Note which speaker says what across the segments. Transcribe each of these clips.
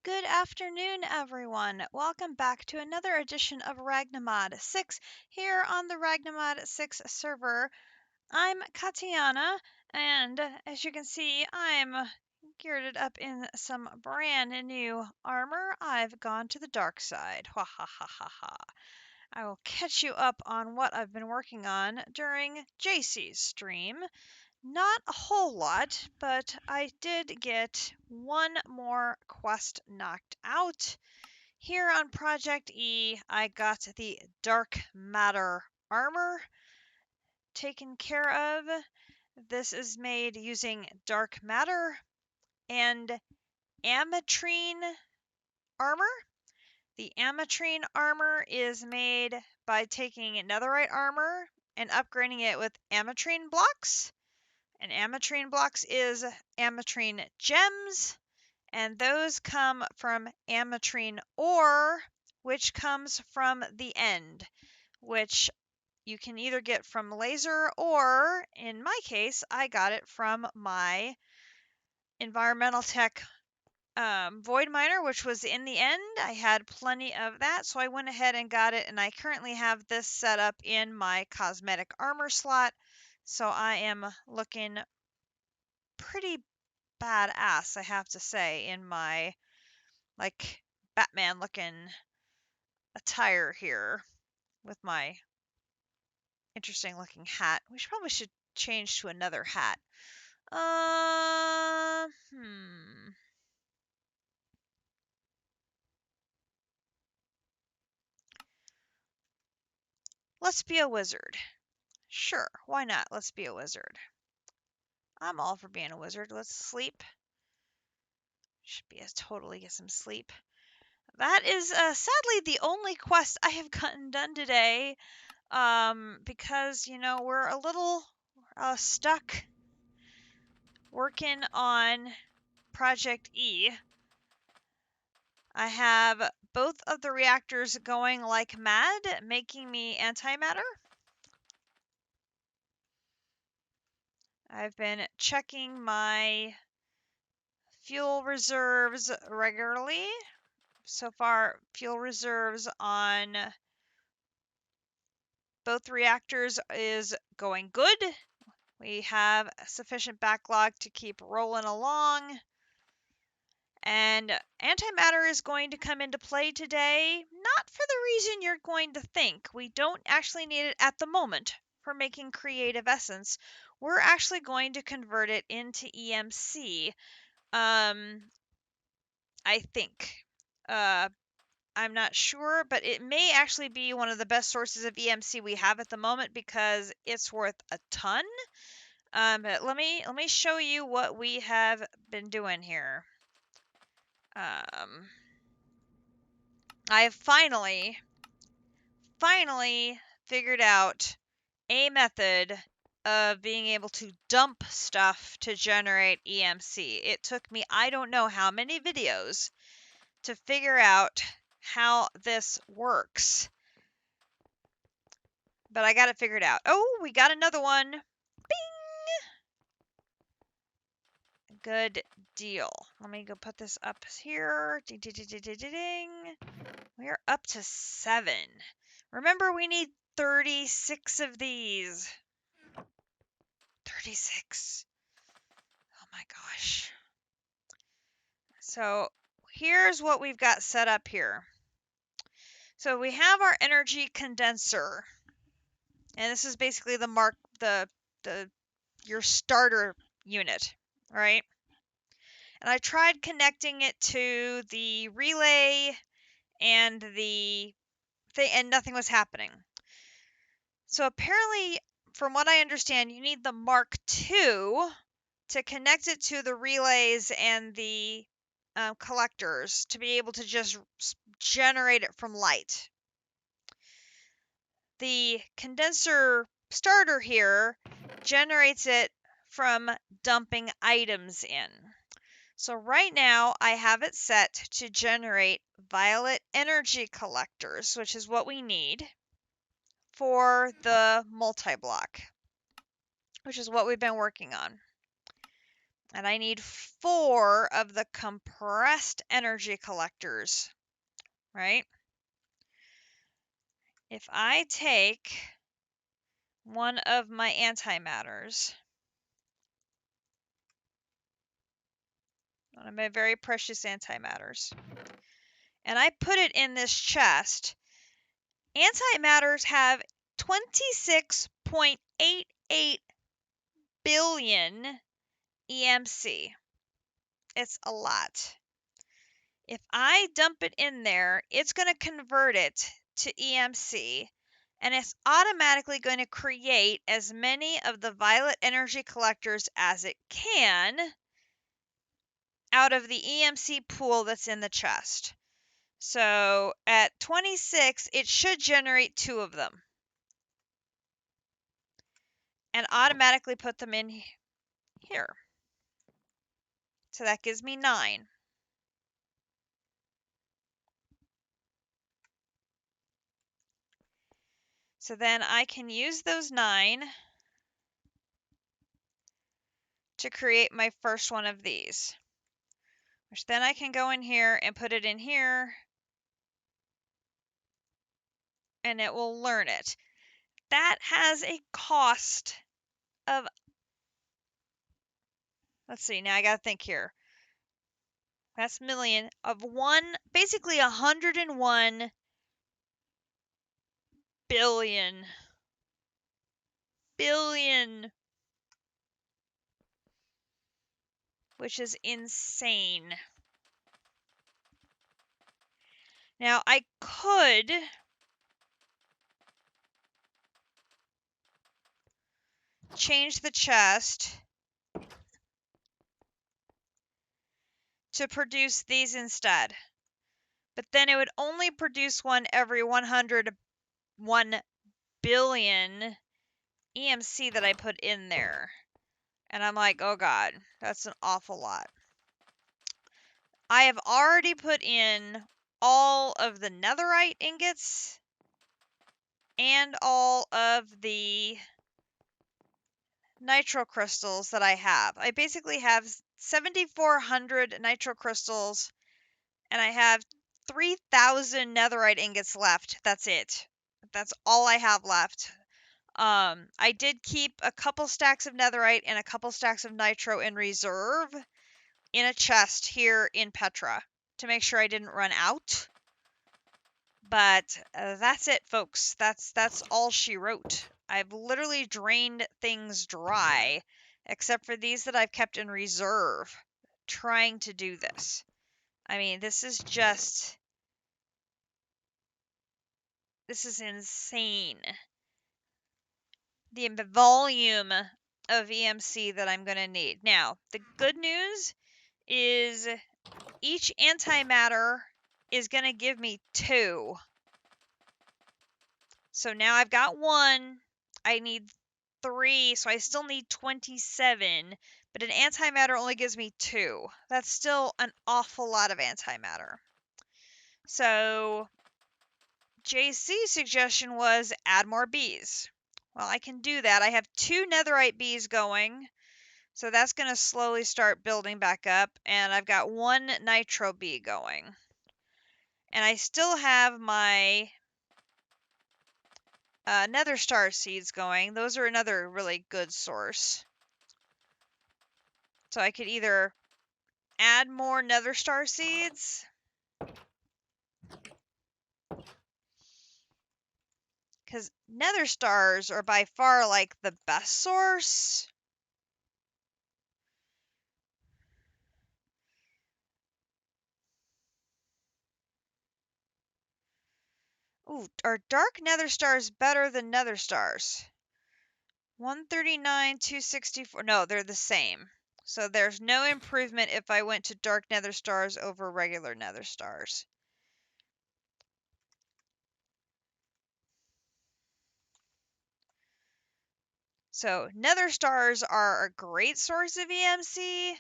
Speaker 1: Good afternoon, everyone. Welcome back to another edition of Ragnamod 6 here on the Ragnamod 6 server. I'm Katiana, and as you can see, I'm geared up in some brand new armor. I've gone to the dark side. Ha ha ha ha ha. I will catch you up on what I've been working on during JC's stream. Not a whole lot, but I did get one more quest knocked out. Here on Project E, I got the Dark Matter armor taken care of. This is made using Dark Matter and Ametrine armor. The Ametrine armor is made by taking netherite armor and upgrading it with Ametrine blocks. And Ametrine blocks is Ametrine gems, and those come from Ametrine ore, which comes from the end, which you can either get from laser or, in my case, I got it from my environmental tech void miner, which was in the end. I had plenty of that, so I went ahead and got it, and I currently have this set up in my cosmetic armor slot. So I am looking pretty badass, I have to say, in my like Batman looking attire here with my interesting looking hat. We probably should change to another hat. Uh, hmm. Let's be a wizard. Sure, why not? Let's be a wizard. I'm all for being a wizard. Let's sleep. Should be totally get some sleep. That is sadly the only quest I have gotten done today. Because we're a little stuck working on Project E. I have both of the reactors going like mad, making me antimatter. I've been checking my fuel reserves regularly. So far, fuel reserves on both reactors is going good. We have sufficient backlog to keep rolling along. And antimatter is going to come into play today, not for the reason you're going to think. We don't actually need it at the moment for making creative essence. We're actually going to convert it into EMC. I think. I'm not sure, but it may actually be one of the best sources of EMC we have at the moment because it's worth a ton. But let me show you what we have been doing here. I have finally figured out a method of being able to dump stuff to generate EMC. It took me I don't know how many videos to figure out how this works. But I got it figured out. Oh, we got another one. Bing! Good deal. Let me go put this up here. Ding, ding, ding, ding, ding, ding. We're up to 7. Remember, we need 36 of these. 36. Oh my gosh. So here's what we've got set up here. So we have our energy condenser. And this is basically your starter unit, right? And I tried connecting it to the relay and the thing, and nothing was happening. So apparently, from what I understand, you need the Mark II to connect it to the relays and the collectors to be able to just generate it from light. The condenser starter here generates it from dumping items in. So right now I have it set to generate violet energy collectors, which is what we need for the multi-block, which is what we've been working on. And I need 4 of the compressed energy collectors, right? If I take one of my antimatters, one of my very precious antimatters, and I put it in this chest, antimatters have 26.88 billion EMC. It's a lot. If I dump it in there, it's going to convert it to EMC, and it's automatically going to create as many of the violet energy collectors as it can out of the EMC pool that's in the chest. So at 26, it should generate 2 of them and automatically put them in here. So that gives me 9. So then I can use those 9 to create my first one of these, which then I can go in here and put it in here, and it will learn it. That has a cost of, let's see, now I got to think here. That's million of basically 101 billion, which is insane. Now I could change the chest to produce these instead, but then it would only produce one every 101 billion EMC that I put in there. And I'm like, oh God, that's an awful lot. I have already put in all of the netherite ingots and all of the nitro crystals that I have. I basically have 7,400 nitro crystals, and I have 3,000 netherite ingots left. That's it. That's all I have left. I did keep a couple stacks of netherite and a couple stacks of nitro in reserve in a chest here in Petra to make sure I didn't run out. But that's it, folks. That's all she wrote. I've literally drained things dry, except for these that I've kept in reserve, trying to do this. I mean, this is insane. The volume of EMC that I'm going to need. Now, the good news is each antimatter is going to give me 2. So now I've got 1. I need 3, so I still need 27. But an antimatter only gives me 2. That's still an awful lot of antimatter. So JC's suggestion was add more bees. Well, I can do that. I have 2 netherite bees going, so that's going to slowly start building back up. And I've got 1 nitro bee going. And I still have my nether star seeds going. Those are another really good source. So I could either add more nether star seeds, because nether stars are by far like the best source. Ooh, are dark nether stars better than nether stars? 139, 264. No, they're the same. So there's no improvement if I went to dark nether stars over regular nether stars. So nether stars are a great source of EMC,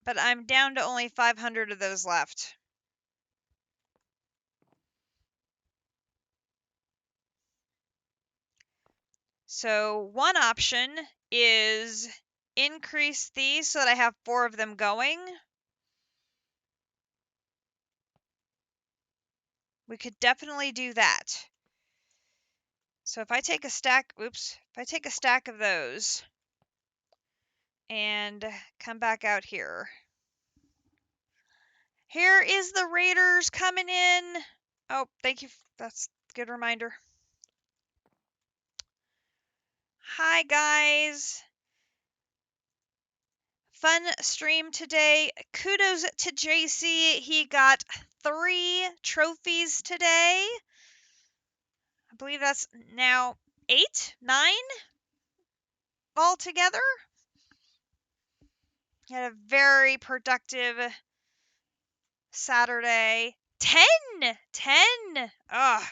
Speaker 1: but I'm down to only 500 of those left. So one option is increase these so that I have 4 of them going. We could definitely do that. So if I take a stack, if I take a stack of those and come back out here. Here is the Raiders coming in. Oh, thank you. That's a good reminder. Hi, guys. Fun stream today. Kudos to JC. He got 3 trophies today. I believe that's now 8, 9 altogether. He had a very productive Saturday. 10! 10! Ugh.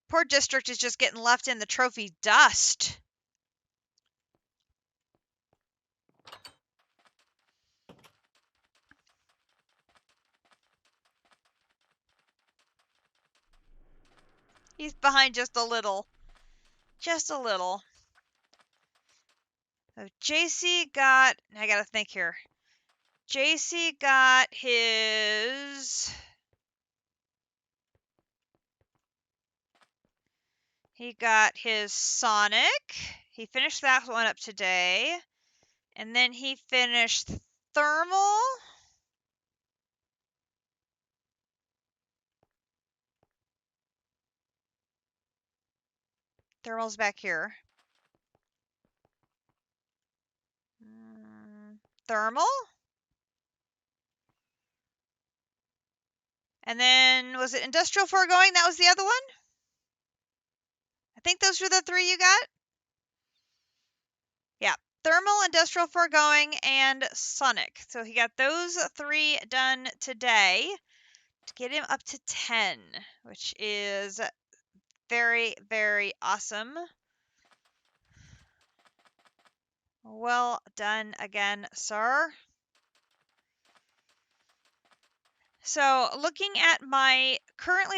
Speaker 1: Poor district is just getting left in the trophy dust. He's behind just a little. Just a little. So JC got, I gotta think here. JC got his, he got his Sonic. He finished that one up today. And then he finished Thermal. Thermal's back here. Thermal. And then, was it Industrial Foregoing? That was the other one? I think those were the 3 you got? Yeah. Thermal, Industrial Foregoing, and Sonic. So he got those 3 done today to get him up to 10, which is very, very awesome. Well done again, sir. So looking at my, currently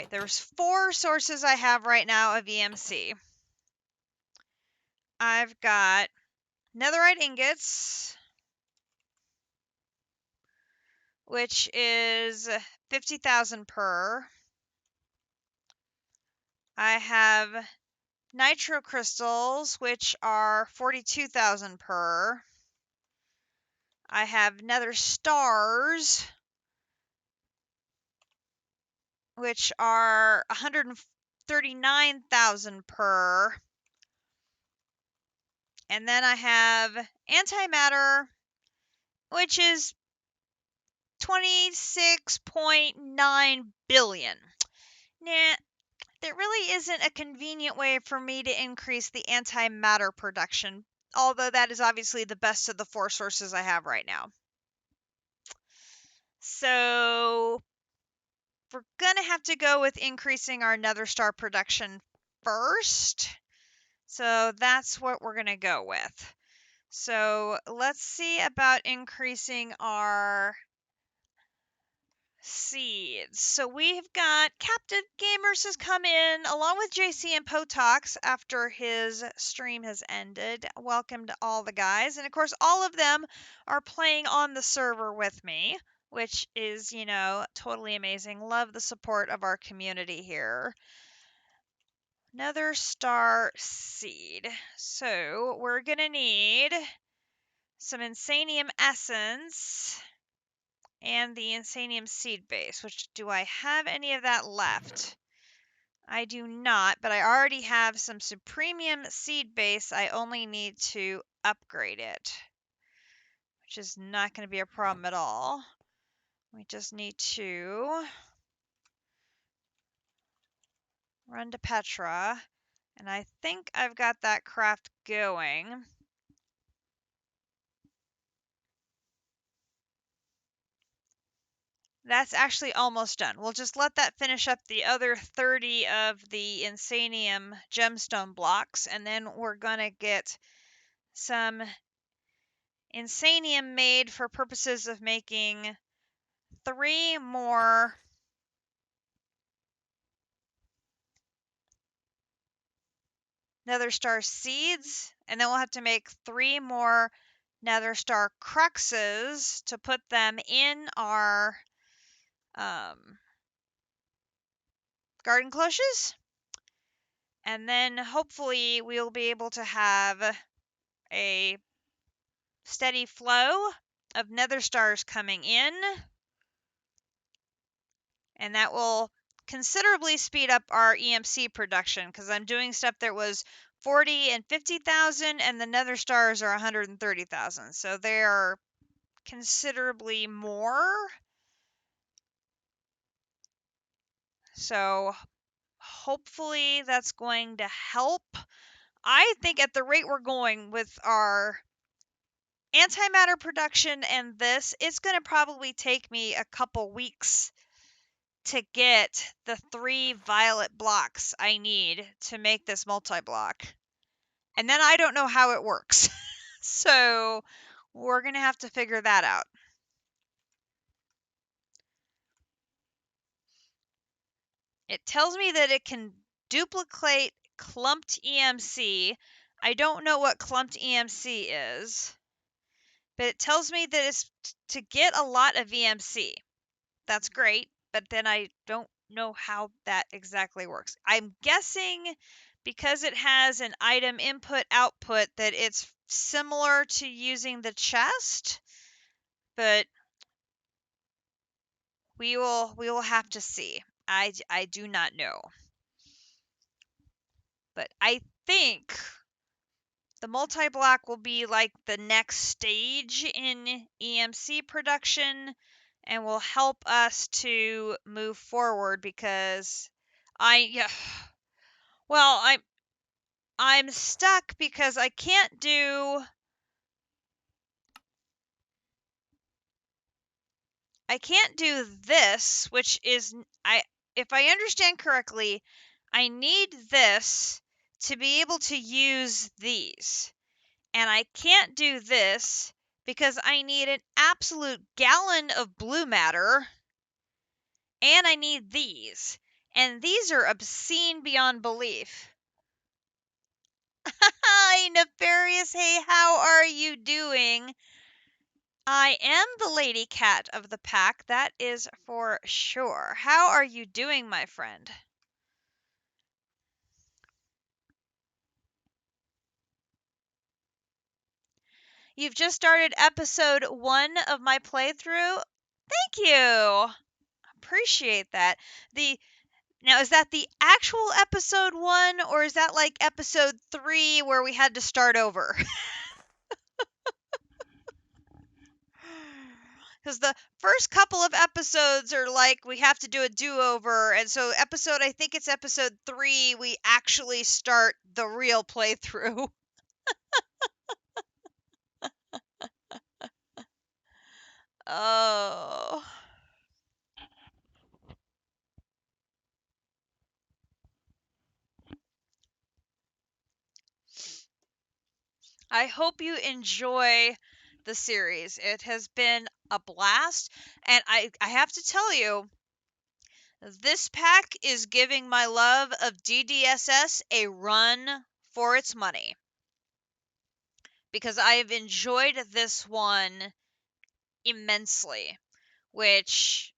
Speaker 1: there's 4 sources I have right now of EMC. I've got netherite ingots, which is 50,000 per. I have nitro crystals, which are 42,000 per. I have nether stars, which are 139,000 per. And then I have antimatter, which is 26.9 billion. Nah, there really isn't a convenient way for me to increase the antimatter production, although that is obviously the best of the 4 sources I have right now. So we're going to have to go with increasing our nether star production first. So that's what we're going to go with. So let's see about increasing our seeds. So we've got Captain Gamers has come in along with JC and Potox after his stream has ended. Welcome to all the guys. And of course, all of them are playing on the server with me, which is, you know, totally amazing. Love the support of our community here. Another star seed. So we're going to need some Insanium Essence and the Insanium Seed Base, which do I have any of that left? I do not, but I already have some Supremium Seed Base. I only need to upgrade it, which is not going to be a problem at all. We just need to run to Petra, and I think I've got that craft going. That's actually almost done. We'll just let that finish up the other 30 of the Insanium gemstone blocks, and then we're going to get some Insanium made for purposes of making 3 more nether star seeds, and then we'll have to make 3 more nether star cruxes to put them in our garden cloches. And then hopefully we'll be able to have a steady flow of nether stars coming in, and that will considerably speed up our EMC production, because I'm doing stuff that was 40 and 50,000, and the nether stars are 130,000, so they are considerably more. So hopefully that's going to help. I think at the rate we're going with our antimatter production and this, it's going to probably take me a couple weeks to get the 3 violet blocks I need to make this multi-block. And then I don't know how it works. So we're going to have to figure that out. It tells me that it can duplicate clumped EMC. I don't know what clumped EMC is, but it tells me that it's to get a lot of EMC. That's great, but then I don't know how that exactly works. I'm guessing because it has an item input output that it's similar to using the chest, but we will have to see. I do not know. But I think the multi-block will be like the next stage in EMC production and will help us to move forward, because yeah, well, I'm stuck because I can't do this, which is if I understand correctly, I need this to be able to use these. And I can't do this because I need an absolute gallon of blue matter, and I need these. And these are obscene beyond belief. Hi, Nefarious. Hey, how are you doing? I am the lady cat of the pack, that is for sure. How are you doing, my friend? You've just started episode 1 of my playthrough? Thank you. Appreciate that. Now, is that the actual episode 1, or is that like episode 3 where we had to start over? Because the first couple of episodes are like we have to do a do-over, and so I think it's episode 3, we actually start the real playthrough. Oh. I hope you enjoy the series. It has been a blast, and I have to tell you, this pack is giving my love of DDSS a run for its money, because I have enjoyed this one immensely, which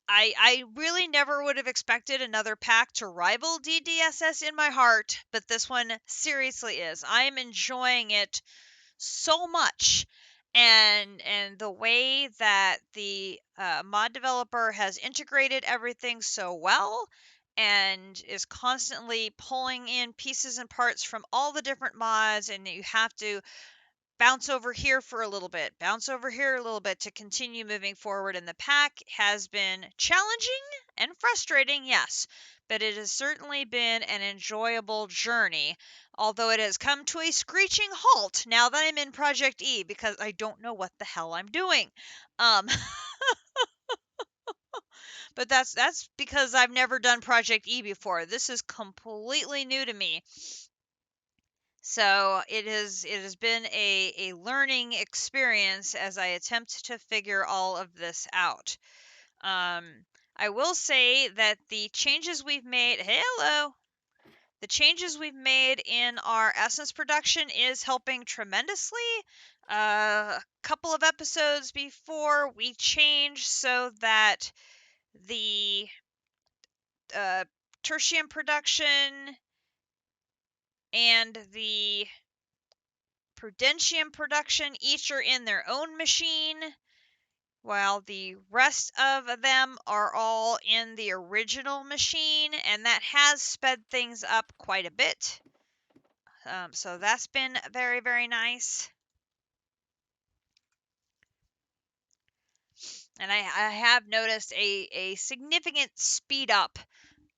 Speaker 1: I really never would have expected another pack to rival DDSS in my heart, but this one seriously is. I'm enjoying it so much, and the way that the mod developer has integrated everything so well and is constantly pulling in pieces and parts from all the different mods, and you have to bounce over here for a little bit, bounce over here a little bit to continue moving forward in the pack, has been challenging and frustrating, yes, but it has certainly been an enjoyable journey, although it has come to a screeching halt now that I'm in Project E, because I don't know what the hell I'm doing. But that's because I've never done Project E before. This is completely new to me. So it has been a learning experience as I attempt to figure all of this out. I will say that the changes we've made, hello, The changes we've made in our essence production is helping tremendously. A couple of episodes before, we changed so that the tertium production and the prudentium production each are in their own machine, while the rest of them are all in the original machine, and that has sped things up quite a bit. So that's been very, very nice. And I have noticed a significant speed up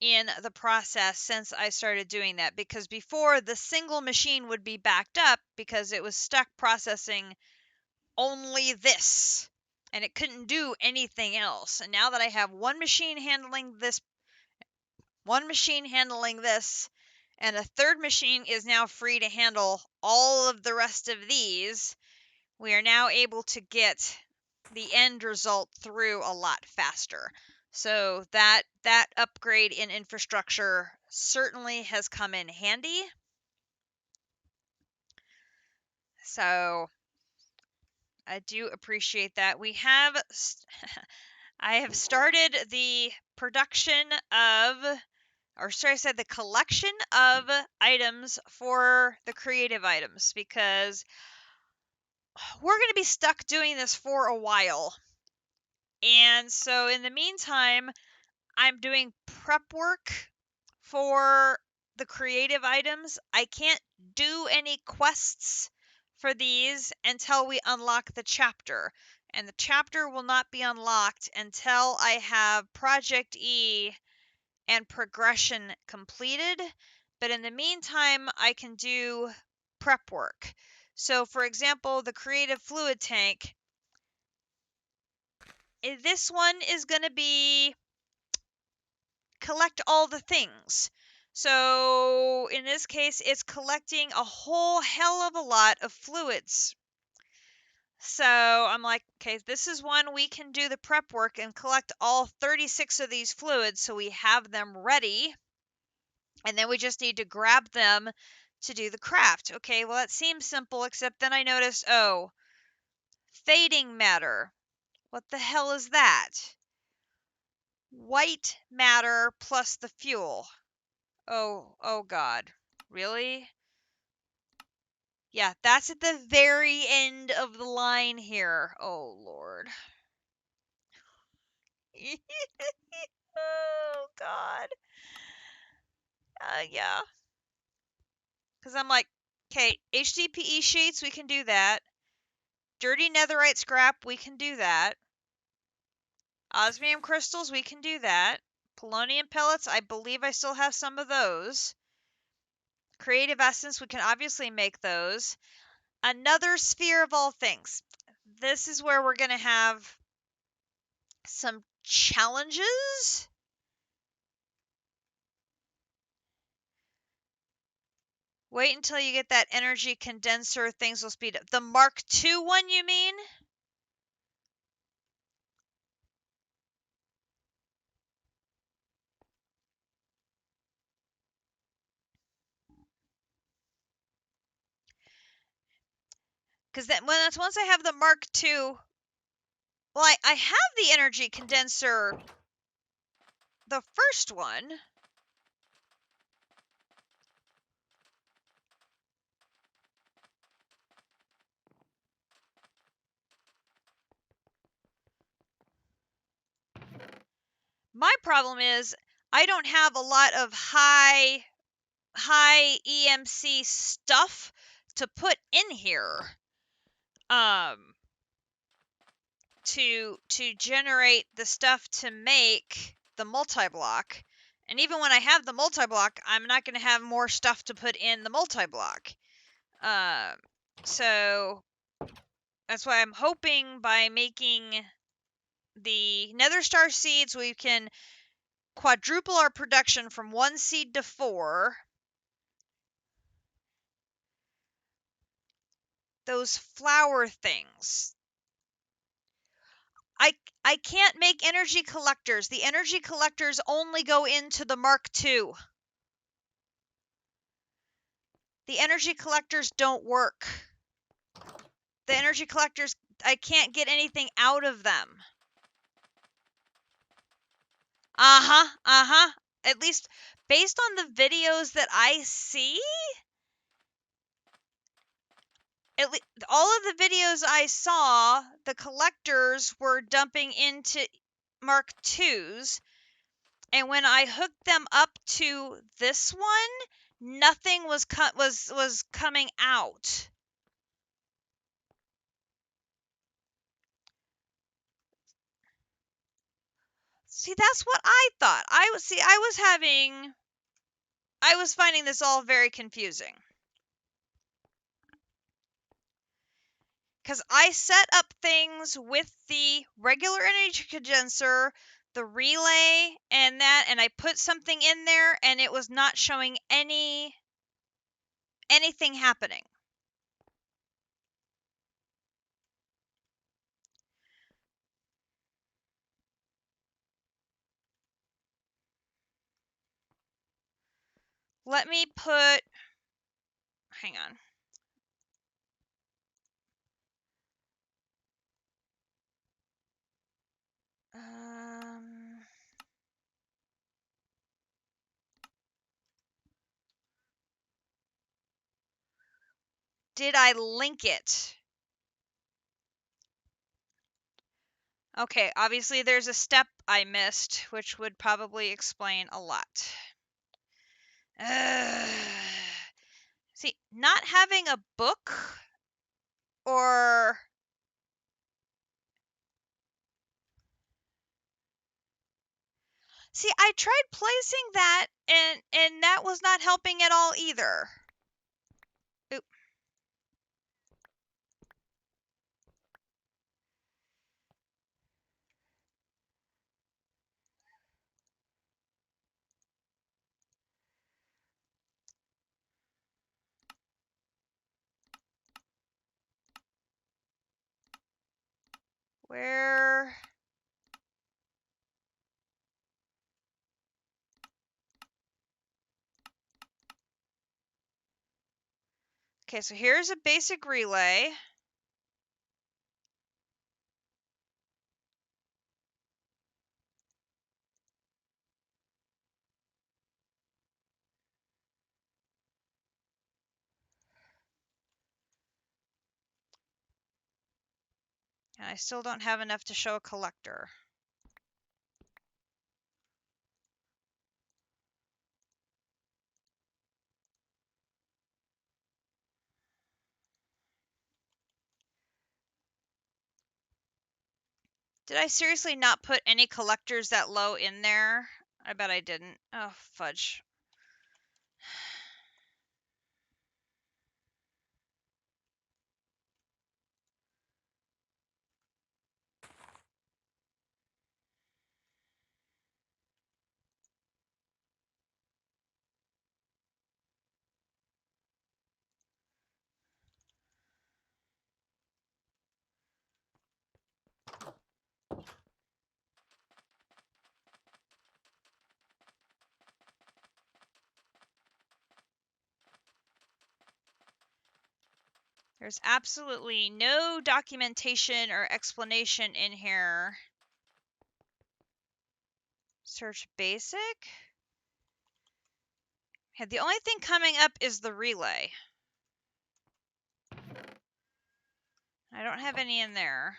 Speaker 1: in the process since I started doing that, because before the single machine would be backed up because it was stuck processing only this and it couldn't do anything else. And now that I have one machine handling this, and a third machine is now free to handle all of the rest of these, we are now able to get the end result through a lot faster. So that upgrade in infrastructure certainly has come in handy. So I do appreciate that. I have started the production of, or should I say the collection of items for the creative items, because we're going to be stuck doing this for a while. And so in the meantime, I'm doing prep work for the creative items. I can't do any quests for these until we unlock the chapter. And the chapter will not be unlocked until I have Project E and progression completed. But in the meantime, I can do prep work. So, for example, the creative fluid tank, this one is going to be collect all the things. So in this case, it's collecting a whole hell of a lot of fluids. So I'm like, okay, this is one we can do the prep work and collect all 36 of these fluids so we have them ready. And then we just need to grab them to do the craft. Okay, well, that seems simple, except then I noticed, oh, fading matter. What the hell is that? White matter plus the fuel. Oh God. Really? Yeah, that's at the very end of the line here. Oh Lord. Oh God. Yeah. Because I'm like, okay, HDPE sheets, we can do that. Dirty netherite scrap, we can do that. Osmium crystals, we can do that. Polonium pellets, I believe I still have some of those. Creative essence, we can obviously make those. Another sphere of all things. This is where we're going to have some challenges. Wait until you get that energy condenser, things will speed up. The Mark II one, you mean? Because then, once I have the Mark II, well, I have the energy condenser, the first one. My problem is I don't have a lot of high EMC stuff to put in here. To generate the stuff to make the multi-block. And even when I have the multi-block, I'm not going to have more stuff to put in the multi-block. So that's why I'm hoping by making the Nether Star seeds, we can quadruple our production from 1 seed to 4. Those flower things. I can't make energy collectors. The energy collectors only go into the Mark II. The energy collectors don't work. The energy collectors, I can't get anything out of them. At least based on the videos that I see, all of the videos I saw, the collectors were dumping into Mark IIs, and when I hooked them up to this one, nothing was coming out. See, that's what I thought. I was finding this all very confusing. Because I set up things with the regular energy condenser, the relay, and I put something in there, and it was not showing anything happening. Let me put, hang on. Did I link it? Okay, obviously there's a step I missed, which would probably explain a lot. See, not having a book or... See, I tried placing that, and that was not helping at all either. Oop. Where... Okay, so here's a basic relay. And I still don't have enough to show a collector. Did I seriously not put any collectors that low in there? I bet I didn't. Oh, fudge. There's absolutely no documentation or explanation in here. Search basic. Yeah, the only thing coming up is the relay. I don't have any in there.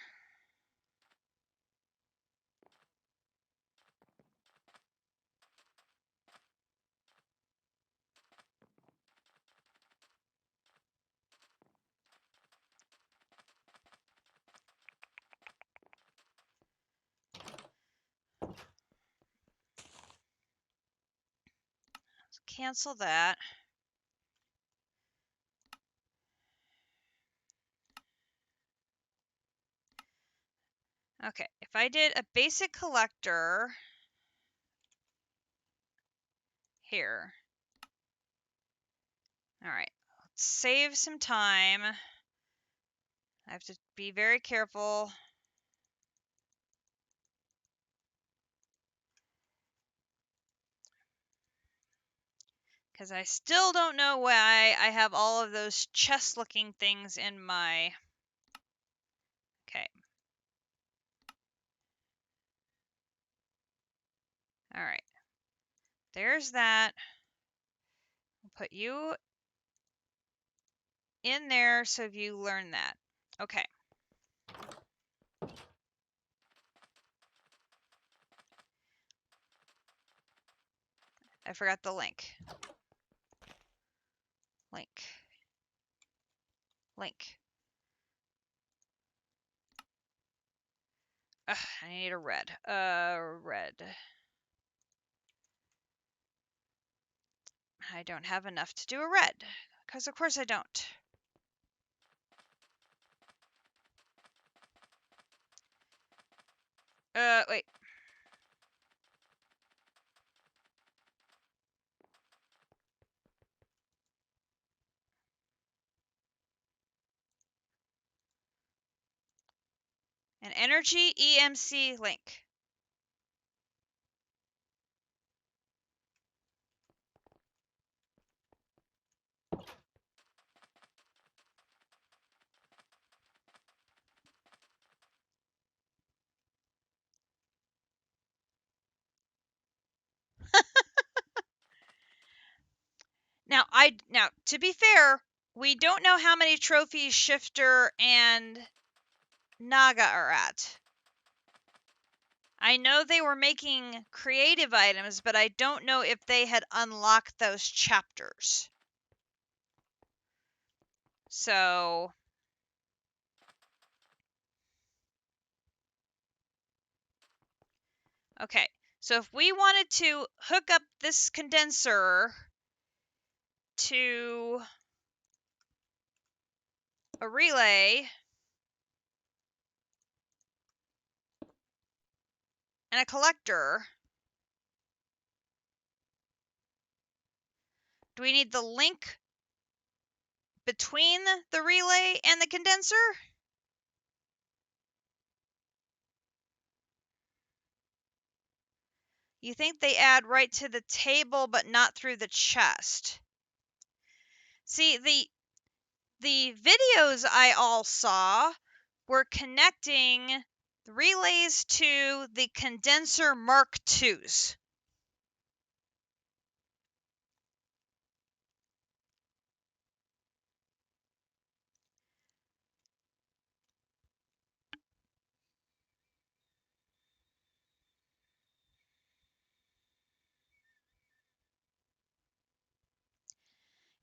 Speaker 1: Let's cancel that. Okay, if I did a basic collector here. All right, let's save some time. I have to be very careful. Because I still don't know why I have all of those chest-looking things in my... Okay. All right. There's that. I'll put you in there so you learn that. Okay. I forgot the link. Link. Ugh, I need a red. Red. I don't have enough to do a red. Because of course I don't. Wait. An energy EMC link. Now to be fair, we don't know how many trophies Shifter and Naga are at. I know they were making creative items, but I don't know if they had unlocked those chapters. So okay, so if we wanted to hook up this condenser to a relay and a collector, do we need the link between the relay and the condenser? You think they add right to the table but not through the chest. See, the videos I all saw were connecting the relays to the condenser Mark IIs.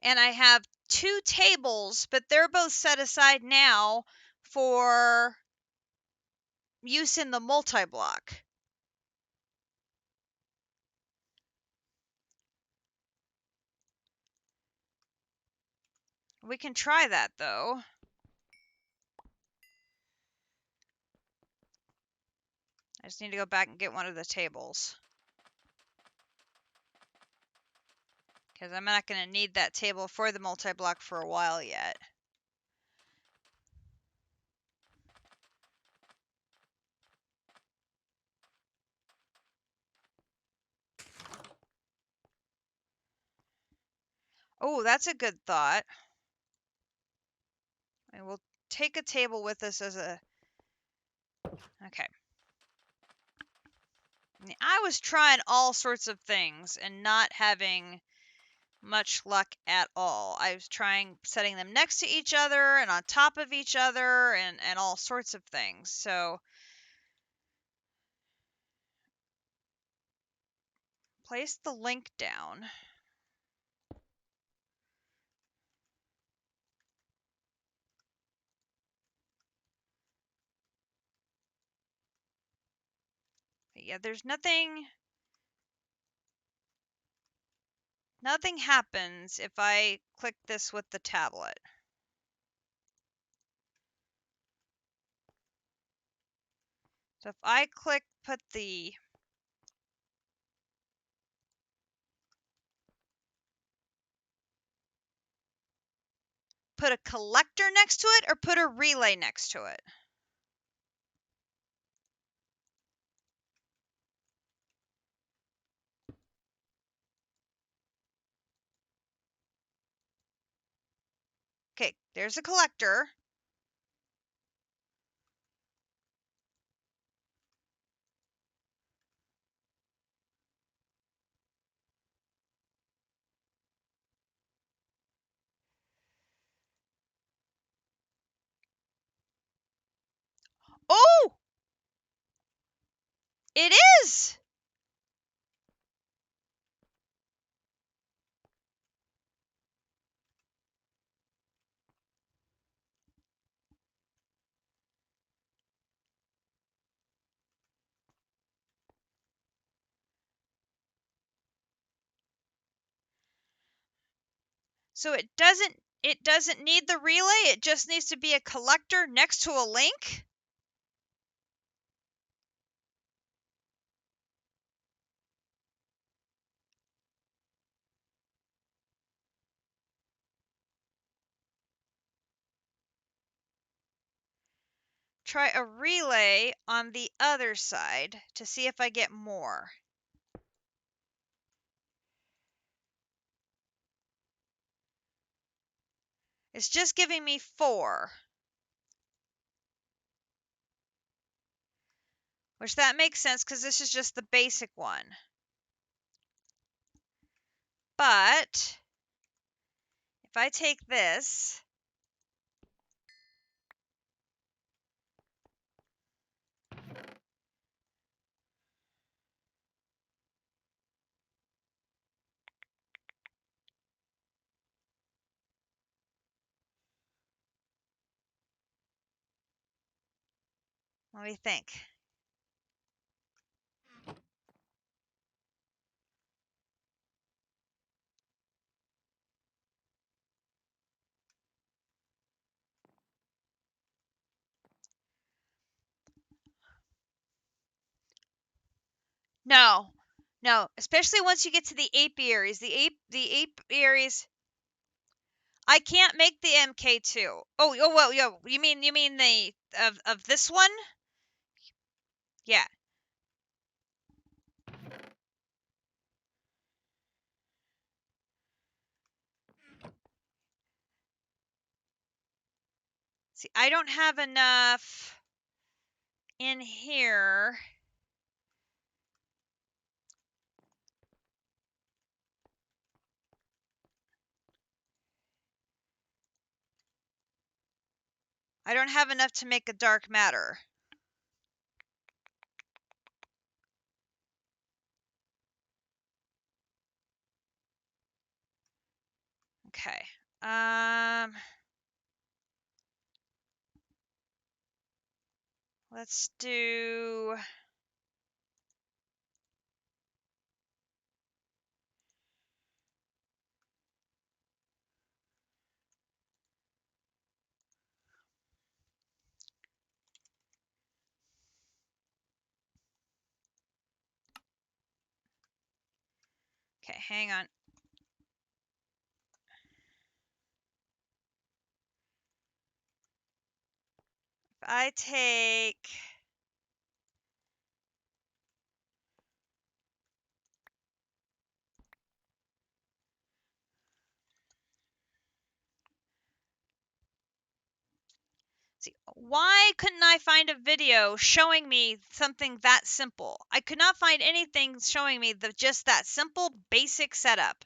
Speaker 1: And I have 2 tables, but they're both set aside now for use in the multi-block. We can try that, though. I just need to go back and get one of the tables. Because I'm not going to need that table for the multi-block for a while yet. Oh, that's a good thought. And we'll take a table with us as a... Okay. I was trying all sorts of things and not having much luck at all. I was trying setting them next to each other and on top of each other and all sorts of things. So place the link down. But yeah, there's nothing happens if I click this with the tablet. So if I click put a collector next to it or put a relay next to it? Okay, there's a collector. Oh, it is. So it doesn't need the relay. It just needs to be a collector next to a link. Try a relay on the other side to see if I get more. It's just giving me 4. Which that makes sense because this is just the basic one. But if I take this, let me think. No, no, especially once you get to the apiaries. The apiaries. I can't make the MK2. Oh, well, you mean the of this one? Yeah. See, I don't have enough in here. I don't have enough to make a dark matter. Okay. Let's do. Okay, hang on. If I take. See, why couldn't I find a video showing me something that simple? I could not find anything showing me just that simple basic setup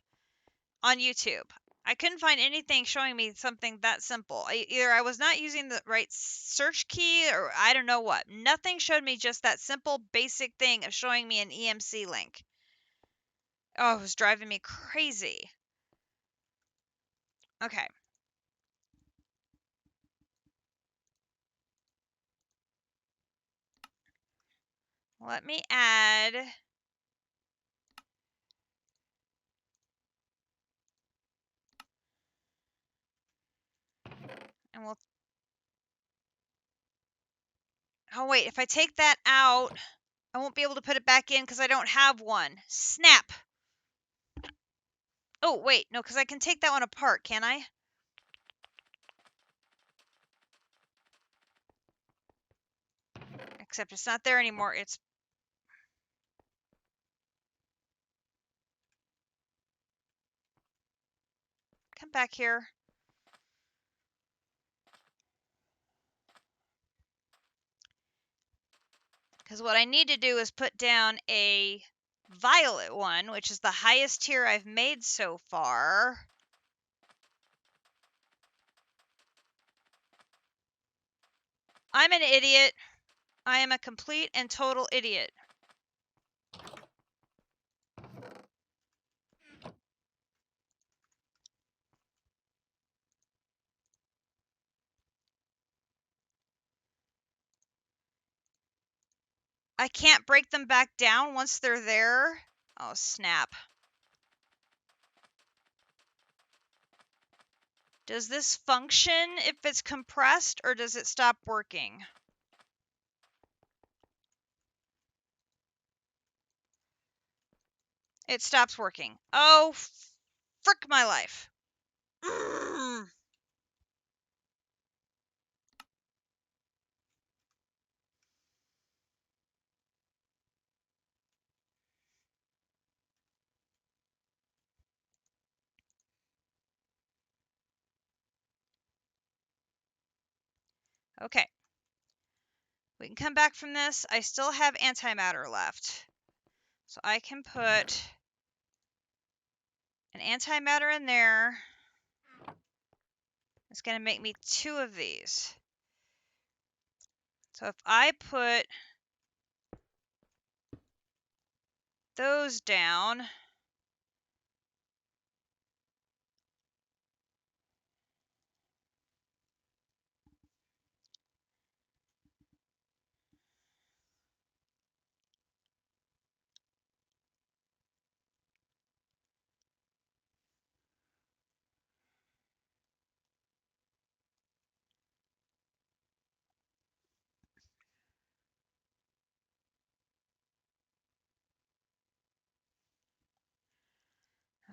Speaker 1: on YouTube. I couldn't find anything showing me something that simple. Either I was not using the right search key or I don't know what. Nothing showed me just that simple basic thing of showing me an EMC link. Oh, it was driving me crazy. Okay. Let me add. And we'll. Oh, wait. If I take that out, I won't be able to put it back in because I don't have one. Snap. Oh, wait. No, because I can take that one apart, can I? Except it's not there anymore. It's. Come back here. Because what I need to do is put down a violet one, which is the highest tier I've made so far. I'm an idiot. I am a complete and total idiot. I can't break them back down once they're there. Oh, snap. Does this function if it's compressed, or does it stop working? It stops working. Oh, frick my life. Okay. We can come back from this. I still have antimatter left. So I can put an antimatter in there. It's going to make me 2 of these. So if I put those down,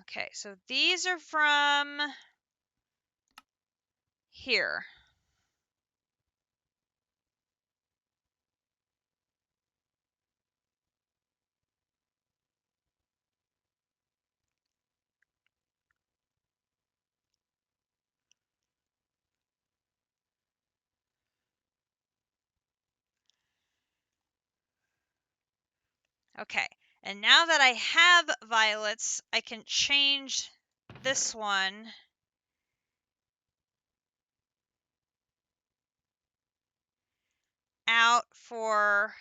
Speaker 1: okay, so these are from here. Okay, and now that I have violets, I can change this one out for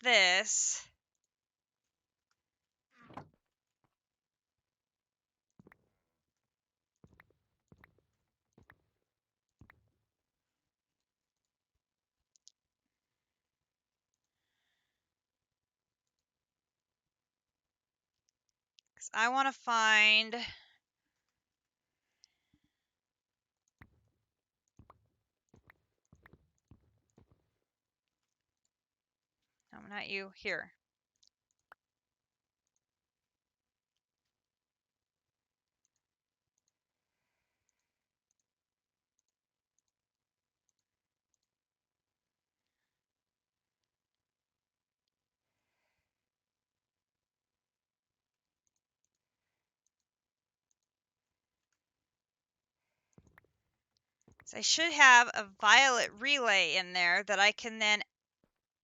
Speaker 1: this. Because I want to find... No, not you. Here. So I should have a violet relay in there that I can then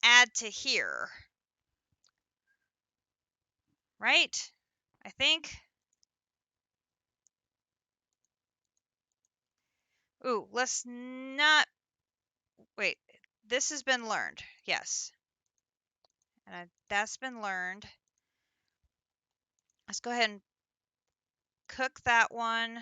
Speaker 1: add to here. Right? I think. Ooh, let's not... Wait, this has been learned. Yes. And that's been learned. Let's go ahead and cook that one.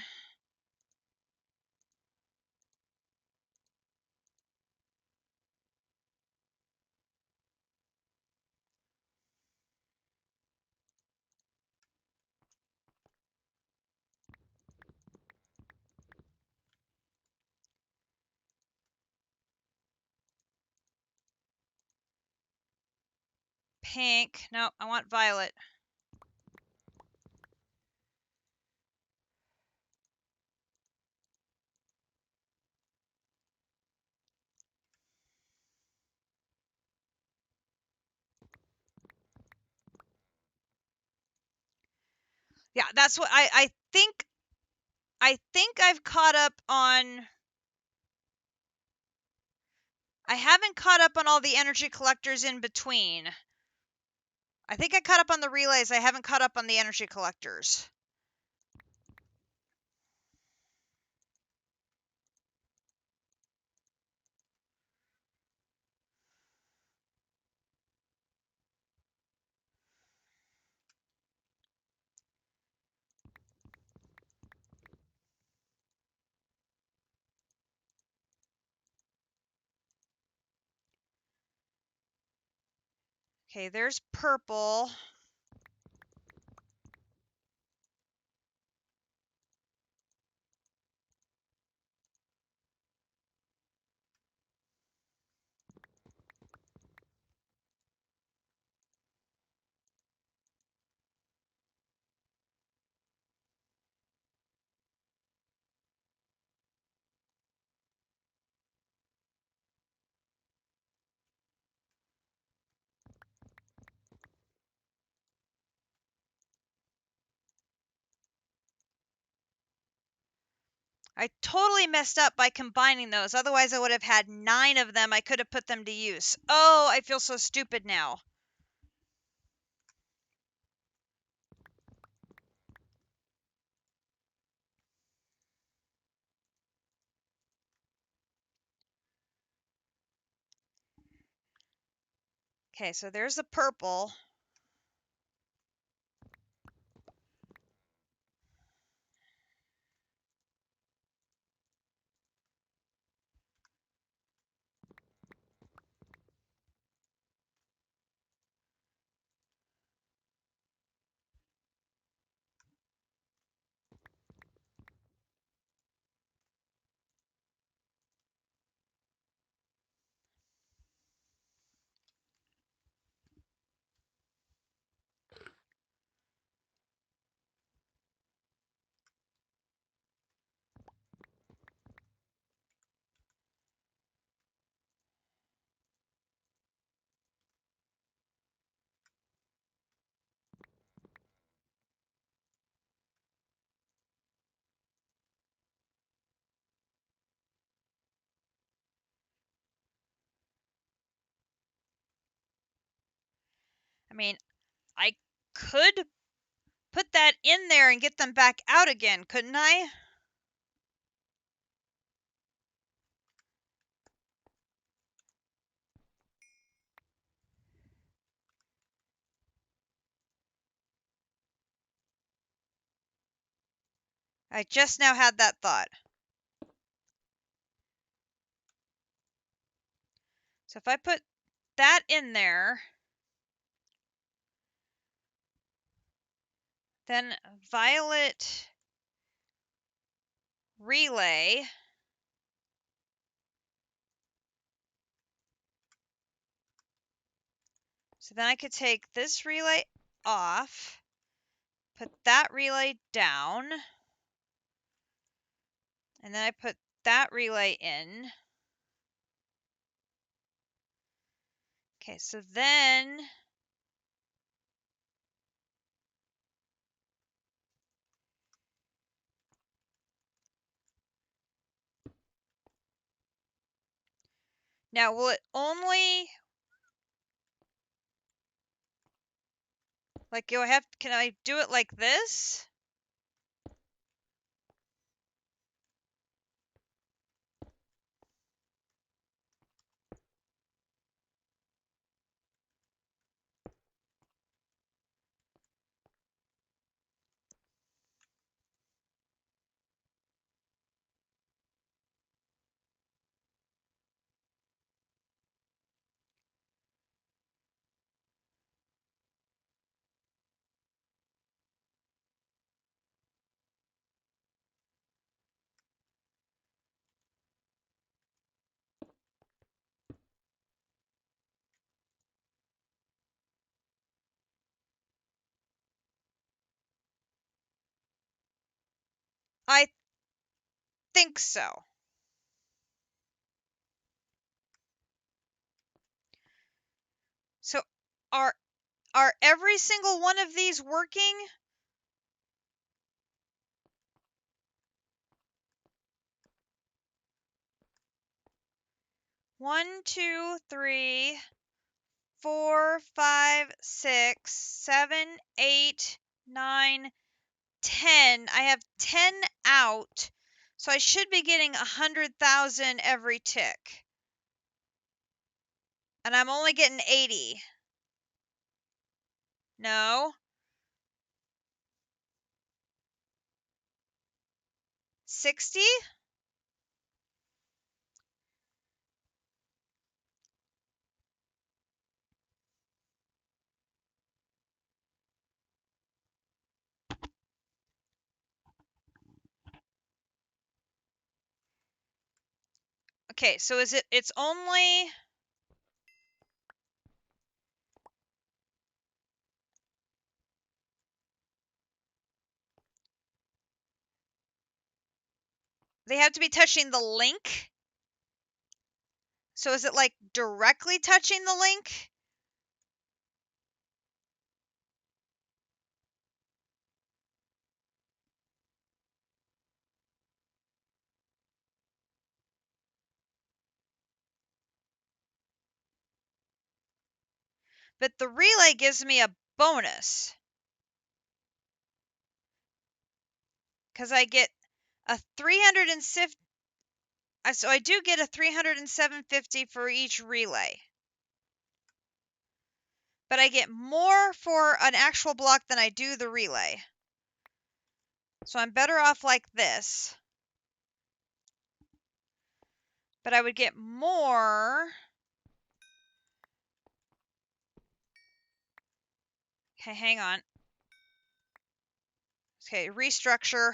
Speaker 1: Pink. No, I want violet. Yeah, that's what I think. I think I've caught up on... I haven't caught up on all the energy collectors in between. I think I caught up on the relays. I haven't caught up on the energy collectors. Okay, there's purple. I totally messed up by combining those. Otherwise, I would have had 9 of them. I could have put them to use. Oh, I feel so stupid now. Okay, so there's the purple. I mean, I could put that in there and get them back out again, couldn't I? I just now had that thought. So if I put that in there, then violet relay. So then I could take this relay off, put that relay down, and then I put that relay in. Okay, so then now will it only, like, can I do it like this? I think so. So are every single one of these working? 1, 2, 3, 4, 5, 6, 7, 8, 9, 10. I have 10 out, so I should be getting 100,000 every tick. And I'm only getting 80. No. 60? Okay, so it's only... They have to be touching the link? So is it like directly touching the link? But the relay gives me a bonus. Because I get a 350... So I do get a 307.50 for each relay. But I get more for an actual block than I do the relay. So I'm better off like this. But I would get more... Okay, hang on. Okay, restructure.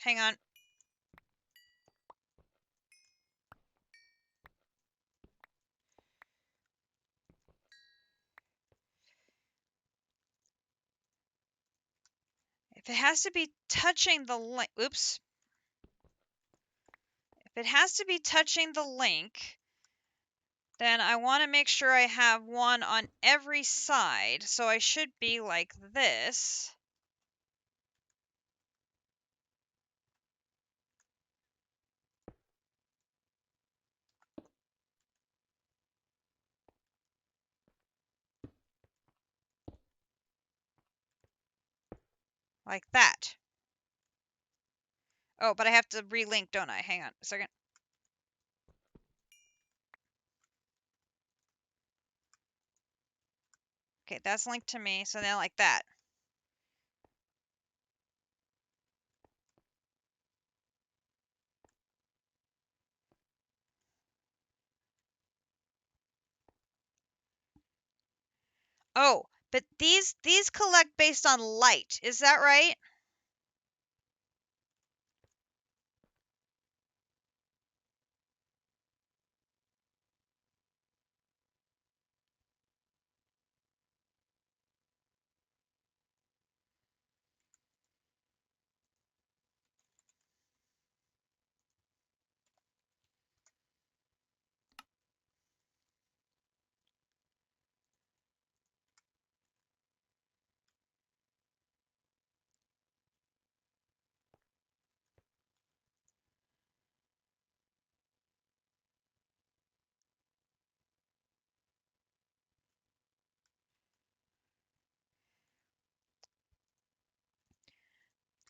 Speaker 1: Hang on. If it has to be touching the link... Oops. If it has to be touching the link, then I want to make sure I have one on every side. So I should be like this. Like that. Oh, but I have to relink, don't I? Hang on a second. Okay, that's linked to me. So now like that. Oh, but these collect based on light. Is that right?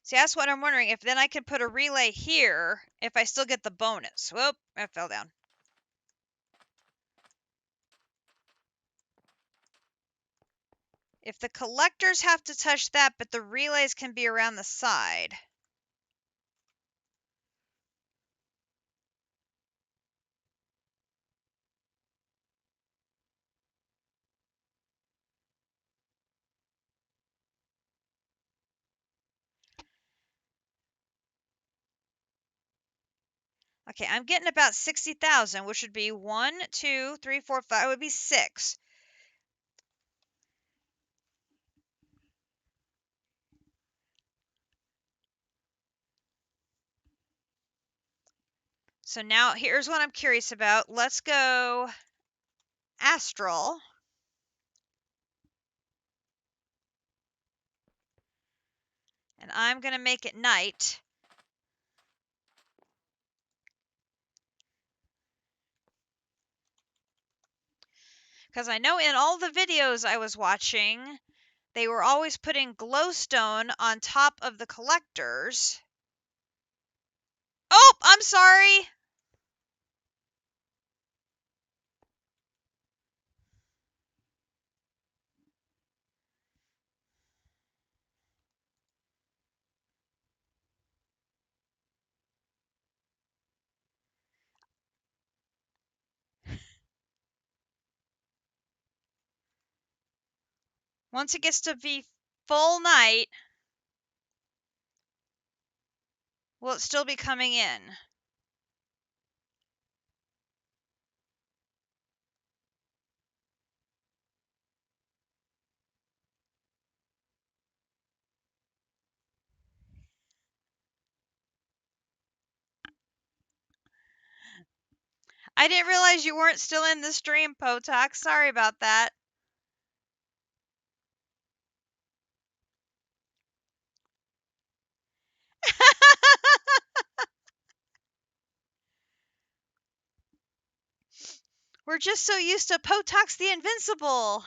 Speaker 1: See, that's what I'm wondering. If then I could put a relay here if I still get the bonus. Whoop, I fell down. If the collectors have to touch that, but the relays can be around the side. Okay, I'm getting about 60,000, which would be 1, 2, 3, 4, 5. It would be 6. So now here's what I'm curious about. Let's go astral. And I'm going to make it night. Because I know in all the videos I was watching, they were always putting glowstone on top of the collectors. Oh, I'm sorry. Once it gets to be full night, will it still be coming in? I didn't realize you weren't still in the stream, Potok. Sorry about that. We're just so used to Potok's the Invincible.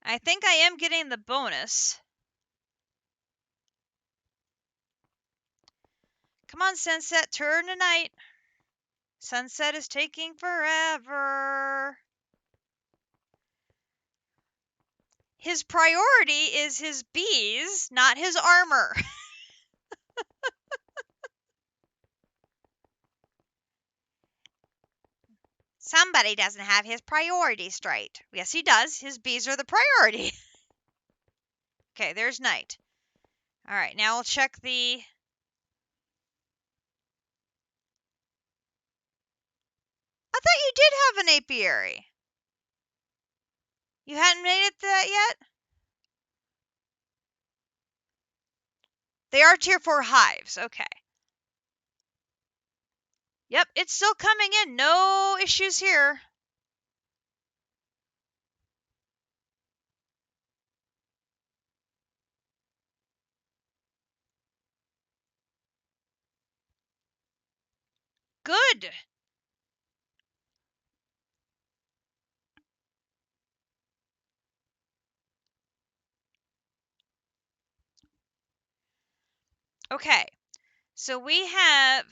Speaker 1: I think I am getting the bonus. Come on, Sunset, turn to night. Sunset is taking forever. His priority is his bees, not his armor. Somebody doesn't have his priorities straight. Yes, he does. His bees are the priority. Okay, there's night. All right, now we'll check the... I thought you did have an apiary. You hadn't made it to that yet? They are tier 4 hives. Okay. Yep, it's still coming in. No issues here. Good. Okay. So we have...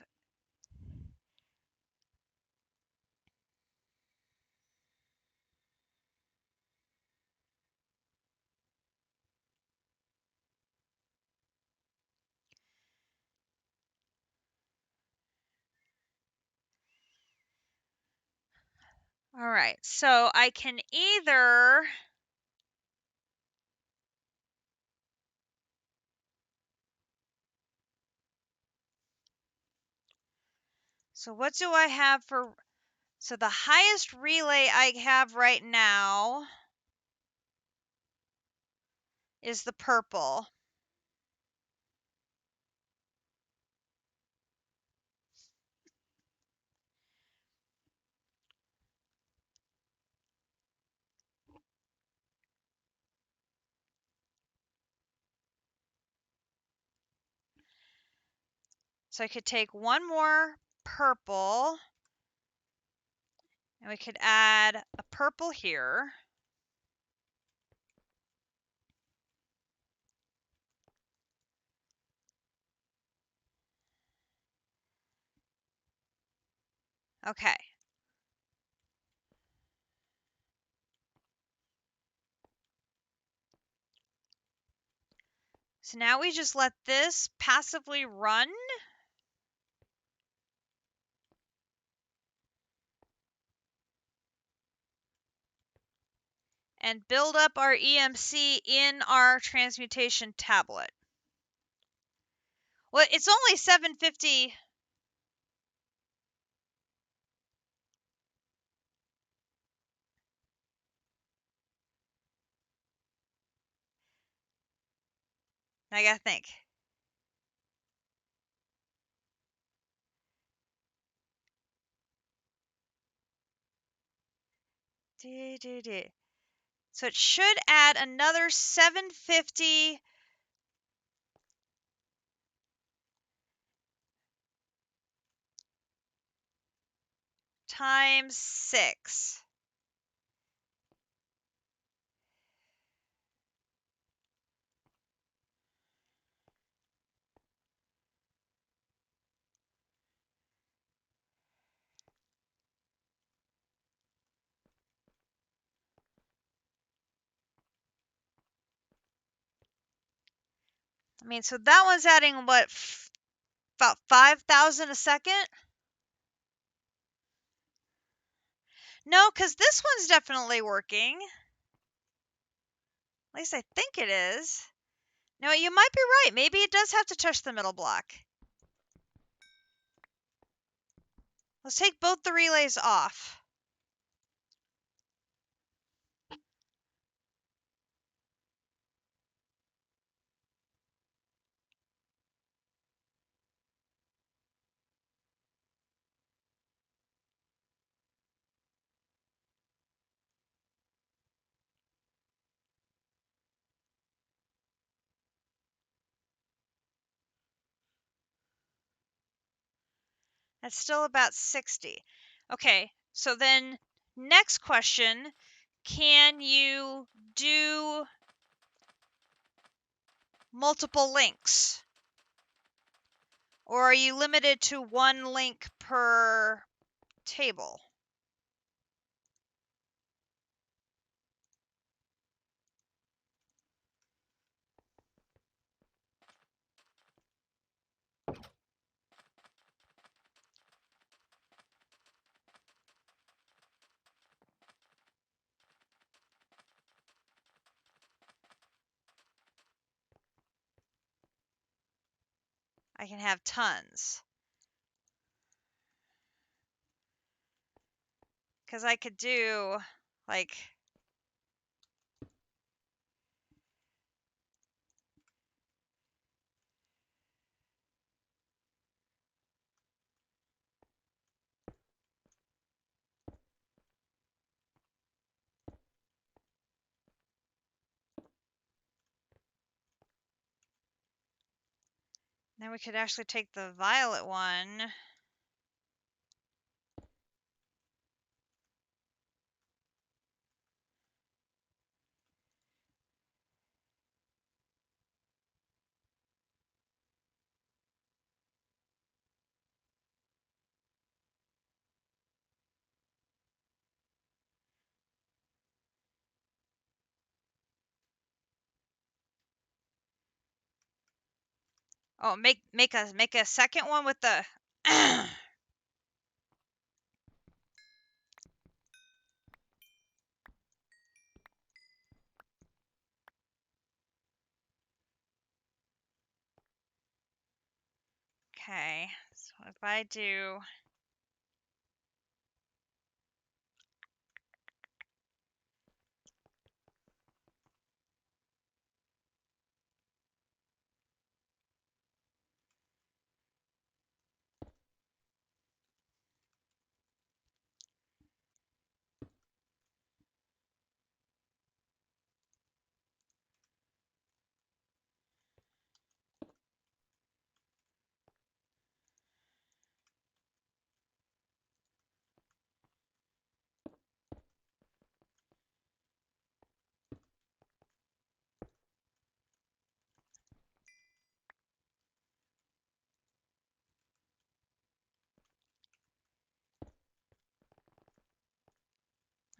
Speaker 1: All right. So I can either... So what do I have for... So the highest relay I have right now is the purple. So I could take one more purple, and we could add a purple here. Okay. So now we just let this passively run. And build up our EMC in our transmutation tablet. Well, it's only 750. I gotta think. So it should add another 750 times 6. I mean, so that one's adding what, about 5,000 a second? No, because this one's definitely working. At least I think it is. No, you might be right. Maybe it does have to touch the middle block. Let's take both the relays off. That's still about 60. Okay, so then next question, can you do multiple links? Or are you limited to one link per table? I can have tons. Because I could do, like, then we could actually take the violet one. Oh, make a second one with the Okay, so if I do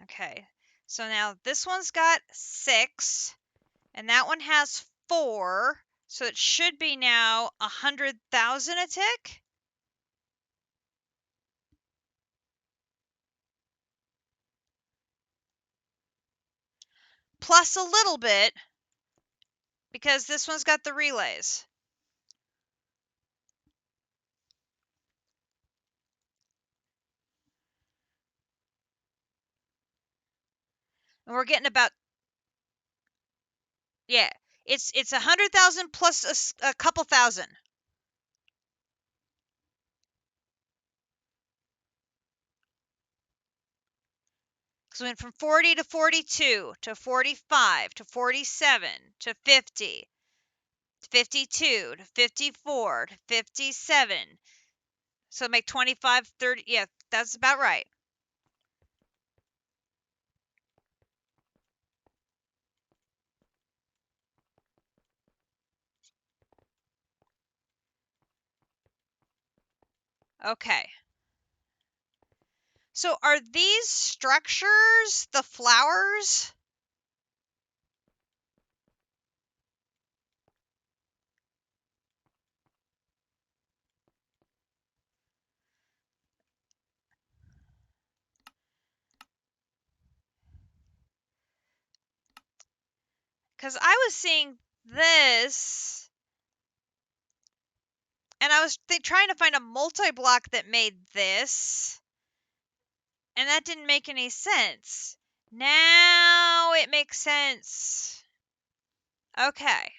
Speaker 1: Okay, so now this one's got 6, and that one has 4, so it should be now 100,000 a tick. Plus a little bit, because this one's got the relays. And we're getting about, yeah, it's 100,000 plus a couple thousand. Because we went from 40 to 42 to 45 to 47 to 50 to 52 to 54 to 57. So make 25, 30. Yeah, that's about right. Okay. So are these structures the flowers? Because I was seeing this, and I was trying to find a multi-block that made this, and that didn't make any sense. Now it makes sense. Okay.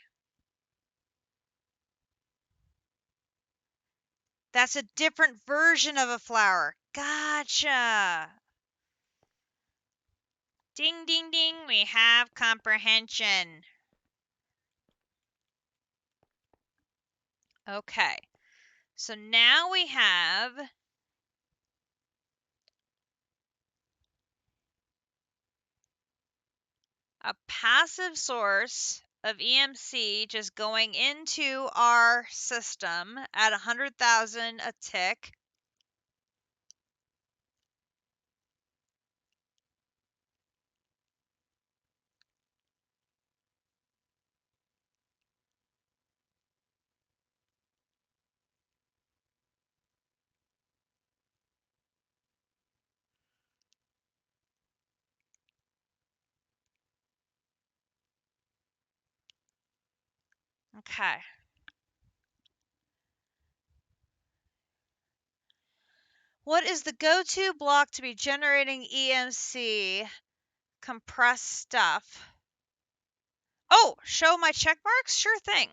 Speaker 1: That's a different version of a flower. Gotcha. Ding, ding, ding. We have comprehension. Okay. So now we have a passive source of EMC just going into our system at 100,000 a tick. Okay. What is the go-to block to be generating EMC? Compressed stuff. Oh, show my check marks? Sure thing.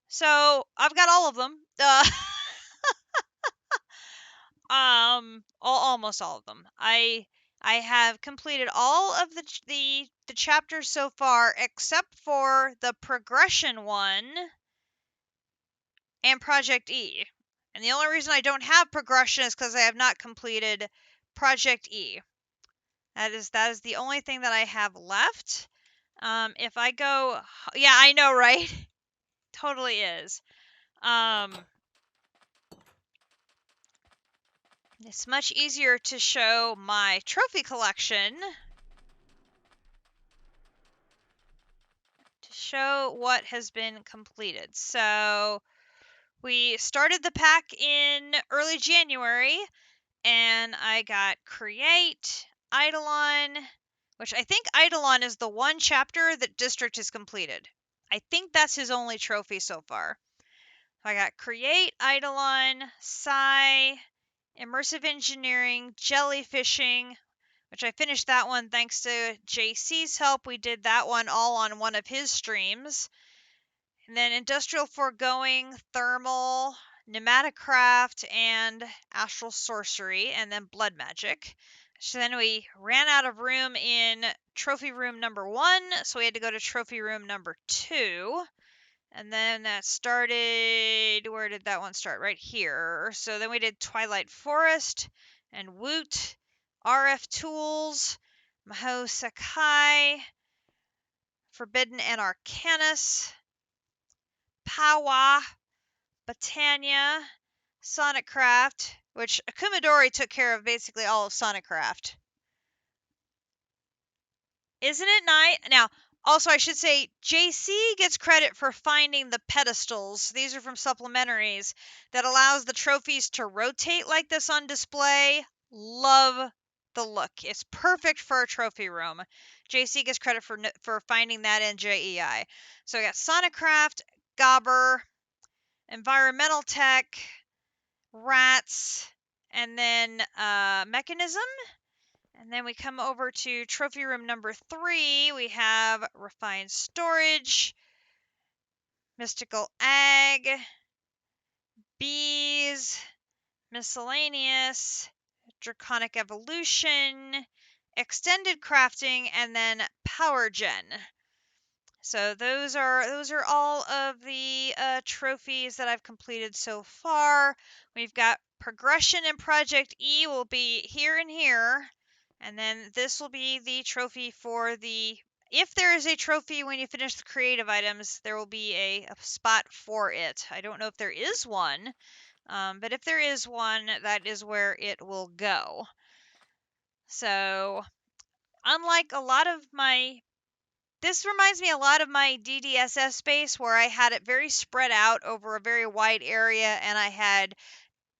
Speaker 1: So I've got all of them. Almost all of them. I have completed all of the chapters so far except for the progression one and Project E. And the only reason I don't have progression is because I have not completed Project E. That is the only thing that I have left. If I go, yeah, I know, right? Totally is. It's much easier to show my trophy collection, to show what has been completed. So we started the pack in early January, and I got Create, Eidolon, which I think Eidolon is the one chapter that District has completed. I think that's his only trophy so far. I got Create, Eidolon, Psi, Immersive Engineering, Jellyfishing, which I finished that one thanks to JC's help. We did that one all on one of his streams. And then Industrial Foregoing, Thermal, Pneumaticraft, and Astral Sorcery, and then Blood Magic. So then we ran out of room in trophy room number 1, so we had to go to trophy room number 2. And then that started, where did that one start? Right here. So then we did Twilight Forest and Woot, RF Tools, Maho Sakai, Forbidden and Arcanus, Powa, Botania, Sonicraft, which Akumadori took care of basically all of Sonicraft. Isn't it nice? Now, also, I should say, JC gets credit for finding the pedestals. These are from supplementaries that allows the trophies to rotate like this on display. Love the look. It's perfect for a trophy room. JC gets credit for finding that in JEI. So we got Sonicraft, Gobber, Environmental Tech, Rats, and then Mechanism. And then we come over to trophy room number 3. We have Refined Storage, Mystical Ag, Bees, Miscellaneous, Draconic Evolution, extended crafting, and then power gen. So those are all of the trophies that I've completed so far. We've got progression and Project E will be here and here, and then this will be the trophy for the. If there is a trophy when you finish the creative items, there will be a spot for it. I don't know if there is one, but if there is one, that is where it will go. So, unlike a lot of my this reminds me a lot of my DDSS space where I had it very spread out over a very wide area and I had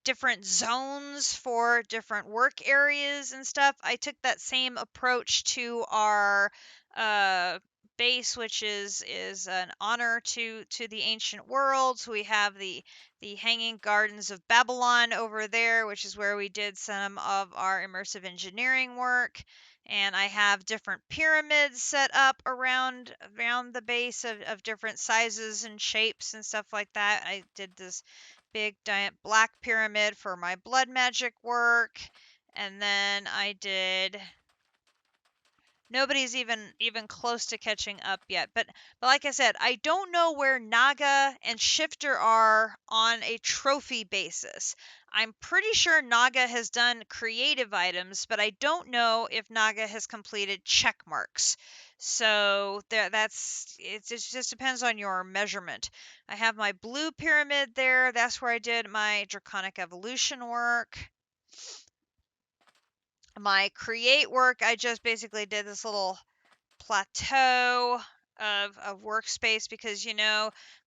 Speaker 1: different zones for different work areas and stuff. I took that same approach to our uh, base, which is an honor to the ancient world. So we have the Hanging Gardens of Babylon over there, which is where we did some of our immersive engineering work. And I have different pyramids set up around the base of different sizes and shapes and stuff like that. I did this big giant black pyramid for my blood magic work, and then I did. Nobody's even close to catching up yet, but like I said, I don't know where Naga and Shifter are on a trophy basis. I'm pretty sure Naga has done creative items, but I don't know if Naga has completed check marks. So that's it. Just depends on your measurement. I have my blue pyramid there. That's where I did my draconic evolution work. My create work, I just basically did this little plateau of workspace because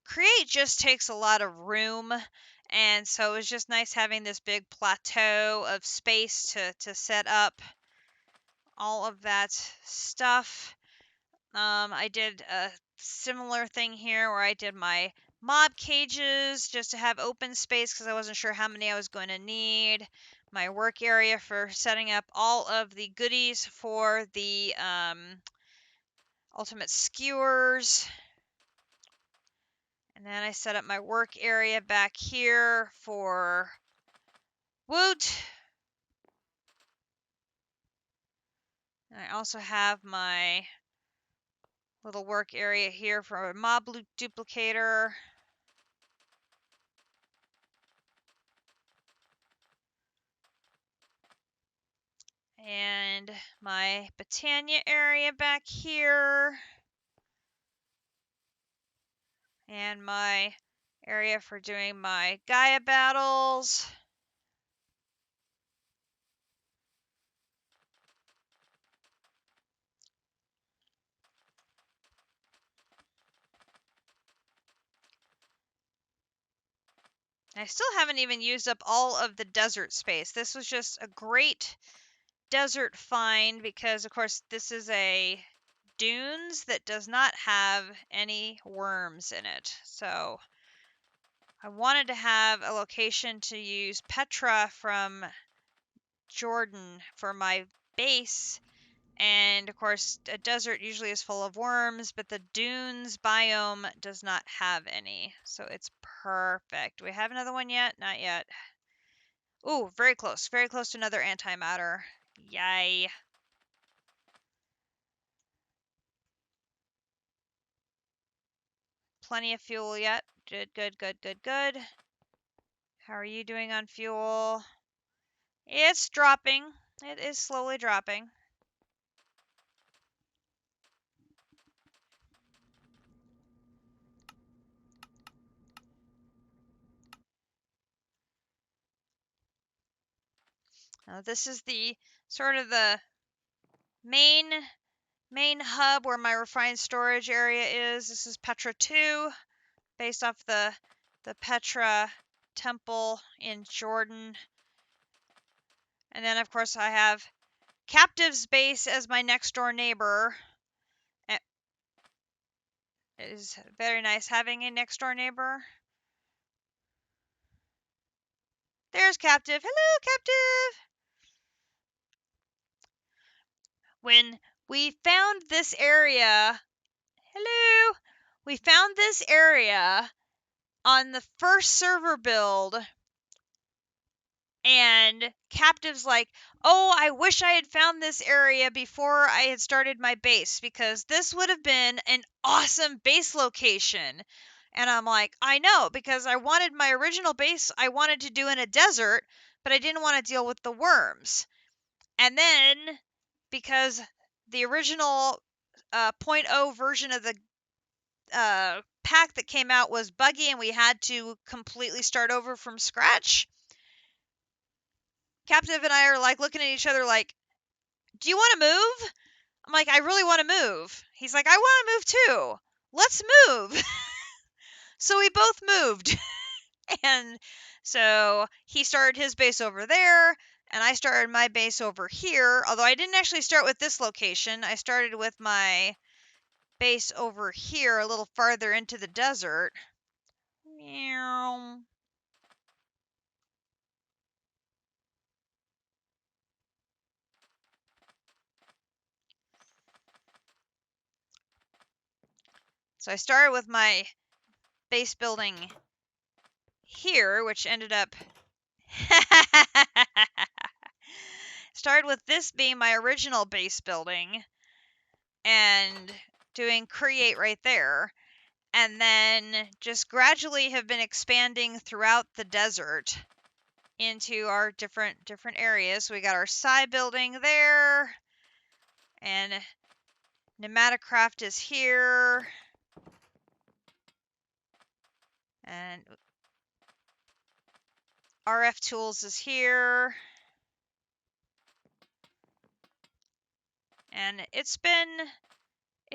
Speaker 1: create just takes a lot of room, and so it was just nice having this big plateau of space to set up all of that stuff. I did a similar thing here where I did my mob cages just to have open space because I wasn't sure how many I was going to need. My work area for setting up all of the goodies for the ultimate skewers. And then I set up my work area back here for Woot. And I also have my little work area here for a mob duplicator. And my Botania area back here. And my area for doing my Gaia battles. I still haven't even used up all of the desert space. This was just a great desert find because, of course, this is a dunes that does not have any worms in it. So I wanted to have a location to use Petra from Jordan for my base. And of course, a desert usually is full of worms, but the dunes biome does not have any. So it's perfect. Do we have another one yet? Not yet. Ooh, very close. Very close to another antimatter. Yay. Plenty of fuel yet. Good, good, good, good, good. How are you doing on fuel? It's dropping. It is slowly dropping. Now this is the sort of the main hub where my refined storage area is. This is Petra 2, based off the Petra temple in Jordan. And then of course I have Captive's base as my next door neighbor. It is very nice having a next door neighbor. There's Captive. Hello, Captive! When we found this area, hello! We found this area on the first server build And Captive's like, oh, I wish I had found this area before I had started my base because this would have been an awesome base location. And I'm like, I know, because I wanted my original base, I wanted to do in a desert, but I didn't want to deal with the worms. And then, because the original point .0 version of the pack that came out was buggy and we had to completely start over from scratch, Captive and I are like looking at each other like, do you want to move? I'm like, I really want to move. He's like, I want to move too. Let's move. So we both moved. And so he started his base over there, and I started my base over here. Although I didn't actually start with this location. I started with my base over here, a little farther into the desert. Meow. So I started with my base building here, which ended up started with this being my original base building and doing create right there, and then just gradually have been expanding throughout the desert into our different areas. We got our Psy building there, and Pneumaticraft is here, and RF Tools is here, and it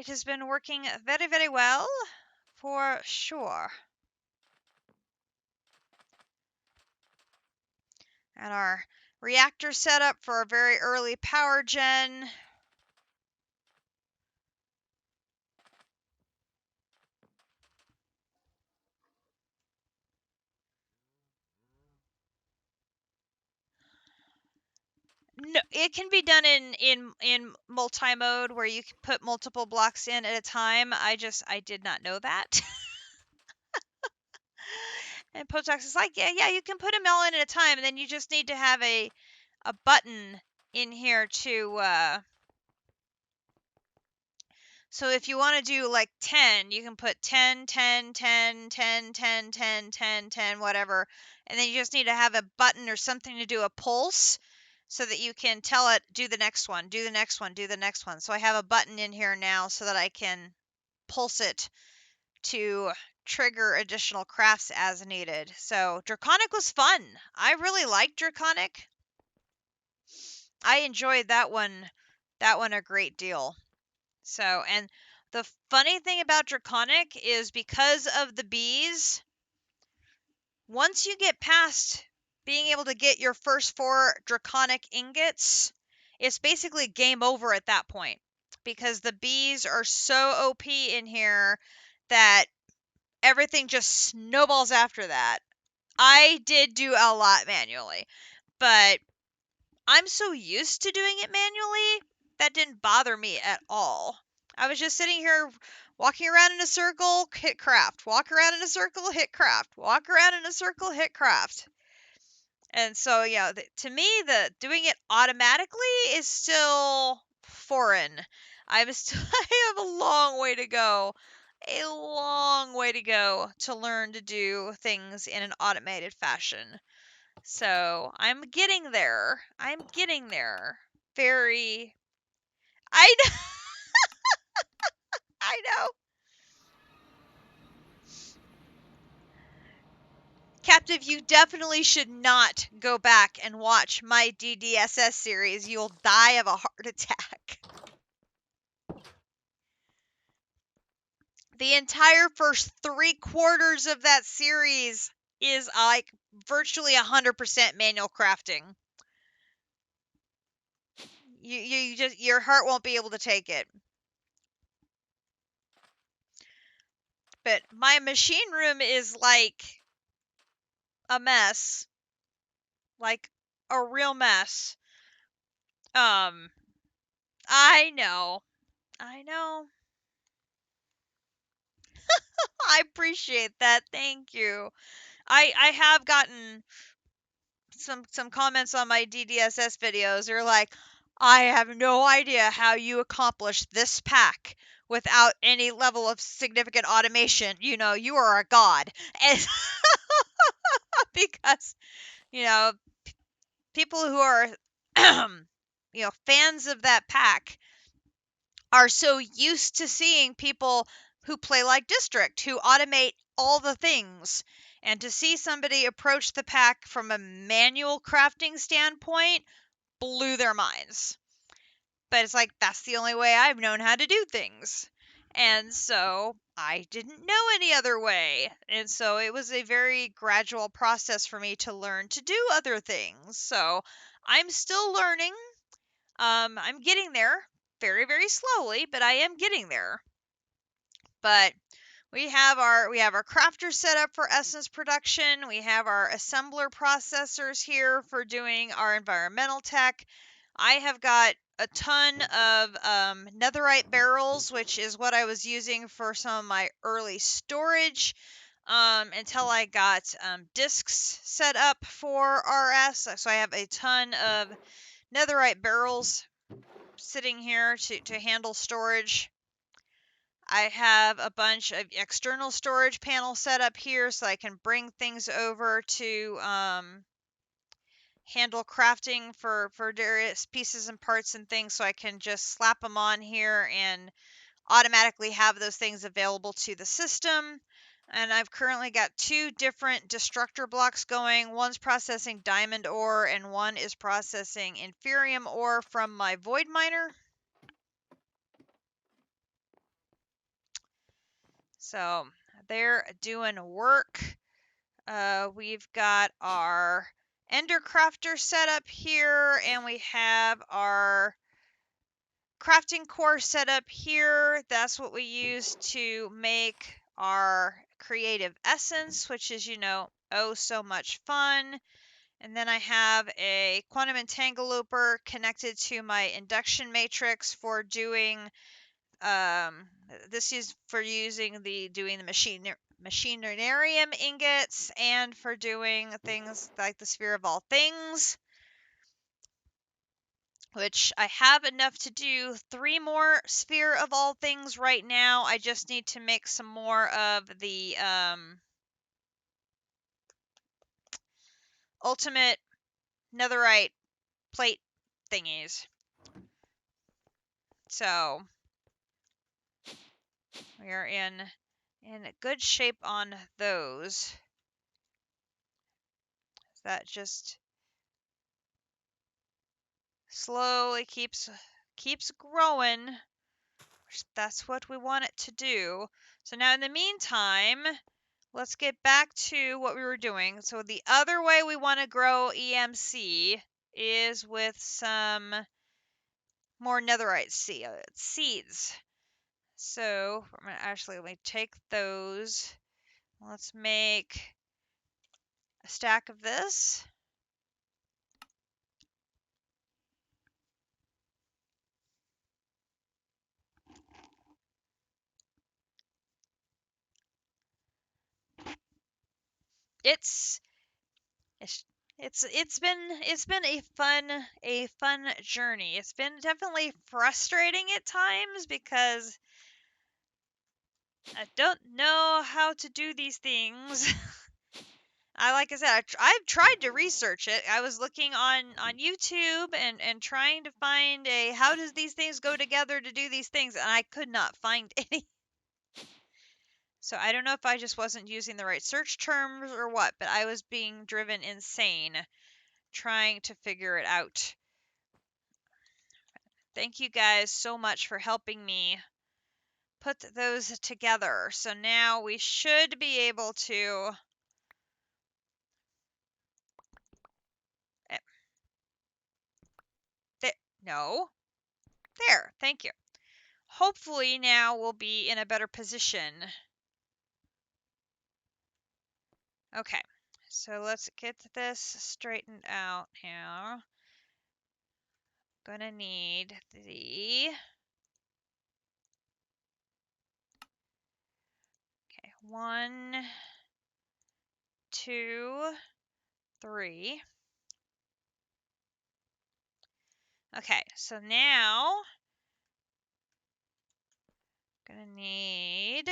Speaker 1: has been working very well for sure. And our reactor setup for a very early power gen. No, it can be done in multi-mode where you can put multiple blocks in at a time. I did not know that. And Potox is like, yeah, you can put them all in at a time, and then you just need to have a button in here to so if you want to do like 10, you can put 10, 10, 10, 10, 10, 10, 10, 10, whatever. And then you just need to have a button or something to do a pulse so that you can tell it, do the next one, do the next one, do the next one. So I have a button in here now so that I can pulse it to trigger additional crafts as needed. So Draconic was fun. I really liked Draconic. I enjoyed that one a great deal. So, and the funny thing about Draconic is because of the bees, once you get past being able to get your first 4 Draconic ingots, it's basically game over at that point. Because the bees are so OP in here that everything just snowballs after that. I did do a lot manually, but I'm so used to doing it manually, that didn't bother me at all. I was just sitting here walking around in a circle, hit craft. Walk around in a circle, hit craft. Walk around in a circle, hit craft. And so, yeah, to me, the doing it automatically is still foreign. I'm still, I have a long way to go. A long way to go to learn to do things in an automated fashion. So I'm getting there. I'm getting there. Very. I know. I know. Captive, you definitely should not go back and watch my DDSS series. You'll die of a heart attack. The entire first 3/4 of that series is like virtually 100% manual crafting. You just, your heart won't be able to take it. But my machine room is like a mess. Like a real mess. Um, I know. I know. I appreciate that. Thank you. I have gotten some comments on my DDSS videos. They're like, I have no idea how you accomplished this pack without any level of significant automation. You are a god. And because, you know, people who are, fans of that pack are so used to seeing people who play like District, who automate all the things. And to see somebody approach the pack from a manual crafting standpoint blew their minds. But it's like, that's the only way I've known how to do things. And so I didn't know any other way. And so it was a very gradual process for me to learn to do other things. So I'm still learning. I'm getting there very, very slowly, but I am getting there. But we have our crafter set up for essence production. We have our assembler processors here for doing our environmental tech. I have got a ton of netherite barrels, which is what I was using for some of my early storage, until I got discs set up for RS. So I have a ton of netherite barrels sitting here to handle storage. I have a bunch of external storage panels set up here so I can bring things over to handle crafting for various pieces and parts and things, so I can just slap them on here and automatically have those things available to the system. And I've currently got 2 different destructor blocks going. One's processing diamond ore and one is processing inferium ore from my void miner. So they're doing work. We've got our ender crafter set up here, and we have our crafting core set up here. That's what we use to make our creative essence, which is, oh so much fun. And then I have a quantum entangle looper connected to my induction matrix for doing this is for doing the machinarium ingots and for doing things like the sphere of all things, which I have enough to do 3 more sphere of all things right now. I just need to make some more of the ultimate netherite plate thingies. So we are in good shape on those. That just slowly keeps growing. That's what we want it to do. So now in the meantime, let's get back to what we were doing. So the other way we want to grow EMC is with some more netherite seeds. So I'm gonna let me take those. Let's make a stack of this. It's it's been a fun journey. It's been definitely frustrating at times because I don't know how to do these things. Like I said, I've tried to research it. I was looking on YouTube and trying to find how does these things go together to do these things, and I could not find any. So I don't know if I just wasn't using the right search terms or what, but I was being driven insane trying to figure it out. Thank you guys so much for helping me put those together. So now we should be able to no. There. Thank you. Hopefully now we'll be in a better position. Okay. So let's get this straightened out now. Gonna need the okay, 1, 2, 3. Okay, so now gonna need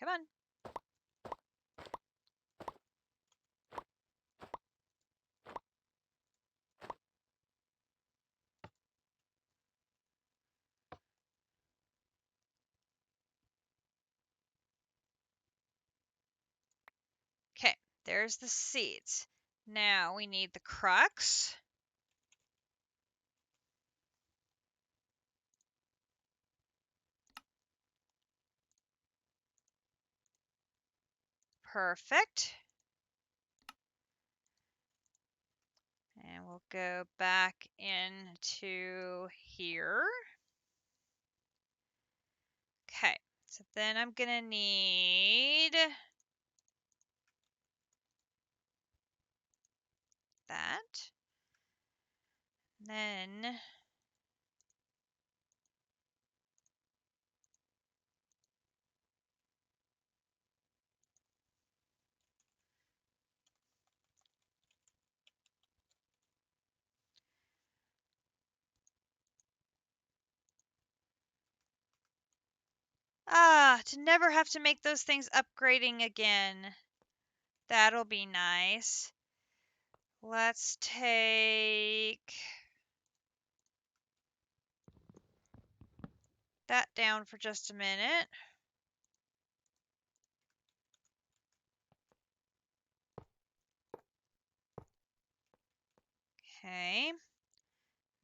Speaker 1: come on. Okay, there's the seeds. Now we need the crux. Perfect. And we'll go back into here. Okay, so then I'm gonna need that. Then to never have to make those things upgrading again. That'll be nice. Let's take that down for just a minute. Okay.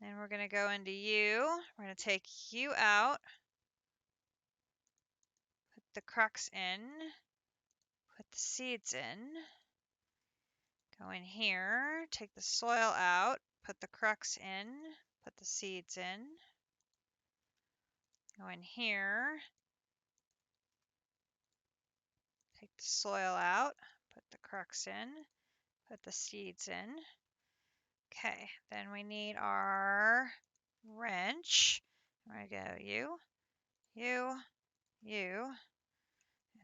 Speaker 1: Then we're going to go into you. We're going to take you out. Put the crux in. Put the seeds in. Go in here. Take the soil out. Put the crux in. Put the seeds in. Go in here. Take the soil out. Put the crux in. Put the seeds in. Okay, then we need our wrench. We're going to go you, you,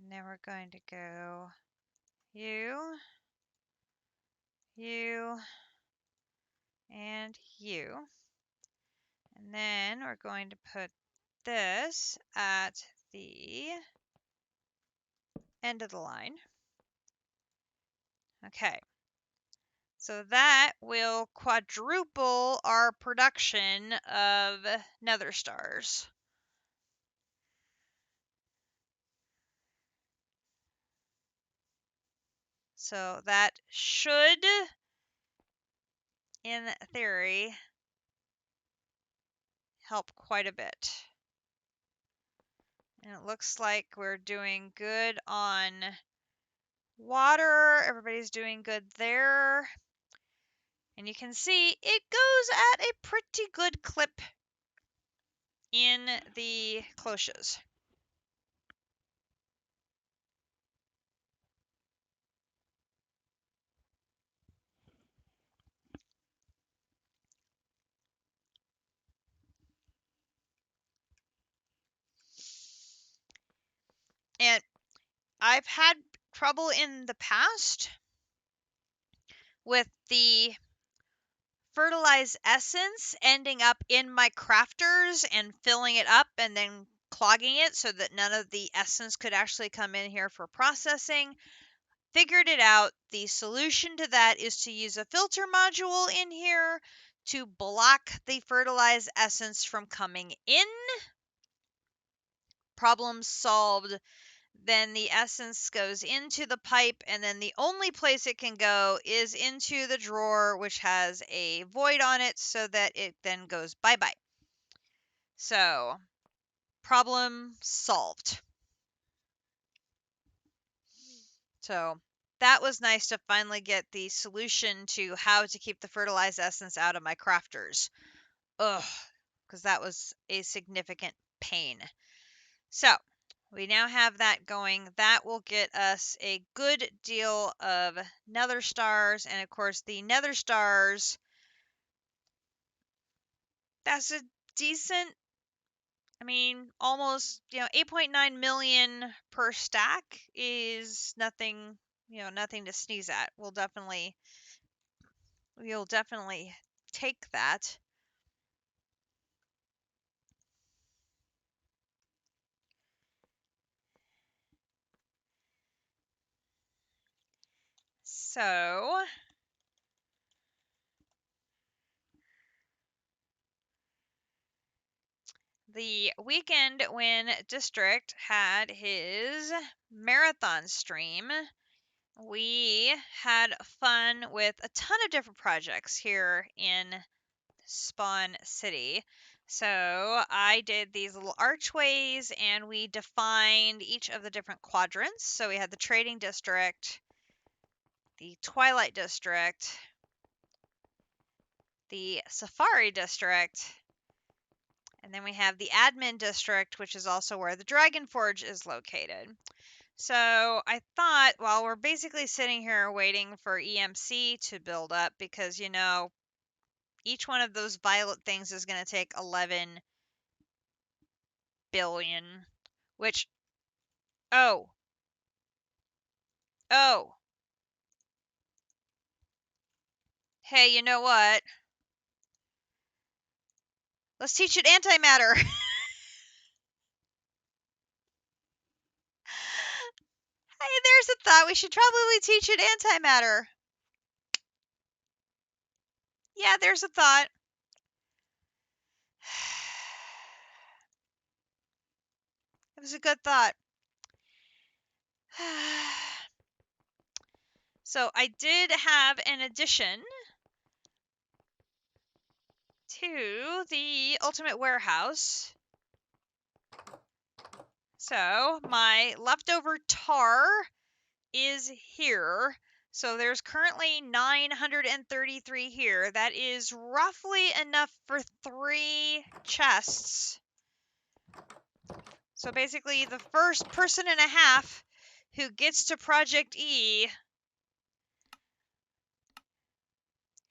Speaker 1: and then we're going to go you, and you. And then we're going to put this at the end of the line. Okay. So that will quadruple our production of nether stars. So that should, in theory, help quite a bit. And it looks like we're doing good on water. Everybody's doing good there. And you can see it goes at a pretty good clip in the cloches. And I've had trouble in the past with the fertilized essence ending up in my crafters and filling it up and then clogging it so that none of the essence could actually come in here for processing. Figured it out. The solution to that is to use a filter module in here to block the fertilized essence from coming in. Problem solved. Then the essence goes into the pipe, and then the only place it can go is into the drawer, which has a void on it, so that it then goes bye-bye. So Problem solved. So that was nice to finally get the solution to how to keep the fertilized essence out of my crafters. Ugh, because that was a significant pain. So we now have that going. That will get us a good deal of nether stars. And of course, the nether stars, that's a decent, I mean, almost, 8.9 million per stack is nothing, nothing to sneeze at. We'll definitely take that. So the weekend when District had his marathon stream, we had fun with a ton of different projects here in Spawn City. So I did these little archways and we defined each of the different quadrants. So we had the Trading District, the Twilight District, the Safari District, and then we have the Admin District, which is also where the Dragon Forge is located. So I thought, while we're basically sitting here waiting for EMC to build up, because, each one of those violet things is going to take 11 billion, which, oh, oh, hey, you know what? Let's teach it antimatter. Hey, there's a thought. We should probably teach it antimatter. Yeah, there's a thought. It was a good thought. So I did have an addition to the Ultimate Warehouse. So my leftover tar is here. So there's currently 933 here. That is roughly enough for 3 chests. So basically the first person and a half who gets to Project E,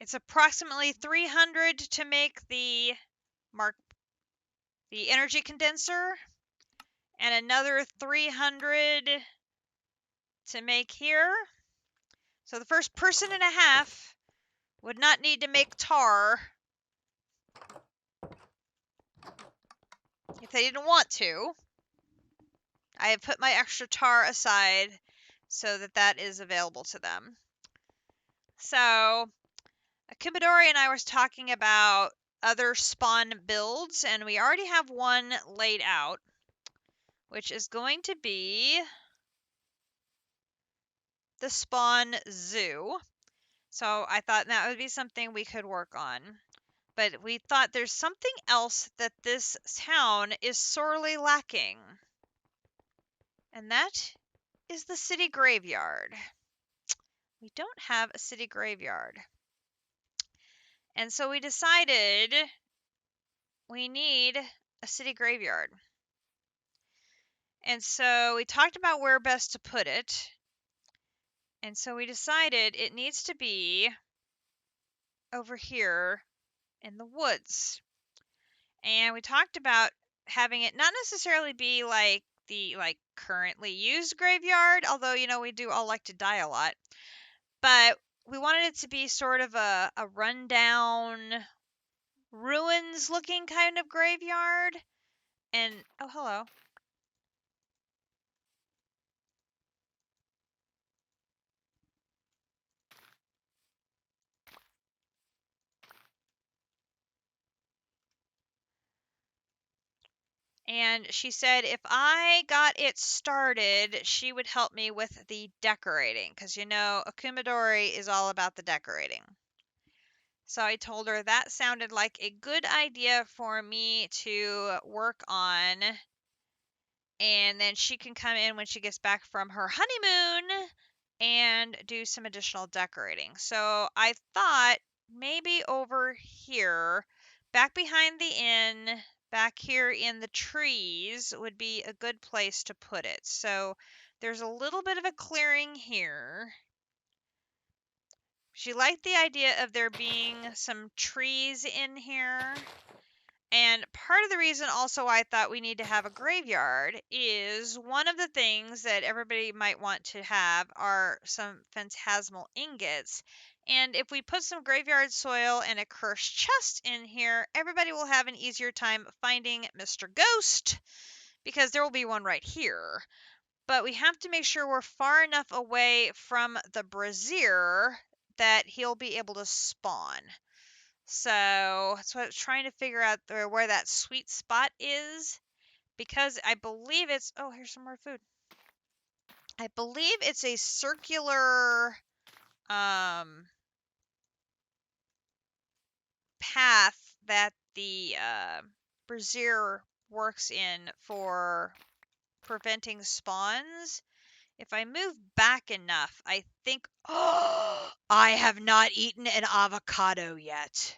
Speaker 1: it's approximately 300 to make the energy condenser, and another 300 to make here. So the first person and a half would not need to make tar if they didn't want to. I have put my extra tar aside so that that is available to them. So Kumidori and I were talking about other spawn builds, and we already have one laid out, which is going to be the spawn zoo. So I thought that would be something we could work on. But we thought there's something else that this town is sorely lacking. And that is the city graveyard. We don't have a city graveyard. And so we decided we need a city graveyard. And so we talked about where best to put it. And so we decided it needs to be over here in the woods. And we talked about having it not necessarily be like the currently used graveyard, although we do all like to die a lot. But we wanted it to be sort of a rundown, ruins looking kind of graveyard. And oh, hello. And she said if I got it started, she would help me with the decorating, because Akumadori is all about the decorating. So I told her that sounded like a good idea for me to work on and then she can come in when she gets back from her honeymoon and do some additional decorating. So I thought maybe over here, back behind the inn, back here in the trees would be a good place to put it. So there's a little bit of a clearing here. She liked the idea of there being some trees in here. And part of the reason also I thought we need to have a graveyard is one of the things that everybody might want to have are some phantasmal ingots. And if we put some graveyard soil and a cursed chest in here, everybody will have an easier time finding Mr. Ghost because there will be one right here. But we have to make sure we're far enough away from the brazier that he'll be able to spawn. So that's what I was trying to figure out where that sweet spot is, because I believe it's, oh, here's some more food. I believe it's a circular path that the brazier works in for preventing spawns. If I move back enough, I think, oh, I have not eaten an avocado yet.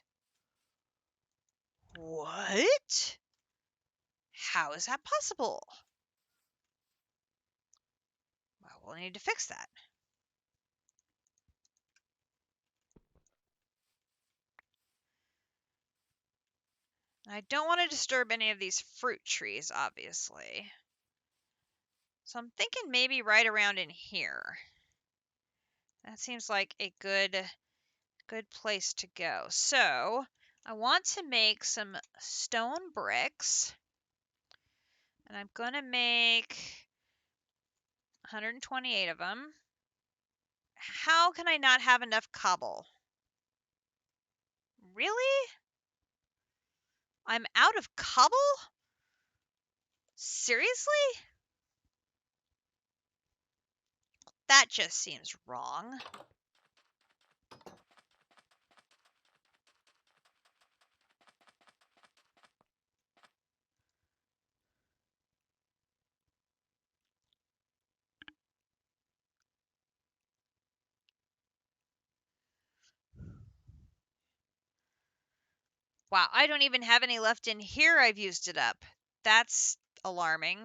Speaker 1: What? How is that possible? Well, we'll need to fix that. I don't want to disturb any of these fruit trees, obviously. So I'm thinking maybe right around in here. That seems like a good place to go. So I want to make some stone bricks. And I'm going to make 128 of them. How can I not have enough cobble? Really? I'm out of cobble? Seriously? That just seems wrong. Wow, I don't even have any left in here. I've used it up. That's alarming.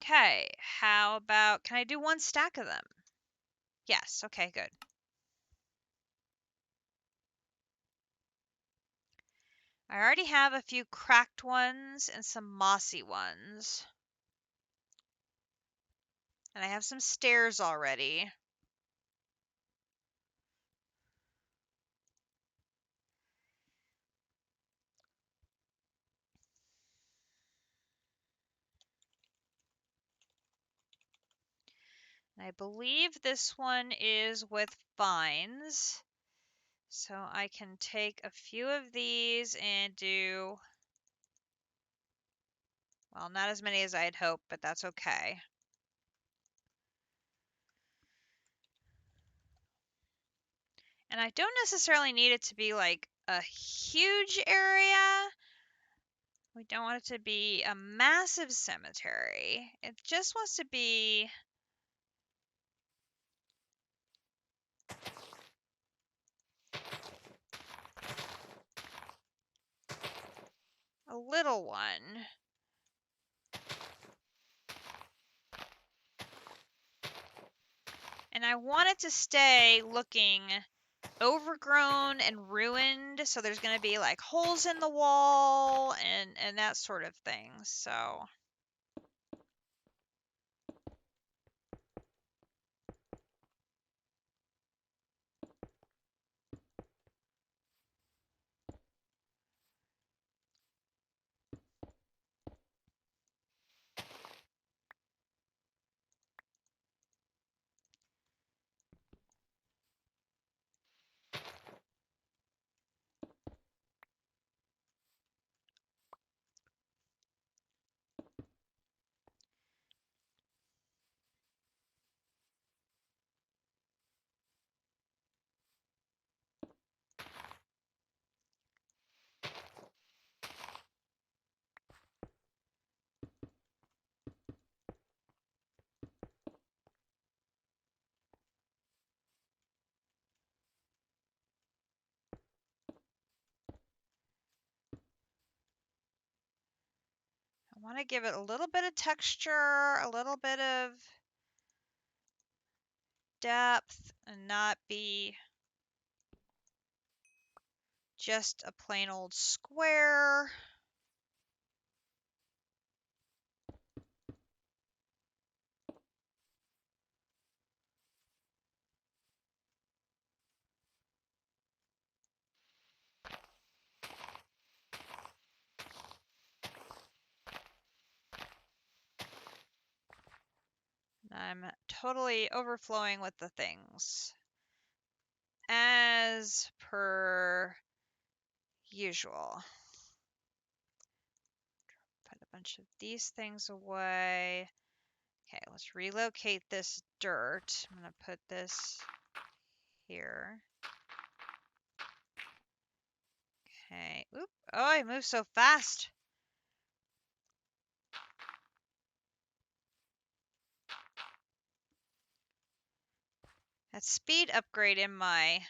Speaker 1: Okay, how about, can I do one stack of them? Yes, okay, good. I already have a few cracked ones and some mossy ones. And I have some stairs already. I believe this one is with vines. So I can take a few of these and do, well, not as many as I had hoped, but that's okay. And I don't necessarily need it to be like a huge area. We don't want it to be a massive cemetery. It just wants to be a little one. And I want it to stay looking overgrown and ruined, so there's going to be like holes in the wall and that sort of thing. So want to give it a little bit of texture, a little bit of depth, and not be just a plain old square. I'm totally overflowing with the things, as per usual. Put a bunch of these things away. Okay, let's relocate this dirt. I'm going to put this here. Okay. Oop. Oh, I move so fast. That speed upgrade in my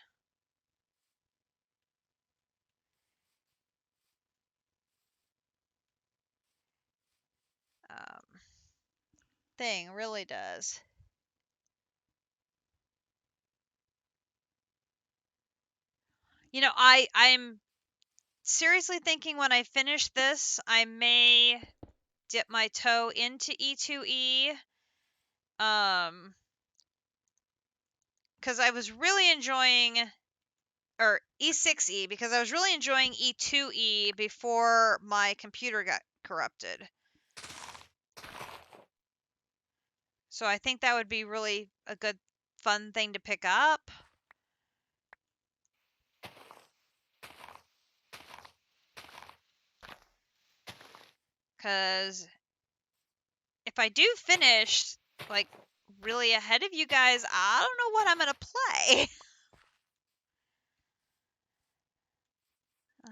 Speaker 1: thing really does. You know, I'm seriously thinking when I finish this, I may dip my toe into E2E. Because I was really enjoying, or E6E, because I was really enjoying E2E before my computer got corrupted. So I think that would be really a good, fun thing to pick up. Because if I do finish, like, really ahead of you guys, I don't know what I'm going to play.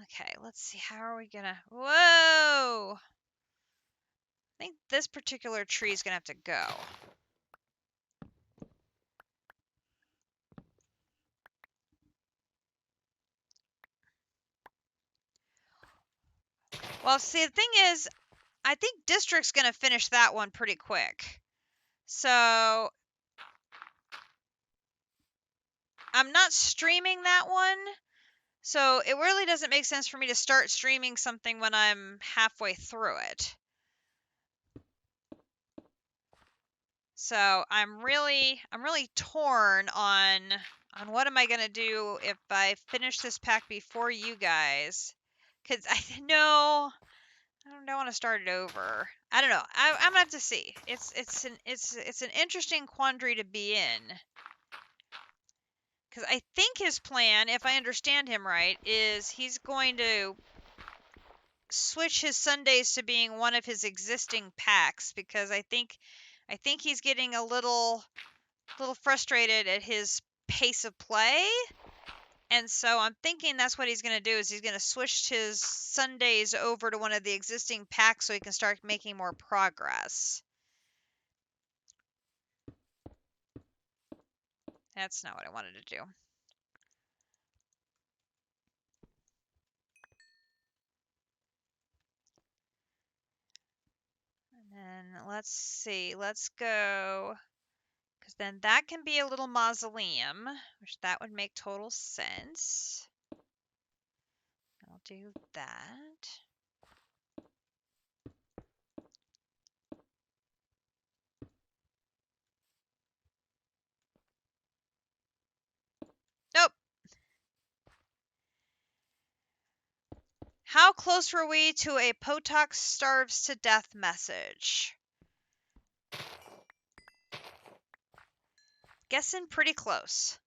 Speaker 1: Okay, let's see. How are we going to... Whoa! I think this particular tree is going to have to go. Well, see, the thing is, I think District's going to finish that one pretty quick. So I'm not streaming that one. So it really doesn't make sense for me to start streaming something when I'm halfway through it. So I'm really torn on what am I going to do if I finish this pack before you guys. Cuz I know I don't want to start it over. I don't know. I'm going to have to see. It's an interesting quandary to be in. Because I think his plan, if I understand him right, is he's going to switch his Sundays to being one of his existing packs, because I think he's getting a little frustrated at his pace of play. And so I'm thinking that's what he's going to do, is he's going to switch his Sundays over to one of the existing packs so he can start making more progress. That's not what I wanted to do. And then let's see. Let's go, because then that can be a little mausoleum, which that would make total sense. I'll do that. Nope. How close were we to a Potok starves to death message? Guessing pretty close.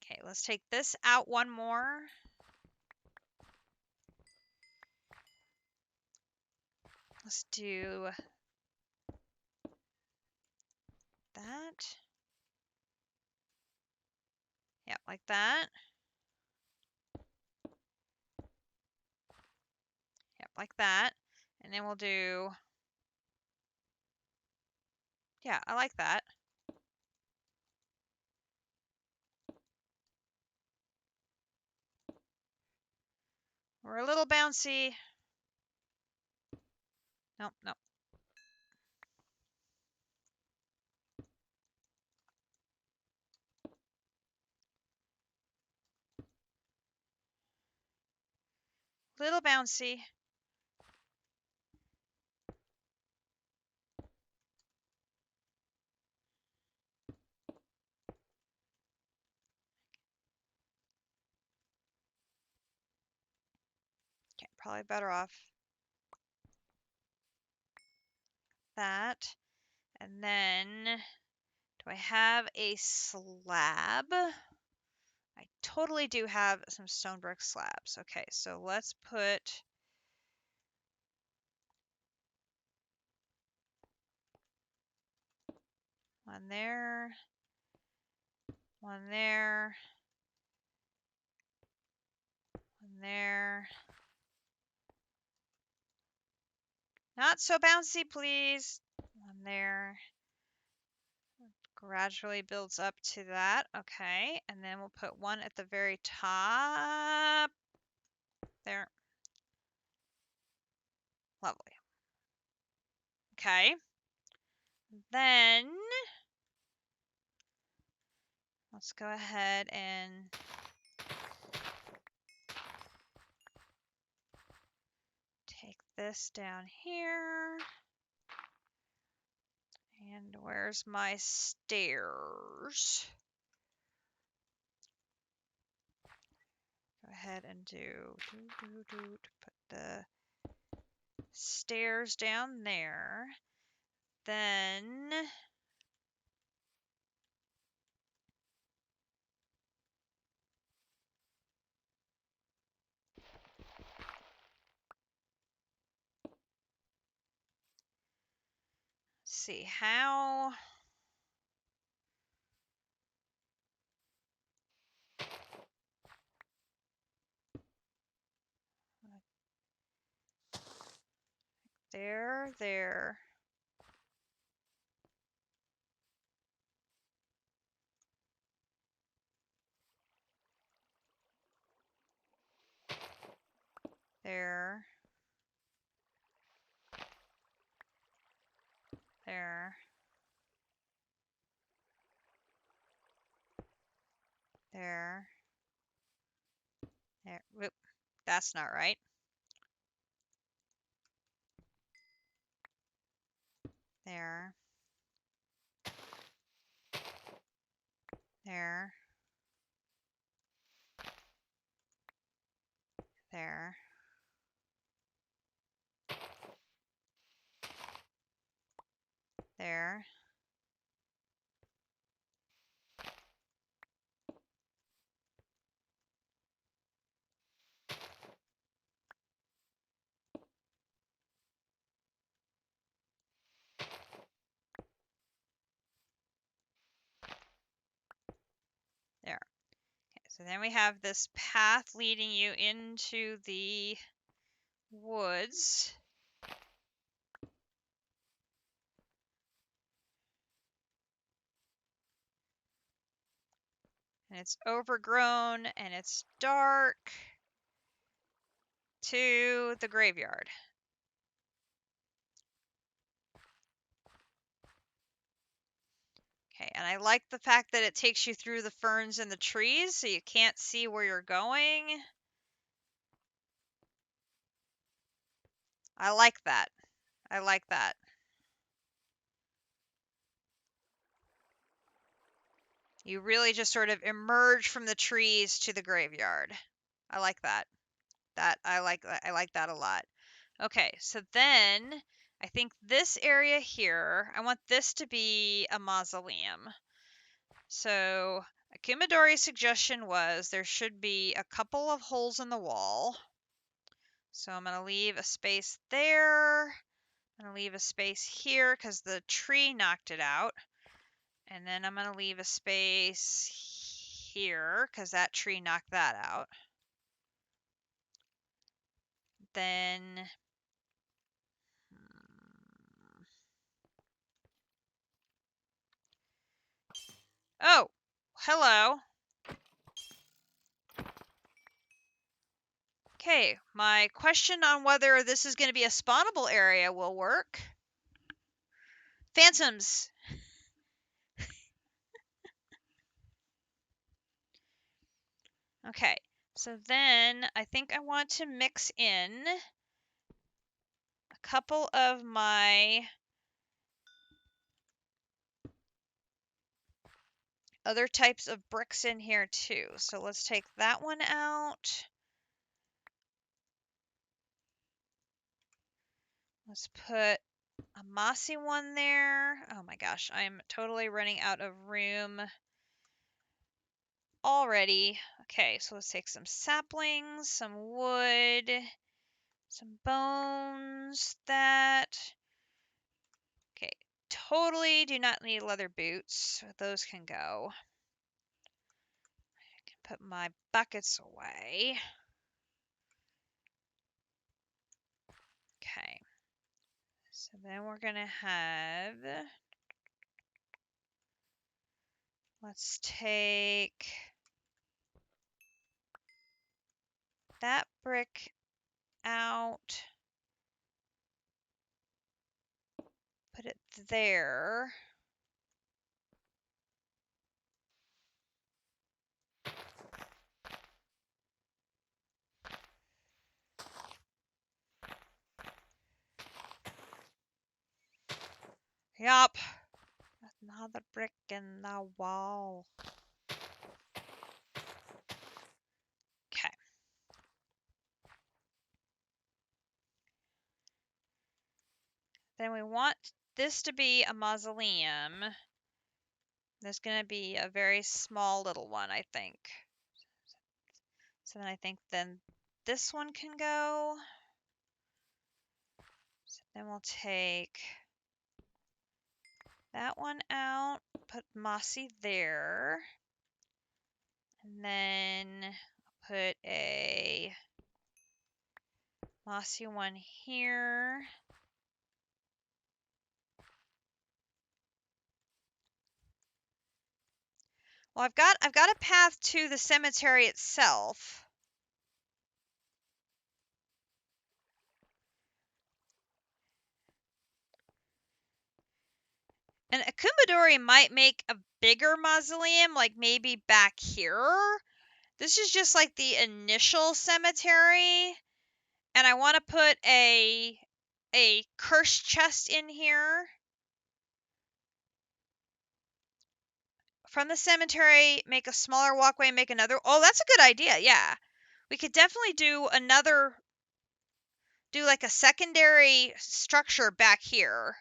Speaker 1: Okay, let's take this out one more. Let's do that. Yeah, like that. Yep, like that. And then we'll do... Yeah, I like that. We're a little bouncy. Nope, nope. Little bouncy. Okay, probably better off that. And then, do I have a slab? I totally do have some stone brick slabs. Okay, so let's put one there, one there, one there. Not so bouncy, please. One there. Gradually builds up to that. Okay, and then we'll put one at the very top. There. Lovely. Okay. Then let's go ahead and take this down here. And where's my stairs? Go ahead and put the stairs down there. Then see how there, there. There. There. There. There. Whoop. That's not right. There. There. There. There. There. Okay, so then we have this path leading you into the woods. And it's overgrown and it's dark to the graveyard. Okay, and I like the fact that it takes you through the ferns and the trees so you can't see where you're going. I like that. I like that. You really just sort of emerge from the trees to the graveyard. I like that. I like that a lot. Okay, so then I think this area here, I want this to be a mausoleum. So Akumadori's suggestion was there should be a couple of holes in the wall. So I'm going to leave a space there. I'm going to leave a space here because the tree knocked it out. And then I'm going to leave a space here because that tree knocked that out. Then oh, hello. Okay, my question on whether this is going to be a spawnable area will work. Phantoms. Okay, so then I think I want to mix in a couple of my other types of bricks in here too. So let's take that one out. Let's put a mossy one there. Oh my gosh, I'm totally running out of room already. Okay, so let's take some saplings, some wood, some bones, that. Okay, totally do not need leather boots. Those can go. I can put my buckets away. Okay. So then we're going to have, let's take that brick out, put it there. Yup. Another brick in the wall. Okay. Then we want this to be a mausoleum. There's going to be a very small little one, I think. So then I think then this one can go. So then we'll take that one out, put mossy there, and then put a mossy one here. Well, I've got a path to the cemetery itself. And a Kumadori might make a bigger mausoleum, like maybe back here. This is just like the initial cemetery. And I want to put a curse chest in here. From the cemetery, make a smaller walkway, make another. Oh, that's a good idea. Yeah. We could definitely do like a secondary structure back here.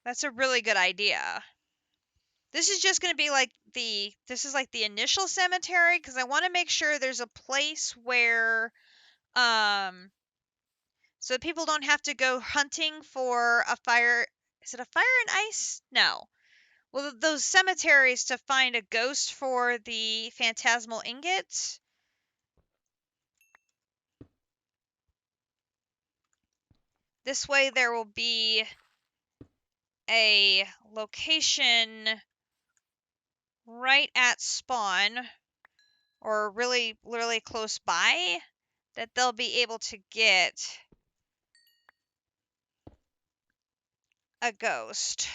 Speaker 1: That's a really good idea. This is just going to be like this is like the initial cemetery, because I want to make sure there's a place where, so people don't have to go hunting for a fire. Is it a fire and ice? No. Well, those cemeteries to find a ghost for the phantasmal ingot. This way there will be a location right at spawn, or really close by, that they'll be able to get a ghost.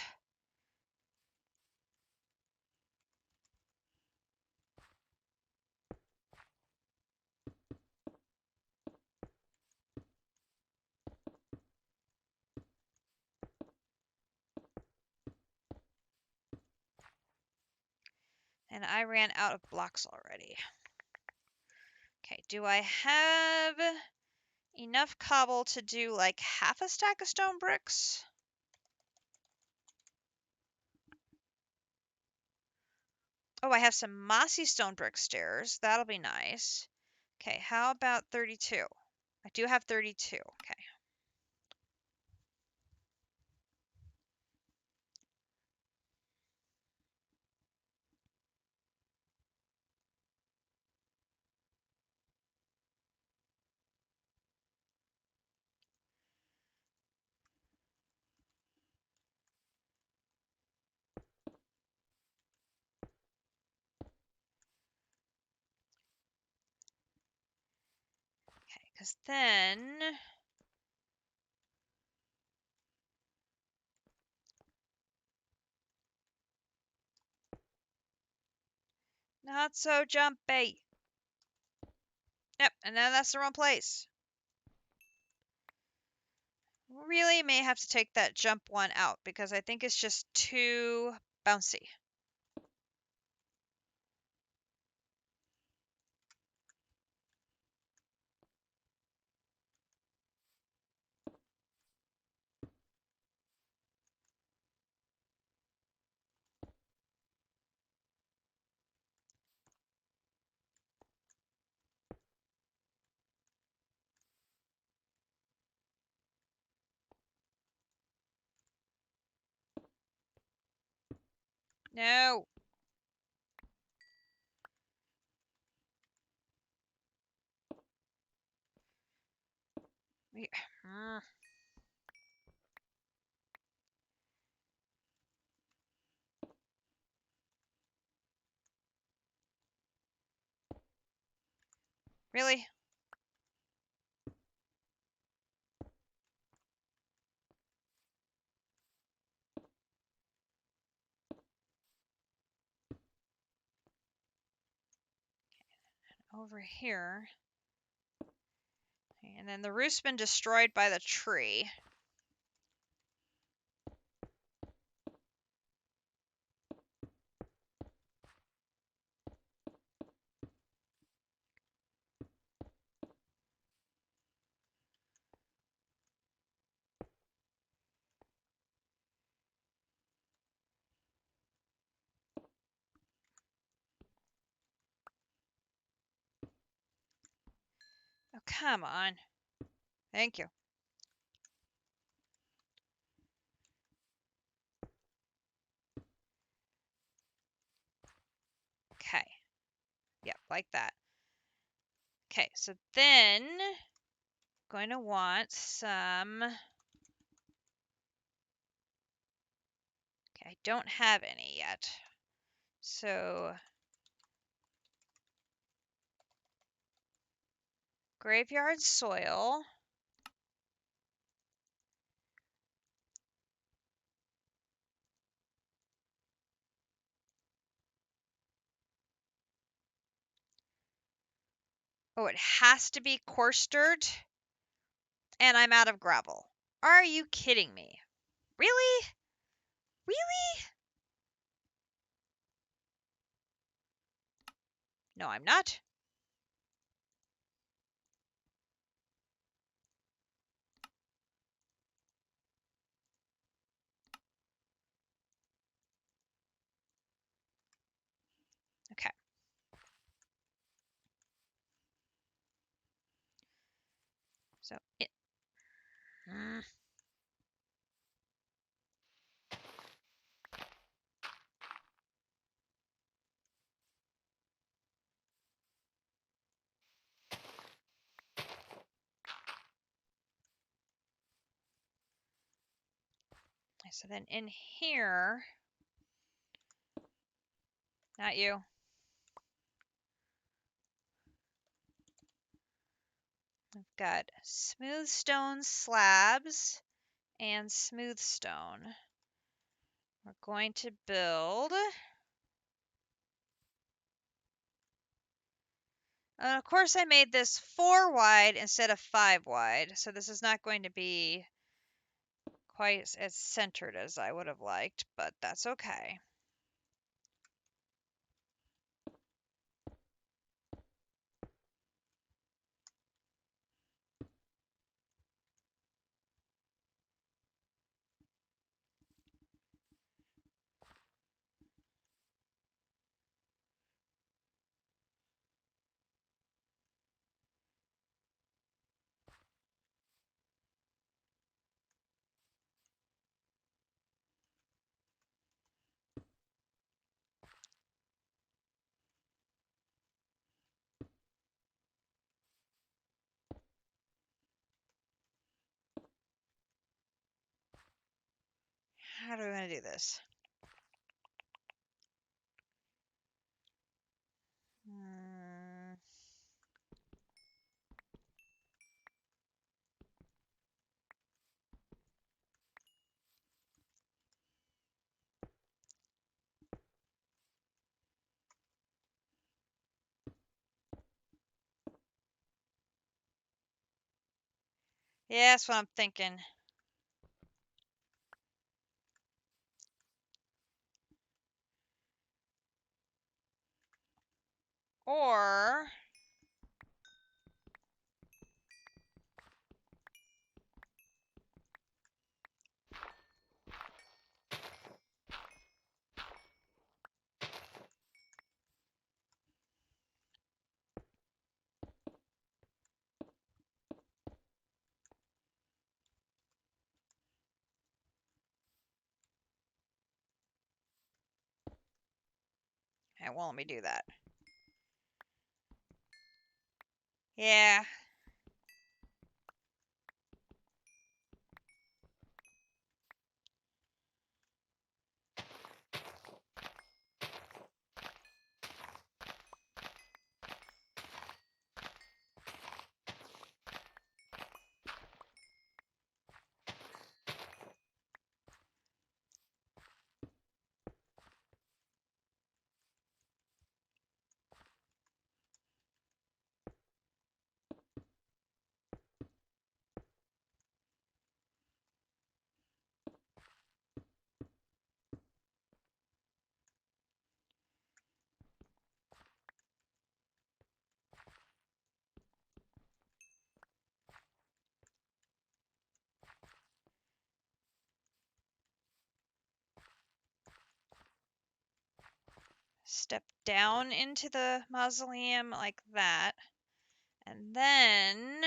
Speaker 1: And I ran out of blocks already. Okay, do I have enough cobble to do like half a stack of stone bricks? Oh, I have some mossy stone brick stairs. That'll be nice. Okay, how about 32? I do have 32. Okay. because then... Not so jumpy. Yep, and then that's the wrong place. Really may have to take that jump one out because I think it's just too bouncy. No. Really? Over here. And then the roof's been destroyed by the tree. Oh, come on. Thank you. Okay. Yep, like that. Okay, so then going to want some... Okay, I don't have any yet. So graveyard soil. Oh, it has to be coarse dirt. And I'm out of gravel. Are you kidding me? Really? Really? No, I'm not. Okay. So it... So then in here... Not you. We've got smooth stone slabs and smooth stone. We're going to build... And of course I made this 4 wide instead of 5 wide, so this is not going to be quite as centered as I would have liked, but that's okay. How do we want to do this? Yeah, that's what I'm thinking. Or... It won't let me do that. Yeah. Step down into the mausoleum like that. And then...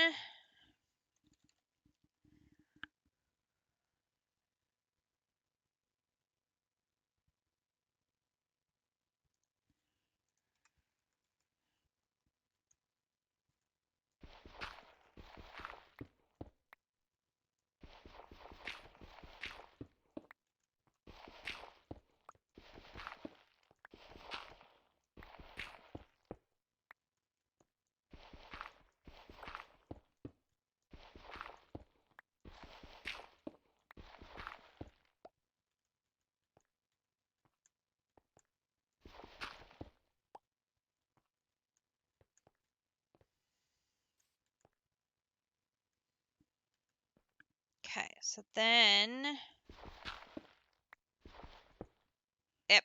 Speaker 1: Okay, so then... Yep.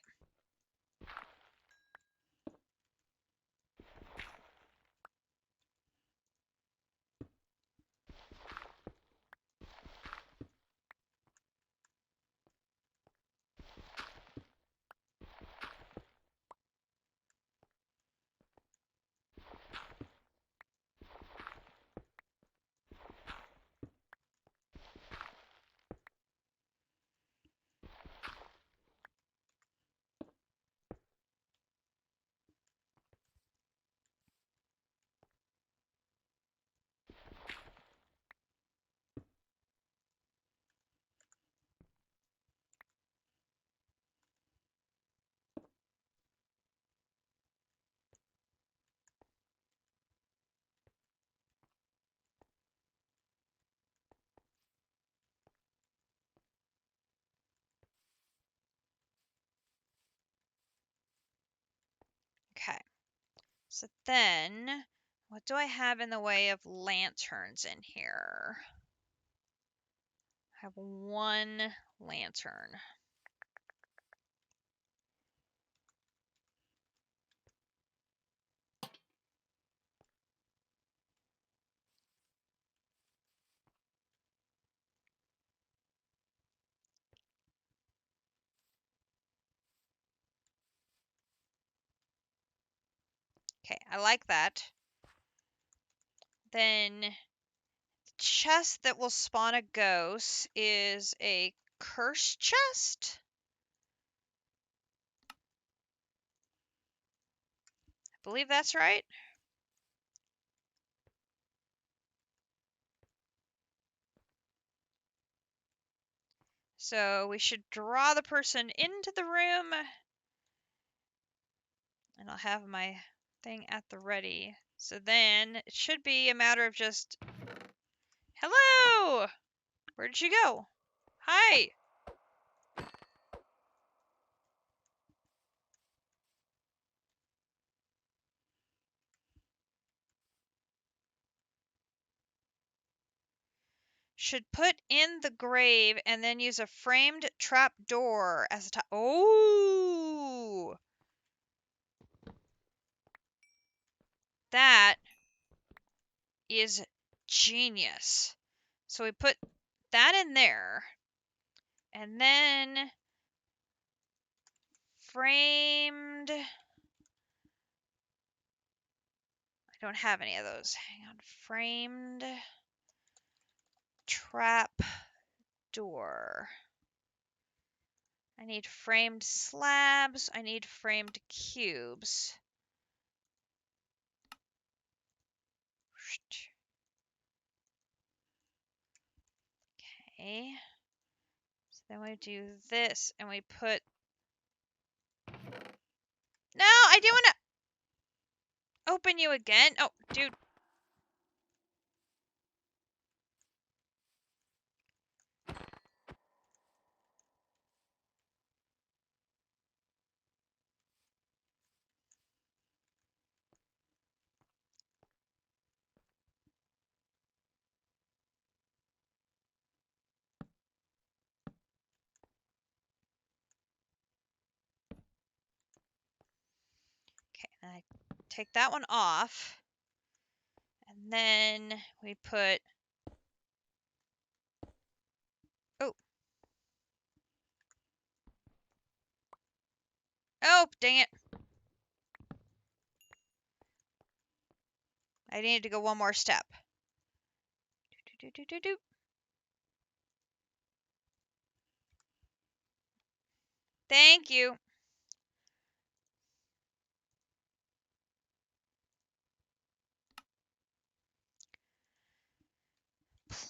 Speaker 1: Okay. So then, what do I have in the way of lanterns in here? I have one lantern. Okay, I like that. Then the chest that will spawn a ghost is a curse chest. I believe that's right. So we should draw the person into the room. And I'll have my thing at the ready. So then it should be a matter of just... Hello! Where did she go? Hi! should put in the grave and then use a framed trap door as a top. Oh, that is genius. So we put that in there, and then framed. I don't have any of those. Hang on. Framed trap door. I need framed slabs. I need framed cubes. Okay. So then we do this and we put. No, I didn't want to open you again. Oh, dude. Okay, and I take that one off. And then we put. Oh. Oh, dang it. I needed to go one more step. Do. Thank you.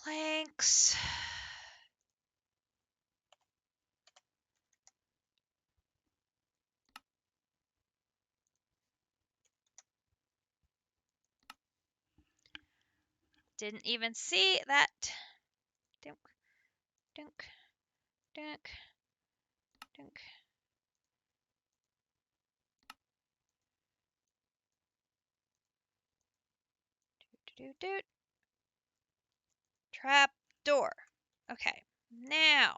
Speaker 1: Planks. Didn't even see that. Dunk, dunk, dunk, dunk. Do. Trap door. Okay, now.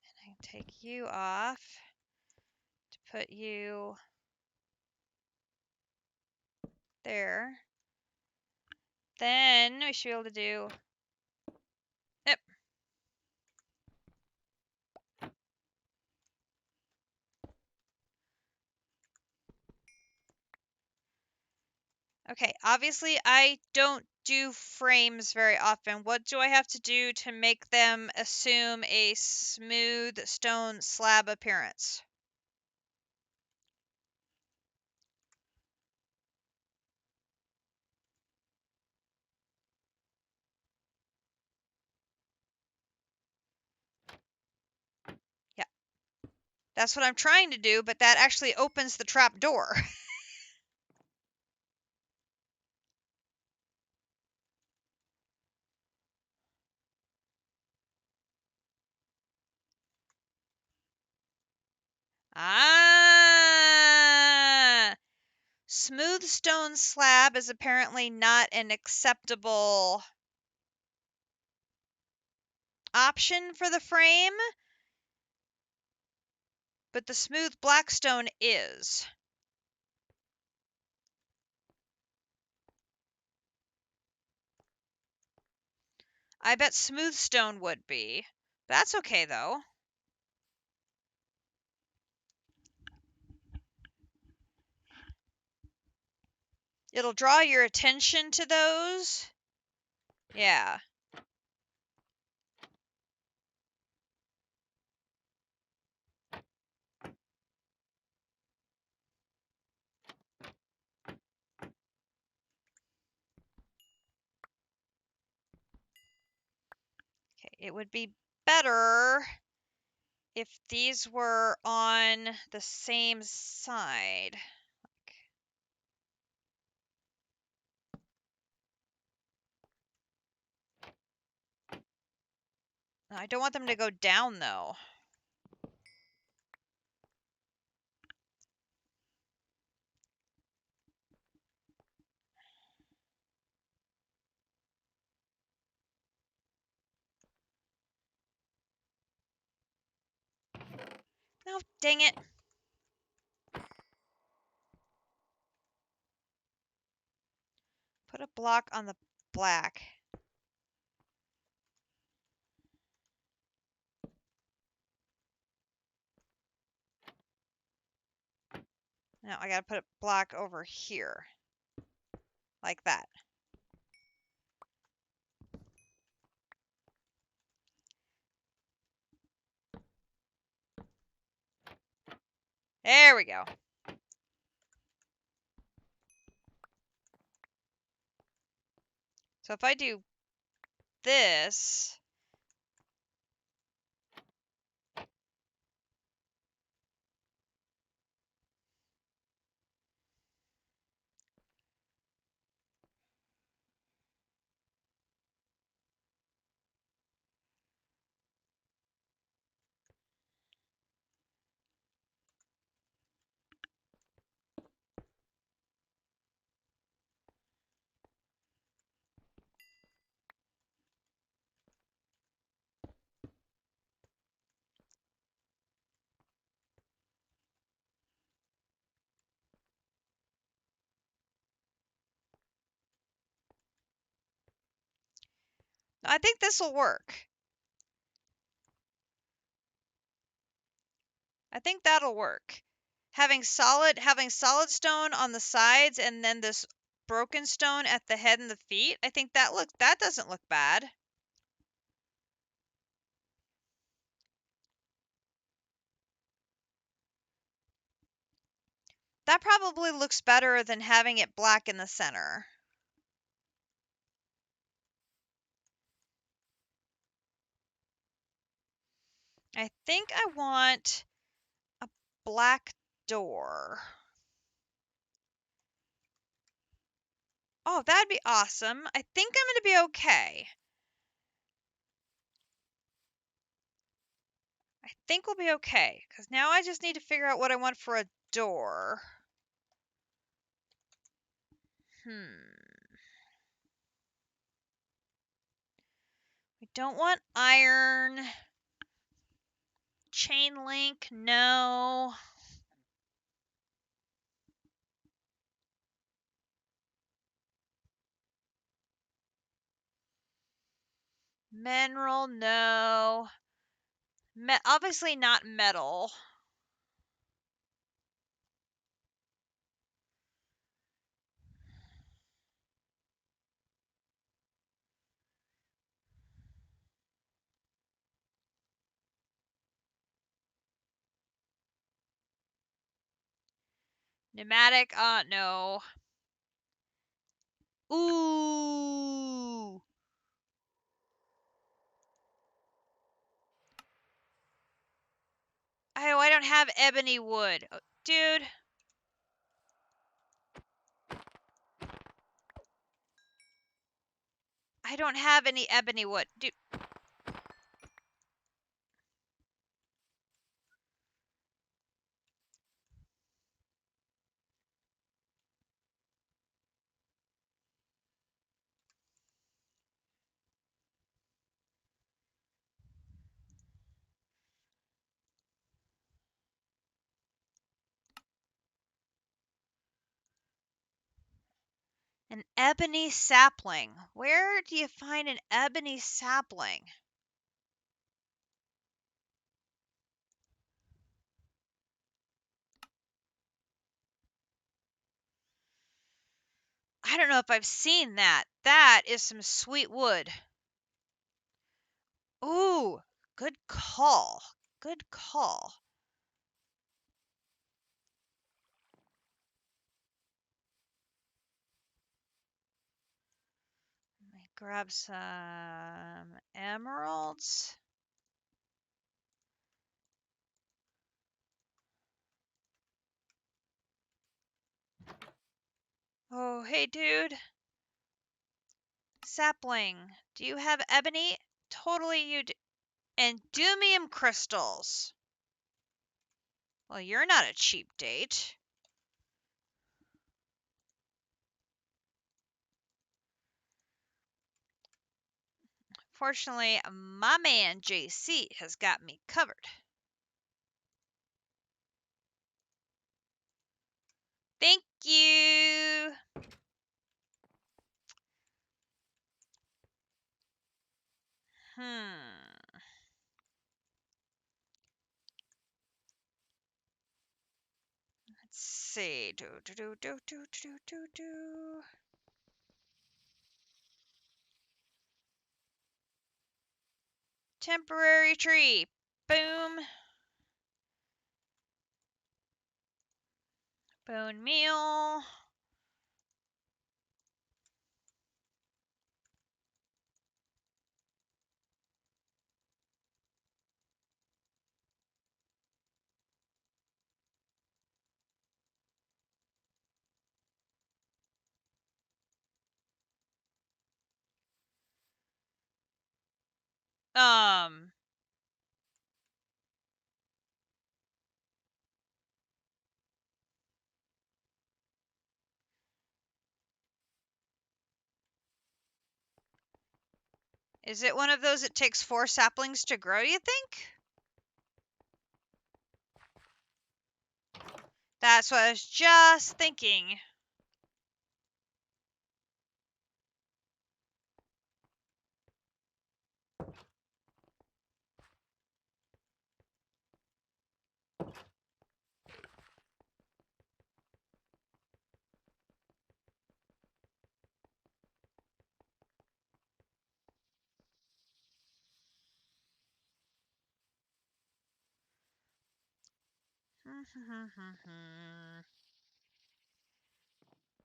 Speaker 1: And I can take you off to put you there. Then we should be able to do. Yep. Okay, obviously I don't do frames very often. What do I have to do to make them assume a smooth stone slab appearance? Yeah, that's what I'm trying to do, but that actually opens the trap door. Ah! Smooth stone slab is apparently not an acceptable option for the frame, but the smooth black stone is. I bet smooth stone would be. That's okay, though. It'll draw your attention to those. Yeah. Okay, it would be better if these were on the same side. I don't want them to go down, though. Oh, dang it. Put a block on the black. Now I gotta put a block over here. Like that. There we go. So if I do this, I think this will work. I think that'll work. Having solid stone on the sides and then this broken stone at the head and the feet, I think that doesn't look bad. That probably looks better than having it black in the center. I think I want a black door. Oh, that'd be awesome. I think I'm going to be okay. I think we'll be okay, because now I just need to figure out what I want for a door. We don't want iron. Chain link, no. Mineral, no. Obviously not metal. Pneumatic, no. Ooh. Oh, I don't have ebony wood. Dude. I don't have any ebony wood. Dude. An ebony sapling. Where do you find an ebony sapling? I don't know if I've seen that. That is some sweet wood. Ooh, good call. Good call. Let me grab some emeralds. Oh, hey, dude. Sapling. Do you have ebony? Totally you do. Endumium crystals. Well, you're not a cheap date. Fortunately, my man JC has got me covered. Thank you. Let's see. Temporary tree. Boom. Bone meal. Is it one of those it takes 4 saplings to grow, you think? That's what I was just thinking.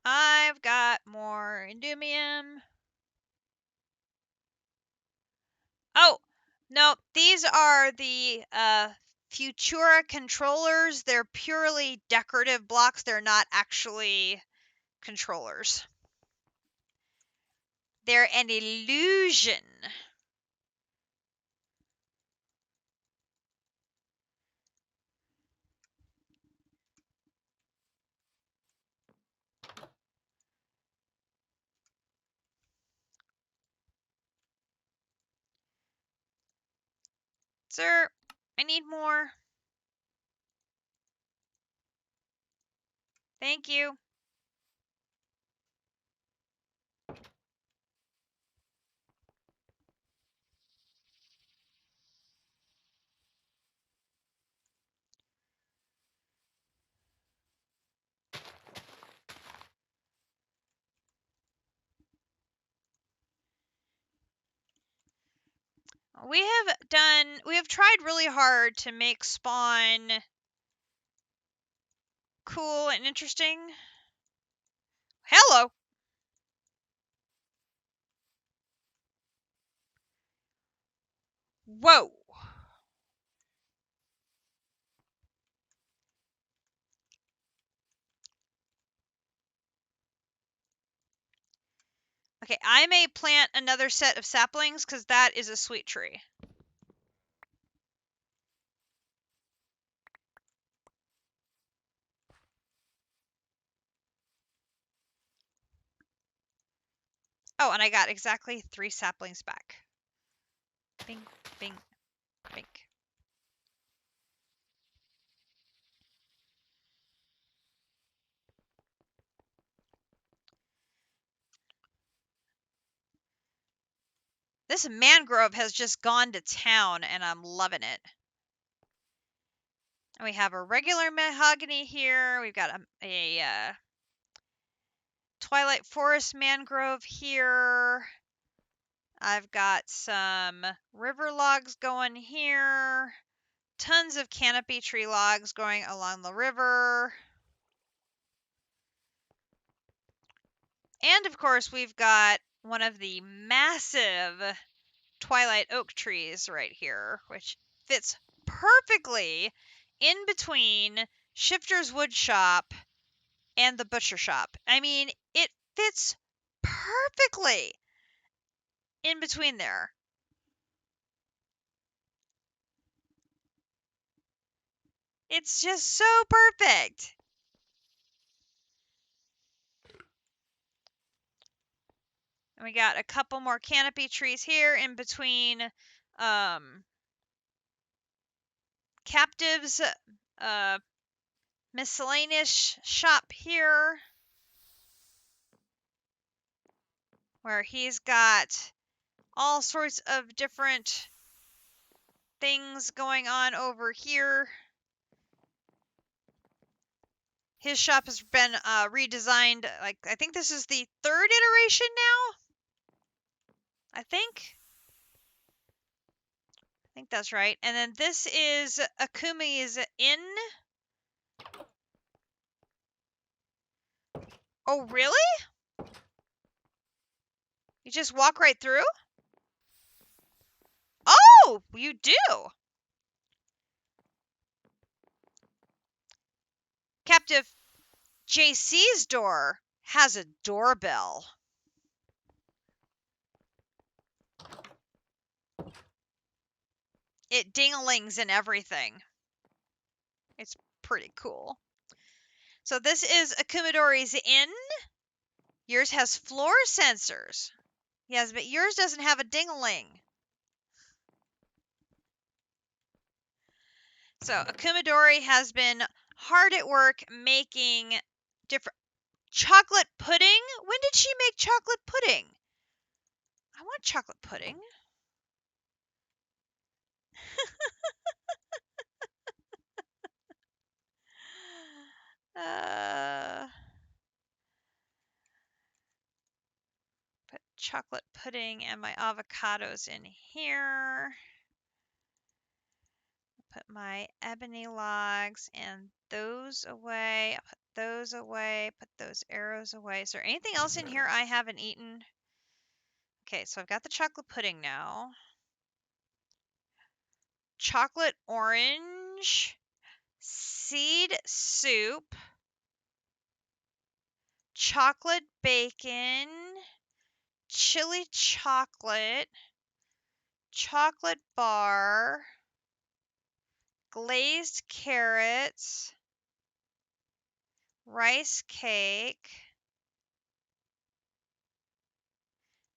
Speaker 1: I've got more Endumium. Oh, no, these are the Futura controllers. They're purely decorative blocks. They're not actually controllers. They're an illusion. Sir, I need more. Thank you. We have tried really hard to make spawn cool and interesting. Hello. Whoa. Okay, I may plant another set of saplings because that is a sweet tree. Oh, and I got exactly 3 saplings back. Bing, bing, bing. This mangrove has just gone to town, and I'm loving it. And we have a regular mahogany here. We've got a Twilight Forest mangrove here. I've got some river logs going here. Tons of canopy tree logs going along the river. And of course, we've got one of the massive Twilight oak trees right here, which fits perfectly in between Shifter's Wood Shop and the Butcher Shop. I mean, it fits perfectly in between there. It's just so perfect. And we got a couple more canopy trees here in between captives, miscellaneous shop here, where he's got all sorts of different things going on over here. His shop has been redesigned. Like, I think this is the third iteration now. I think that's right. And then this is Akumi's Inn. Oh, really? You just walk right through? Oh, you do. Captive JC's door has a doorbell. It ding-a-lings and everything. It's pretty cool. So this is Akumidori's Inn. Yours has floor sensors. Yes, but yours doesn't have a ding-a-ling. So Akumidori has been hard at work making different chocolate pudding. When did she make chocolate pudding? I want chocolate pudding. Put chocolate pudding and my avocados in here. Put my ebony logs and those away. I'll put those away. Put those arrows away. Is there anything else in here I haven't eaten? Okay, so I've got the chocolate pudding now. Chocolate orange. Seed soup. Chocolate bacon. Chili chocolate. Chocolate bar. Glazed carrots. Rice cake.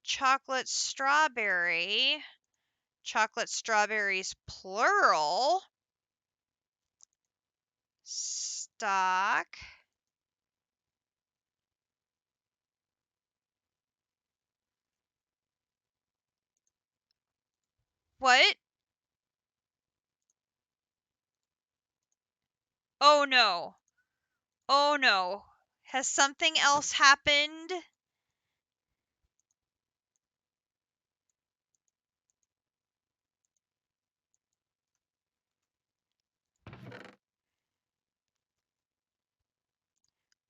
Speaker 1: Chocolate strawberry. Chocolate strawberries plural. Stock. What? Oh no. Oh no. Has something else happened?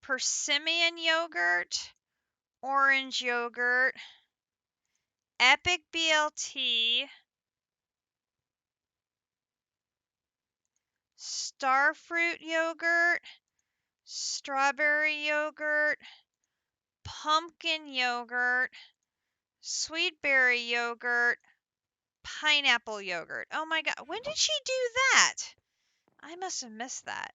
Speaker 1: Persimmon yogurt, orange yogurt, epic BLT, starfruit yogurt, strawberry yogurt, pumpkin yogurt, sweet berry yogurt, pineapple yogurt. Oh my god, when did she do that? I must have missed that.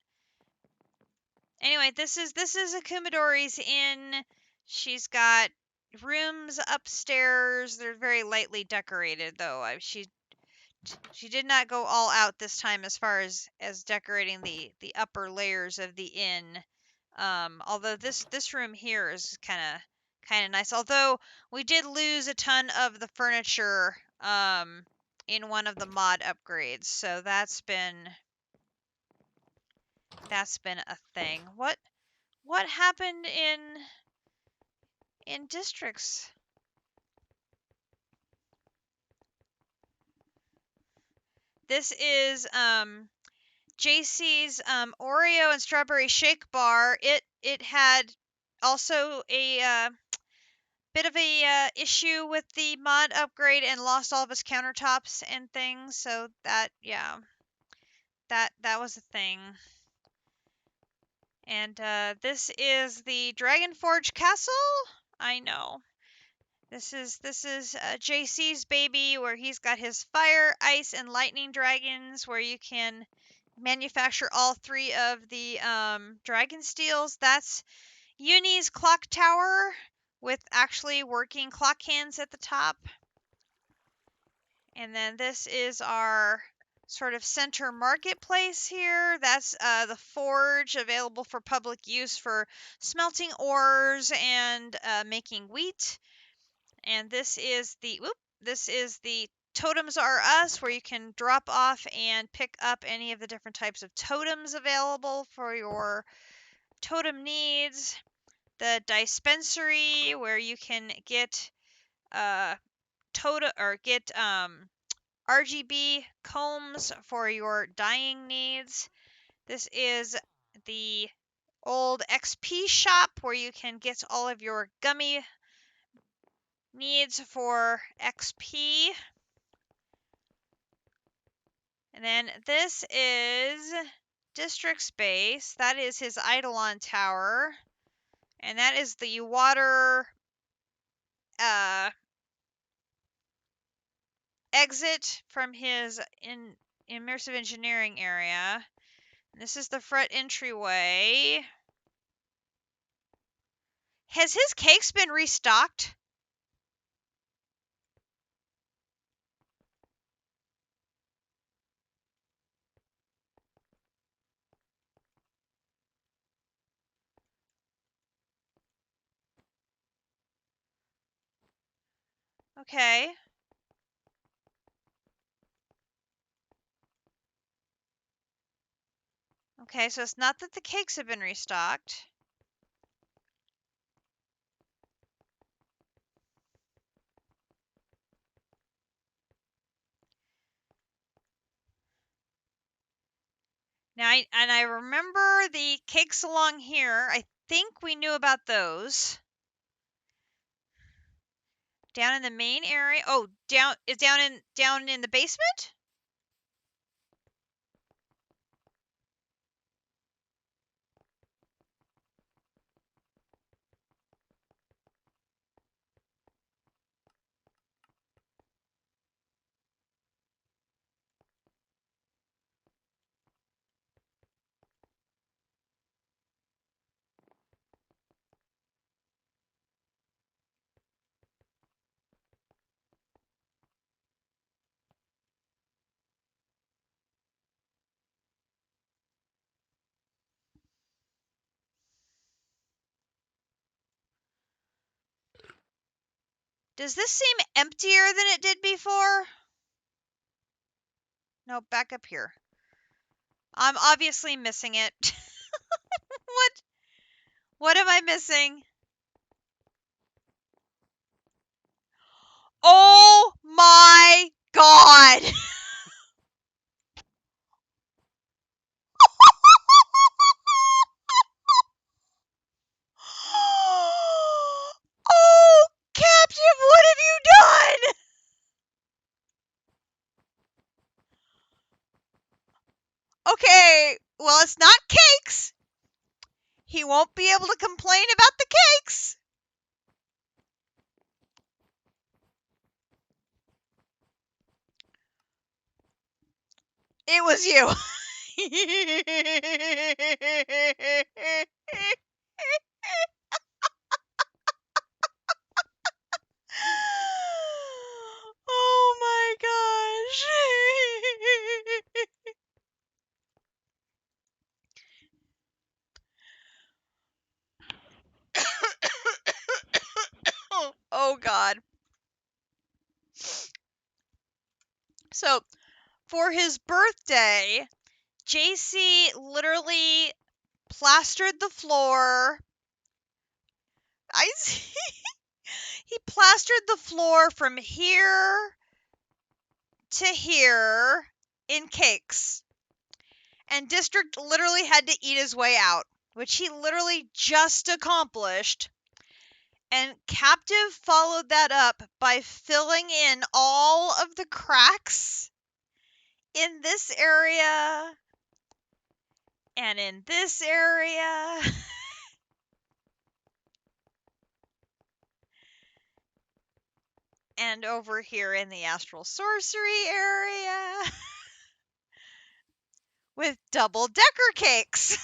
Speaker 1: Anyway, this is Akumidori's Inn. She's got rooms upstairs. They're very lightly decorated, though. She did not go all out this time as far as decorating the upper layers of the inn. Although this room here is kind of nice. Although we did lose a ton of the furniture in one of the mod upgrades, so that's been a thing. What happened in districts? This is JC's Oreo and strawberry shake bar. It had also a bit of a issue with the mod upgrade and lost all of its countertops and things. So that, yeah, that was a thing. And this is the Dragon Forge Castle. I know. This is JC's baby, where he's got his fire, ice, and lightning dragons, where you can manufacture all three of the dragon steels. That's Uni's clock tower with actually working clock hands at the top. And then this is our sort of center marketplace here. That's the forge available for public use for smelting ores and making wheat. And this is the Totems Are Us, where you can drop off and pick up any of the different types of totems available for your totem needs. The dispensary, where you can get RGB combs for your dyeing needs. This is the old XP shop, where you can get all of your gummy needs for XP. And then this is District Space. That is his Eidolon Tower. And that is the water exit from his immersive engineering area. This is the front entryway. Has his cakes been restocked? Okay. Okay, so it's not that the cakes have been restocked. Now, I remember the cakes along here. I think we knew about those. Down in the main area. Oh, down in the basement? Does this seem emptier than it did before? No, back up here. I'm obviously missing it. What? What am I missing? Oh my god! Oh, Captain, what have you done? Okay, well, it's not cakes. He won't be able to complain about the cakes. It was you. Oh my gosh. Oh god. So, for his birthday, JC literally plastered the floor. He plastered the floor from here to here in cakes. And District literally had to eat his way out, which he literally just accomplished. And Captive followed that up by filling in all of the cracks in this area and in this area. And over here in the astral sorcery area. with double-decker cakes.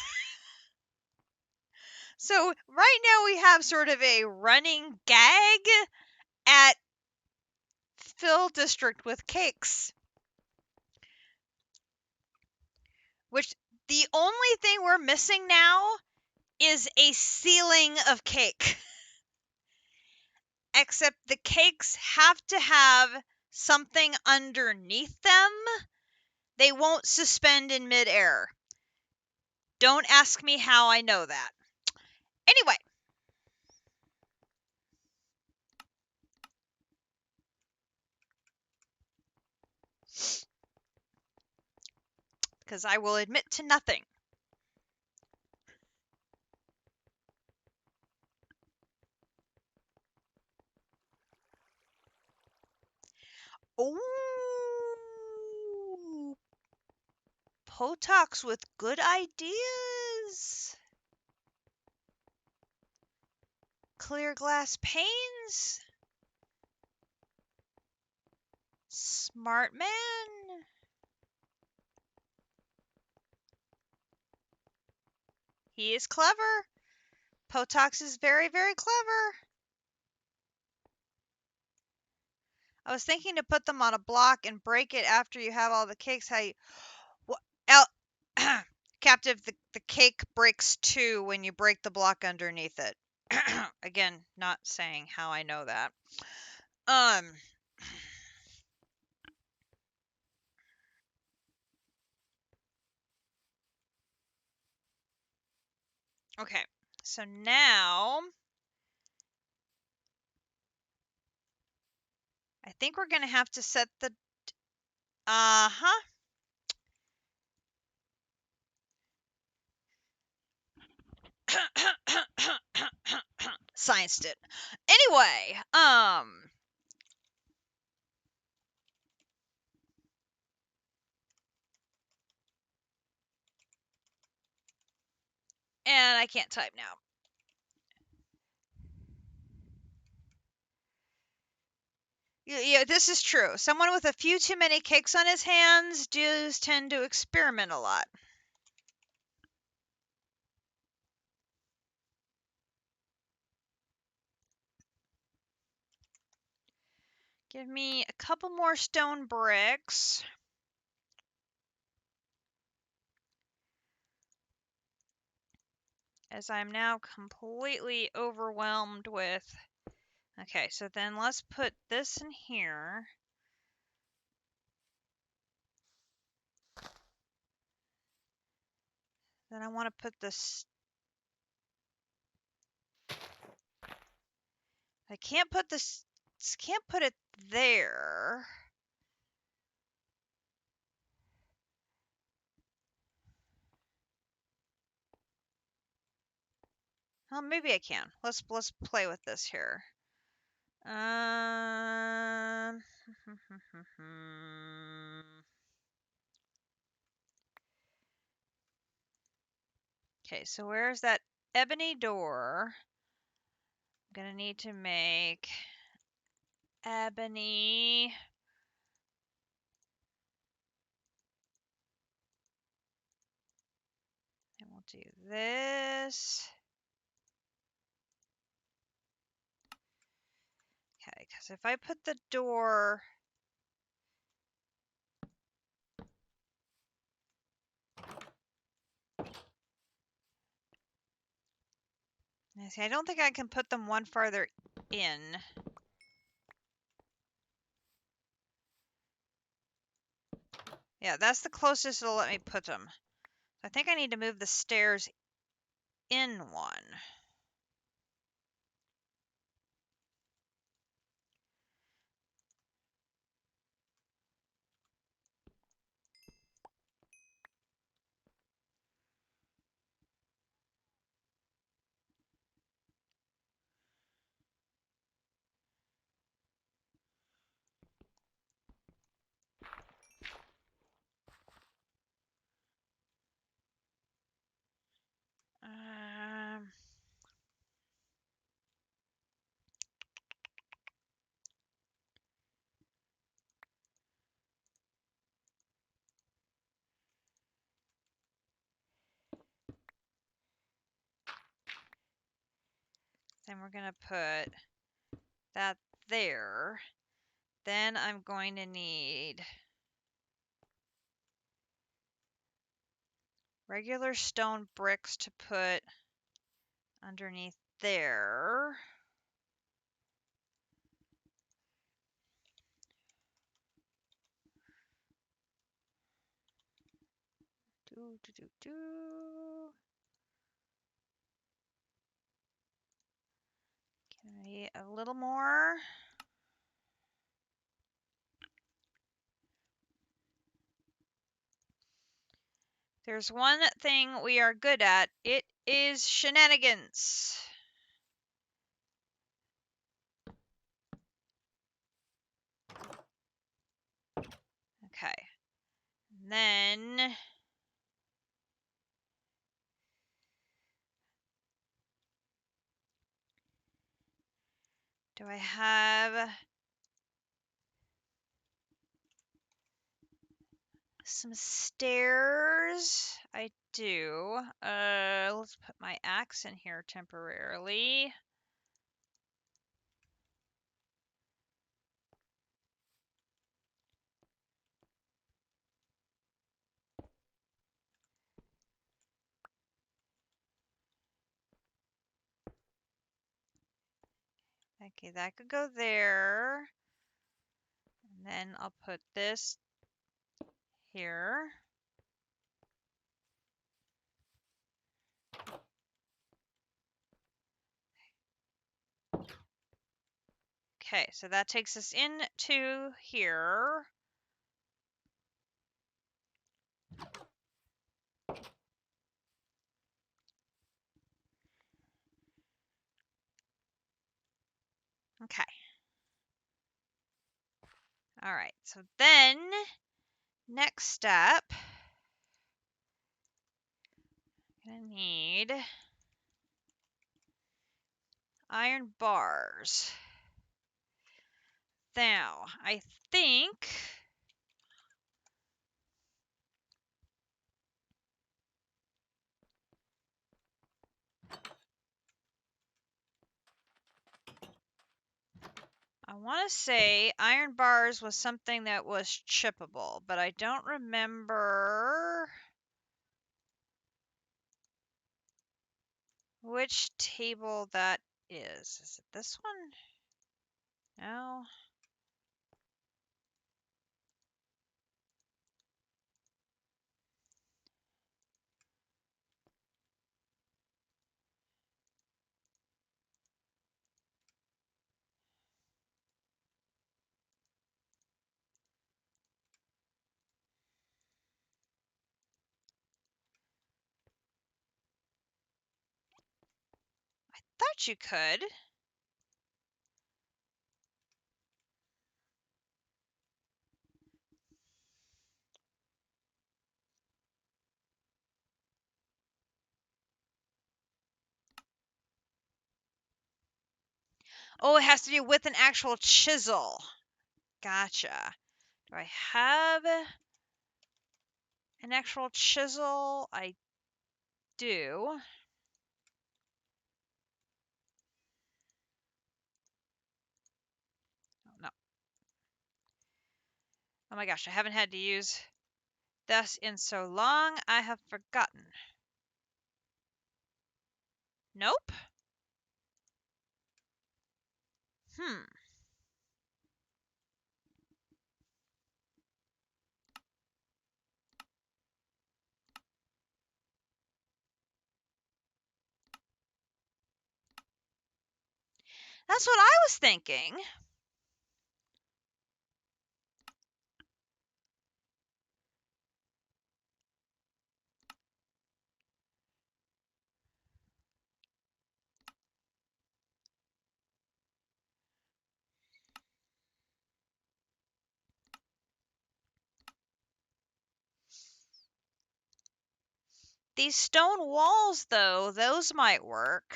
Speaker 1: So right now we have sort of a running gag at Phil District with cakes. Which the only thing we're missing now is a ceiling of cake. Except the cakes have to have something underneath them. They won't suspend in midair. Don't ask me how I know that. Anyway. Because I will admit to nothing. Oh, Potox with good ideas. Clear glass panes. Smart man. He is clever. Potox is very, very clever. I was thinking to put them on a block and break it after you have all the cakes. How you... Captive, the cake breaks too when you break the block underneath it. Again, not saying how I know that. Okay, so now I think we're gonna have to set the scienced it. Anyway, and I can't type now. Yeah, this is true. Someone with a few too many cakes on his hands does tend to experiment a lot. Give me a couple more stone bricks. As I'm now completely overwhelmed with... Okay, so then let's put this in here. Then I want to put this... I can't put this... Can't put it there. Well, maybe I can. Let's play with this here. Okay, so where's that ebony door? I'm gonna need to make ebony. And we'll do this. Okay, because if I put the door... See, I don't think I can put them one farther in. Yeah, that's the closest it'll let me put them. I think I need to move the stairs in one. Then we're going to put that there. Then I'm going to need regular stone bricks to put underneath there. Can I a little more? There's one thing we are good at. It is shenanigans. Okay. And then do I have some stairs? I do. Let's put my axe in here temporarily. Okay, that could go there. And then I'll put this here. Okay, so that takes us into here. Okay. All right, so then next step, I'm gonna need iron bars. Now, I think I want to say iron bars was something that was chippable, but I don't remember which table that is. Is it this one? No. Thought you could. Oh, it has to do with an actual chisel. Gotcha. Do I have an actual chisel? I do. Oh, no. Oh my gosh, I haven't had to use this in so long, I have forgotten. Nope. That's what I was thinking. These stone walls, though, those might work.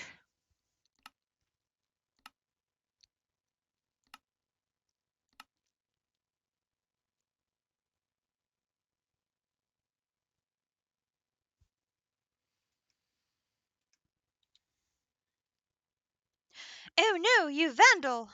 Speaker 1: Oh no, you vandal!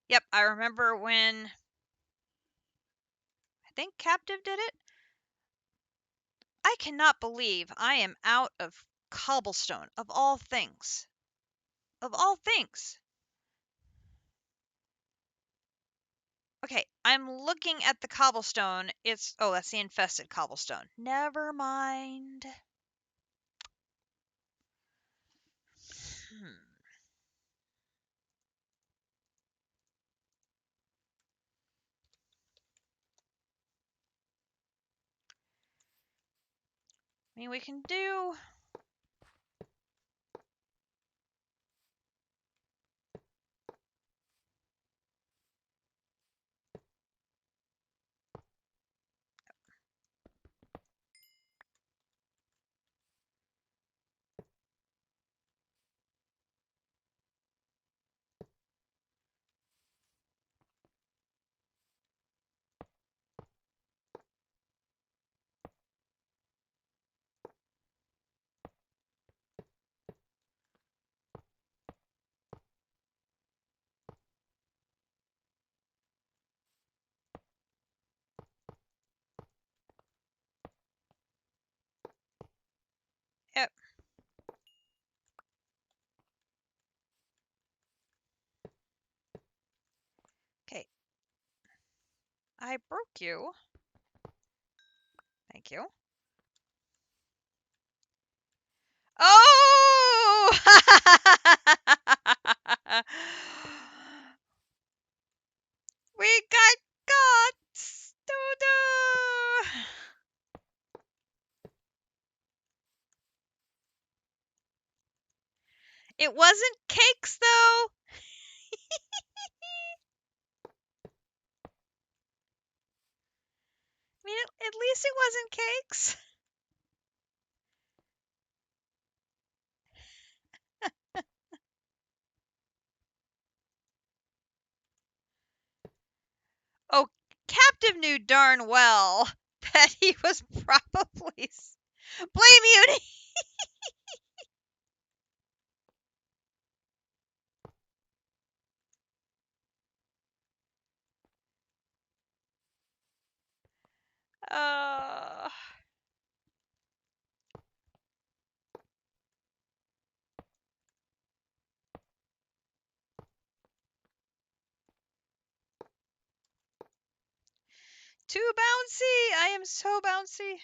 Speaker 1: Yep, I remember when I think Captive did it. I cannot believe I am out of cobblestone, of all things. Of all things. Okay, I'm looking at the cobblestone. Oh, that's the infested cobblestone. Never mind. Hmm. I mean, we can do... Yep. Okay. I broke you. Thank you. Oh! We got caught! Doo-doo! It wasn't cakes, though. I mean, at least it wasn't cakes. Oh, Captive knew darn well that he was probably... Blame Uni! Uh... Too bouncy! I am so bouncy.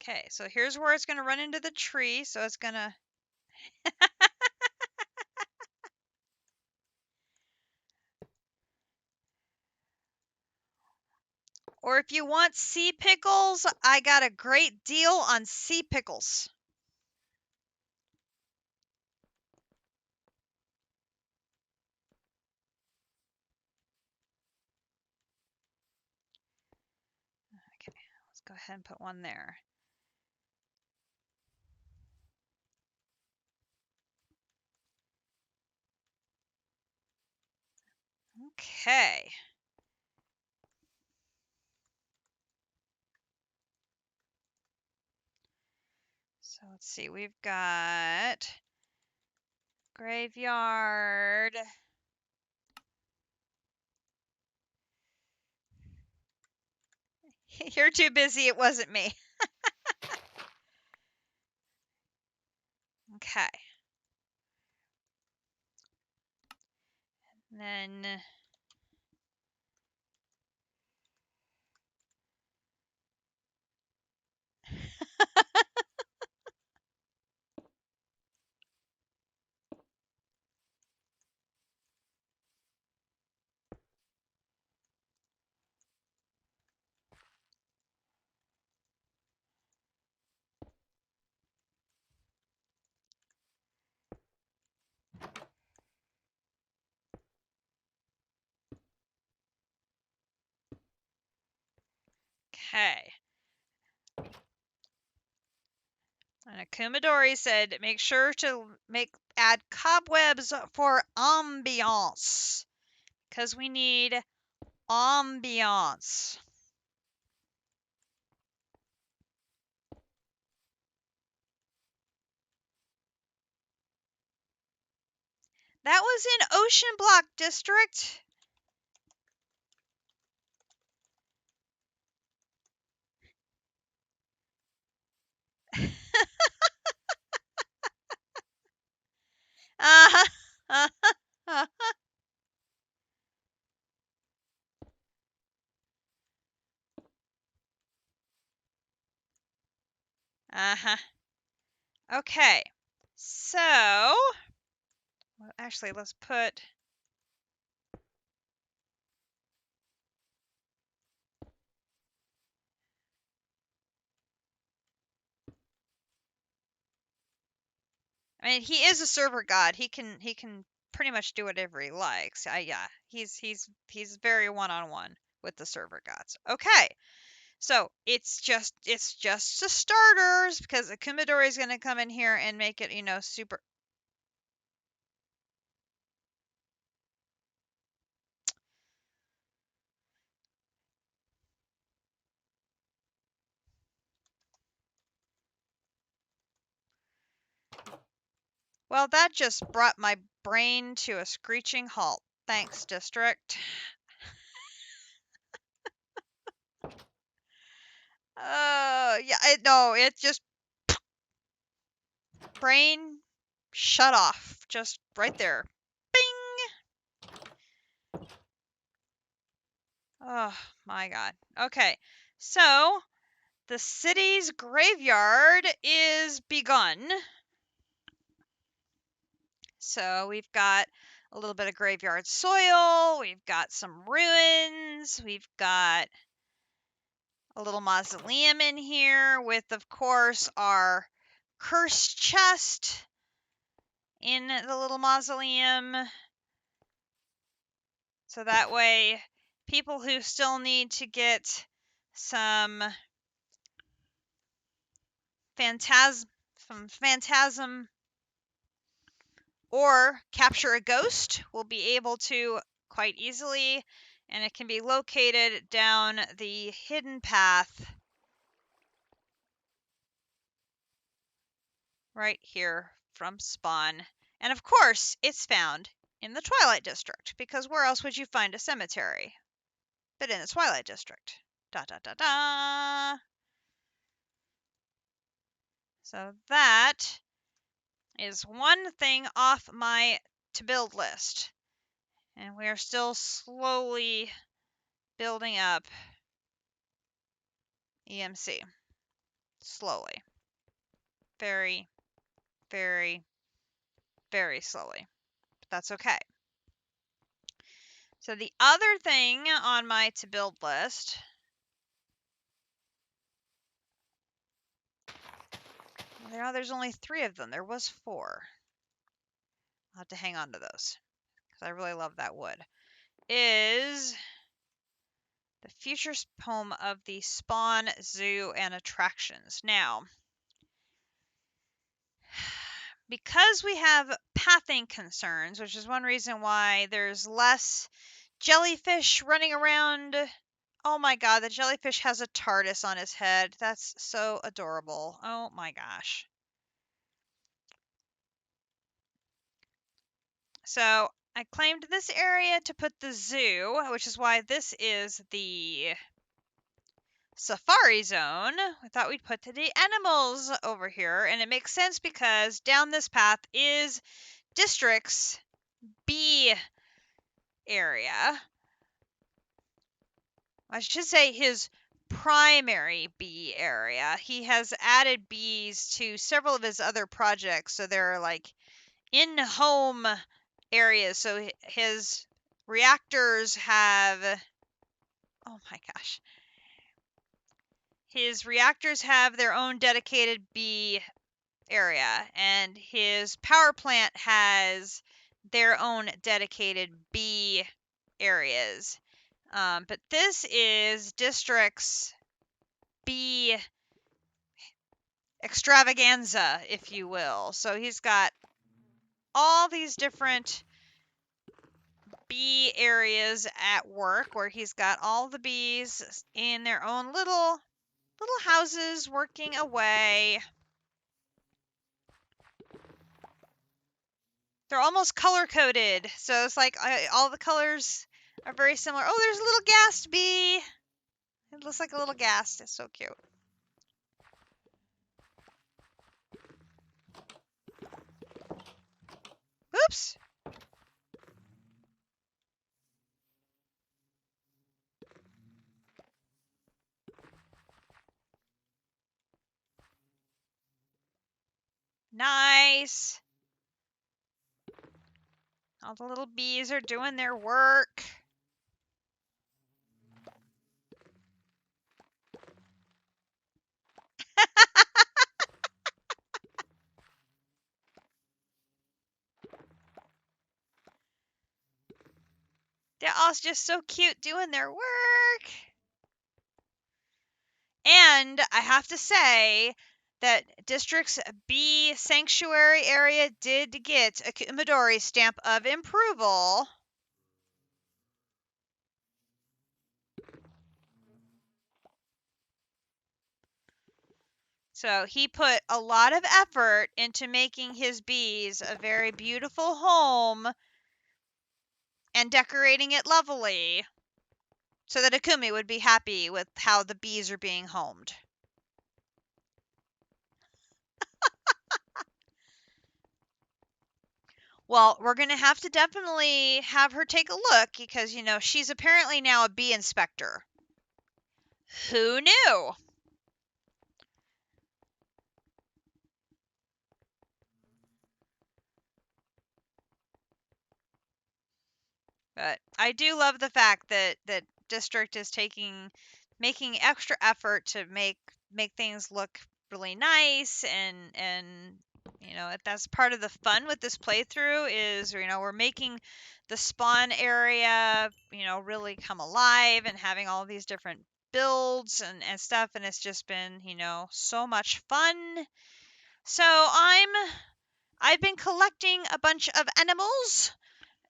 Speaker 1: Okay, so here's where it's going to run into the tree, so it's going to... Or if you want sea pickles, I got a great deal on sea pickles. Okay, let's go ahead and put one there. Okay. So let's see, we've got graveyard. You're too busy, it wasn't me. Okay. And then Okay. And Akumadori said, make sure to add cobwebs for ambiance. Because we need ambiance. That was in Ocean Block District. Uh-huh. Uh-huh. Uh-huh. Okay. So, well, actually, let's put... I mean, he is a server god. He can pretty much do whatever he likes. Yeah, he's very one-on-one with the server gods. Okay. So it's just the starters because Akumadori is going to come in here and make it, super. Well, that just brought my brain to a screeching halt. Thanks, district. Yeah, no, it just brain shut off just right there. Bing. Oh my god. Okay. So, the city's graveyard is begun. So we've got a little bit of graveyard soil, we've got some ruins, we've got a little mausoleum in here with, of course, our cursed chest in the little mausoleum. So that way, people who still need to get some phantasm or capture a ghost will be able to quite easily, and it can be located down the hidden path right here from spawn. And of course, it's found in the Twilight District, because where else would you find a cemetery but in the Twilight District? Da da da da. So that is one thing off my to build list. And we are still slowly building up EMC. Slowly. Very, very, very slowly. But that's okay. So the other thing on my to build list, there's only 3 of them. There was 4. I'll have to hang on to those because I really love that wood. Is the future home of the Spawn Zoo and attractions. Now, because we have pathing concerns, which is one reason why there's less jellyfish running around. Oh my god, the jellyfish has a TARDIS on his head. That's so adorable. Oh my gosh. So I claimed this area to put the zoo, which is why this is the safari zone. I thought we'd put the animals over here, and it makes sense because down this path is District's B area. I should say his primary bee area. He has added bees to several of his other projects, so they're like in-home areas. So his reactors have, oh my gosh, his reactors have their own dedicated bee area, and his power plant has their own dedicated bee areas. But this is District's bee extravaganza, if you will. So he's got all these different bee areas at work where he's got all the bees in their own little houses working away. They're almost color coded, so it's like all the colors are very similar. Oh, there's a little ghast bee. It looks like a little ghast. It's so cute. Oops. Nice. All the little bees are doing their work. They're all just so cute doing their work. And I have to say that District's bee sanctuary area did get a Kumadori stamp of approval. So he put a lot of effort into making his bees a very beautiful home and decorating it lovely so that Akumi would be happy with how the bees are being homed. Well, we're going to have to definitely have her take a look because, you know, she's apparently now a bee inspector. Who knew? But I do love the fact that District is making extra effort to make things look really nice and you know, that's part of the fun with this playthrough is, you know, we're making the spawn area, you know, really come alive and having all these different builds and stuff, and it's just been, you know, so much fun. So I've been collecting a bunch of animals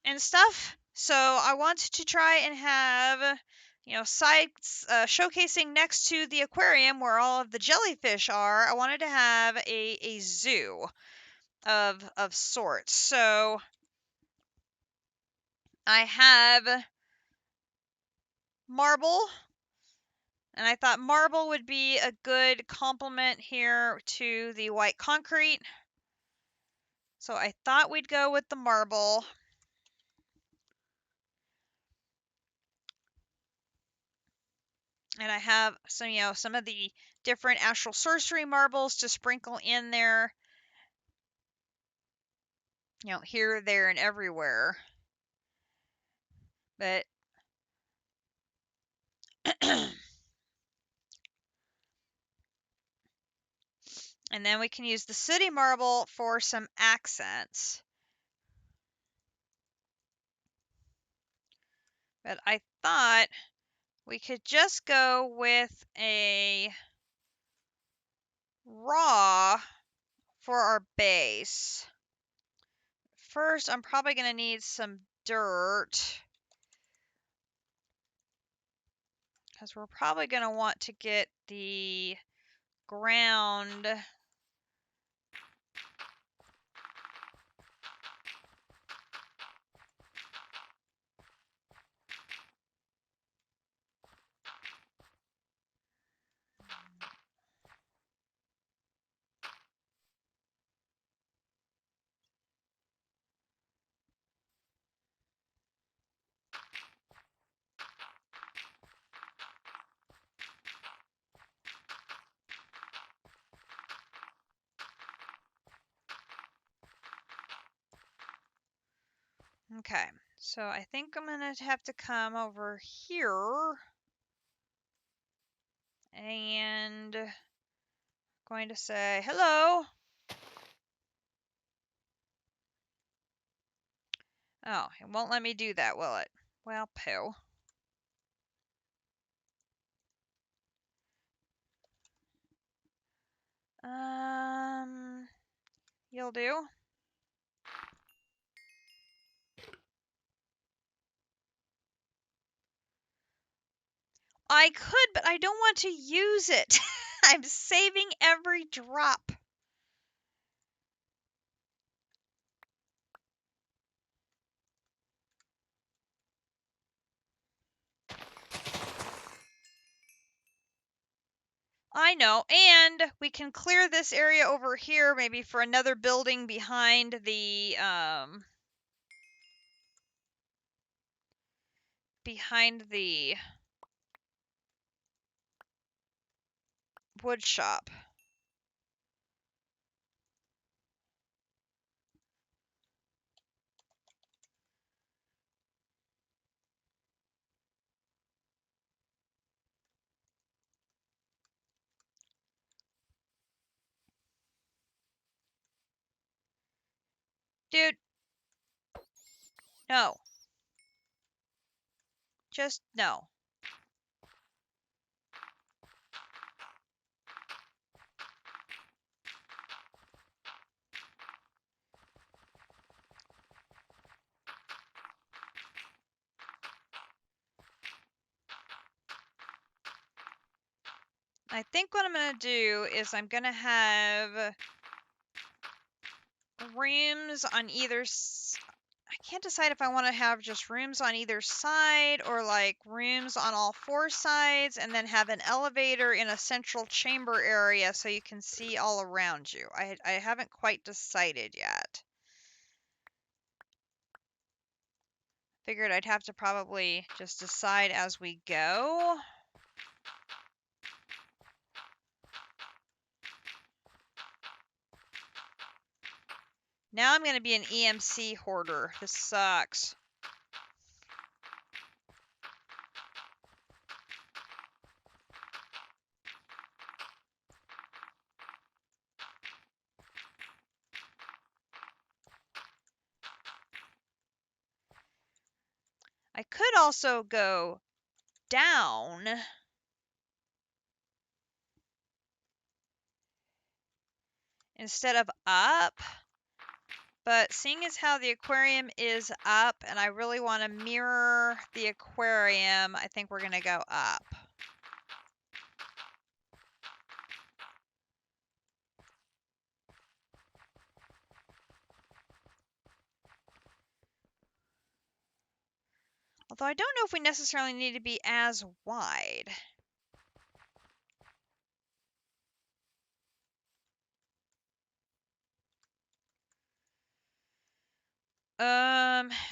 Speaker 1: and stuff. So I want to try and have, you know, sites showcasing next to the aquarium where all of the jellyfish are. I wanted to have a zoo of sorts. So I have marble, and I thought marble would be a good complement here to the white concrete. So I thought we'd go with the marble. And I have some, you know, some of the different astral sorcery marbles to sprinkle in there, you know, here, there, and everywhere. But and then we can use the city marble for some accents. But I thought we could just go with a raw for our base. First, I'm probably going to need some dirt because we're probably going to want to get the ground Okay, so I think I'm going to have to come over here and going to say hello. Oh, it won't let me do that, will it? Well, poo. You'll do. I could, but I don't want to use it. I'm saving every drop. I know, and we can clear this area over here maybe for another building behind the wood shop. Dude, no. Just no. I think what I'm going to do is I'm going to have rooms on either I can't decide if I want to have just rooms on either side or like rooms on all four sides and then have an elevator in a central chamber area so you can see all around you. I haven't quite decided yet. Figured I'd have to probably just decide as we go. Now I'm going to be an EMC hoarder. This sucks. I could also go down instead of up. But seeing as how the aquarium is up and I really want to mirror the aquarium, I think we're going to go up. Although I don't know if we necessarily need to be as wide.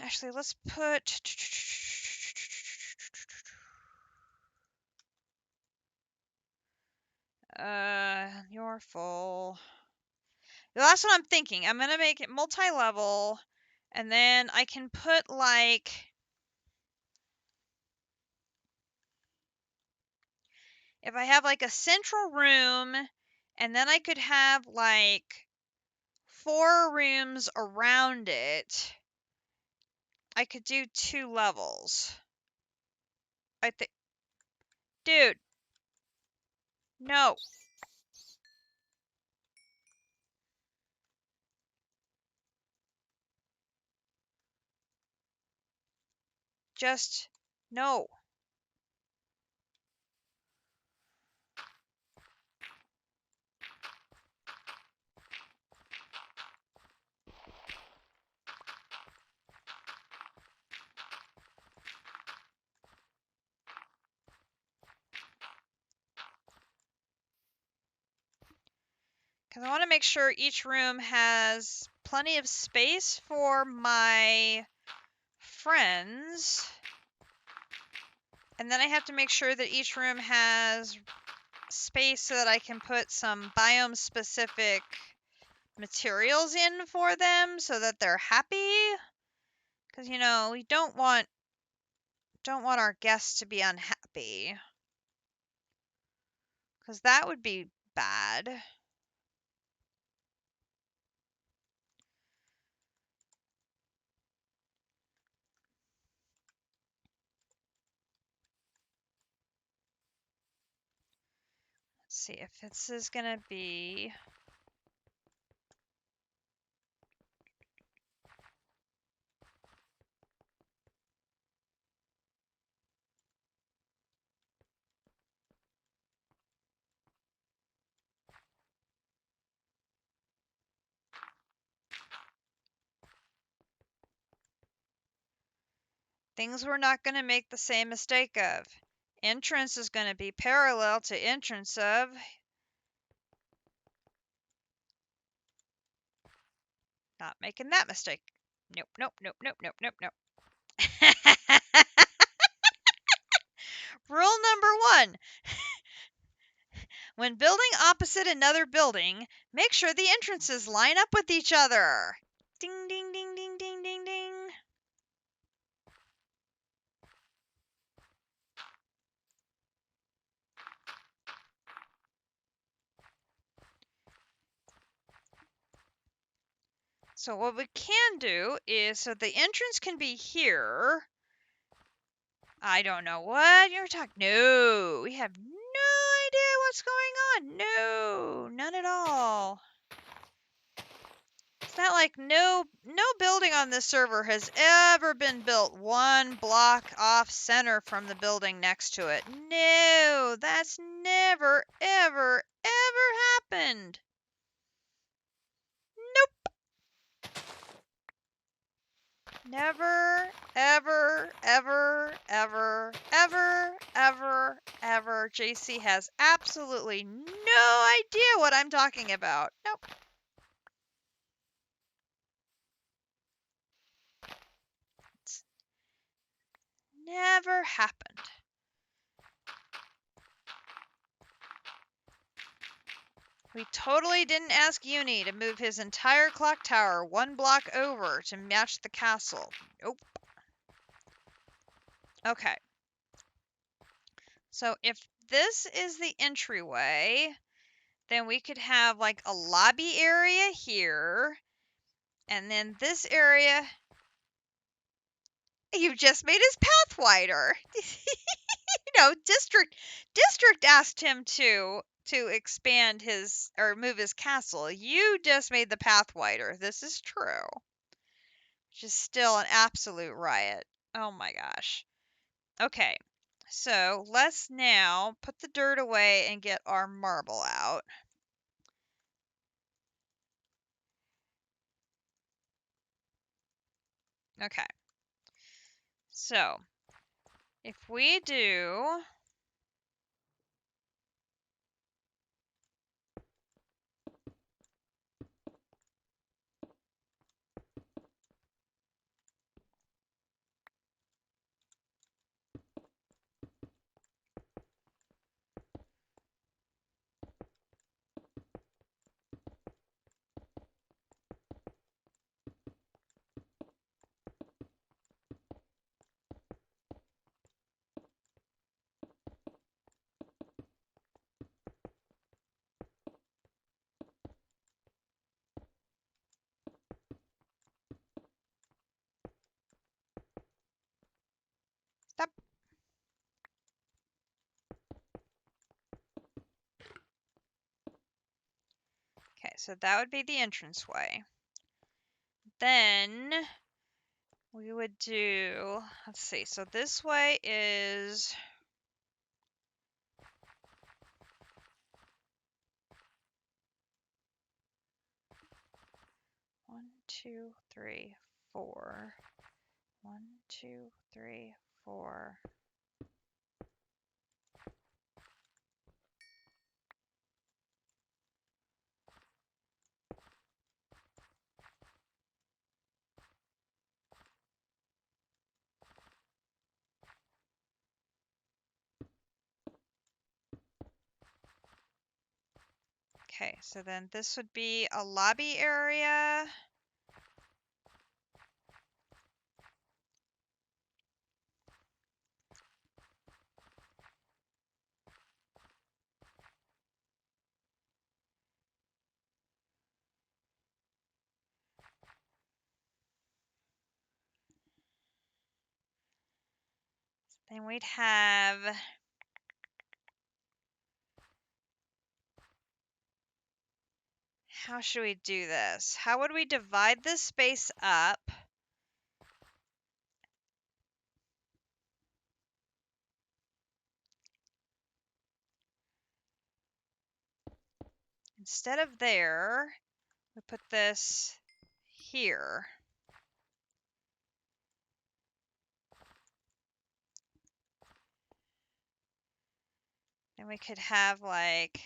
Speaker 1: Actually, let's put... You're full. That's what I'm thinking. I'm going to make it multi-level, and then I can put, like... If I have, like, a central room, and then I could have, like, 4 rooms around it, I could do 2 levels. I think... Dude. No. Just... No. Because I want to make sure each room has plenty of space for my friends. And then I have to make sure that each room has space so that I can put some biome-specific materials in for them so that they're happy. Because, you know, we don't want our guests to be unhappy. Because that would be bad. Let's see if this is gonna be. Things we're not going to make the same mistake of. Entrance is going to be parallel to entrance of. Not making that mistake. Nope, nope, nope, nope, nope, nope, nope. Rule number 1. When building opposite another building, make sure the entrances line up with each other. Ding, ding, ding, ding, ding, ding, ding. So what we can do is, so the entrance can be here. I don't know what you're talking. No, we have no idea what's going on. No, none at all. It's not like no building on this server has ever been built one block off center from the building next to it. No, that's never, ever, ever happened. Nope. Never, ever, ever, ever, ever, ever, ever. JC has absolutely no idea what I'm talking about. Nope. It's never happened. We totally didn't ask Uni to move his entire clock tower one block over to match the castle. Nope. Okay. So if this is the entryway, then we could have like a lobby area here, and then this area. You just made his path wider. District asked him to expand his or move his castle. You just made the path wider. This is true. Which is still an absolute riot. Oh my gosh. Okay. So let's now put the dirt away and get our marble out. Okay. So if we do 'Stop. Okay, so that would be the entranceway. Then we would do, let's see, so this way is 1, 2, 3, 4. 1, 2, 3, 4. Okay, so then this would be a lobby area. Then we'd have how should we do this? How would we divide this space up? Instead of there, we put this here. Then we could have like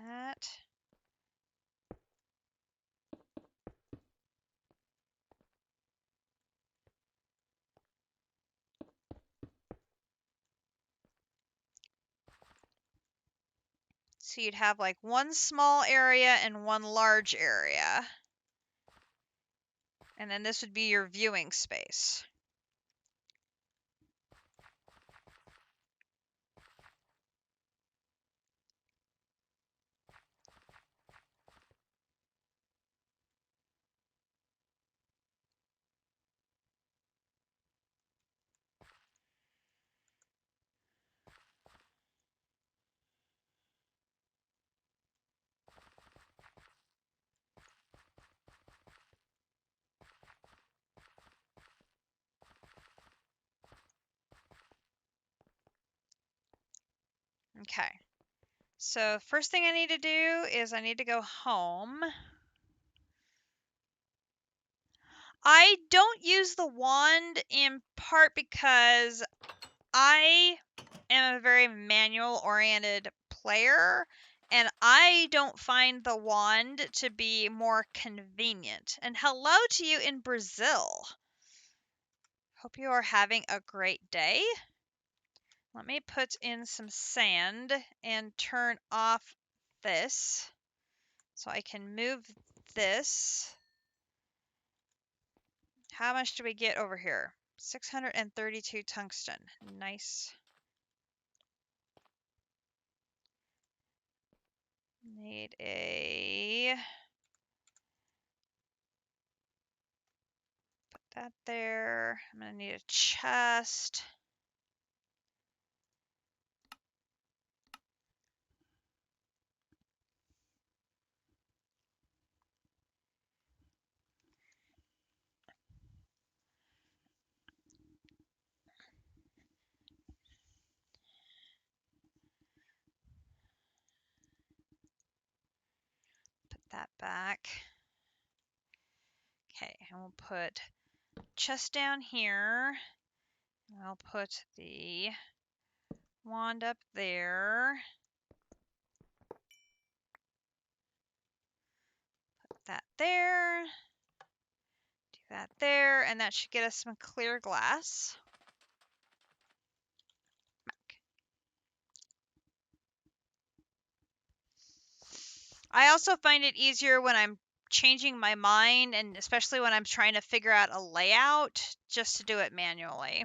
Speaker 1: that. So you'd have like one small area and one large area. And then this would be your viewing space. Okay. So first thing I need to do is I need to go home. I don't use the wand in part because I am a very manual-oriented player, and I don't find the wand to be more convenient. And hello to you in Brazil. Hope you are having a great day. Let me put in some sand and turn off this so I can move this. How much do we get over here? 632 tungsten. Nice. Need a... Put that there. I'm going to need a chest. Put that back. Okay, and we'll put chest down here. I'll put the wand up there. Put that there. Do that there, and that should get us some clear glass. I also find it easier when I'm changing my mind, and especially when I'm trying to figure out a layout, just to do it manually.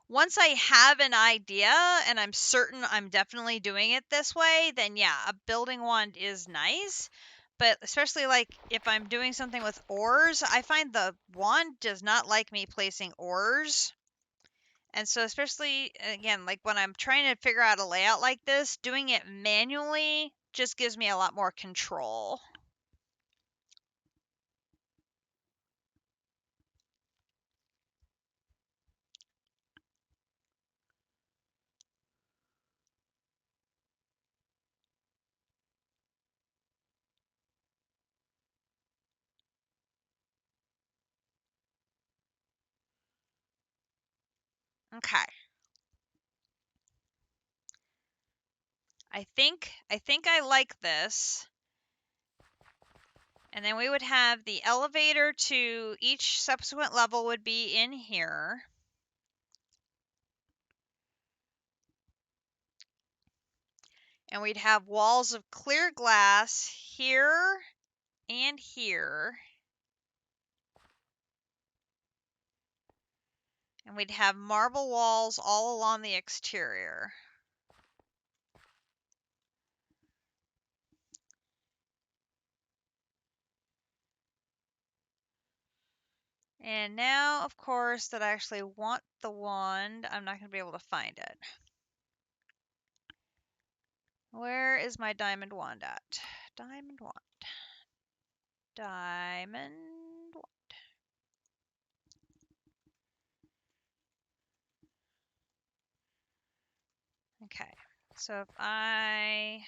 Speaker 1: Once I have an idea and I'm certain I'm definitely doing it this way, then yeah, a building wand is nice. But especially like if I'm doing something with ores, I find the wand does not like me placing ores. And so especially again, like when I'm trying to figure out a layout like this, doing it manually just gives me a lot more control. Okay. I think I like this. And then we would have the elevator to each subsequent level would be in here. And we'd have walls of clear glass here and here. And we'd have marble walls all along the exterior. And now, of course, that I actually want the wand, I'm not going to be able to find it. Where is my diamond wand at? Diamond wand. Diamond wand. Okay, so if I...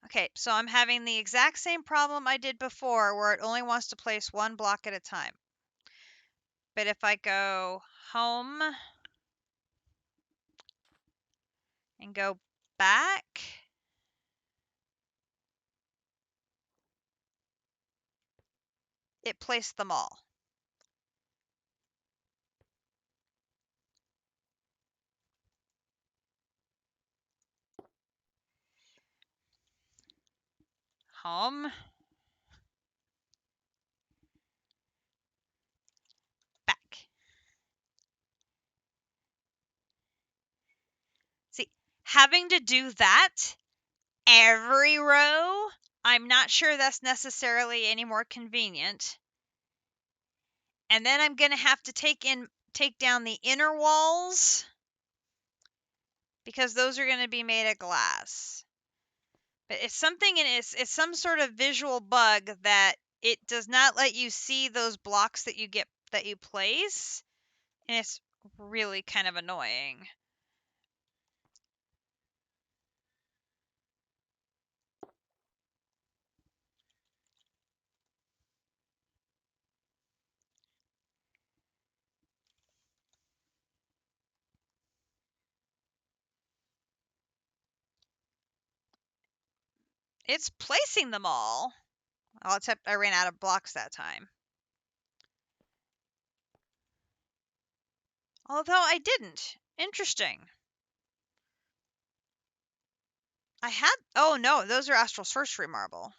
Speaker 1: Okay, so I'm having the exact same problem I did before where it only wants to place one block at a time. But if I go home and go back, it placed them all. Home, back. See, having to do that every row, I'm not sure that's necessarily any more convenient. And then I'm going to have to take down the inner walls because those are going to be made of glass. But it's something, and it's some sort of visual bug that it does not let you see those blocks that you place, and it's really kind of annoying. It's placing them all. Well, except I ran out of blocks that time. Although I didn't. Interesting. I had... Oh, no, those are Astral Sorcery Marble.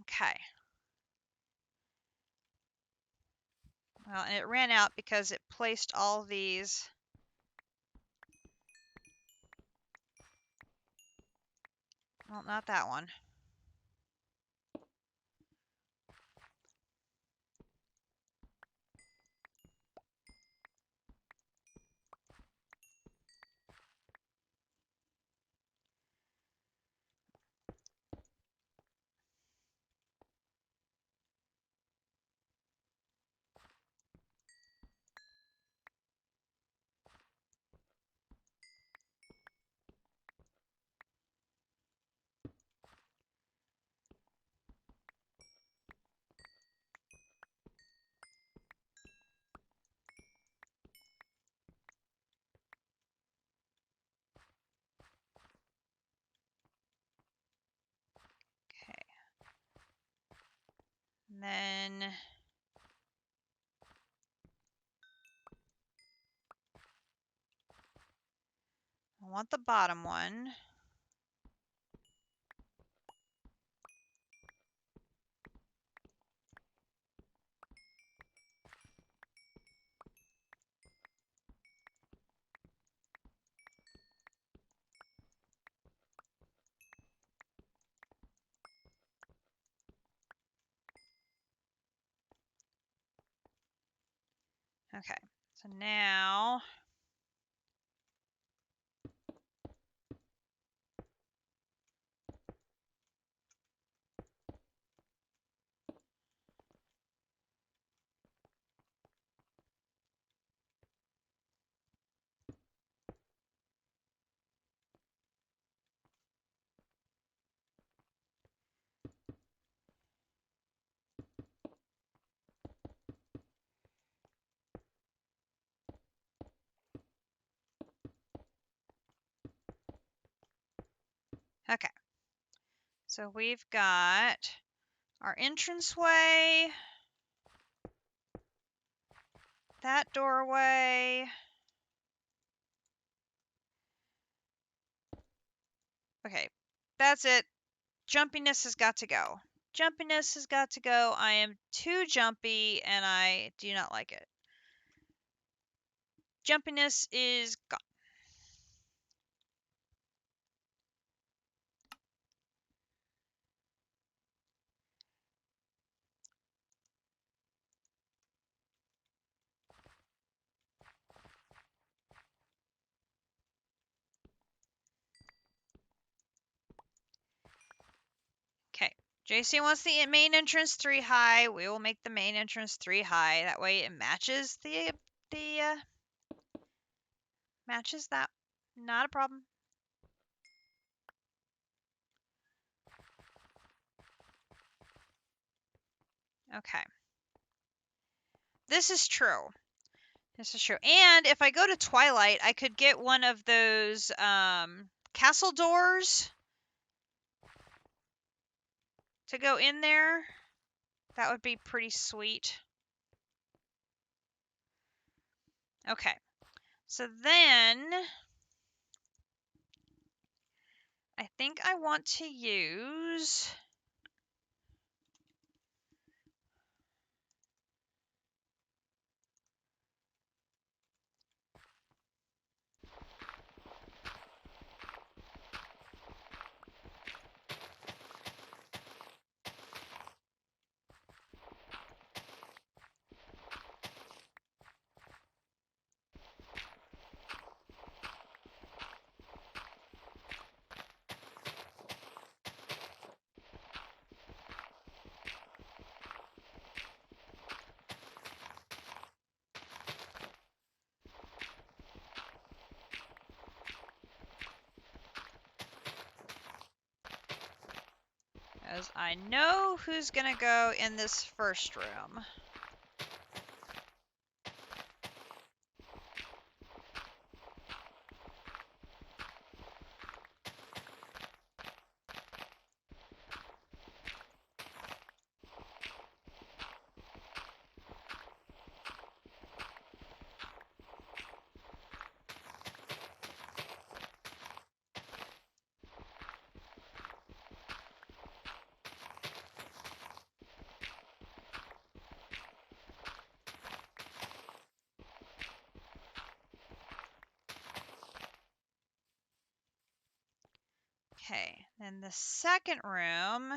Speaker 1: Okay. Well, and it ran out because it placed all these... Well, not that one. Okay. And then... I want the bottom one. Okay, so now... So we've got our entranceway, that doorway. Okay, that's it. Jumpiness has got to go. Jumpiness has got to go. I am too jumpy and I do not like it. Jumpiness is gone. Okay, JC wants the main entrance 3 high. We will make the main entrance 3 high. That way it matches matches that. Not a problem. Okay. This is true. This is true. And if I go to Twilight, I could get one of those castle doors to go in there. That would be pretty sweet. Okay. So then I think I want to use as I know who's going to go in this first room. Okay, then the second room.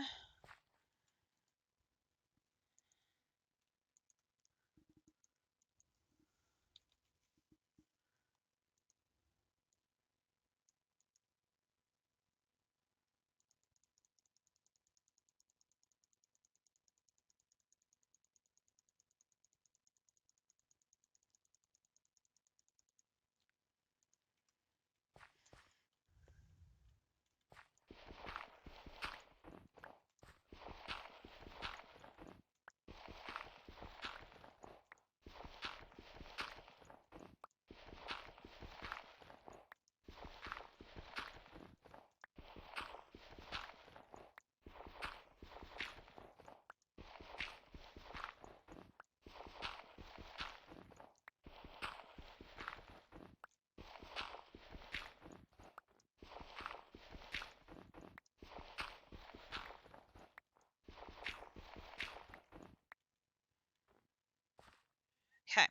Speaker 1: Okay.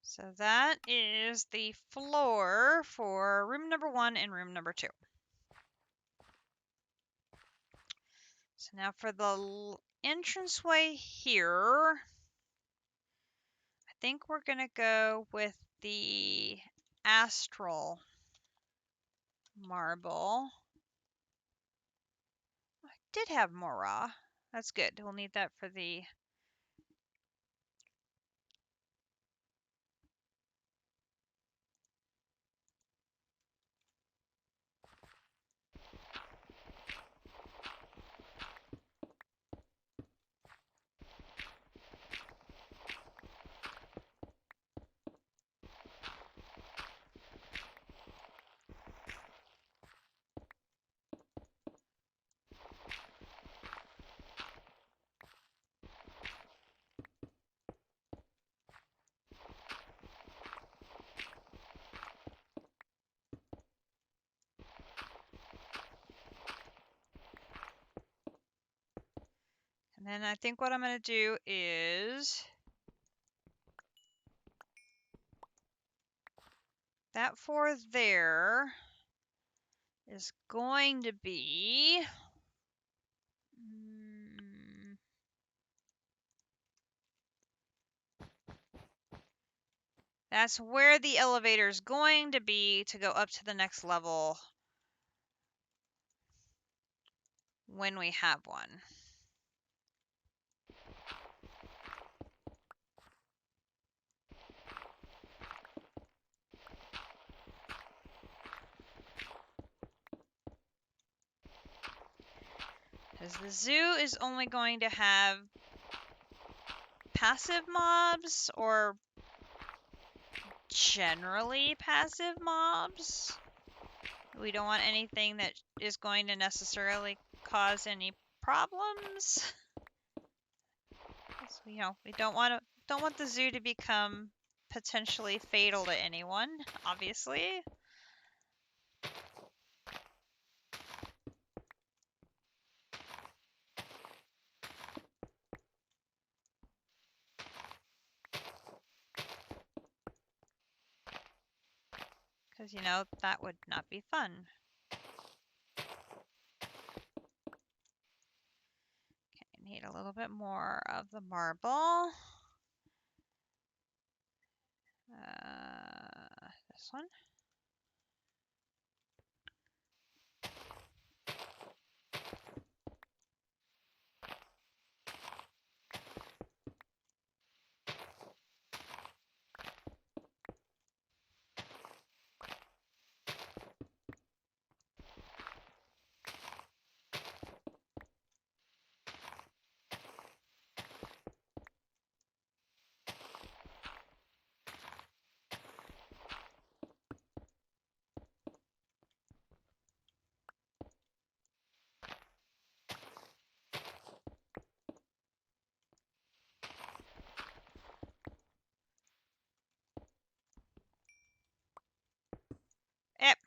Speaker 1: So that is the floor for room number 1 and room number 2. So now for the entranceway here, I think we're going to go with the astral marble. I did have more raw. That's good. We'll need that for the... then I think what I'm going to do is that 4 there is going to be that's where the elevator is going to be to go up to the next level when we have one. Because the zoo is only going to have passive mobs or generally passive mobs. We don't want anything that is going to necessarily cause any problems. We don't want the zoo to become potentially fatal to anyone, obviously. Because, that would not be fun. Okay, I need a little bit more of the marble. This one. Yep.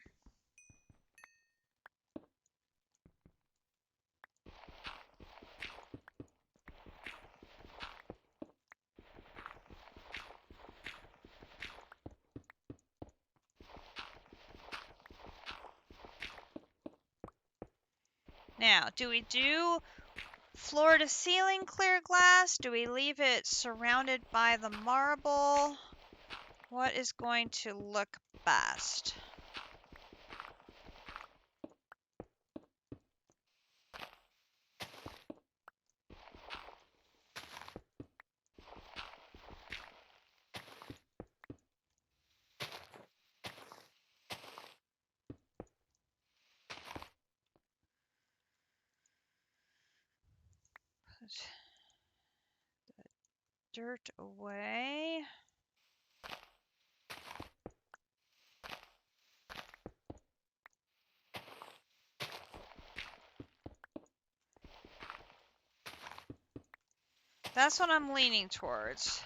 Speaker 1: Now, do we do floor to ceiling clear glass? Do we leave it surrounded by the marble? What is going to look best? Put the dirt away. That's what I'm leaning towards.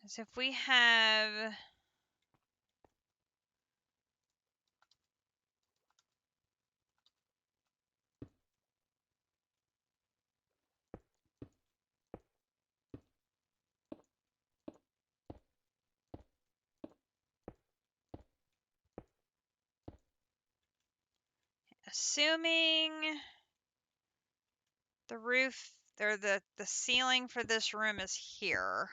Speaker 1: Because if we have... Assuming the roof or the ceiling for this room is here.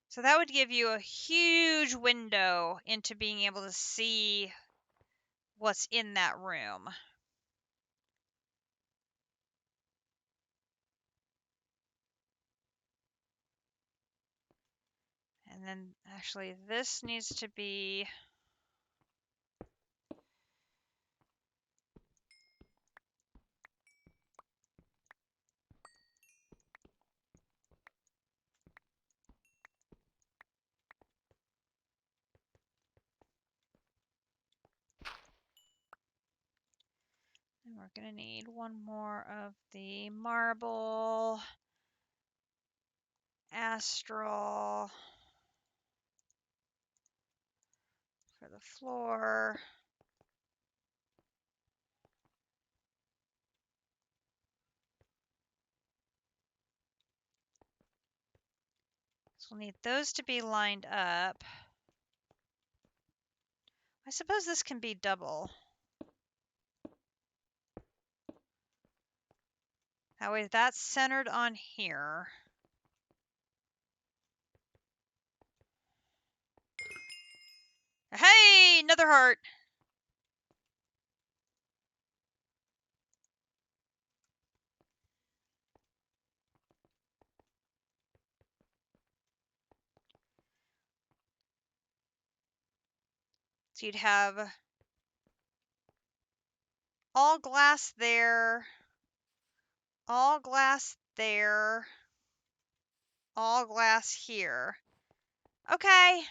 Speaker 1: So that would give you a huge window into being able to see what's in that room. And then actually this needs to be... And we're going to need one more of the marble, astral for the floor. So we'll need those to be lined up. I suppose this can be double. That way that's centered on here. Hey, another heart. So you'd have all glass there, all glass there, all glass here. Okay.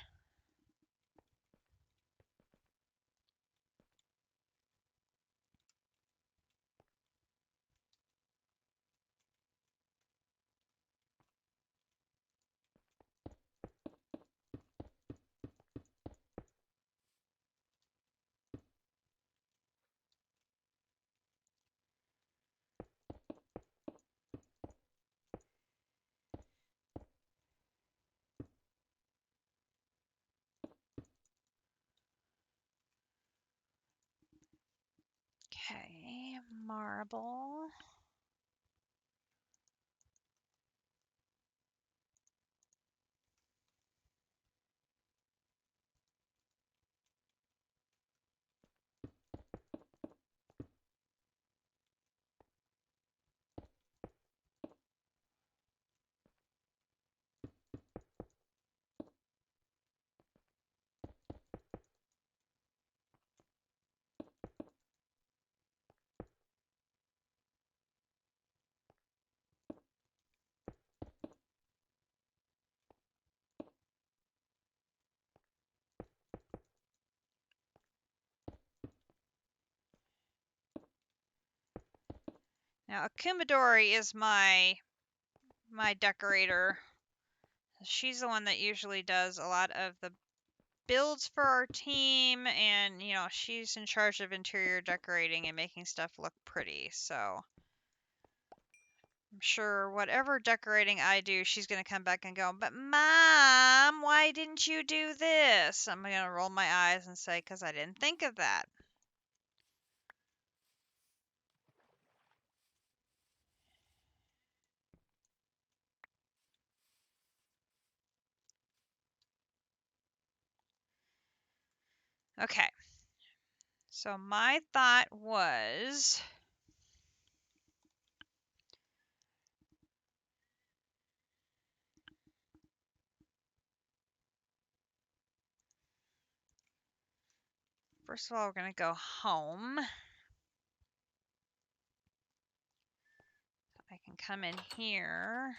Speaker 1: Okay, marble. Now, Akumadori is my decorator. She's the one that usually does a lot of the builds for our team, and you know, she's in charge of interior decorating and making stuff look pretty. So I'm sure whatever decorating I do, she's going to come back and go, "But Mom, why didn't you do this?" I'm going to roll my eyes and say, "'Cause I didn't think of that." Okay. So my thought was, first of all, we're going to go home. I can come in here.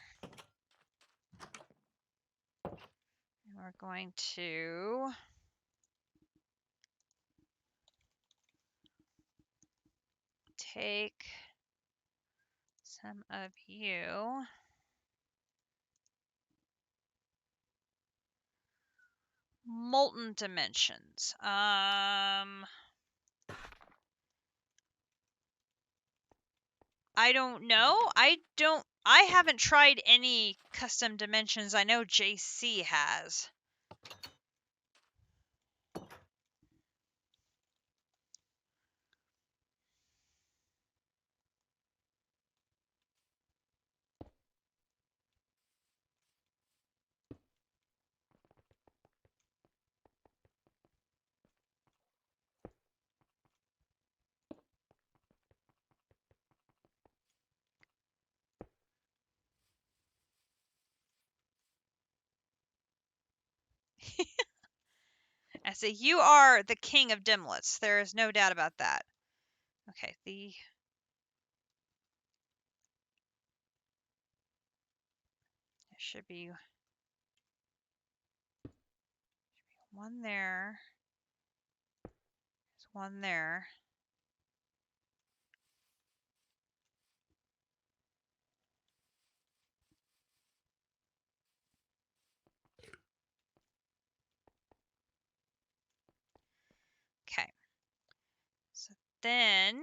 Speaker 1: And we're going to take some of you. Molten dimensions. I don't know. I haven't tried any custom dimensions. I know JC has. I say you are the king of dimlets. There is no doubt about that. Okay, there should be one there. There's one there. Okay. So then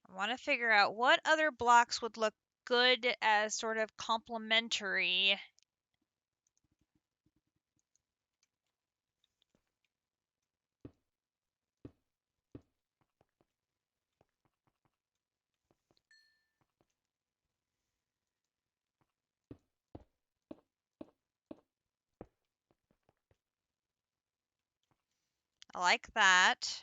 Speaker 1: I want to figure out what other blocks would look good as sort of complementary. I like that.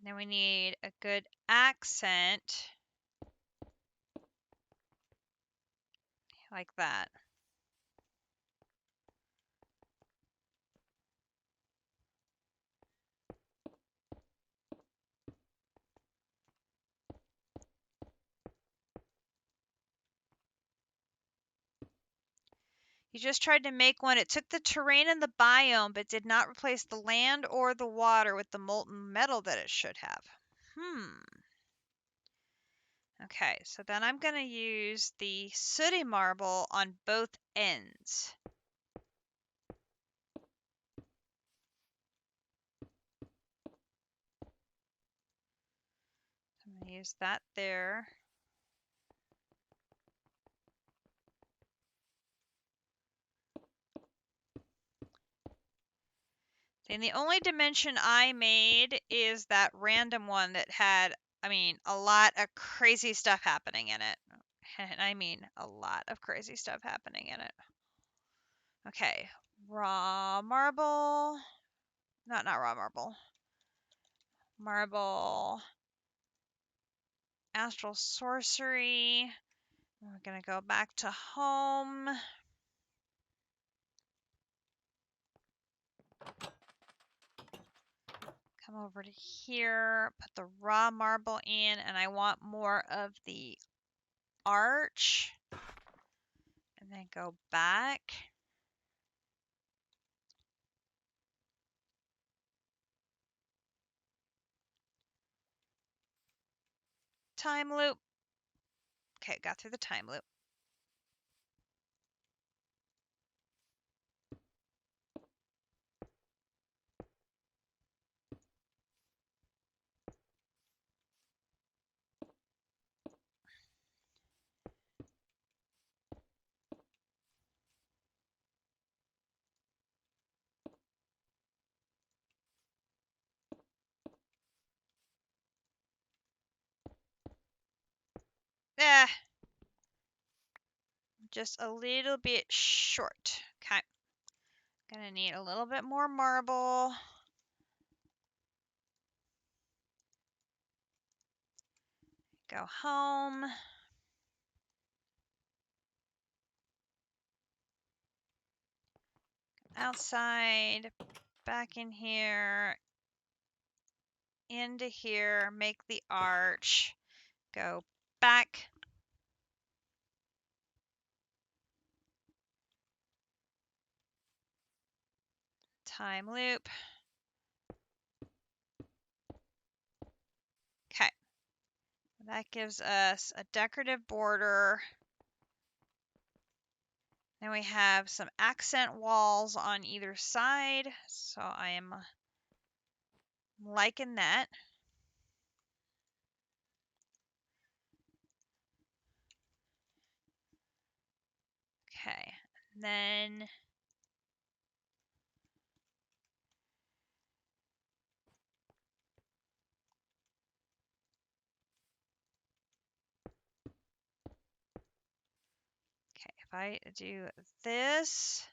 Speaker 1: Then we need a good accent. Like that. You just tried to make one. It took the terrain and the biome, but did not replace the land or the water with the molten metal that it should have. Okay, so then I'm going to use the sooty marble on both ends. I'm going to use that there. And the only dimension I made is that random one that had, I mean, a lot of crazy stuff happening in it. And I mean a lot of crazy stuff happening in it. Okay, raw marble. Not raw marble. Marble. Astral sorcery. We're going to go back to home. Come over to here, put the raw marble in, and I want more of the arch. And then go back. Time loop. Okay, got through the time loop. Eh, just a little bit short. Okay. Gonna need a little bit more marble. Go home. Outside. Back in here. Into here. Make the arch. Go back. Time loop. Okay. That gives us a decorative border. Then we have some accent walls on either side. So I am liking that. Okay. Then okay, if I do this,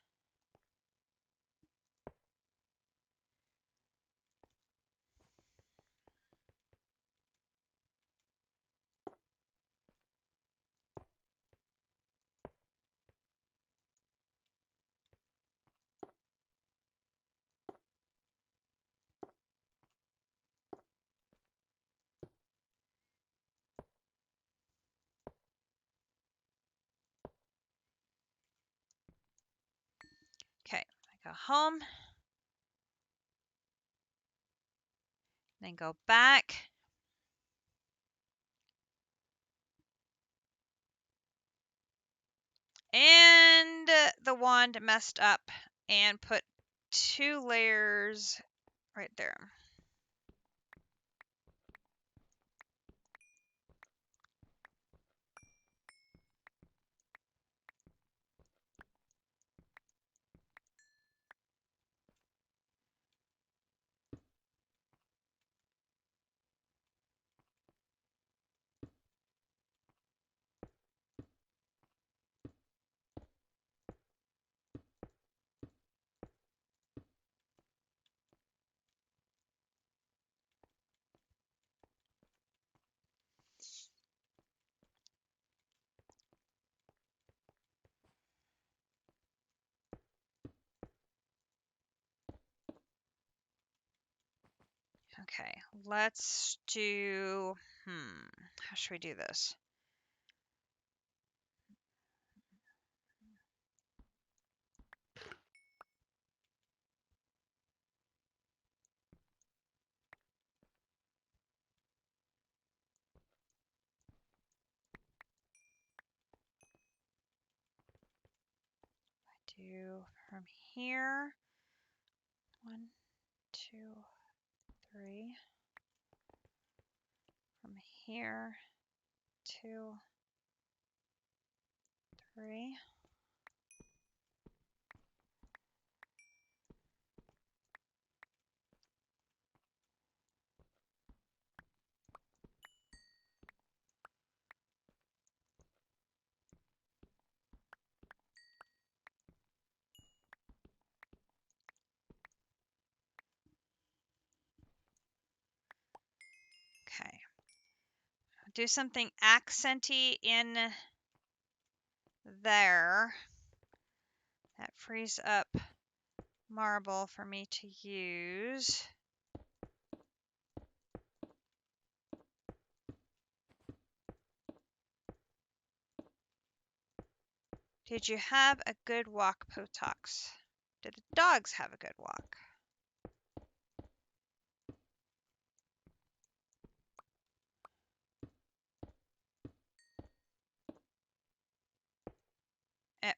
Speaker 1: Go home. Then go back. And the wand messed up and put 2 layers right there. Okay, let's do, how should we do this? Do from here, 1, 2, 3. From here, 2, 3. Okay. Do something accenty in there. That frees up marble for me to use. Did you have a good walk, Potox? Did the dogs have a good walk? Eh.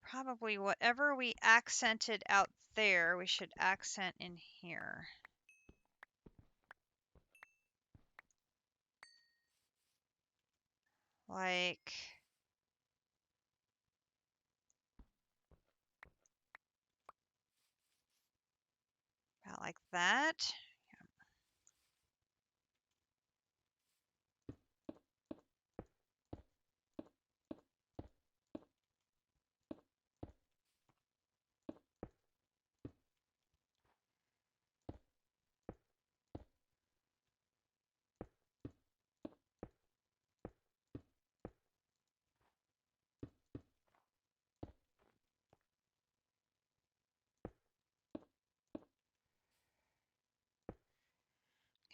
Speaker 1: Probably whatever we accented out there, we should accent in here. Like, about like that.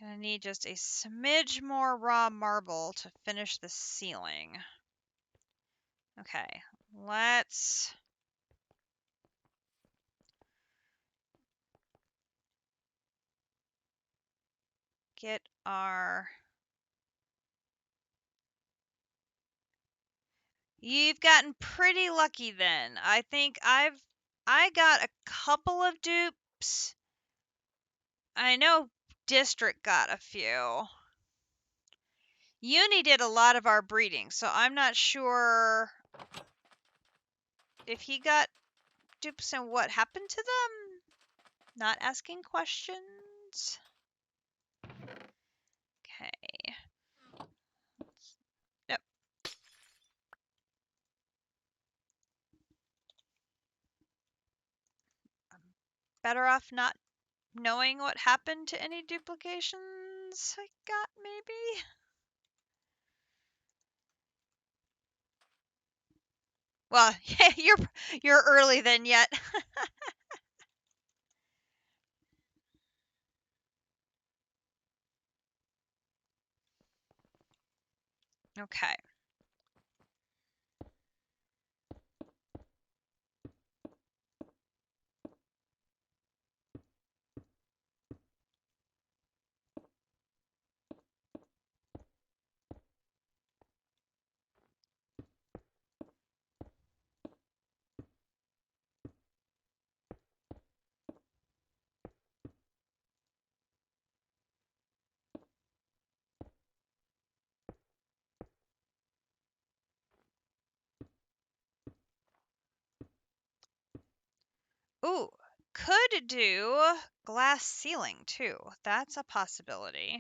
Speaker 1: Gonna need just a smidge more raw marble to finish the ceiling. Okay, let's get our... You've gotten pretty lucky then. I think I got a couple of dupes. I know District got a few. Uni did a lot of our breeding, so I'm not sure if he got dupes and what happened to them. Not asking questions. Okay. Yep. I'm better off not knowing what happened to any duplications I got, maybe? Well, you're early then yet. Okay. Ooh, could do glass ceiling too. That's a possibility.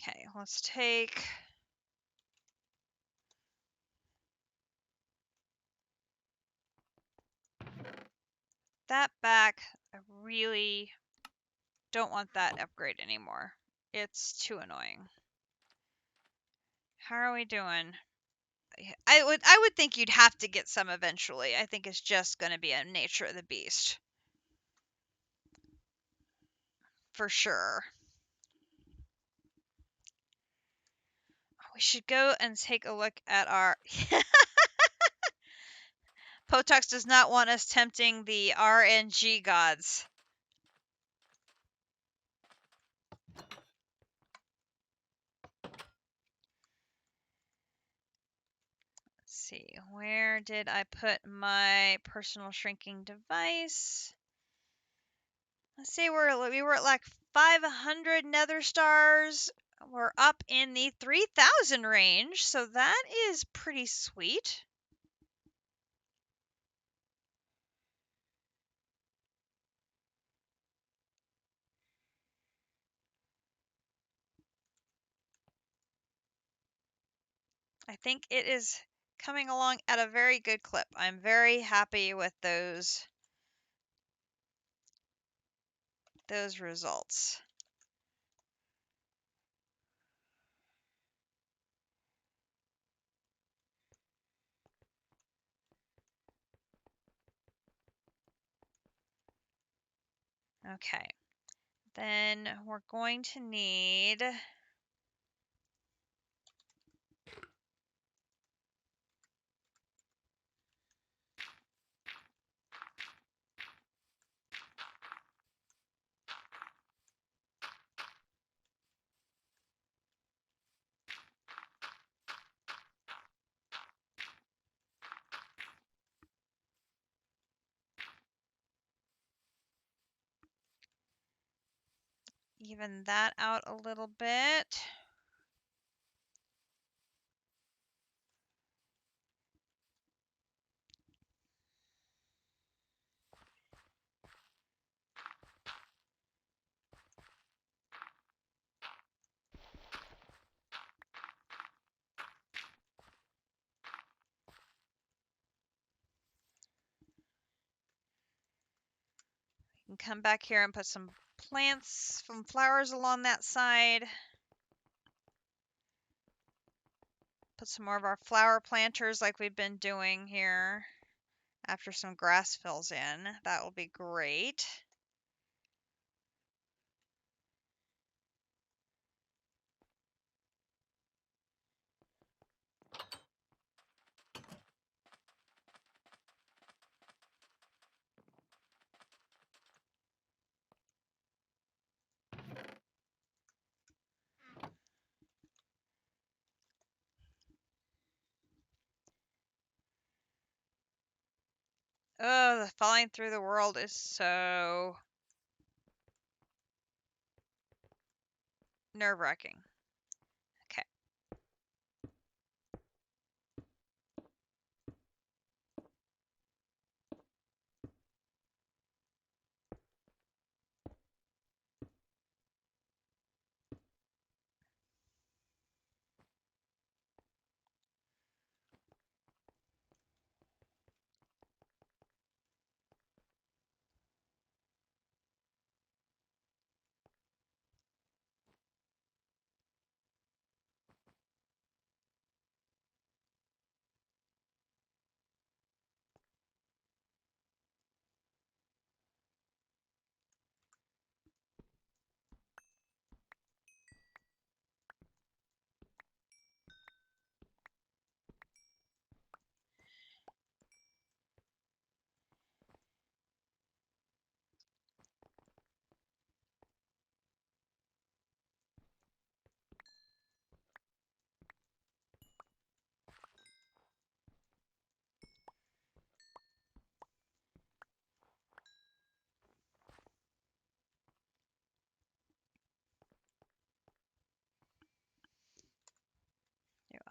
Speaker 1: Okay, let's take that back. I really don't want that upgrade anymore. It's too annoying. How are we doing? I would think you'd have to get some eventually. I think it's just going to be a nature of the beast. For sure. We should go and take a look at our Potox does not want us tempting the RNG gods. Let's see, where did I put my personal shrinking device? Let's see, we were at like 500 nether stars. We're up in the 3,000 range, so that is pretty sweet. I think it is coming along at a very good clip. I'm very happy with those results. Okay. Then we're going to need even that out a little bit. We can come back here and put some plants, some flowers along that side. Put some more of our flower planters like we've been doing here. After some grass fills in, that will be great. Oh, falling through the world is so nerve-wracking. Okay.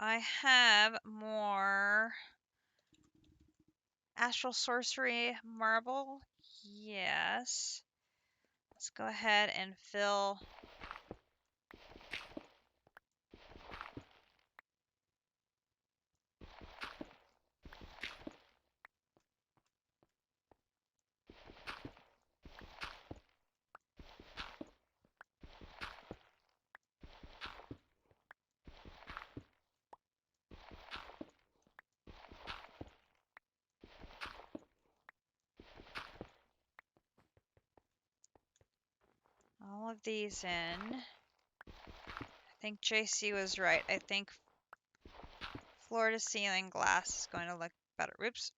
Speaker 1: I have more astral sorcery marble? Yes. Let's go ahead and fill. All of these in. I think JC was right. I think floor to ceiling glass is going to look better. Oops.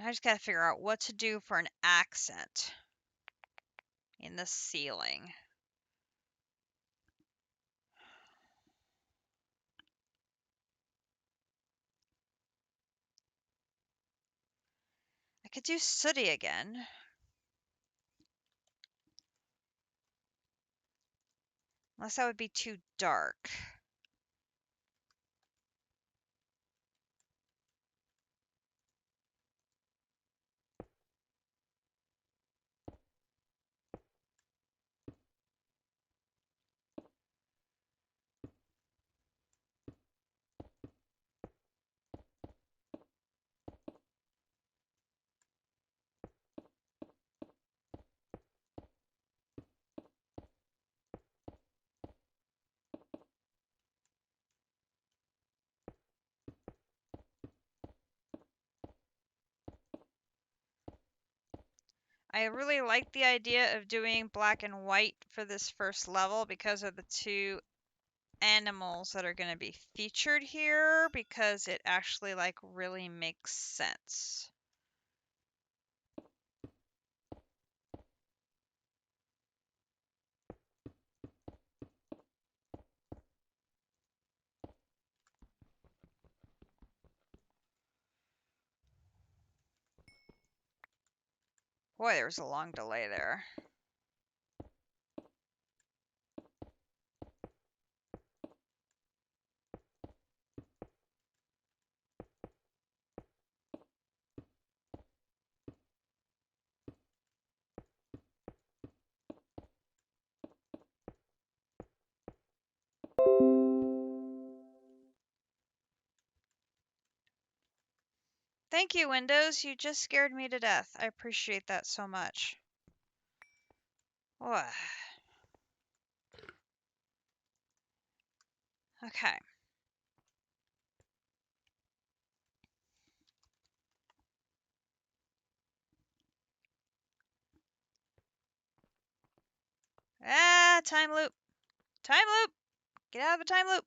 Speaker 1: I just got to figure out what to do for an accent in the ceiling. I could do sooty again. Unless that would be too dark. I really like the idea of doing black and white for this first level because of the two animals that are going to be featured here, because it actually like really makes sense. Boy, there was a long delay there. Thank you, Windows. You just scared me to death. I appreciate that so much. Ugh. Okay. Ah, time loop. Time loop. Get out of the time loop.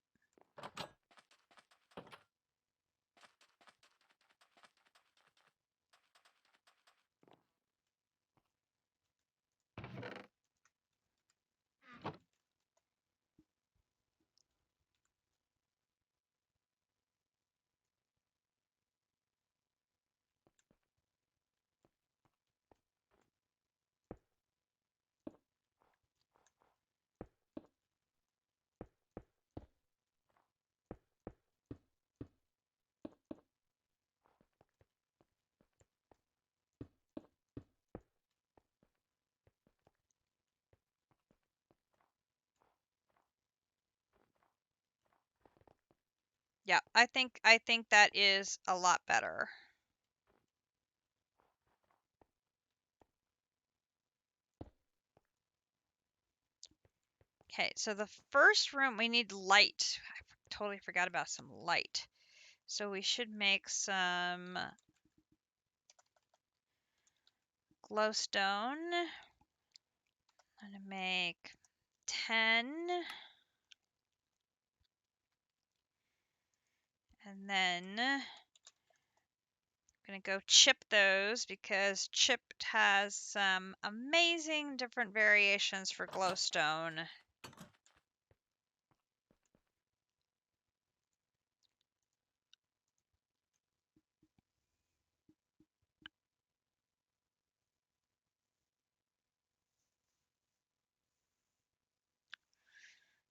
Speaker 1: Yeah, I think that is a lot better. Okay, so the first room we need light. I totally forgot about some light. So we should make some glowstone. I'm gonna make 10. And then I'm going to go chip those because chipped has some amazing different variations for glowstone. I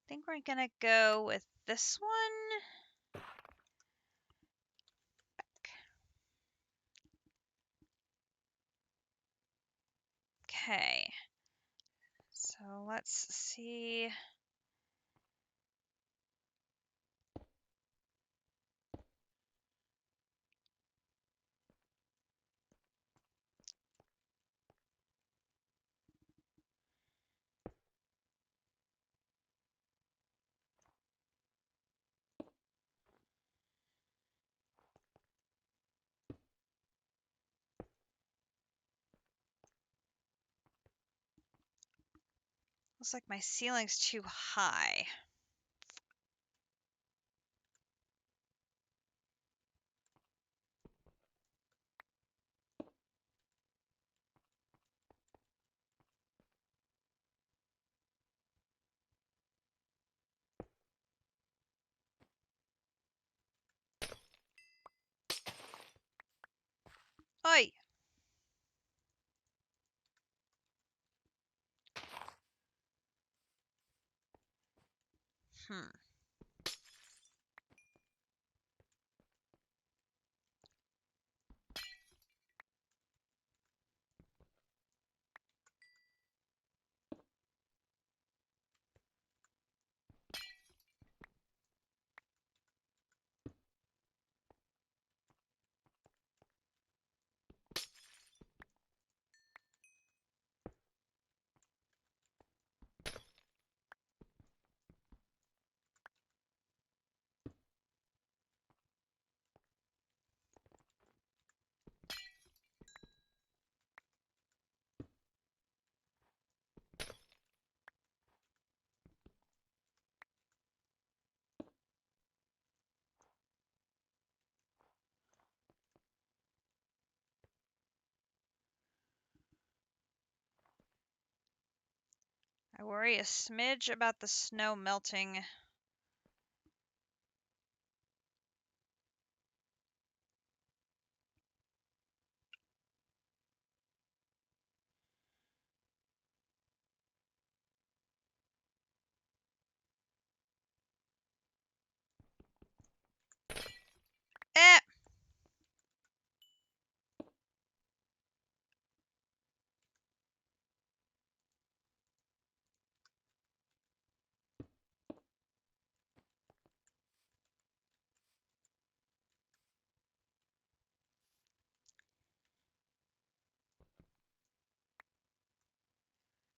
Speaker 1: think we're going to go with this one. Okay. So let's see. Looks like my ceiling's too high. Oi! Hmm. I worry a smidge about the snow melting. Eh!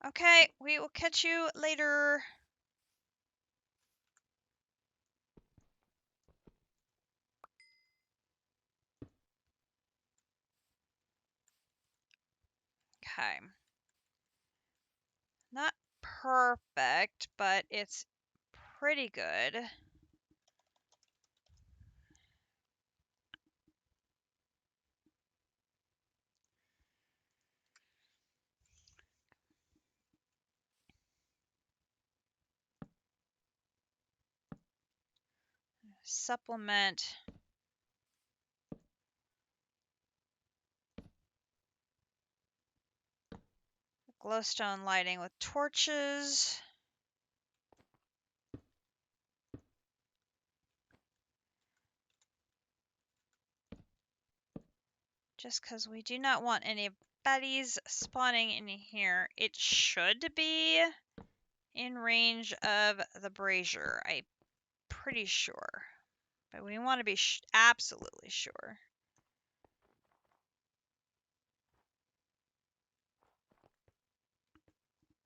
Speaker 1: Okay, we will catch you later. Okay. Not perfect, but it's pretty good. Supplement glowstone lighting with torches. Just because we do not want any baddies spawning in here. It should be in range of the brazier, I'm pretty sure. But we want to be absolutely sure.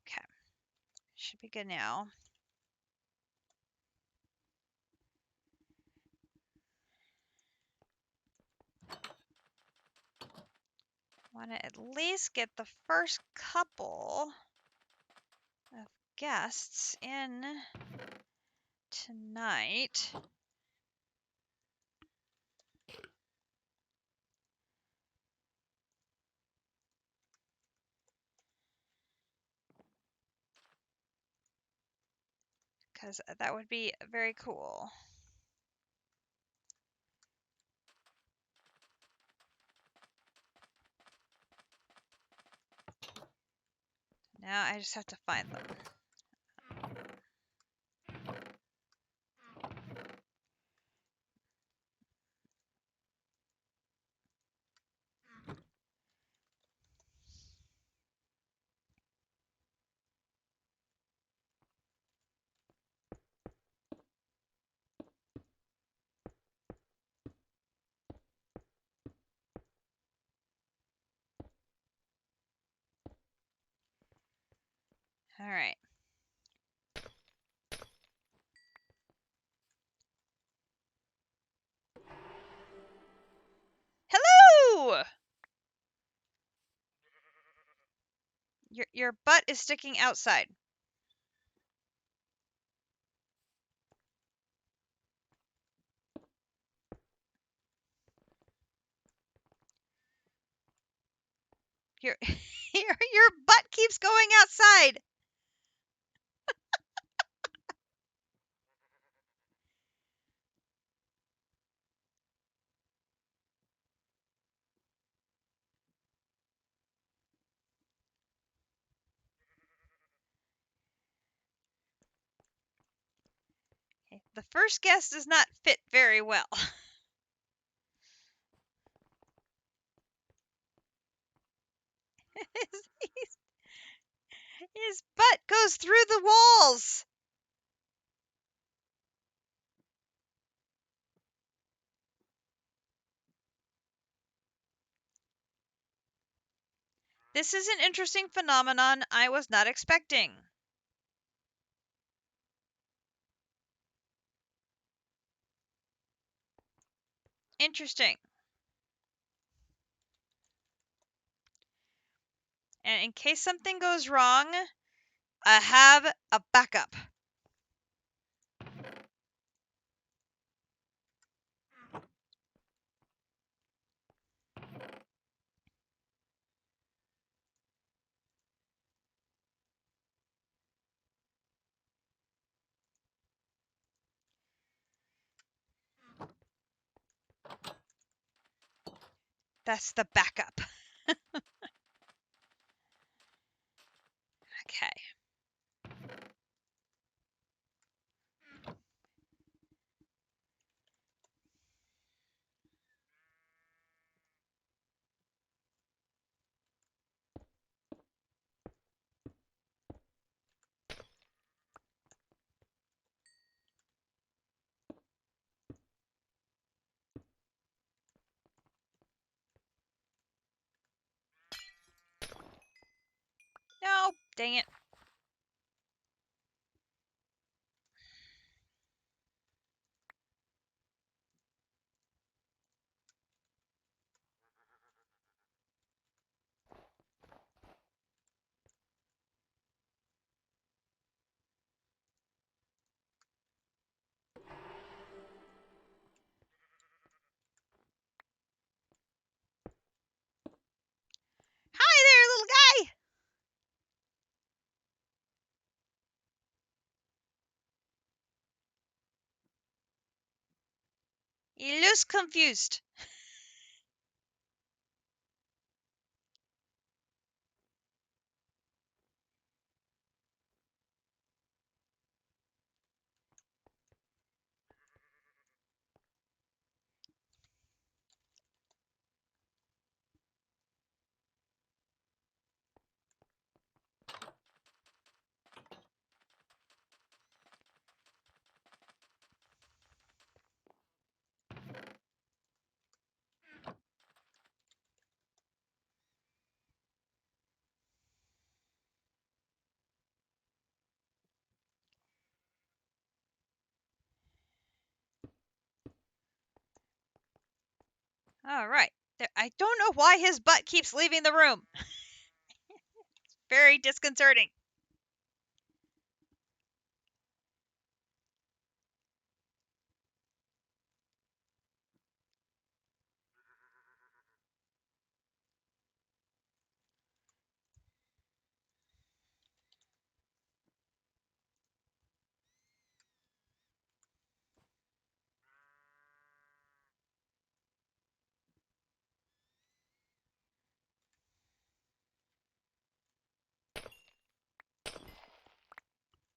Speaker 1: Okay. Should be good now. Want to at least get the first couple of guests in tonight. because that would be very cool. Now I just have to find them. All right. Hello! Your butt is sticking outside. Your your butt keeps going outside. Okay, the first guess does not fit very well. His butt goes through the walls. This is an interesting phenomenon I was not expecting. Interesting. And in case something goes wrong, I have a backup. That's the backup. Okay. No, dang it. Hi there, little guy. He looks confused. All right. I don't know why his butt keeps leaving the room. Very disconcerting.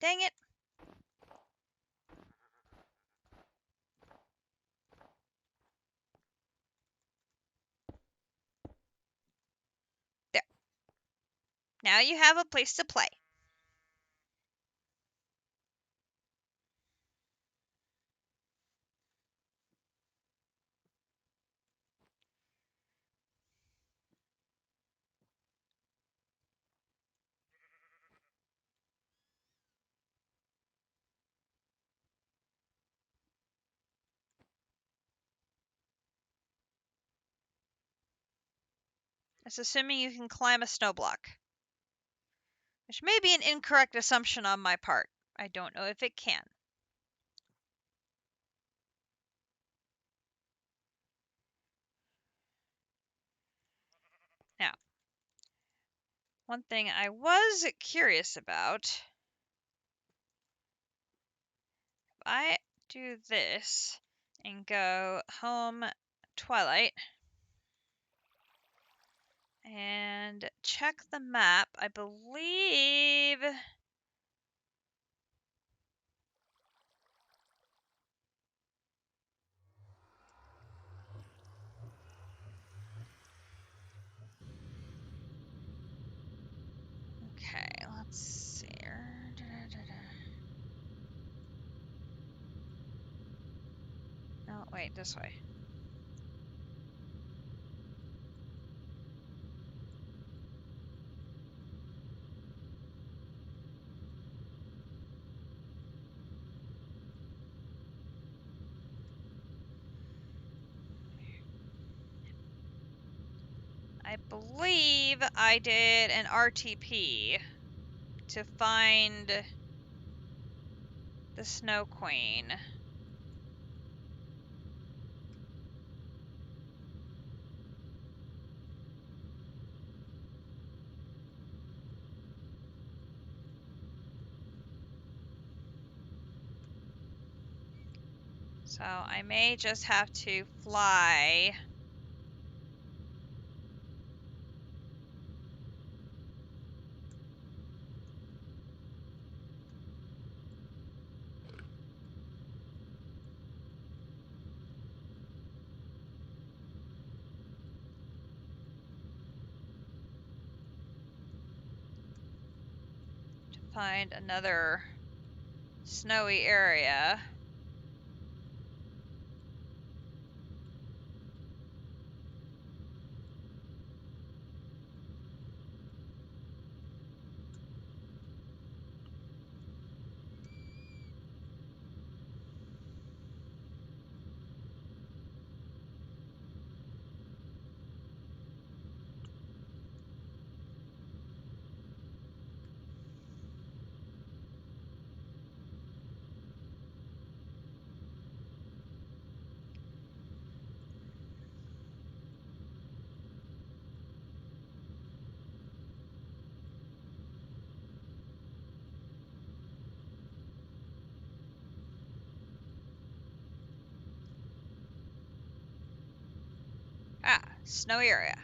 Speaker 1: Dang it. There. Now you have a place to play. It's assuming you can climb a snow block, which may be an incorrect assumption on my part. I don't know if it can. Now, one thing I was curious about, if I do this and go home Twilight and check the map, I believe okay, let's see. No, wait, this way. I believe I did an RTP to find the Snow Queen. So I may just have to fly. To find another snowy area. Ah, snowy area.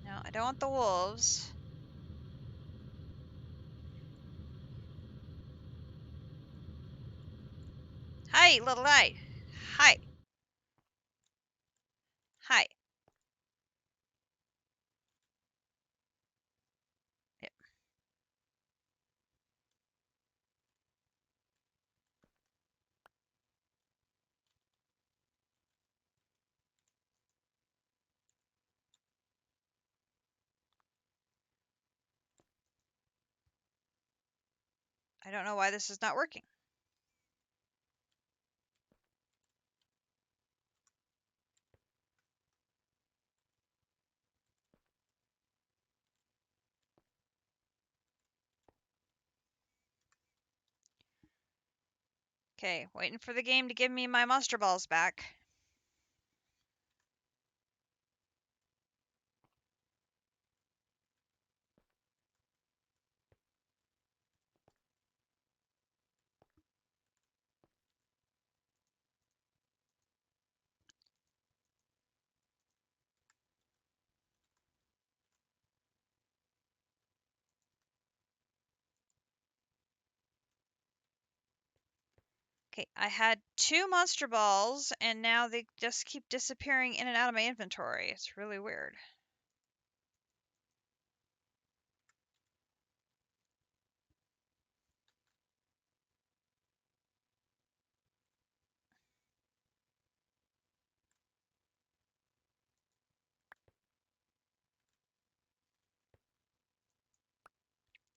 Speaker 1: No, I don't want the wolves. Hi, little guy. Hi. Hi. Yep. I don't know why this is not working. Okay, waiting for the game to give me my monster balls back. Okay, I had 2 monster balls, and now they just keep disappearing in and out of my inventory. It's really weird.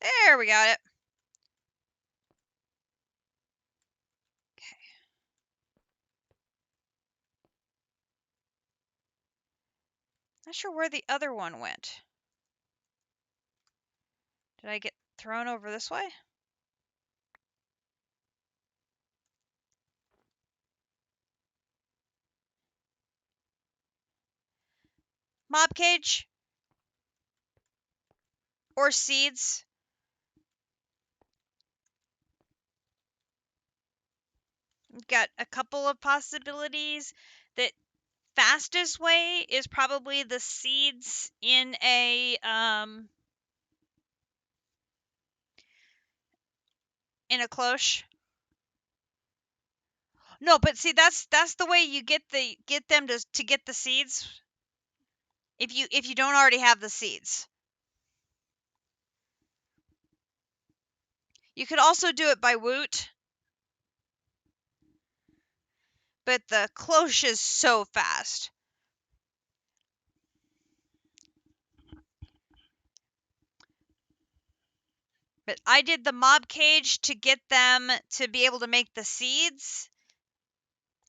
Speaker 1: There, we got it. Okay. Not sure where the other one went. Did I get thrown over this way? Mob cage? Or seeds? Got a couple of possibilities. The fastest way is probably the seeds in a cloche. No, but see, that's the way you get them to get the seeds. If you don't already have the seeds, you could also do it by woot, but the cloche is so fast. But I did the mob cage to get them to be able to make the seeds,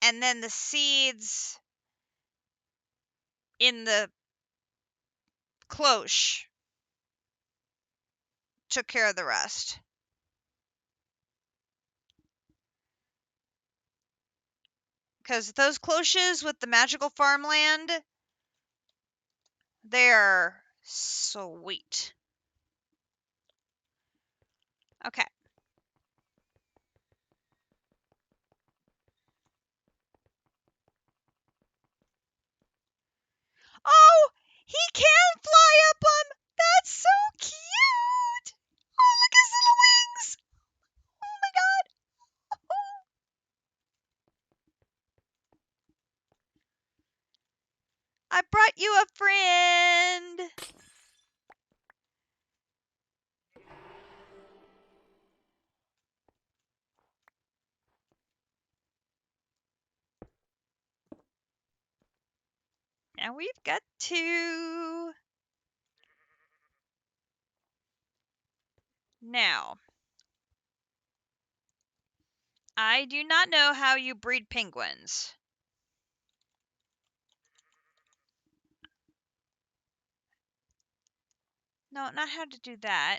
Speaker 1: and then the seeds in the cloche took care of the rest. Because those cloches with the magical farmland, they're sweet. Okay. Oh, he can fly up them. That's so cute. Oh, look at his little wings. Oh my god. I brought you a friend. Now we've got 2. Now, I do not know how you breed penguins. No, not how to do that.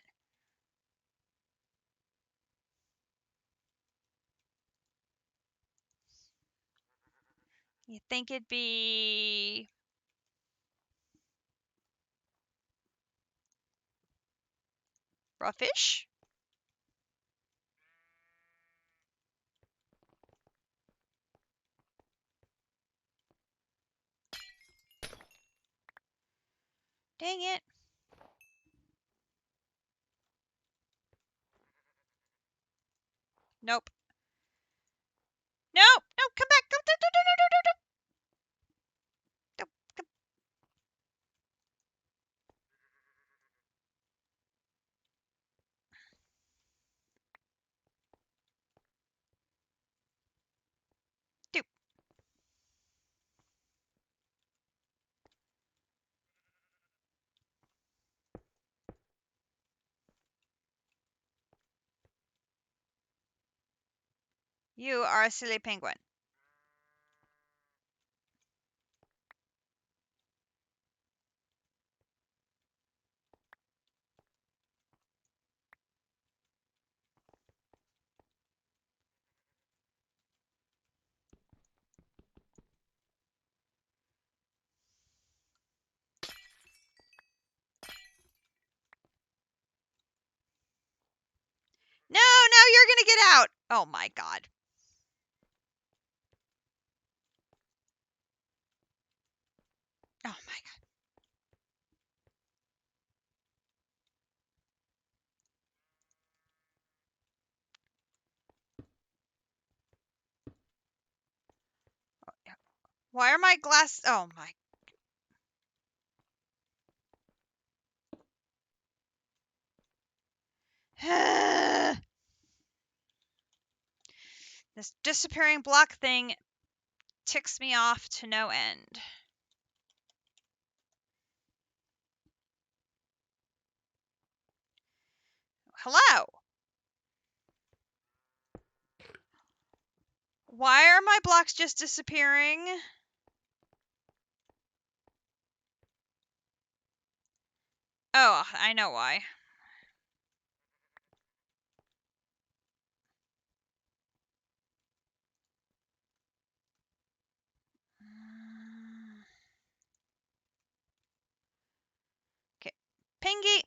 Speaker 1: You think it'd be roughish? Dang it. Nope. Nope. No, come back. Go, go, go, go, go, go, go. Go, go. Do. You are a silly penguin. No, no, you're gonna get out. Oh my god. Oh my god. Why are my glass... Oh, my... This disappearing block thing ticks me off to no end. Hello! Why are my blocks just disappearing? Oh, I know why. Okay. Pingy!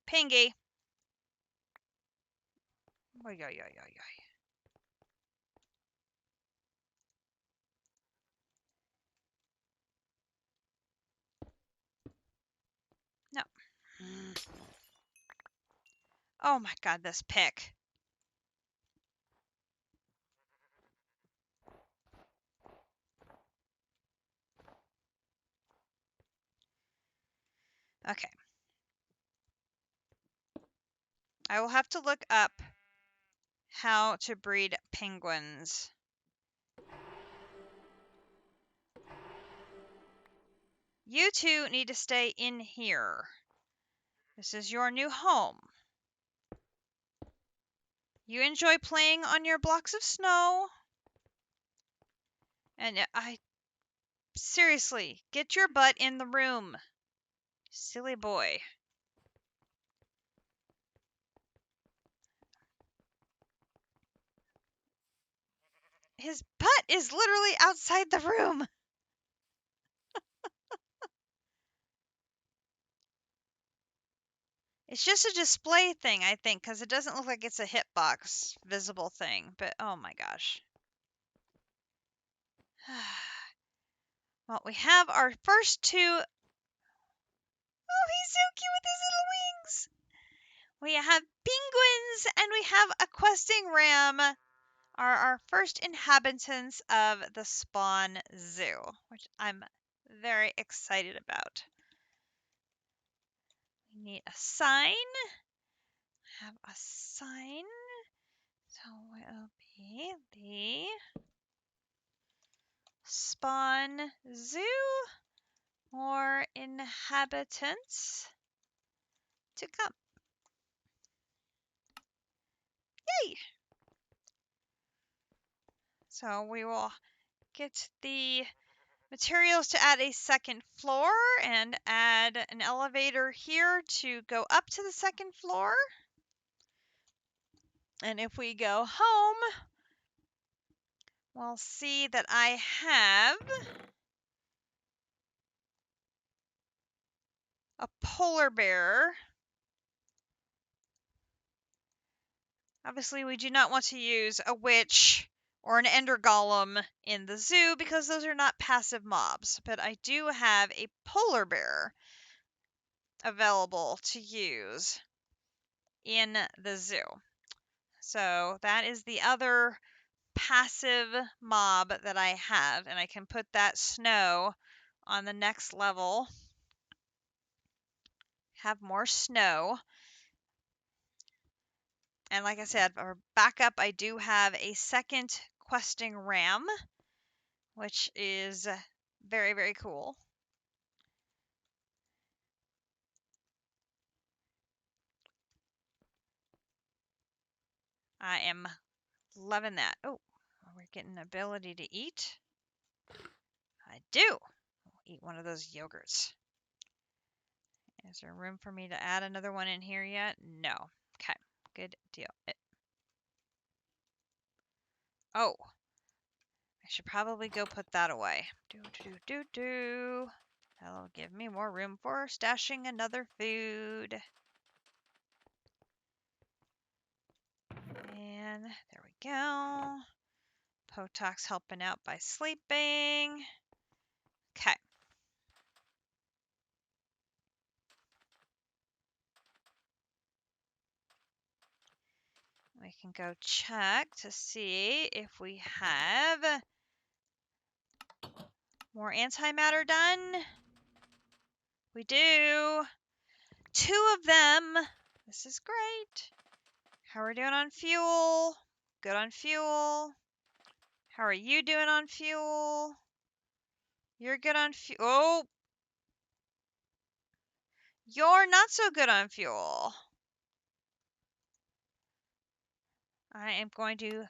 Speaker 1: Pingy! Oy, oy, oy, oy, oy. No. Oh my god, this pick. Okay. I will have to look up how to breed penguins. You two need to stay in here. This is your new home. You enjoy playing on your blocks of snow. And seriously, get your butt in the room. Silly boy. His butt is literally outside the room. It's just a display thing, I think, because it doesn't look like it's a hitbox visible thing. But oh my gosh. Well, we have our first two. Oh, he's so cute with his little wings. We have penguins and we have a questing ram are our first inhabitants of the Spawn Zoo, which I'm very excited about. We need a sign. Have a sign. So it will be the Spawn Zoo. More inhabitants to come. Yay! So we will get the materials to add a second floor and add an elevator here to go up to the second floor. And if we go home, we'll see that I have a polar bear. Obviously, we do not want to use a witch or an ender golem in the zoo because those are not passive mobs. But I do have a polar bear available to use in the zoo. So that is the other passive mob that I have, and I can put that snow on the next level. Have more snow. And like I said, for backup, I do have a second questing ram, which is very, very cool. I am loving that. Oh, we're getting ability to eat. I do. I'll eat one of those yogurts. Is there room for me to add another one in here yet? No. Okay, good deal. Oh, I should probably go put that away. Do. That'll give me more room for stashing another food. And there we go. Potok's helping out by sleeping. Okay. We can go check to see if we have More antimatter done. We do. 2 of them. This is great. How are we doing on fuel? Good on fuel. How are you doing on fuel? You're good on fuel. Oh! You're not so good on fuel. I am going to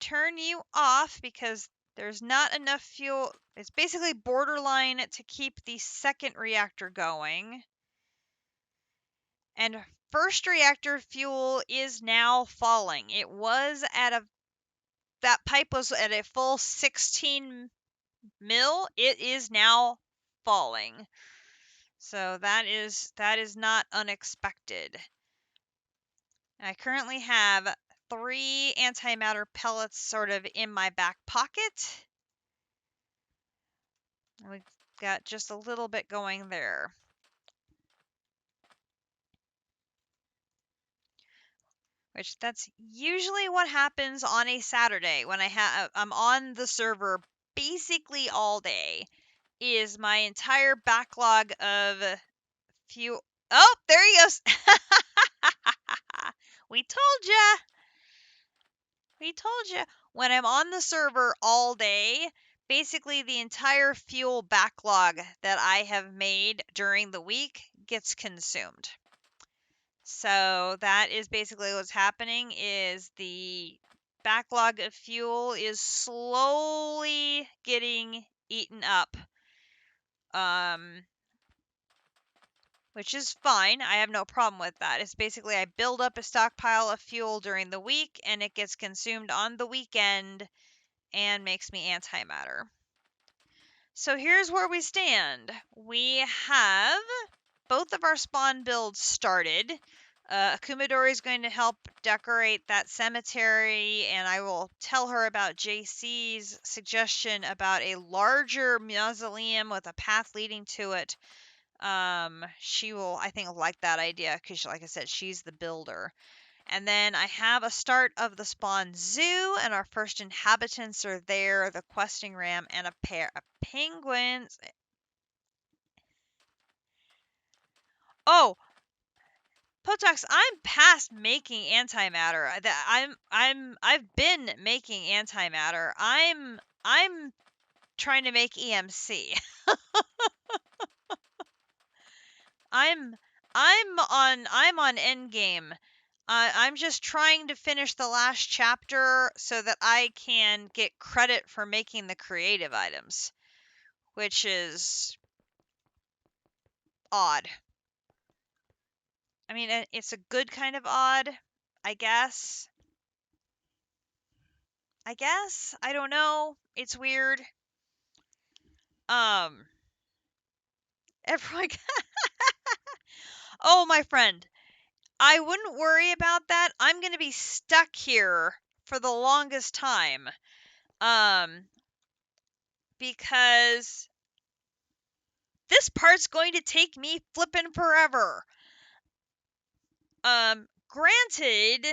Speaker 1: turn you off because there's not enough fuel. It's basically borderline to keep the second reactor going. And first reactor fuel is now falling. It was at that pipe was at a full 16 mil. It is now falling. So that is not unexpected. I currently have 3 antimatter pellets sort of in my back pocket. And we've got just a little bit going there. Which that's usually what happens on a Saturday when I'm on the server basically all day. Is my entire backlog of fuel. Oh, there he goes. We told ya. We told ya. When I'm on the server all day, basically the entire fuel backlog that I have made during the week gets consumed. So that is basically what's happening is the backlog of fuel is slowly getting eaten up. Which is fine. I have no problem with that. It's basically I build up a stockpile of fuel during the week and it gets consumed on the weekend and makes me antimatter. So here's where we stand. We have both of our spawn builds started. Akumadori is going to help decorate that cemetery, and I will tell her about JC's suggestion about a larger mausoleum with a path leading to it. She will, I think, like that idea because, like I said, she's the builder. And then I have a start of the spawn zoo, and our first inhabitants are there, the questing ram, and a pair of penguins. Oh, Potox, I'm past making antimatter. I've been making antimatter. I'm trying to make EMC. I'm I'm on endgame. I'm just trying to finish the last chapter so that I can get credit for making the creative items, which is odd. I mean, it's a good kind of odd, I guess. I don't know. It's weird. Um, everyone. Oh, my friend, I wouldn't worry about that. I'm gonna be stuck here for the longest time. Um, because this part's going to take me flippin' forever. Granted,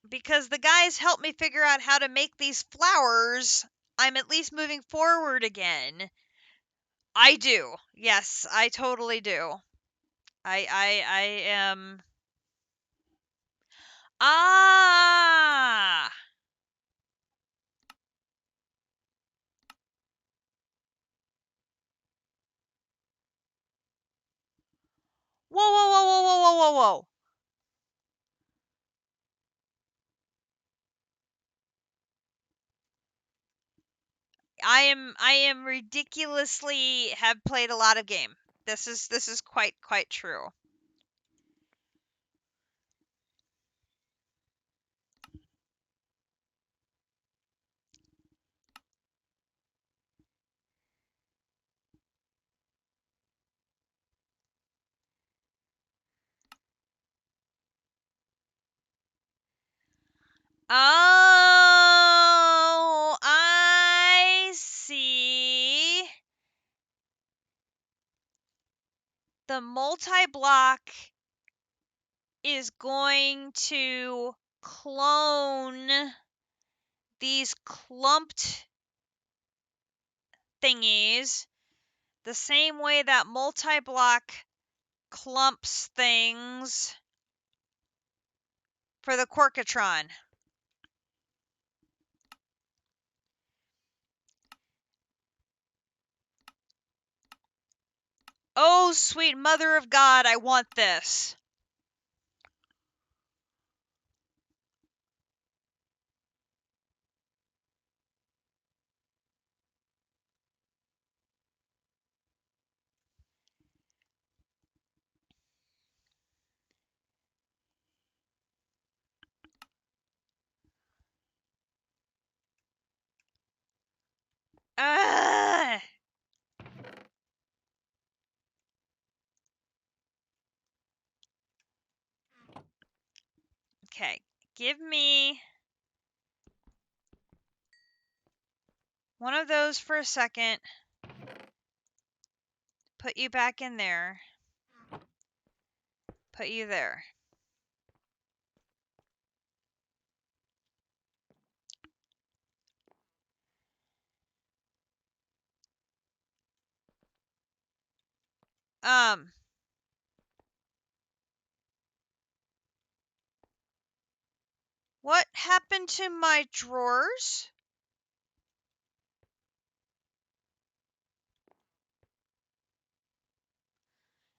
Speaker 1: because the guys helped me figure out how to make these flowers, I'm at least moving forward again. I do. Yes, I totally do. I am. Ah! Whoa, whoa, whoa, whoa, whoa, whoa, whoa, whoa. I am ridiculously have played a lot of game. This is quite true. Oh, I see. The multi-block is going to clone these clumped thingies the same way that multi-block clumps things for the Quarkatron. Oh, sweet mother of God, I want this. Ugh. Okay, give me one of those for a second. Put you back in there. Put you there. What happened to my drawers?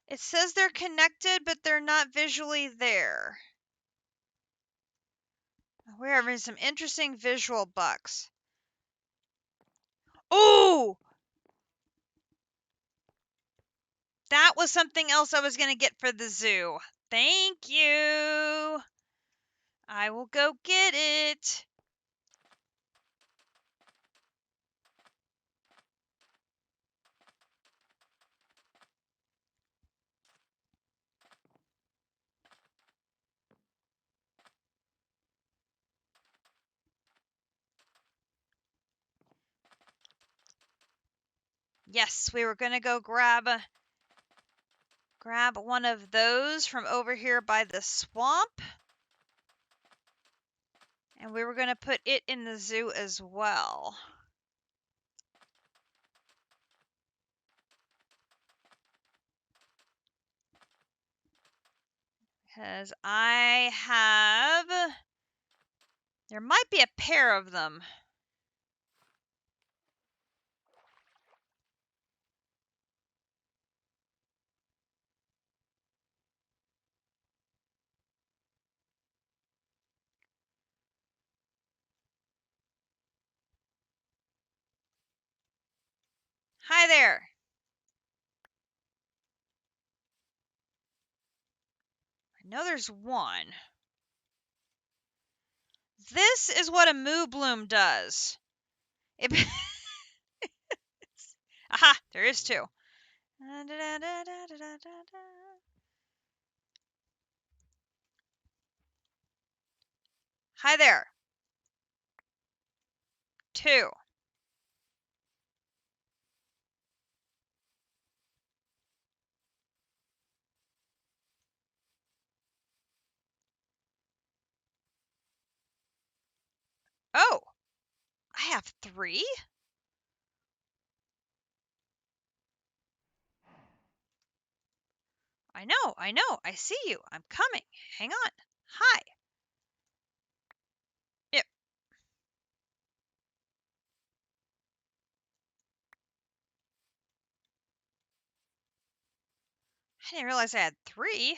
Speaker 1: It says they're connected, but they're not visually there. We're having some interesting visual bugs. Ooh! That was something else I was going to get for the zoo. Thank you. I will go get it. Yes, we were going to go grab one of those from over here by the swamp. And we were going to put it in the zoo as well. Because I have... There might be a pair of them. Hi there. I know there's one. This is what a moo bloom does. It Aha, there is two. Hi there. Two. Oh, I have three? I know. I see you. I'm coming. Hang on. Hi. Yep. I didn't realize I had three.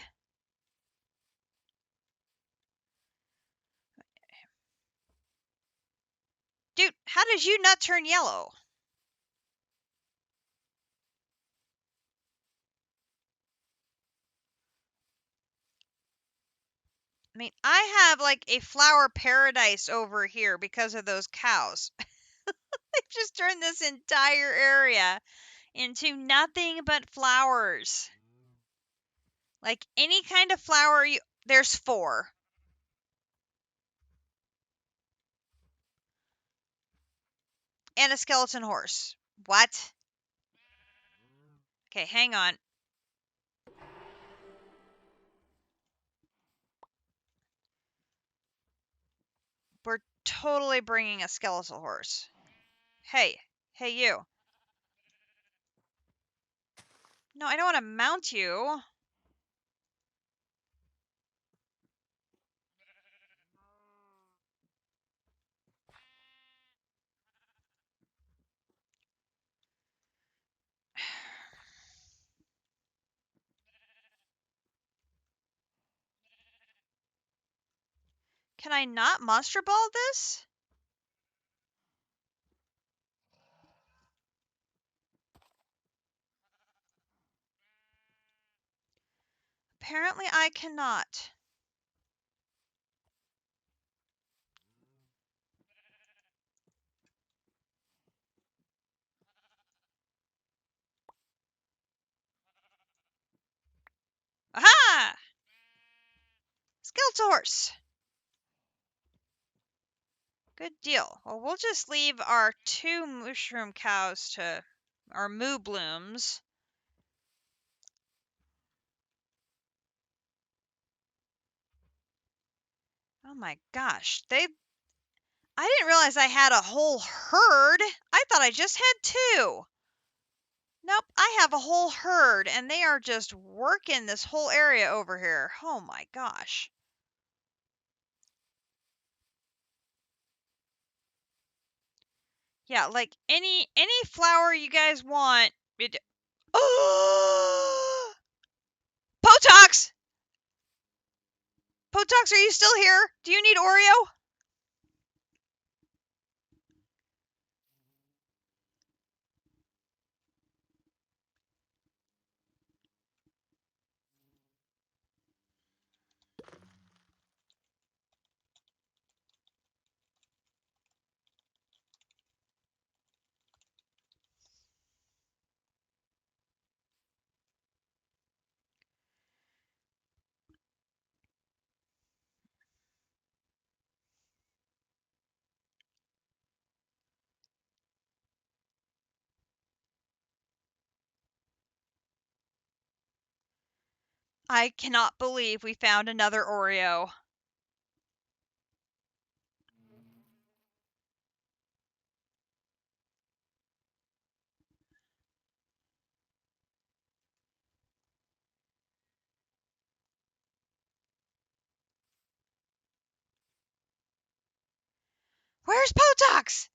Speaker 1: Dude, how did you not turn yellow? I mean, I have like a flower paradise over here because of those cows. They've just turned this entire area into nothing but flowers. Like any kind of flower there's four. And a skeleton horse. What? Okay, hang on. We're totally bringing a skeletal horse. Hey, you. No, I don't want to mount you. Can I not monster ball this? Apparently I cannot. Aha! Skeletor's. Good deal. Well, we'll just leave our 2 mushroom cows to our moo blooms. Oh my gosh. I didn't realize I had a whole herd. I thought I just had 2. Nope, I have a whole herd and they are just working this whole area over here. Oh my gosh. Yeah, like any flower you guys want. Oh! Potox! Potox, are you still here? Do you need Oreo? I cannot believe we found another Oreo. Where's Potox?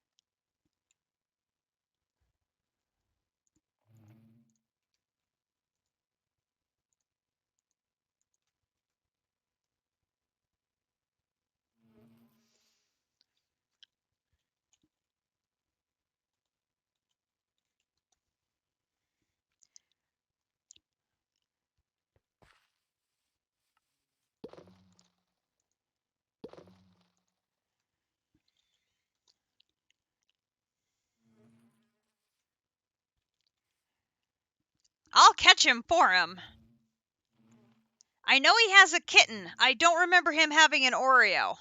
Speaker 1: I'll catch him for him. I know he has a kitten. I don't remember him having an Oreo.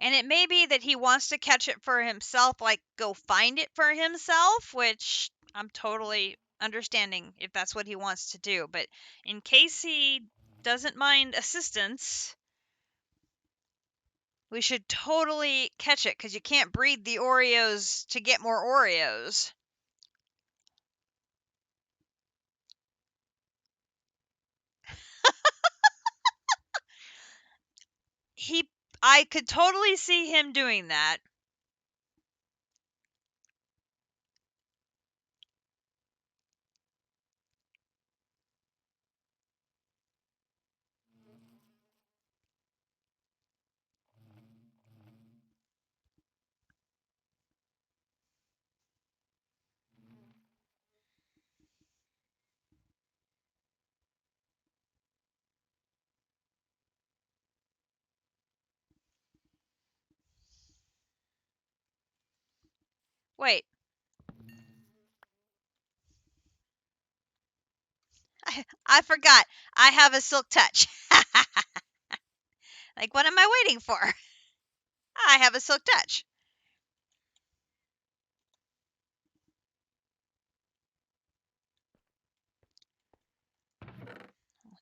Speaker 1: And it may be that he wants to catch it for himself, like go find it for himself, which I'm totally understanding if that's what he wants to do. But in case he doesn't mind assistance, we should totally catch it because you can't breed the Oreos to get more Oreos. I could totally see him doing that. Wait, I forgot. I have a silk touch. Like, what am I waiting for? I have a silk touch.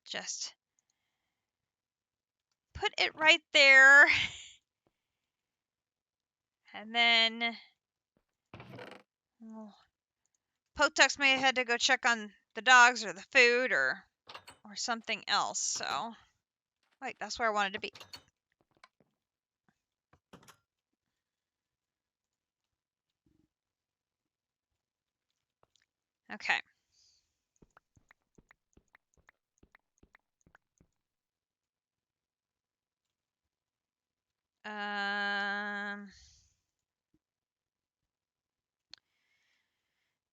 Speaker 1: Just put it right there. And then Potux may have had to go check on the dogs or the food or something else. So, wait, that's where I wanted to be. Okay.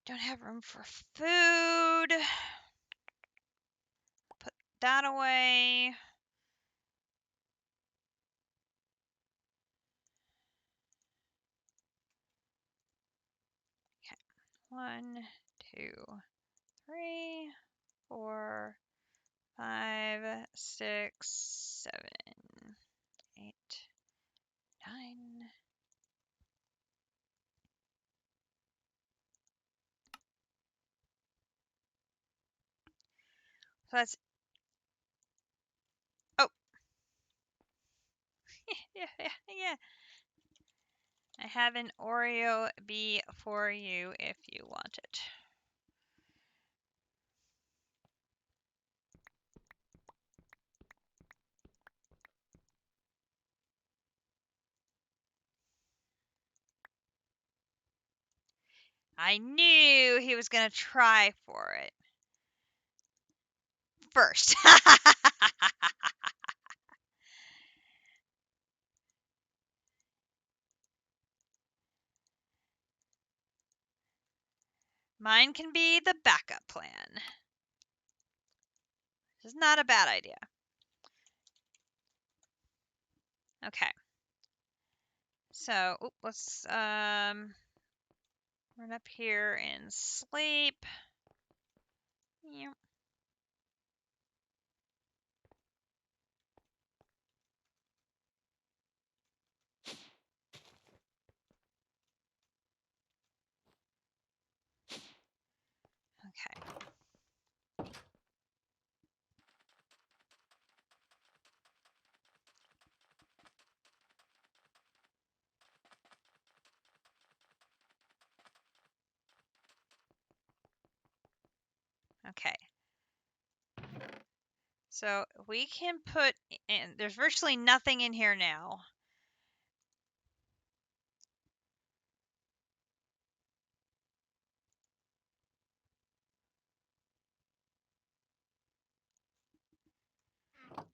Speaker 1: Don't have room for food. Put that away. Okay. 1, 2, 3, 4, 5, 6, 7, 8, 9. So that's. Oh. Yeah. I have an Oreo bee for you if you want it. I knew he was going to try for it first. Mine can be the backup plan. This is not a bad idea. Okay. So, let's run up here and sleep. Yep. Okay. Okay. So we can put in, there's virtually nothing in here now.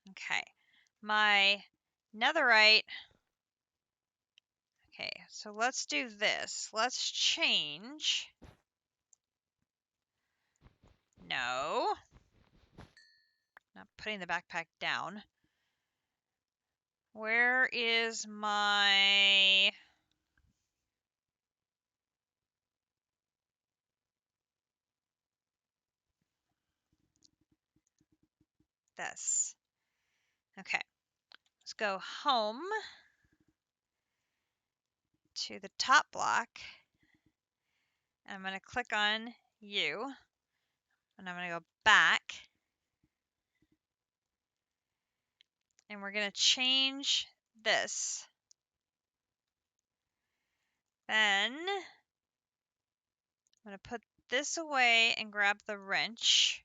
Speaker 1: Okay. My netherite. Okay, so let's do this. Let's change. No. Not putting the backpack down. Where is my... This. Okay. Let's go home to the top block. I'm going to click on you. And I'm going to go back. And we're going to change this. Then I'm going to put this away and grab the wrench.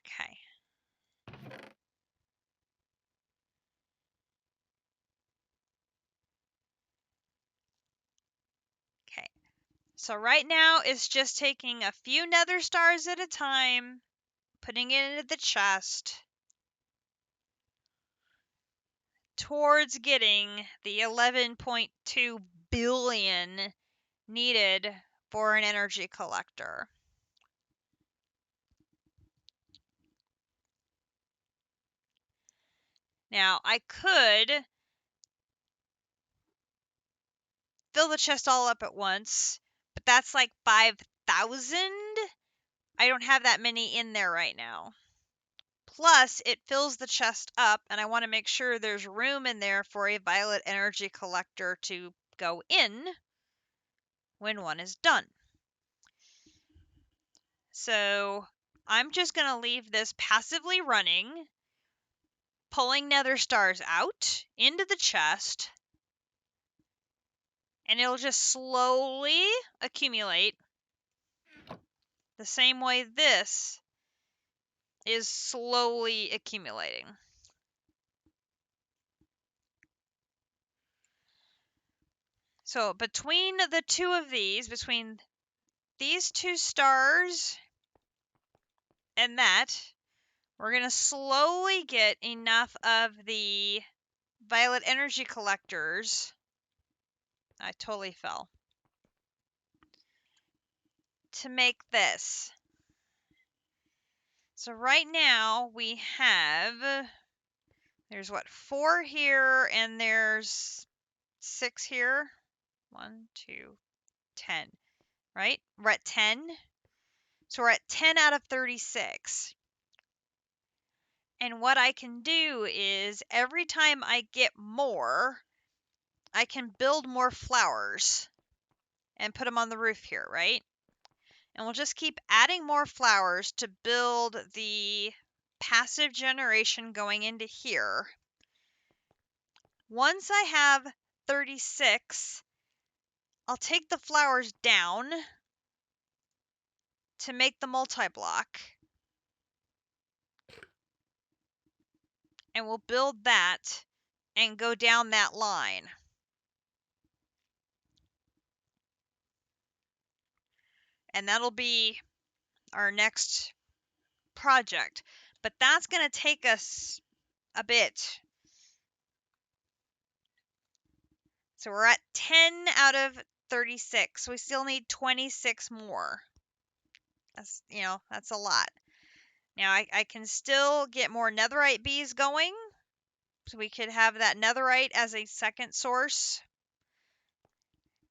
Speaker 1: Okay. Okay. So right now it's just taking a few nether stars at a time, putting it into the chest towards getting the 11.2 billion needed for an energy collector. Now, I could fill the chest all up at once, but that's like 5,000. I don't have that many in there right now. Plus, it fills the chest up, and I want to make sure there's room in there for a violet energy collector to go in when one is done. So I'm just going to leave this passively running, pulling nether stars out into the chest, and it'll just slowly accumulate the same way this is slowly accumulating. So between the two of these, between these two stars and that, we're going to slowly get enough of the violet energy collectors. I totally fell. To make this. So right now we have, there's what, 4 here and there's 6 here. 1, 2, 10, right? We're at 10. So we're at 10 out of 36. And what I can do is every time I get more, I can build more flowers and put them on the roof here, right? And we'll just keep adding more flowers to build the passive generation going into here. Once I have 36, I'll take the flowers down to make the multi-block. And we'll build that and go down that line. And that'll be our next project. But that's going to take us a bit. So we're at 10 out of 36. We still need 26 more. That's, that's a lot. Now I can still get more netherite bees going. So we could have that netherite as a second source.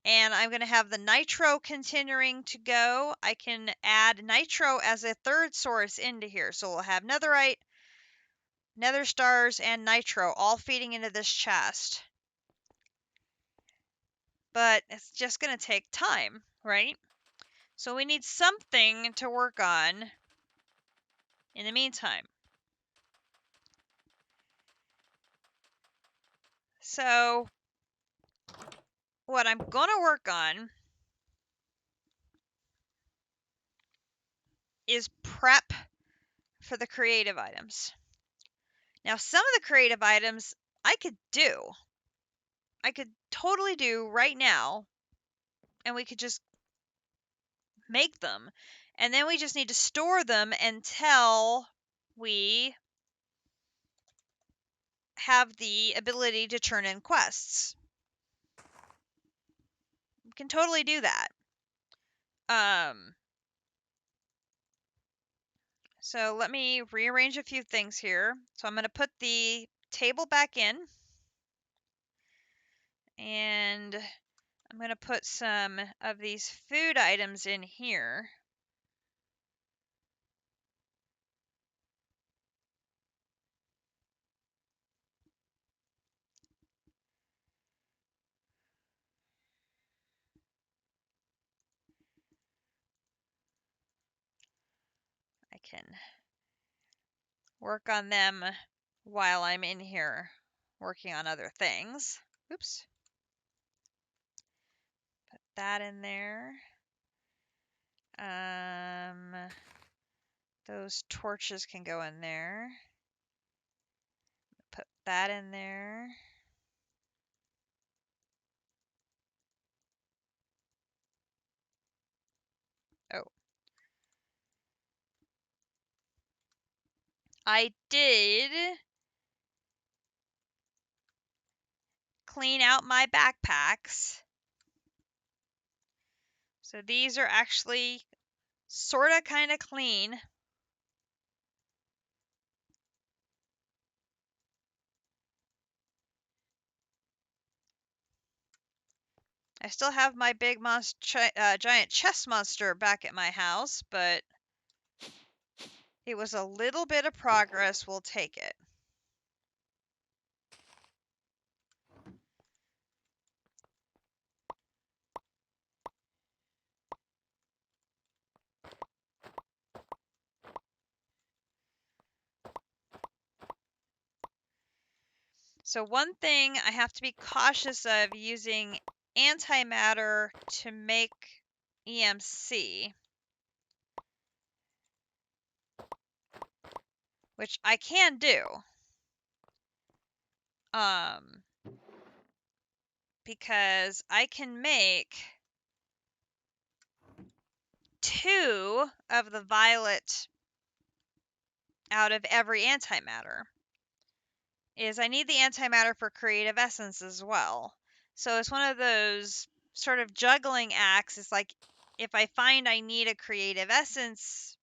Speaker 1: And I'm going to have the nitro continuing to go. I can add nitro as a third source into here. So we'll have netherite, nether stars, and nitro all feeding into this chest. But it's just going to take time, right? So we need something to work on in the meantime. So what I'm going to work on is prep for the creative items. Now, some of the creative items I could do. I could totally do right now, and we could just make them. And then we just need to store them until we have the ability to turn in quests. We can totally do that. So let me rearrange a few things here. So I'm going to put the table back in. And I'm going to put some of these food items in here. I can work on them while I'm in here working on other things. Oops. Put that in there. Those torches can go in there. Put that in there. Oh. I did clean out my backpacks. So these are actually sort of kind of clean. I still have my big giant chest monster back at my house, but it was a little bit of progress. We'll take it. So one thing I have to be cautious of using antimatter to make EMC, which I can do, because I can make 2 of the violet out of every antimatter. I need the antimatter for creative essence as well. So it's one of those sort of juggling acts. It's like, if I find I need a creative essence,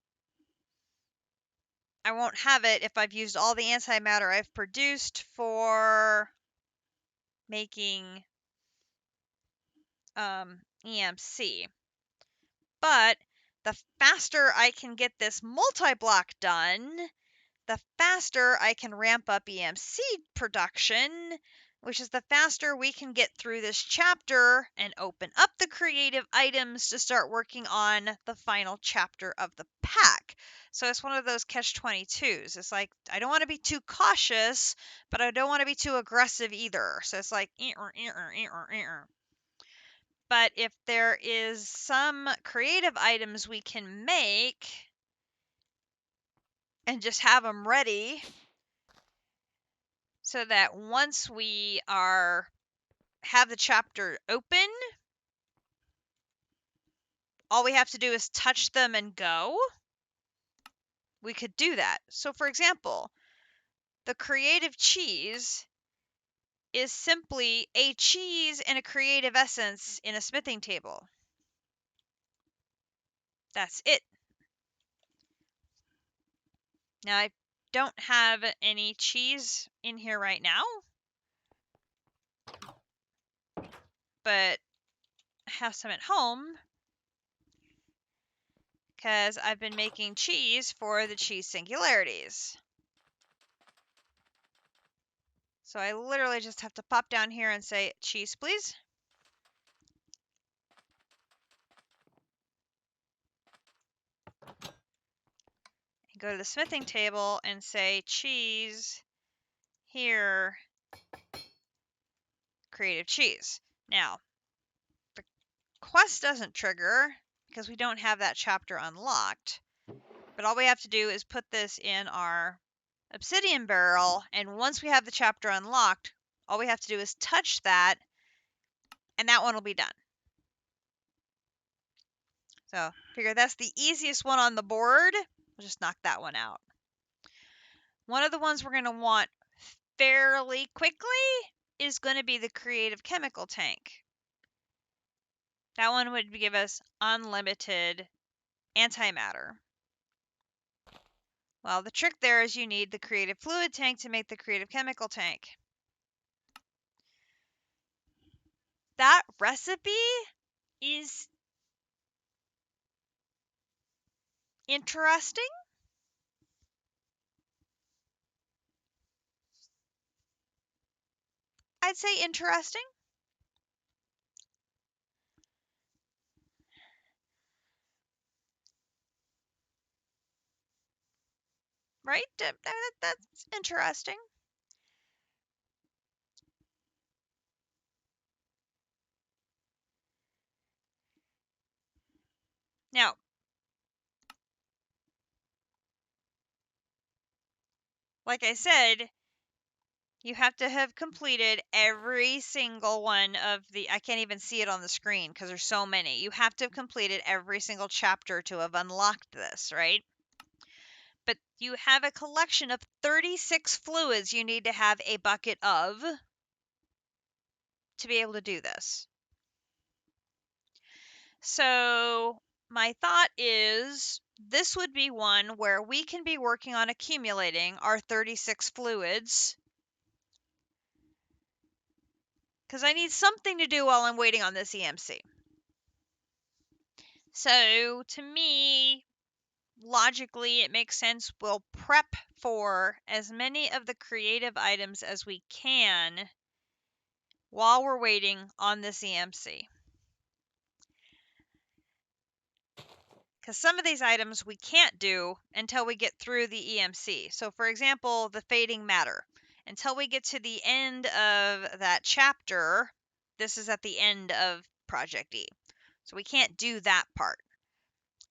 Speaker 1: I won't have it if I've used all the antimatter I've produced for making EMC. But the faster I can get this multi-block done, the faster I can ramp up EMC production, which is the faster we can get through this chapter and open up the creative items to start working on the final chapter of the pack. So it's one of those catch-22s. It's like, I don't want to be too cautious, but I don't want to be too aggressive either. So it's like, but if there is some creative items we can make and just have them ready, so that once we have the chapter open, all we have to do is touch them and go, we could do that. So for example, the creative cheese is simply a cheese and a creative essence in a smithing table. That's it. Now, I don't have any cheese in here right now, but I have some at home because I've been making cheese for the cheese singularities. So I literally just have to pop down here and say, cheese, please. Go to the smithing table and say, cheese, here, creative cheese. Now, the quest doesn't trigger because we don't have that chapter unlocked. But all we have to do is put this in our obsidian barrel, and once we have the chapter unlocked, all we have to do is touch that, and that one will be done. So, figure that's the easiest one on the board. We'll just knock that one out. One of the ones we're going to want fairly quickly is going to be the creative chemical tank. That one would give us unlimited antimatter. Well, the trick there is you need the creative fluid tank to make the creative chemical tank. That recipe is interesting. I'd say interesting. Right? That's interesting. Now, like I said, you have to have completed every single one of I can't even see it on the screen because there's so many. You have to have completed every single chapter to have unlocked this, right? But you have a collection of 36 fluids you need to have a bucket of to be able to do this. So my thought is this would be one where we can be working on accumulating our 36 fluids because I need something to do while I'm waiting on this EMC. So to me, logically, it makes sense. We'll prep for as many of the creative items as we can while we're waiting on this EMC. Because some of these items we can't do until we get through the EMC. So for example, the fading matter. Until we get to the end of that chapter, this is at the end of Project E. So we can't do that part.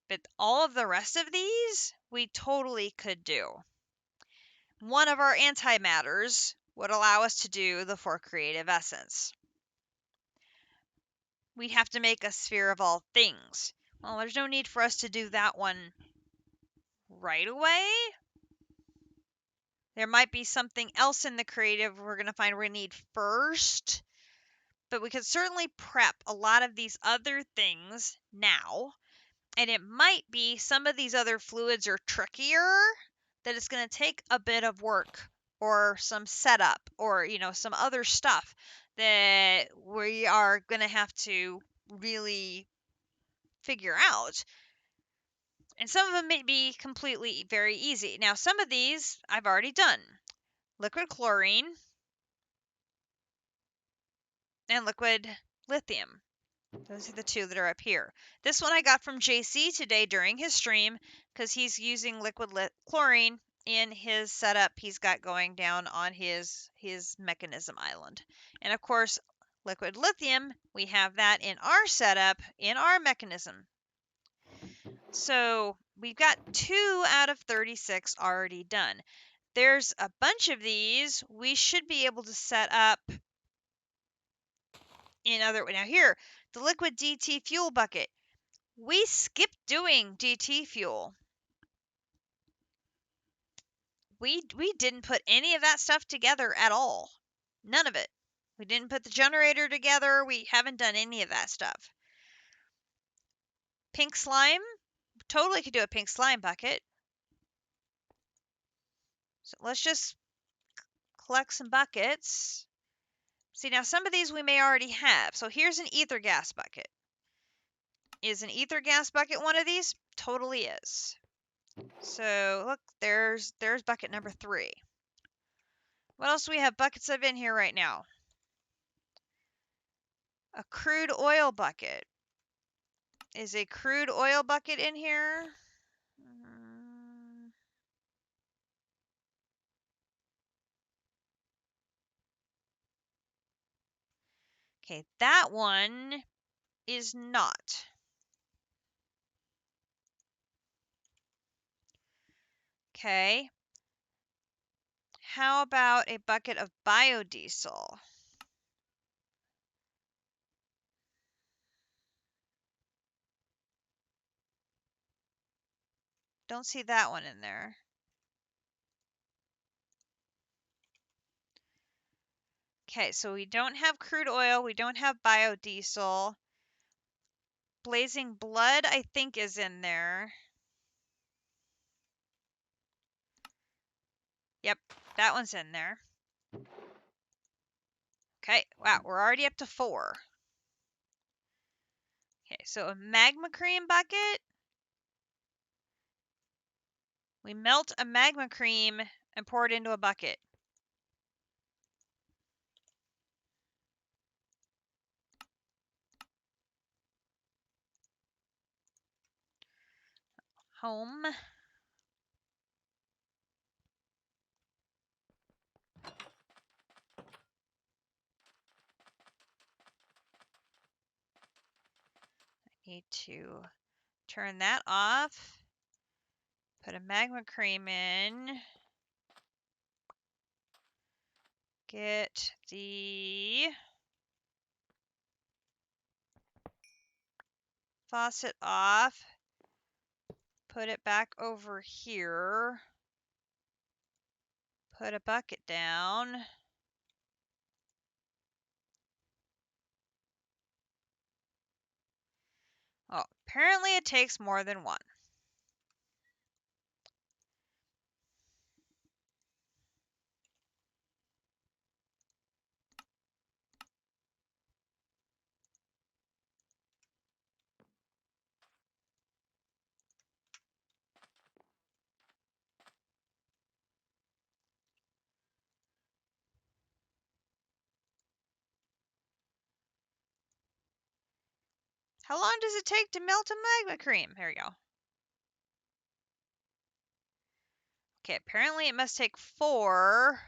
Speaker 1: But all of the rest of these, we totally could do. One of our antimatters would allow us to do the 4 creative essence. We'd have to make a sphere of all things. Well, there's no need for us to do that one right away. There might be something else in the creative we're going to find we need first. But we could certainly prep a lot of these other things now. And it might be some of these other fluids are trickier, that it's going to take a bit of work or some setup or, some other stuff that we are going to have to really figure out. And some of them may be completely very easy. Now, some of these I've already done. Liquid chlorine and liquid lithium. Those are the 2 that are up here. This one I got from JC today during his stream because he's using liquid chlorine in his setup he's got going down on his mechanism island. And of course, liquid lithium, we have that in our setup, in our mechanism. So we've got 2 out of 36 already done. There's a bunch of these we should be able to set up in other. Now here, the liquid DT fuel bucket. We skipped doing DT fuel. We didn't put any of that stuff together at all. None of it. We didn't put the generator together. We haven't done any of that stuff. Pink slime. Totally could do a pink slime bucket. So let's just collect some buckets. See, now some of these we may already have. So here's an ether gas bucket. Is an ether gas bucket one of these? Totally is. So look, there's bucket number 3. What else do we have buckets of in here right now? A crude oil bucket. Is a crude oil bucket in here? Okay, that one is not. Okay. How about a bucket of biodiesel? Don't see that one in there. Okay, so we don't have crude oil. We don't have biodiesel. Blazing blood, I think, is in there. Yep, that one's in there. Okay, wow, we're already up to 4. Okay, so a magma cream bucket. We melt a magma cream and pour it into a bucket. Home. Need to turn that off. Put a magma cream in. Get the faucet off. Put it back over here. Put a bucket down. Oh, apparently it takes more than one. How long does it take to melt a magma cream? Here we go. Okay, apparently it must take 4.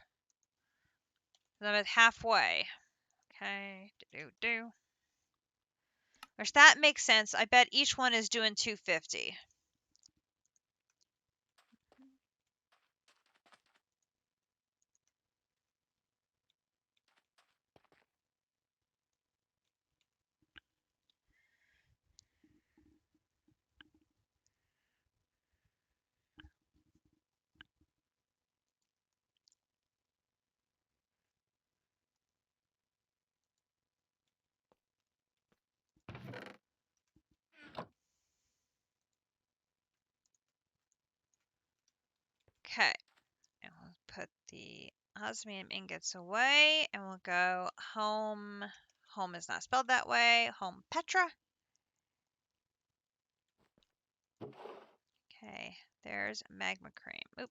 Speaker 1: I'm at halfway. Okay, do. Which that makes sense. I bet each one is doing 250. Okay, and we'll put the osmium ingots away, and we'll go home. Home is not spelled that way. Home Petra. Okay, there's magma cream. Oop.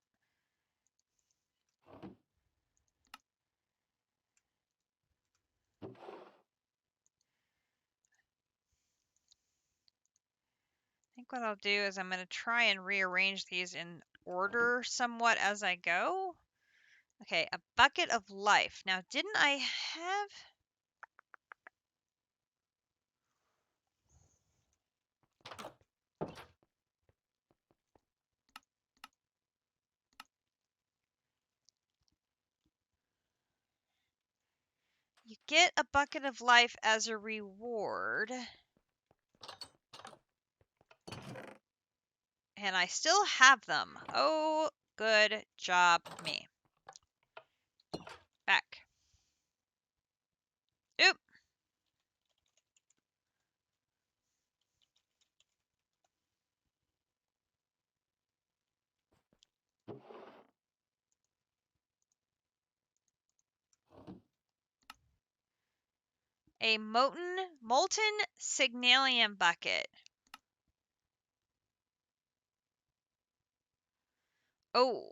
Speaker 1: I think what I'll do is I'm going to try and rearrange these in order somewhat as I go. Okay, a bucket of life. Now, didn't I have... You get a bucket of life as a reward. And I still have them. Oh, good job, me. Back. Oop. A molten signalium bucket. Oh.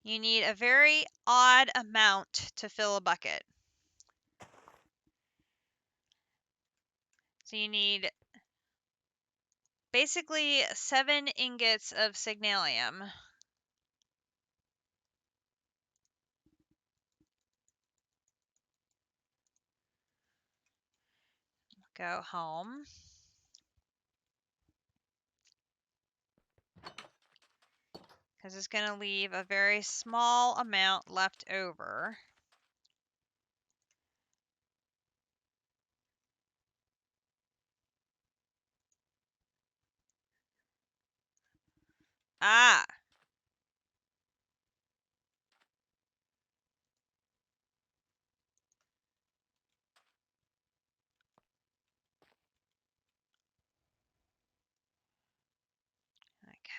Speaker 1: You need a very odd amount to fill a bucket. So you need basically 7 ingots of signalium. Go home. Because it's going to leave a very small amount left over. Ah.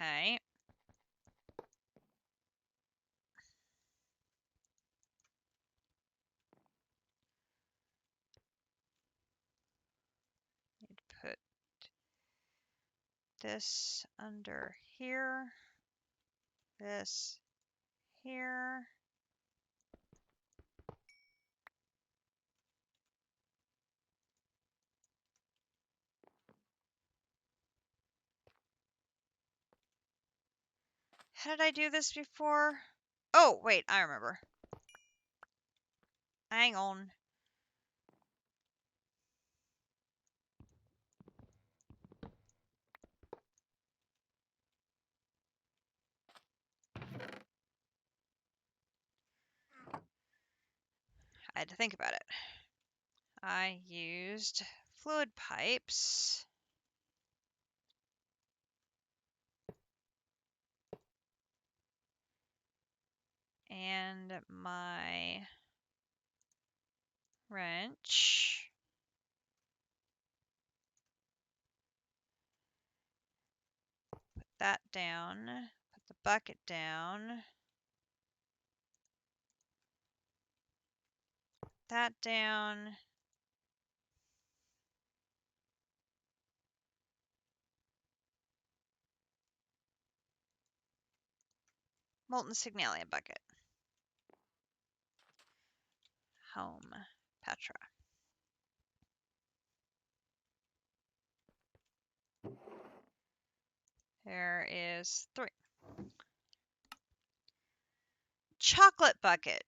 Speaker 1: Okay. Need to put this under here. This here. How did I do this before? Oh, wait, I remember. Hang on. I had to think about it. I used fluid pipes. And my wrench. Put that down. Put the bucket down. That down. Molten signalium bucket. home. Petra. There is 3. Chocolate bucket.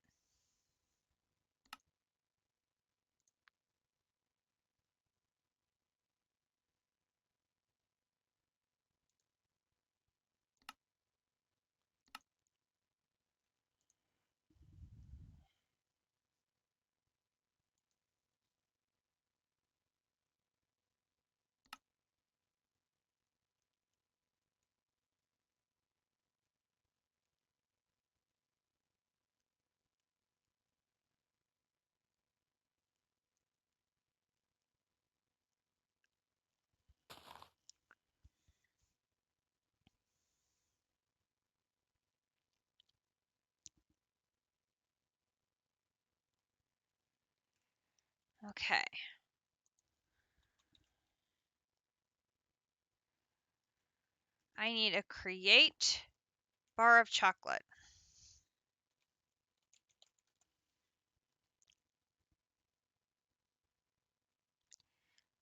Speaker 1: Okay. I need a create bar of chocolate.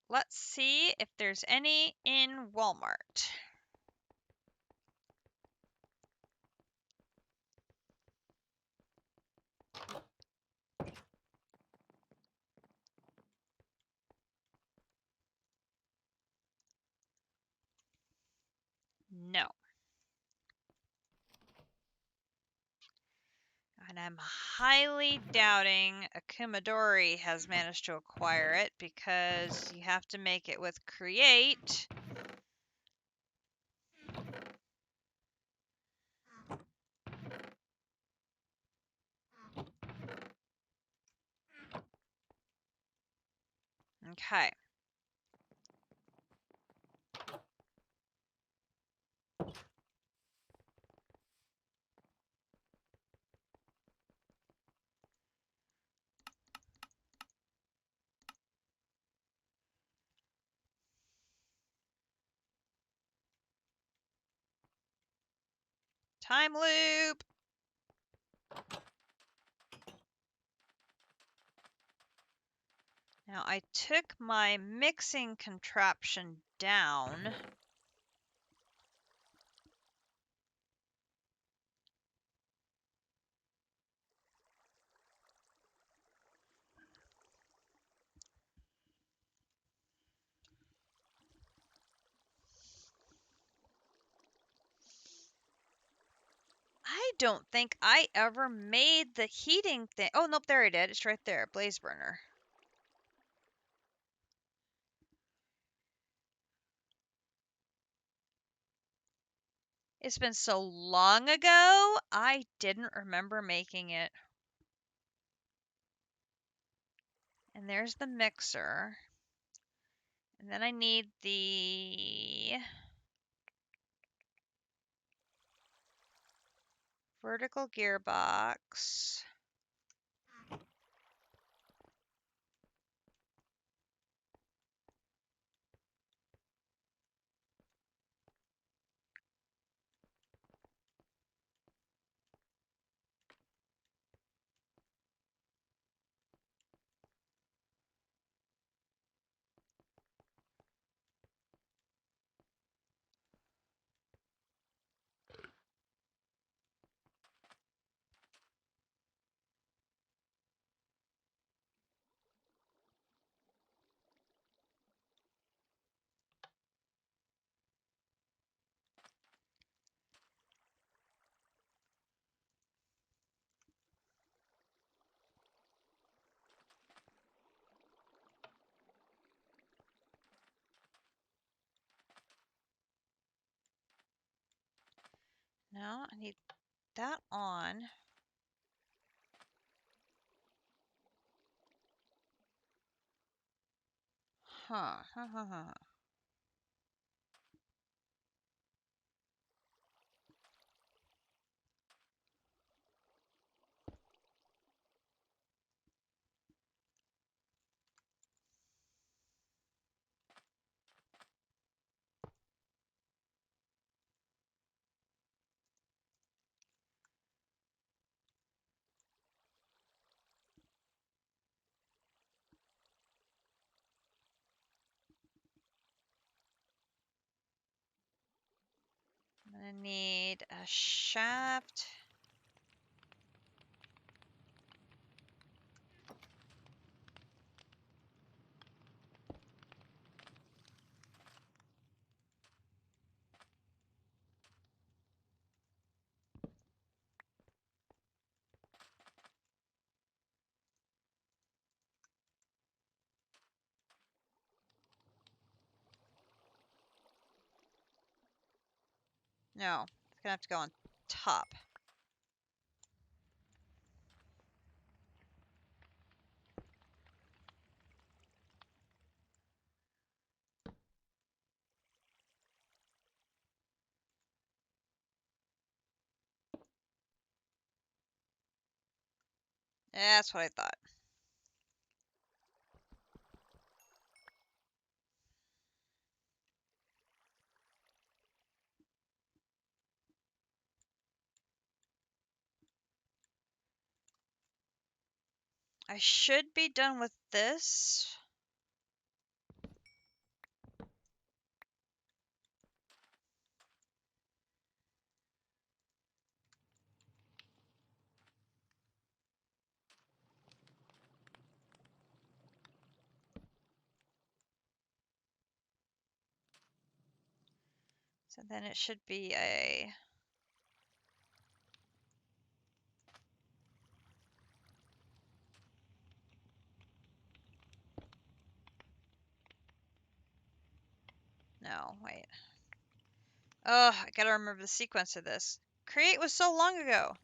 Speaker 1: Let's see if there's any in Walmart. No. And I'm highly doubting Akumadori has managed to acquire it because you have to make it with create. Okay. Time loop. Now I took my mixing contraption down. I don't think I ever made the heating thing. Oh, nope, there I did. It's right there. Blaze burner. It's been so long ago, I didn't remember making it. And there's the mixer. And then I need the vertical gearbox. Now I need that on. Huh. I need a shaft. No, it's gonna have to go on top. Yeah, that's what I thought. I should be done with this. So then it should be a... No, wait. Oh, I gotta remember the sequence of this. Create was so long ago.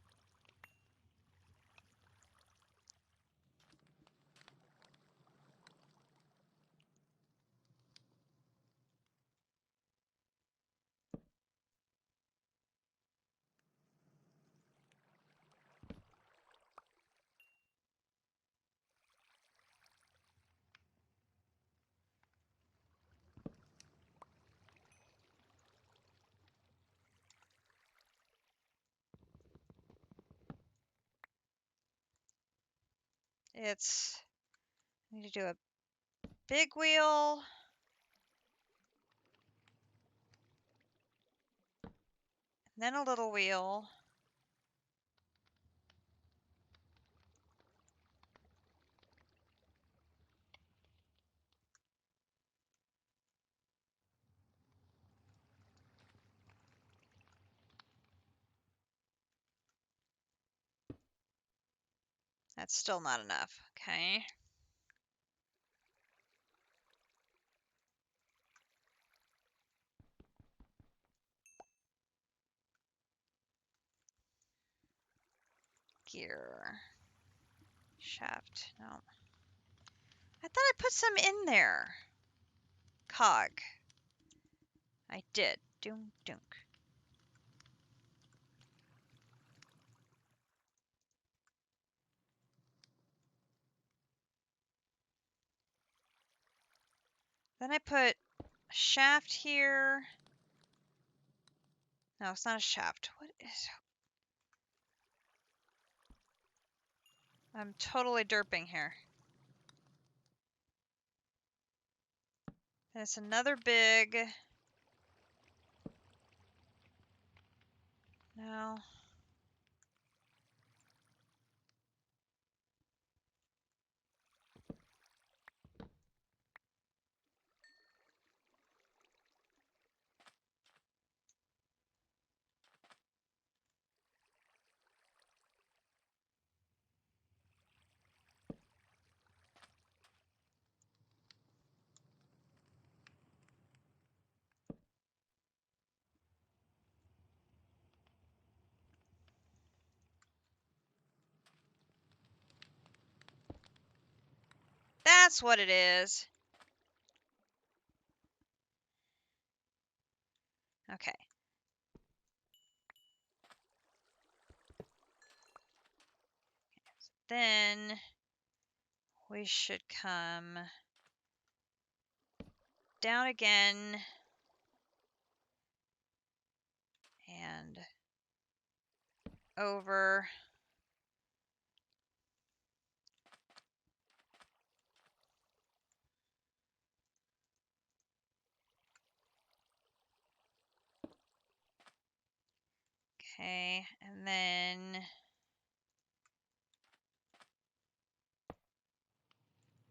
Speaker 1: It's... I need to do a big wheel. Then a little wheel. That's still not enough. Okay. Gear. Shaft. No. I thought I put some in there. Cog. I did. Doom dunk. Then I put a shaft here. No, it's not a shaft. What is... I'm totally derping here. And it's another big... No. That's what it is. Okay. Then we should come down again and over. Okay, and then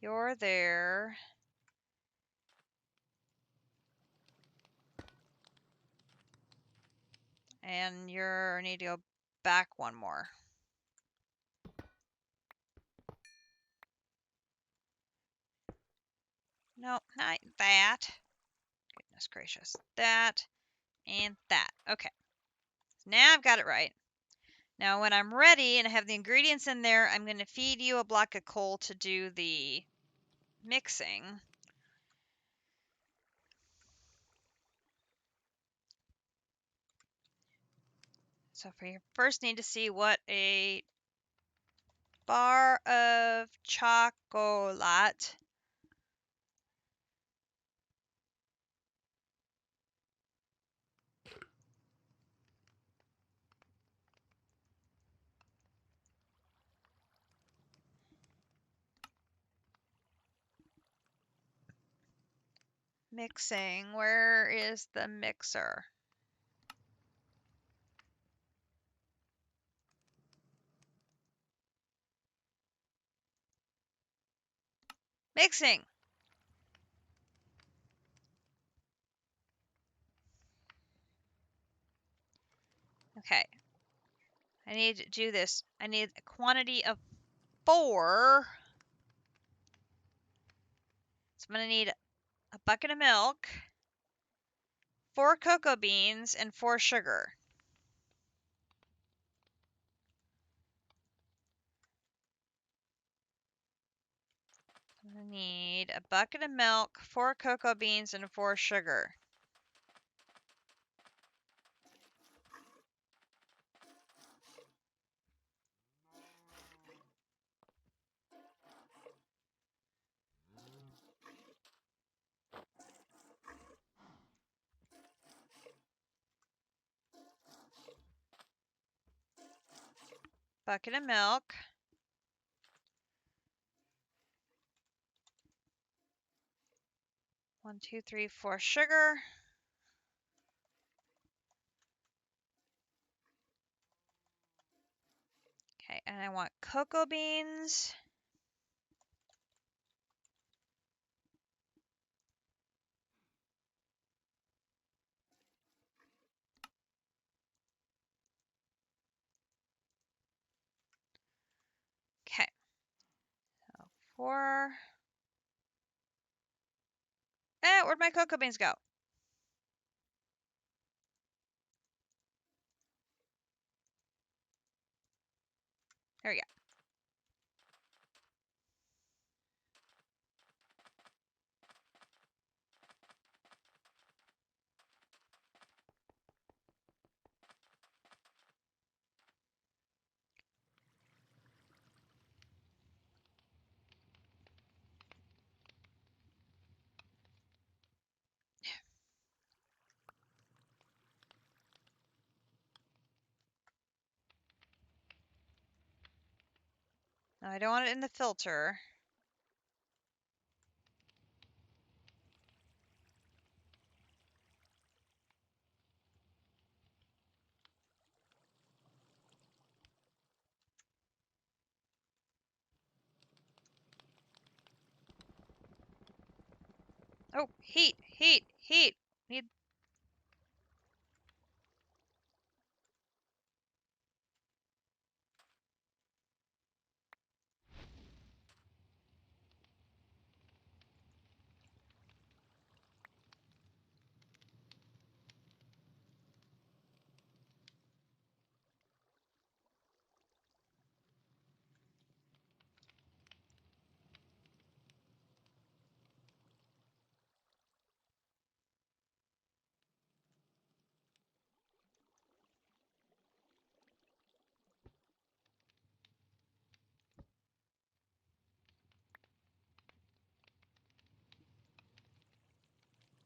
Speaker 1: you're there. And you need to go back one more. Nope, not that. Goodness gracious. That and that. Okay. Now I've got it right. Now when I'm ready and I have the ingredients in there, I'm going to feed you a block of coal to do the mixing. So for you first need to see what a bar of chocolate mixing. Where is the mixer? Mixing. Okay. I need to do this. I need a quantity of 4. So I'm going to need a bucket of milk, 4 cocoa beans, and 4 sugar. I'm going to need a bucket of milk, 4 cocoa beans, and 4 sugar. Bucket of milk. One, two, three, 4 sugar. Okay, and I want cocoa beans. Okay, so 4. Where'd my cocoa beans go? There we go. No, I don't want it in the filter. Oh, heat, heat, heat. Need.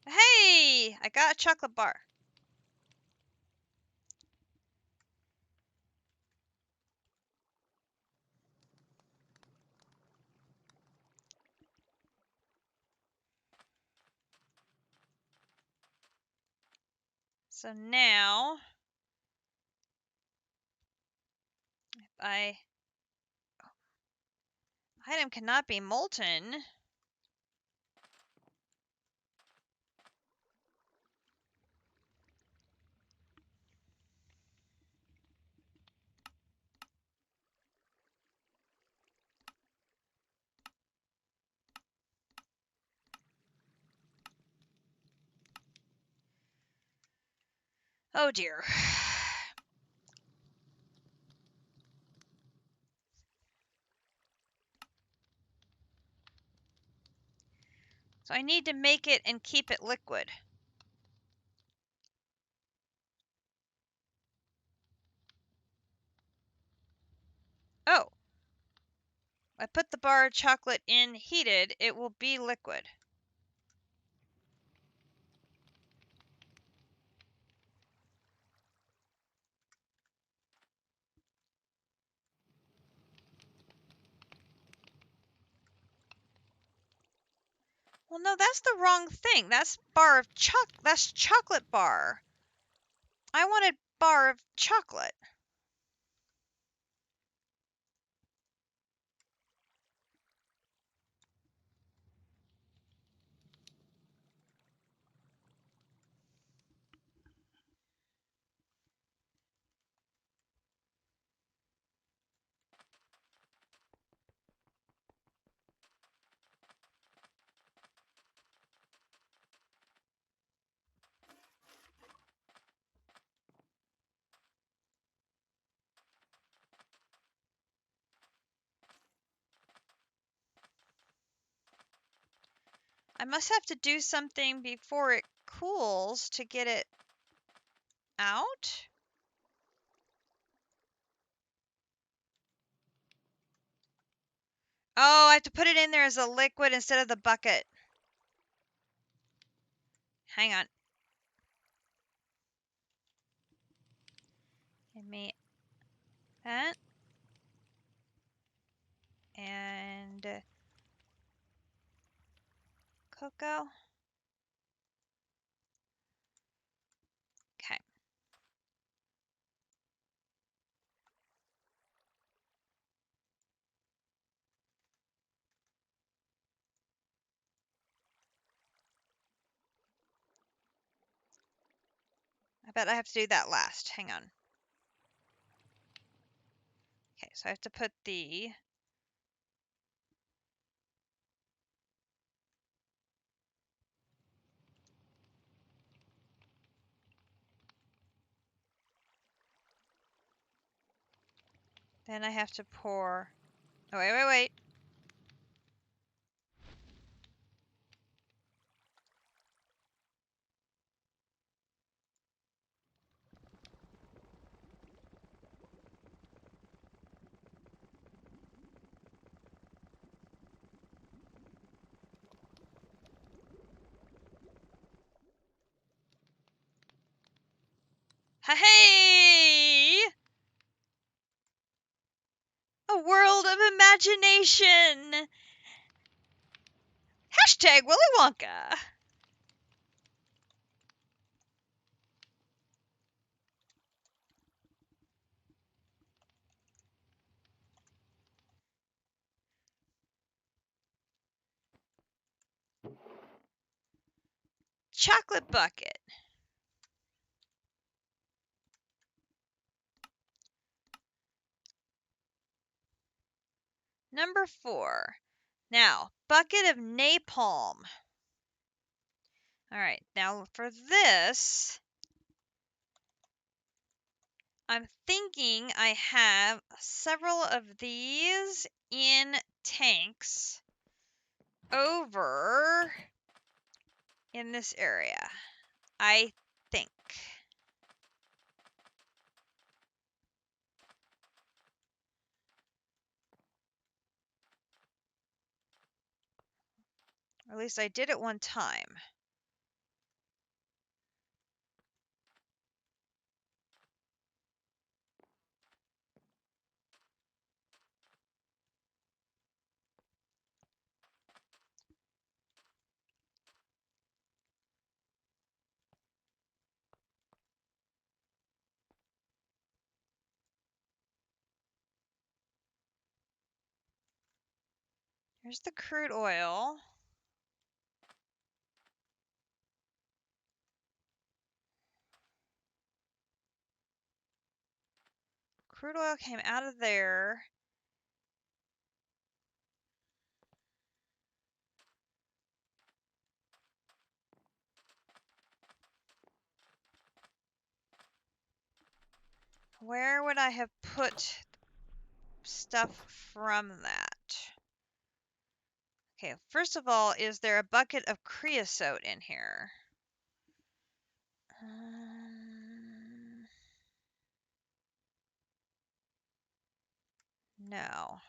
Speaker 1: Hey, I got a chocolate bar. So now Item cannot be molten. Oh dear. So I need to make it and keep it liquid. Oh. I put the bar of chocolate in heated, it will be liquid. Well, no, that's the wrong thing. That's that's chocolate bar. I wanted bar of chocolate. I must have to do something before it cools to get it out. Oh, I have to put it in there as a liquid instead of the bucket. Hang on. Give me that. And cocoa. Okay. I bet I have to do that last. Hang on. Okay, so I have to put the... Then I have to pour... Oh, wait. Hey! A world of imagination! Hashtag Willy Wonka! Chocolate bucket. Number 4. Now, bucket of napalm. Alright, now for this, I'm thinking I have several of these in tanks over in this area. I think. Or at least I did it one time. There's the crude oil. Crude oil came out of there. Where would I have put stuff from that? Okay, first of all, is there a bucket of creosote in here? No.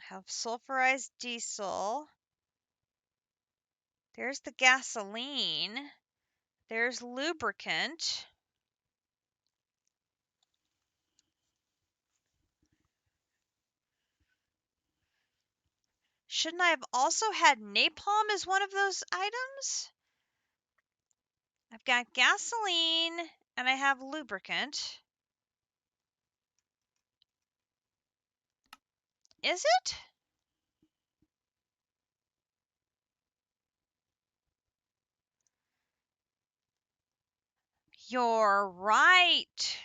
Speaker 1: I have sulfurized diesel. There's the gasoline. There's lubricant. Shouldn't I have also had napalm as one of those items? I've got gasoline and I have lubricant. Is it? You're right.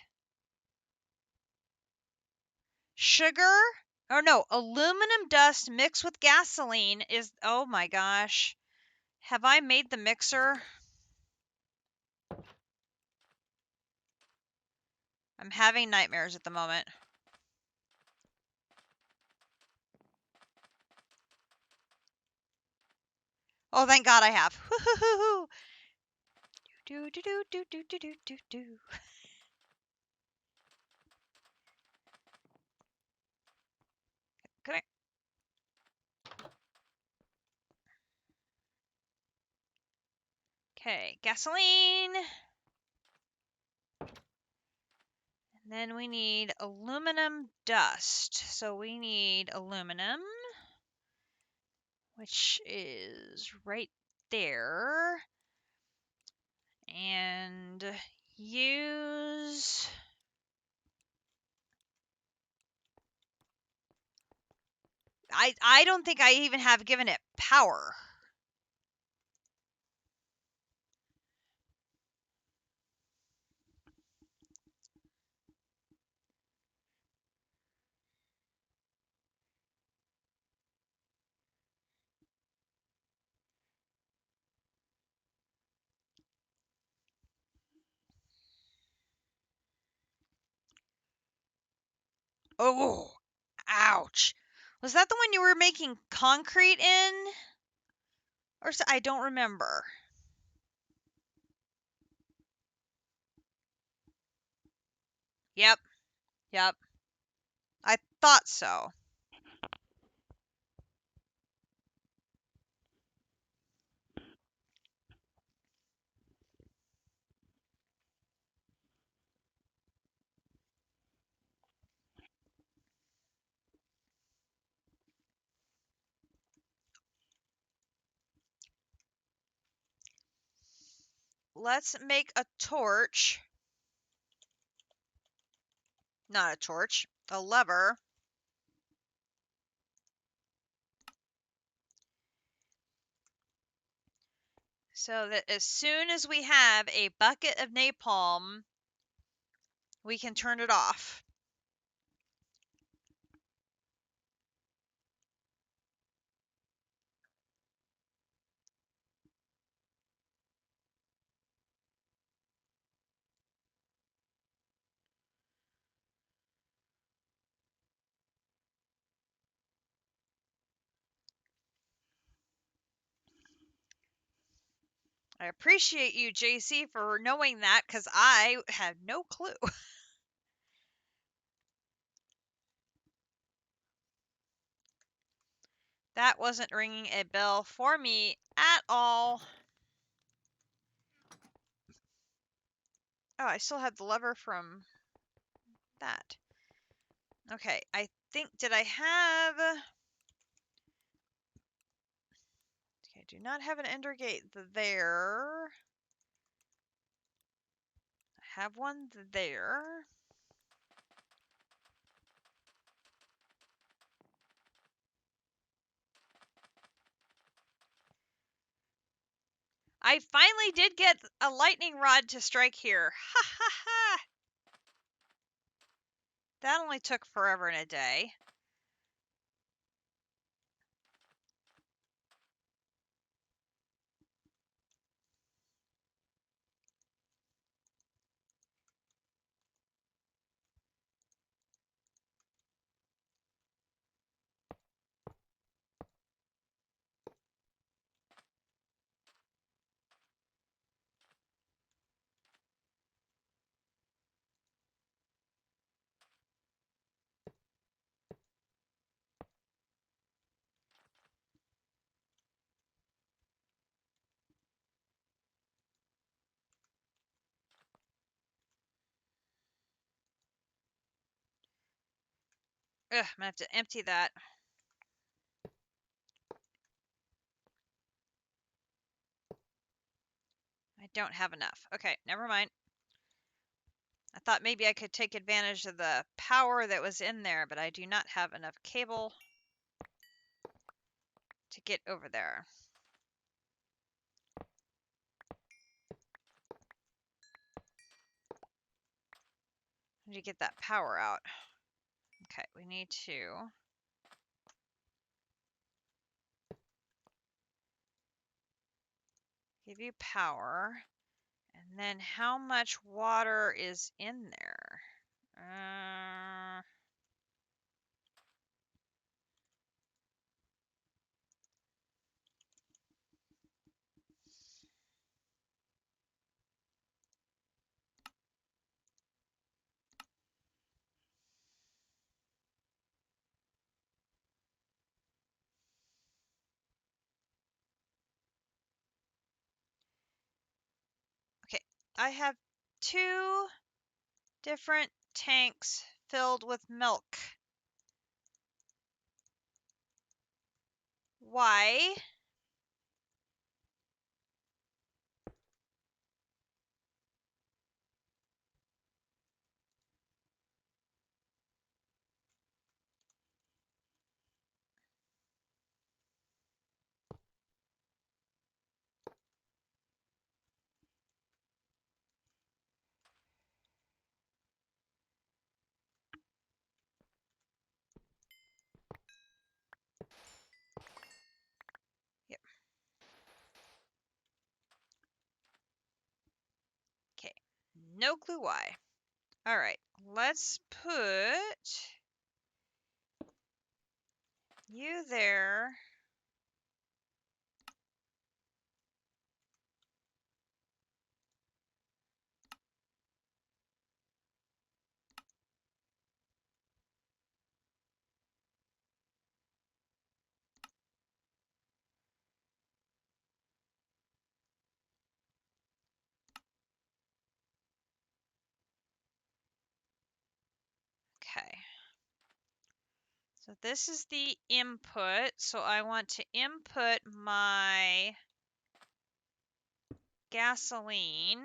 Speaker 1: Sugar? Or no, aluminum dust mixed with gasoline is, oh my gosh. Have I made the mixer? I'm having nightmares at the moment. Oh, thank God I have. Woo-hoo-hoo-hoo. Do do do do do do do do do. Come here. Okay, gasoline. And then we need aluminum dust. So we need aluminum, which is right there. And use... I don't think I even have given it power. Oh, ouch. Was that the one you were making concrete in? Or I don't remember. Yep, yep. I thought so. Let's make a torch. Not a torch, a lever. So that as soon as we have a bucket of napalm, we can turn it off. I appreciate you, JC, for knowing that because I had no clue. That wasn't ringing a bell for me at all. Oh, I still have the lever from that. Okay, I think, did I have... Okay, do not have an ender gate there. I have one there. I finally did get a lightning rod to strike here. Ha ha ha! That only took forever and a day. Ugh, I'm gonna have to empty that. I don't have enough. Okay, never mind. I thought maybe I could take advantage of the power that was in there, but I do not have enough cable to get over there. I need to get that power out. Okay, we need to give you power. And then how much water is in there? Okay, I have 2 different tanks filled with milk. Why? Yep. Okay, no clue why. All right, let's put you there. Okay. So this is the input. So I want to input my gasoline.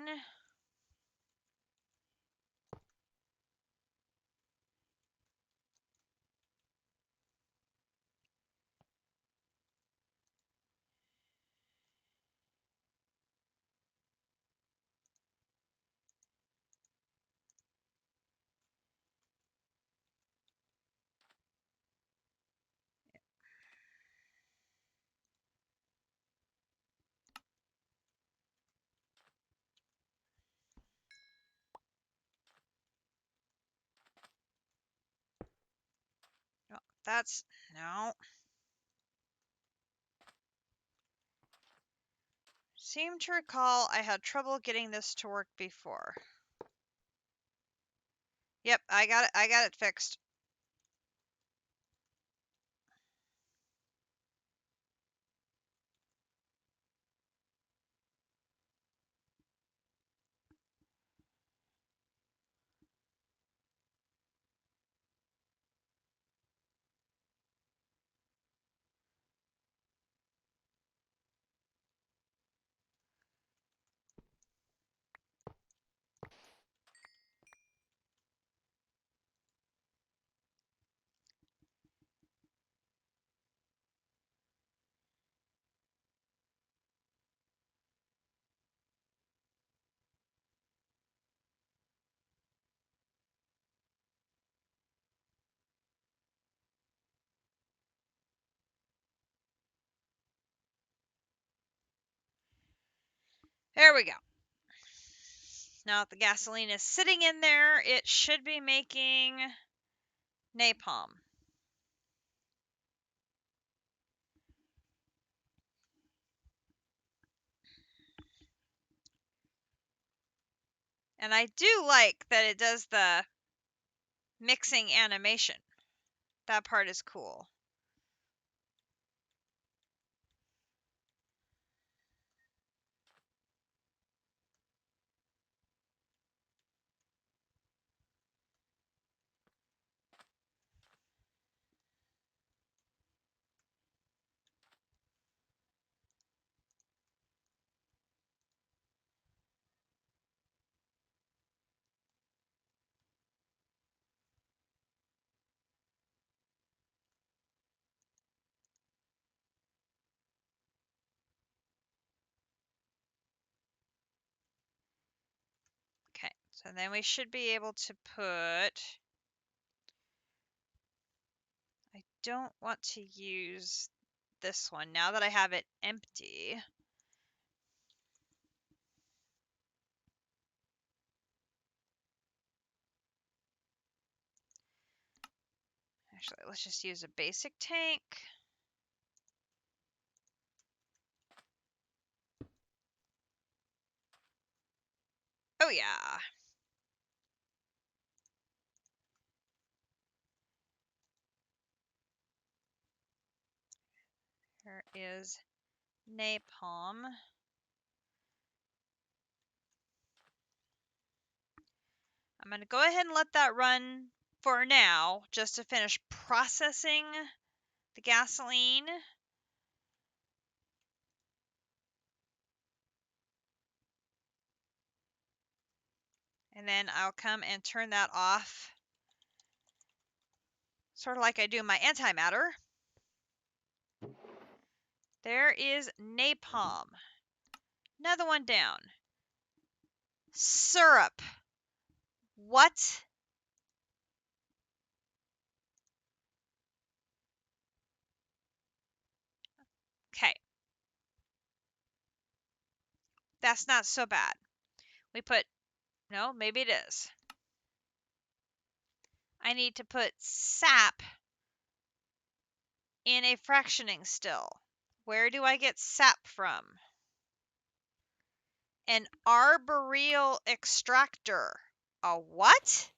Speaker 1: Oh, that's no. Seem to recall I had trouble getting this to work before. Yep, I got it. I got it fixed. There we go. Now that the gasoline is sitting in there, it should be making napalm. And I do like that it does the mixing animation. That part is cool. Okay, so then we should be able to put... I don't want to use this one now that I have it empty. Actually, let's just use a basic tank. Oh yeah. Here is napalm. I'm going to go ahead and let that run for now, just to finish processing the gasoline. And then I'll come and turn that off, sort of like I do my antimatter. There is napalm. Another one down. Syrup. What? Okay. That's not so bad. We put, no, maybe it is. I need to put sap in a fractioning still. Where do I get sap from? An arboreal extractor. A what?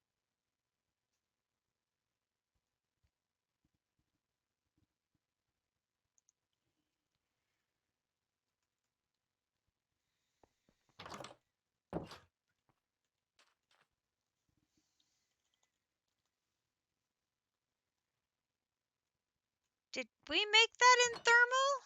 Speaker 1: Did we make that in thermal?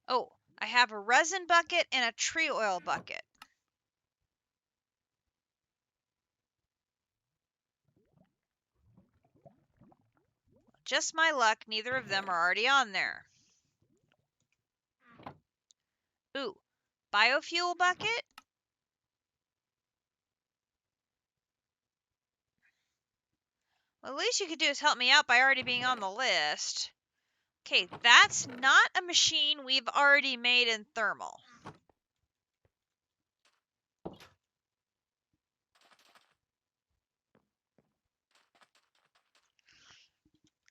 Speaker 1: Oh, I have a resin bucket and a tree oil bucket. Just my luck, neither of them are already on there. Ooh, biofuel bucket? Well, the least you could do is help me out by already being on the list. Okay, that's not a machine we've already made in thermal.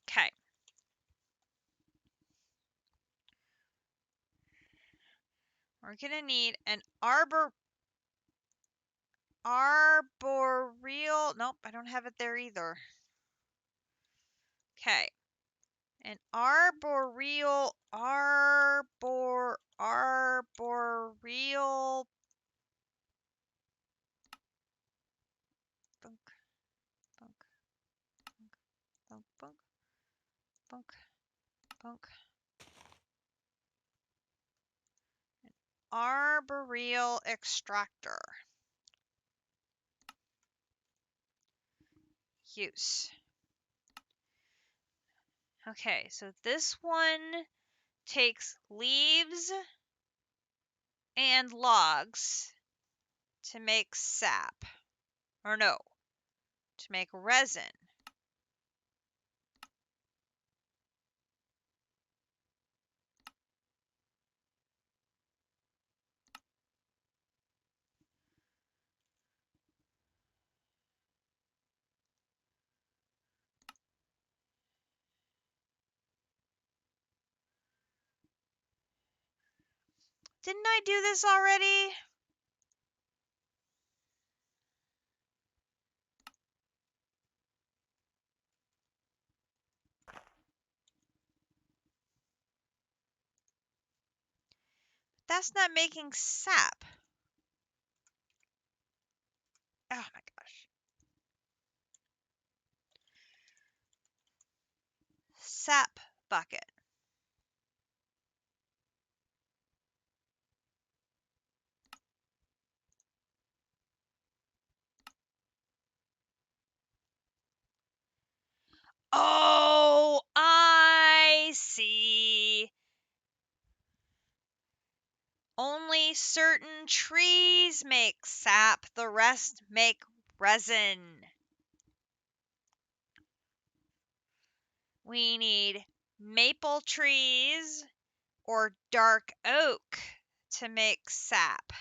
Speaker 1: Okay. We're gonna need an arboreal. Nope, I don't have it there either. Okay. An arboreal bunk, bunk, bunk, bunk, bunk, bunk. An arboreal extractor. Use. Okay, so this one takes leaves and logs to make sap. Or no, to make resin. Didn't I do this already? That's not making sap. Oh my gosh. Sap bucket. Oh, I see. Only certain trees make sap, the rest make resin. We need maple trees or dark oak to make sap.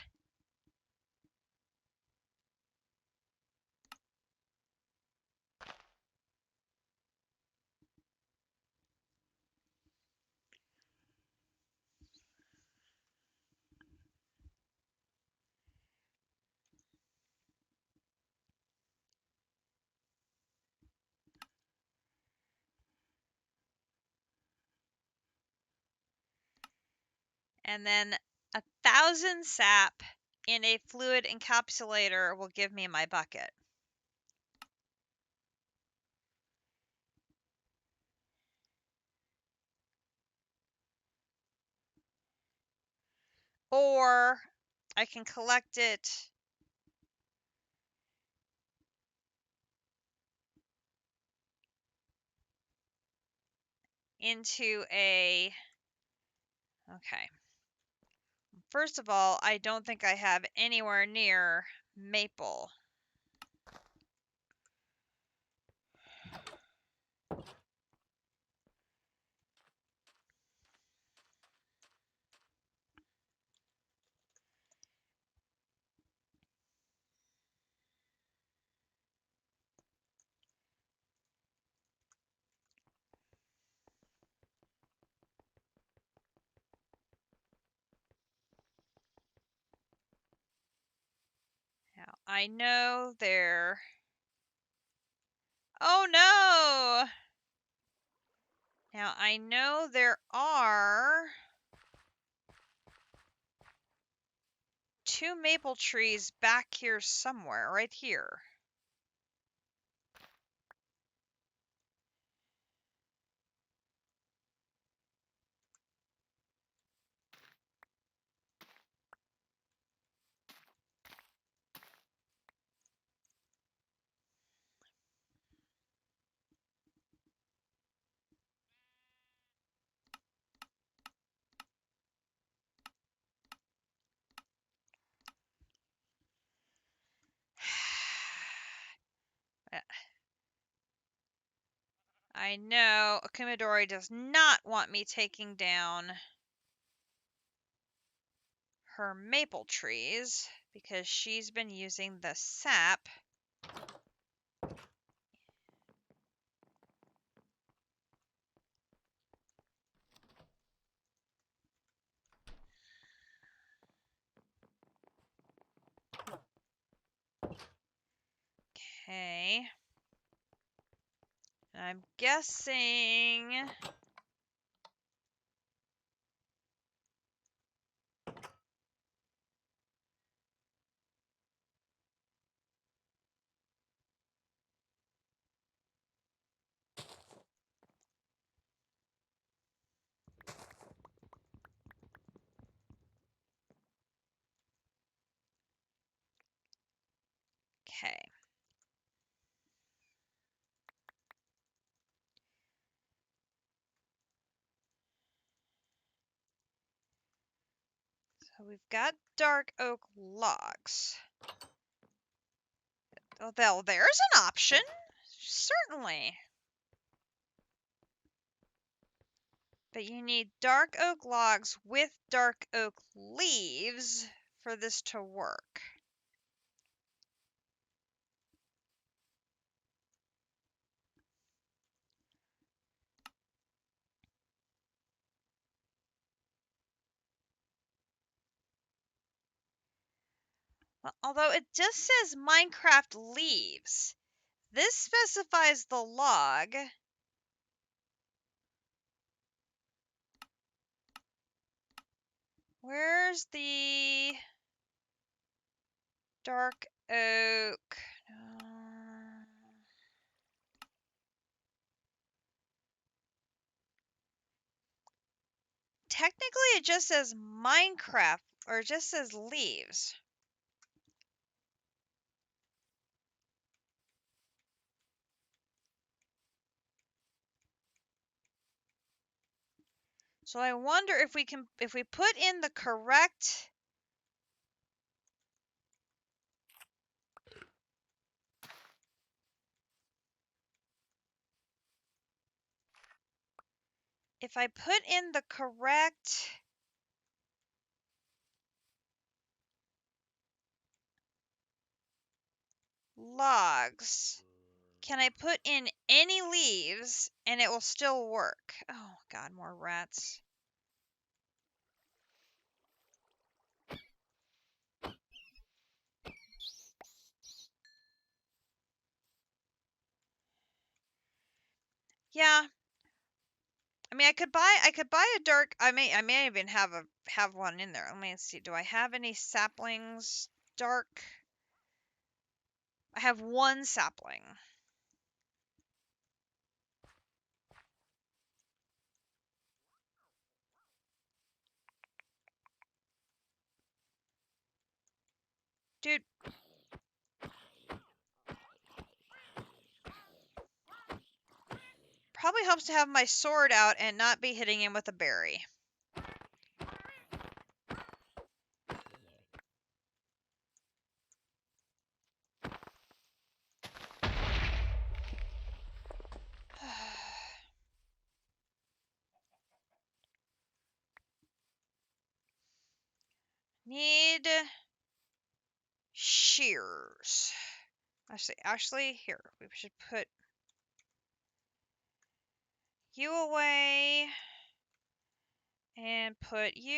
Speaker 1: And then 1,000 sap in a fluid encapsulator will give me my bucket. Or I can collect it into a... Okay. First of all, I don't think I have anywhere near maple. Now, I know there... Oh no! Now, I know there are 2 maple trees back here somewhere, right here. I know Akumadori does not want me taking down her maple trees because she's been using the sap. Okay. I'm guessing... Okay. we've got dark oak logs. Oh, there's an option. Certainly. But you need dark oak logs with dark oak leaves for this to work. Well, although it just says Minecraft leaves, this specifies the log. Where's the dark oak? Technically, it just says Minecraft, or it just says leaves. So I wonder if we put in the correct if I put in the correct logs, can I put in any leaves and it will still work? Oh God, more rats. Yeah. I mean, I could buy a dark. I may even have one in there. Let me see. Do I have any saplings? Dark. I have one sapling. Dude. Probably helps to have my sword out and not be hitting him with a berry. Need shears. Actually, here, we should put you away and put you,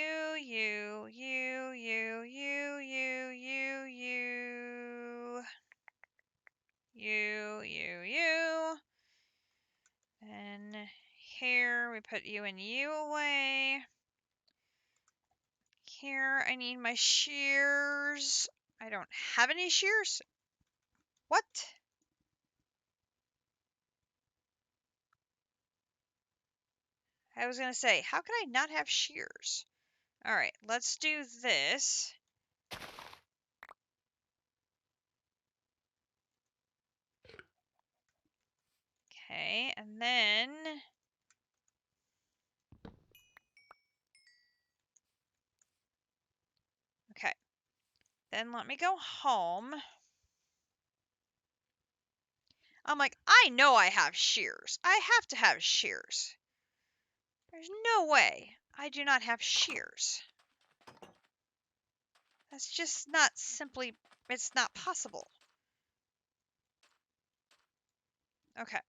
Speaker 1: and here we put you and you away. Here, I need my shears. I don't have any shears. What? I was going to say, how can I not have shears? All right, let's do this. Okay, and then... Okay, then let me go home. I'm like, I know I have shears. I have to have shears. There's no way I do not have shears. That's just not simply, it's not possible. Okay.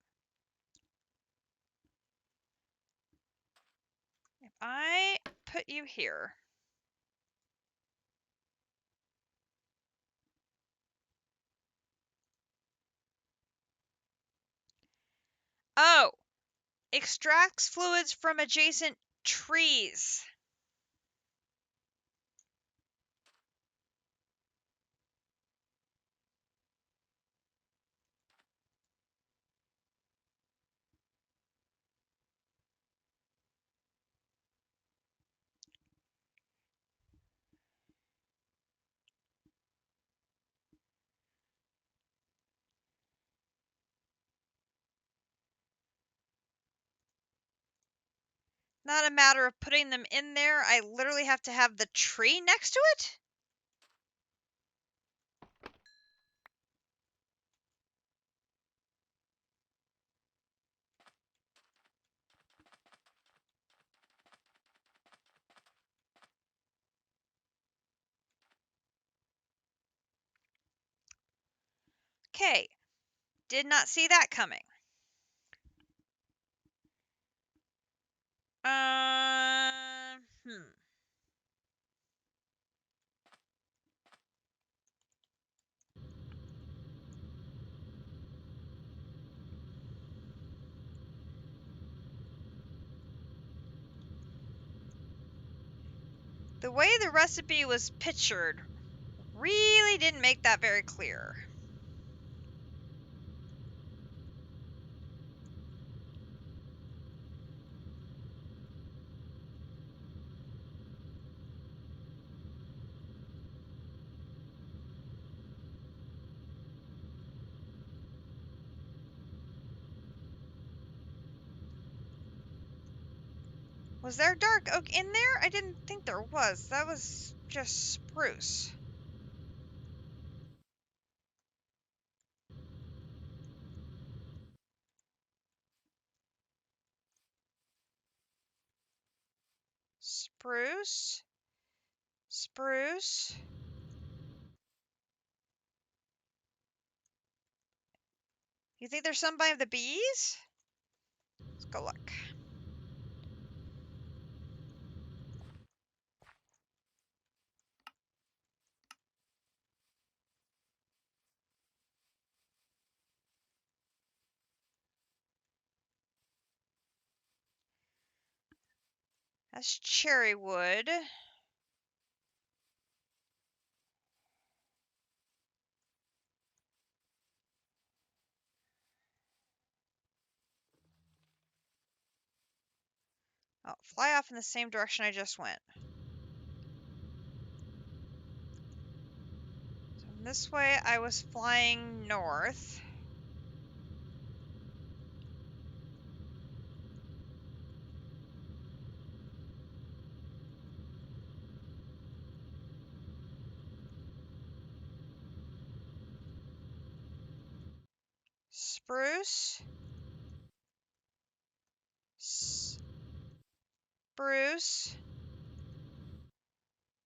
Speaker 1: If I put you here. Oh, extracts fluids from adjacent trees. not a matter of putting them in there. I literally have to have the tree next to it? Okay. Did not see that coming. Hmm. The way the recipe was pictured really didn't make that very clear. Was there dark oak in there? I didn't think there was. That was just spruce. Spruce? Spruce? You think there's some by the bees? Let's go look. That's cherry wood. Oh, fly off in the same direction I just went. So this way I was flying north. Spruce. Spruce.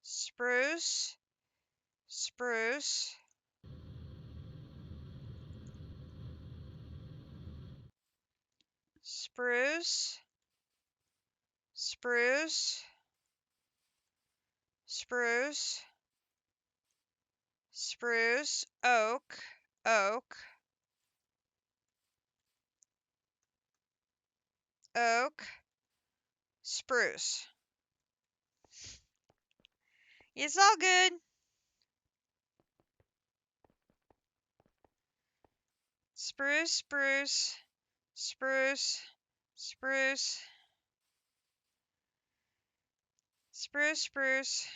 Speaker 1: Spruce. Spruce. Spruce. Spruce. Spruce. Spruce. Oak. Oak. Oak. Spruce. It's all good. Spruce, spruce, spruce, spruce, spruce, spruce.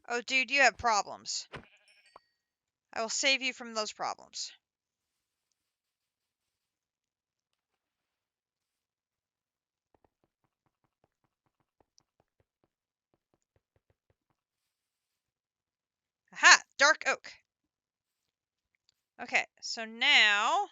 Speaker 1: Oh, dude, you have problems. I will save you from those problems. Aha! Dark oak. Okay, so now...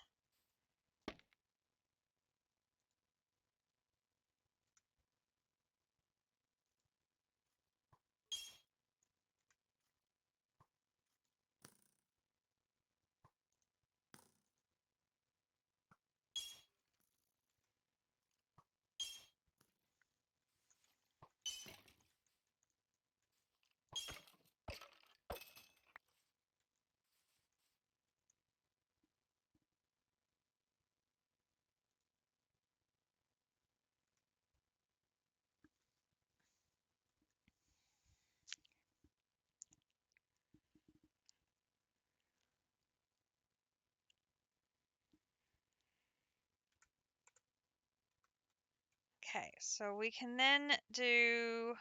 Speaker 1: Okay, so we can then do...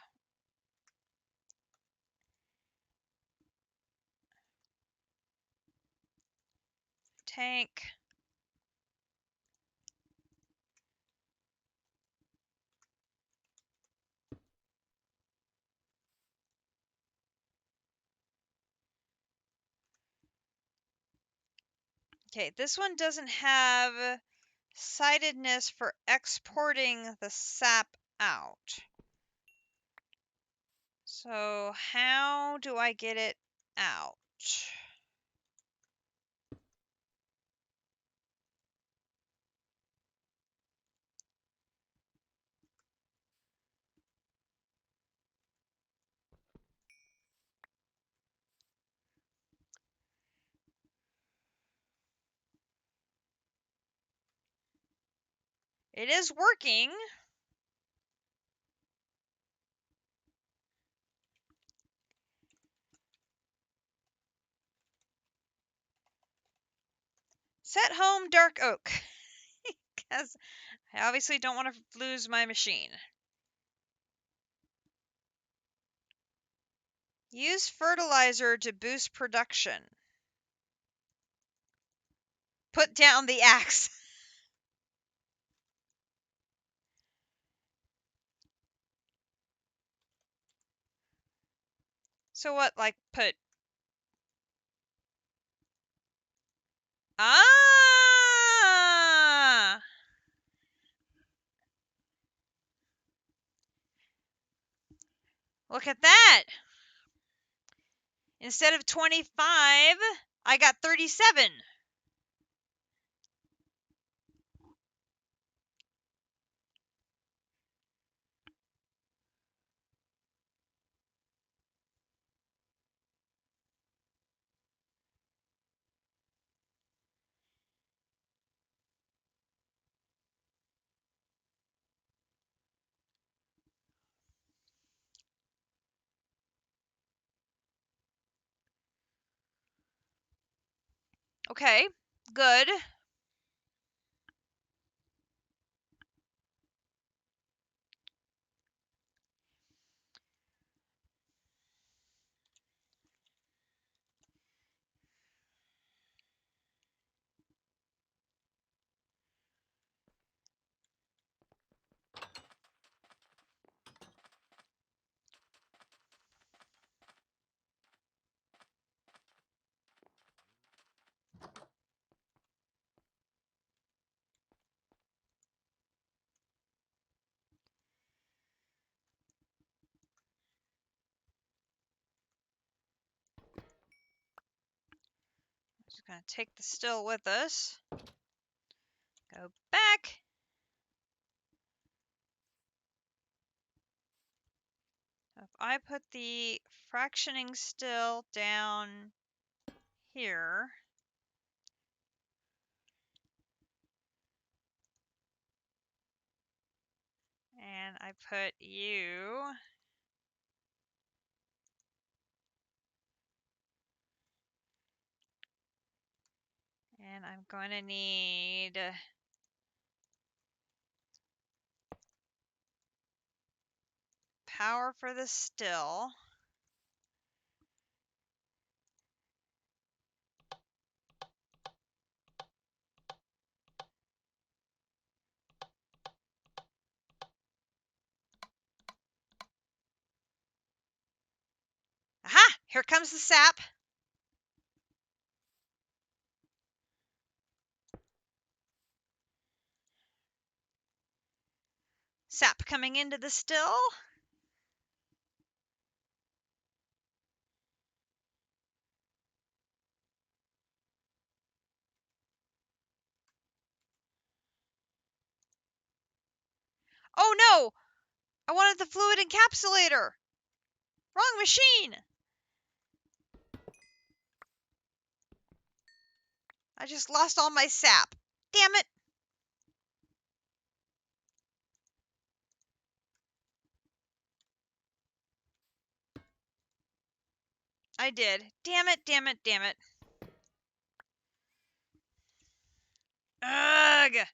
Speaker 1: tank. Okay, this one doesn't have sightedness for exporting the sap out. So how do I get it out? It is working. Set home dark oak. Because I obviously don't want to lose my machine. Use fertilizer to boost production. Put down the axe. So what, like put... Ah! Look at that. Instead of 25, I got 37. Okay, good. Just gonna take the still with us. Go back. If I put the fractioning still down here, and I put you, and I'm going to need power for the still. Aha! Here comes the sap. Sap coming into the still. Oh no! I wanted the fluid encapsulator. Wrong machine. I just lost all my sap. Damn it. I did. Damn it, damn it, damn it. Ugh.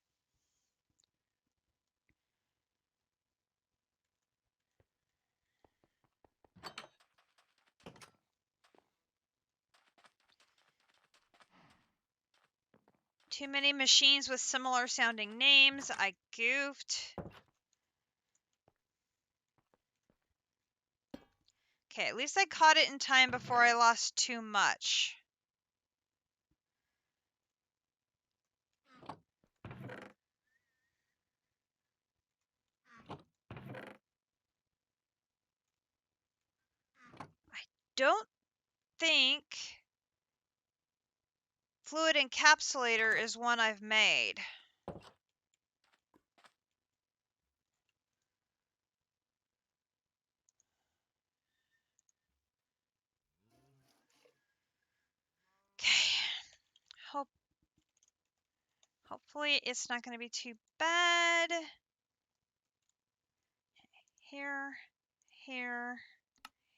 Speaker 1: Too many machines with similar sounding names. I goofed. Okay, at least I caught it in time before I lost too much. I don't think fluid encapsulator is one I've made. Okay. Hopefully it's not going to be too bad. Here, here,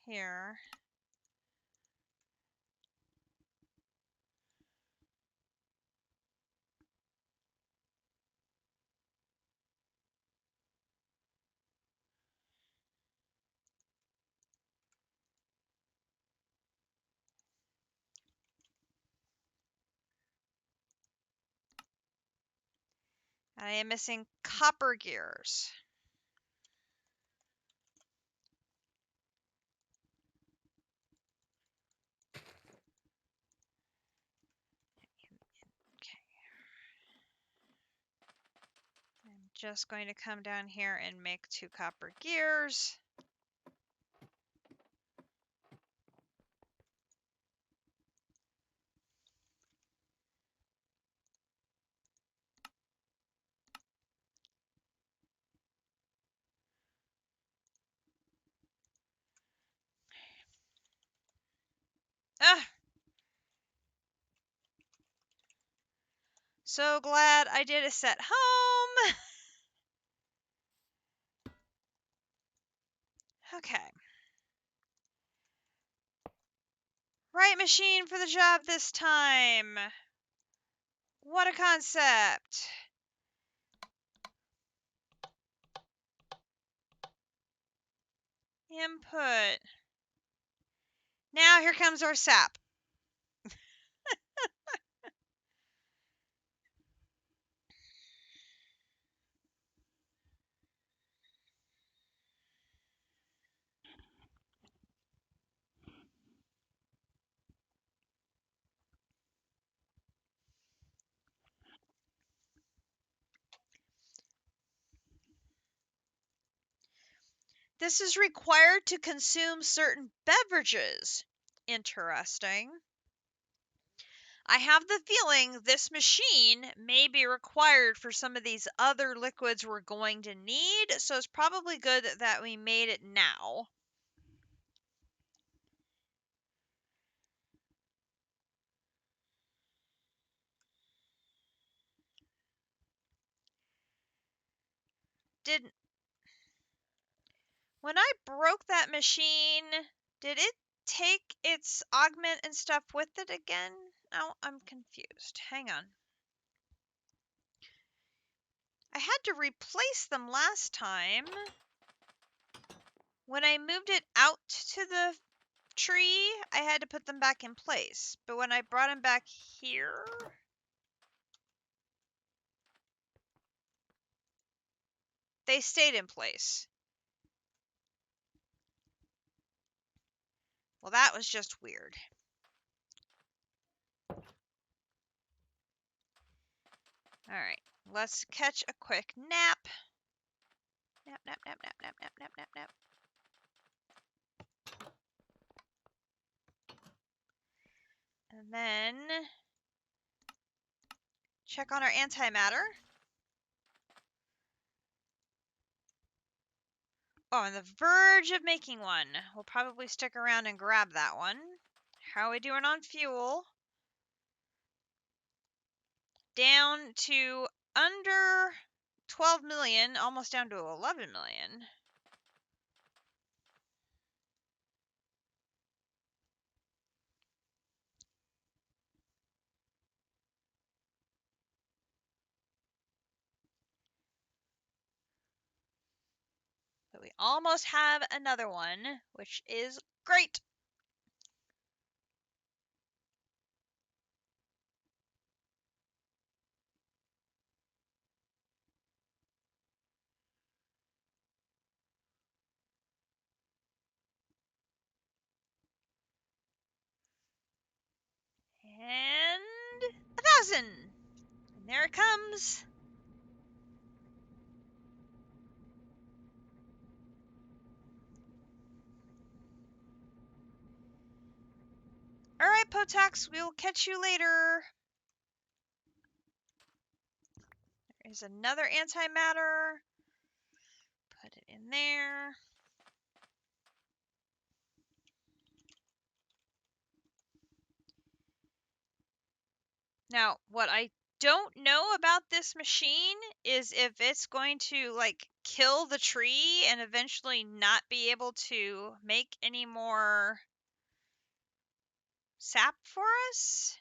Speaker 1: here. And I am missing copper gears. Okay. I'm just going to come down here and make 2 copper gears. Ah! So glad I did a set home. Okay. Right machine for the job this time. What a concept. Input. Now here comes our sap. This is required to consume certain beverages. Interesting. I have the feeling this machine may be required for some of these other liquids we're going to need, so it's probably good that we made it now. When I broke that machine, did it take its augment and stuff with it again? Oh, I'm confused. Hang on. I had to replace them last time. When I moved it out to the tree, I had to put them back in place. But when I brought them back here, they stayed in place. Well, that was just weird. All right, let's catch a quick nap. Nap, nap, nap, nap, nap, nap, nap, nap, nap. And then check on our antimatter. Oh, on the verge of making one. We'll probably stick around and grab that one. How are we doing on fuel? Down to under 12 million, almost down to 11 million. But we almost have another one, which is great. cousin. And there it comes. Alright, Potax, we'll catch you later. There's another antimatter. Put it in there. Now, what I don't know about this machine is if it's going to, like, kill the tree and eventually not be able to make any more sap for us.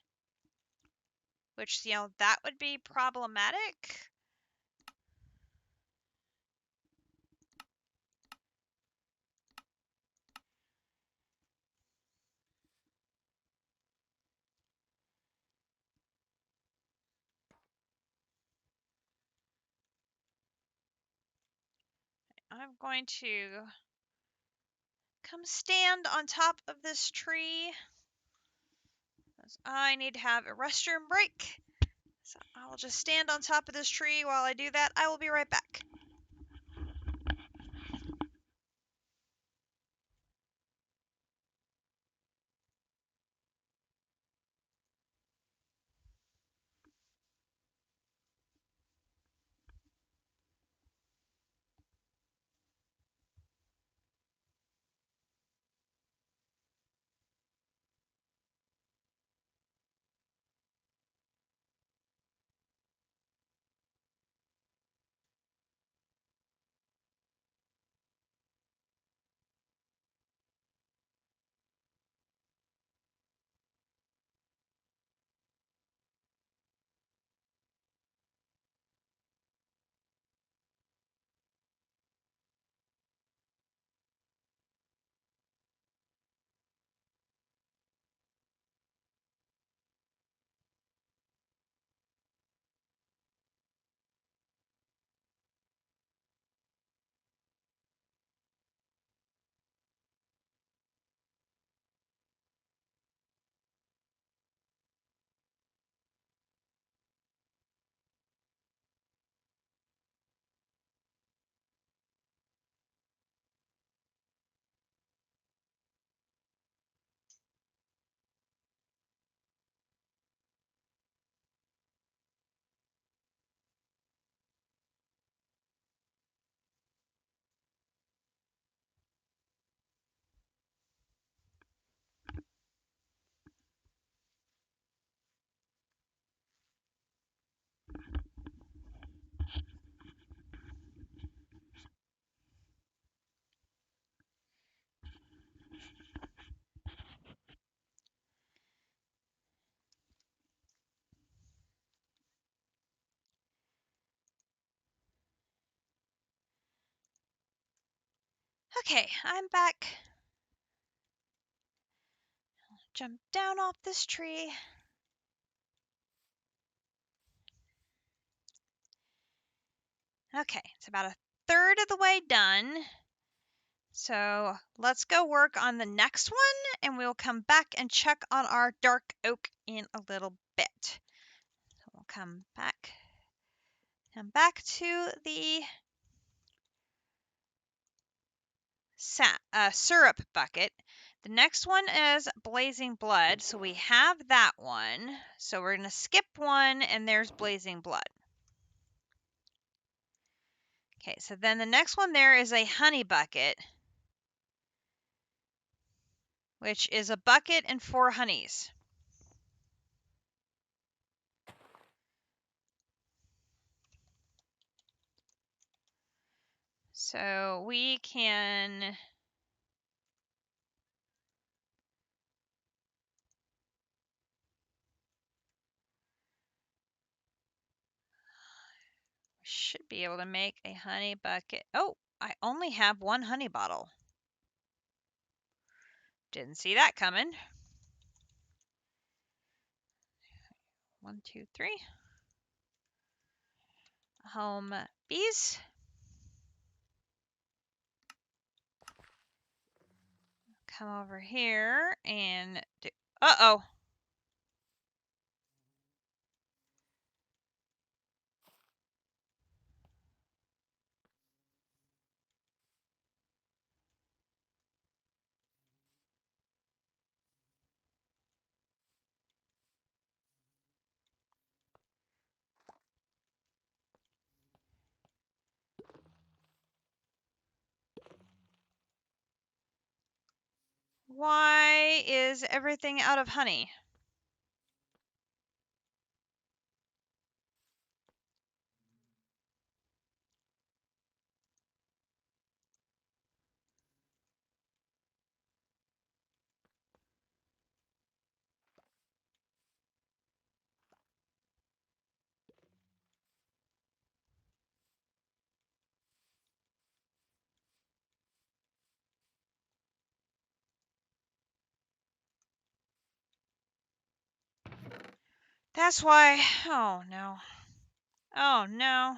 Speaker 1: Which, you know, that would be problematic. I'm going to come stand on top of this tree. I need to have a restroom break. So I'll just stand on top of this tree while I do that. I will be right back. Okay, I'm back. Jump down off this tree. Okay, it's about a third of the way done. So let's go work on the next one, and we'll come back and check on our dark oak in a little bit. So we'll come back to the syrup bucket. The next one is Blazing Blood, so we have that one. So we're going to skip one, and there's Blazing Blood. Okay, so then the next one there is a honey bucket, which is a bucket and 4 honeys. So we can... should be able to make a honey bucket. Oh, I only have 1 honey bottle. Didn't see that coming. 1, 2, 3. Home bees. Come over here and do... Uh-oh. Why is everything out of honey? That's why. Oh no. Oh no.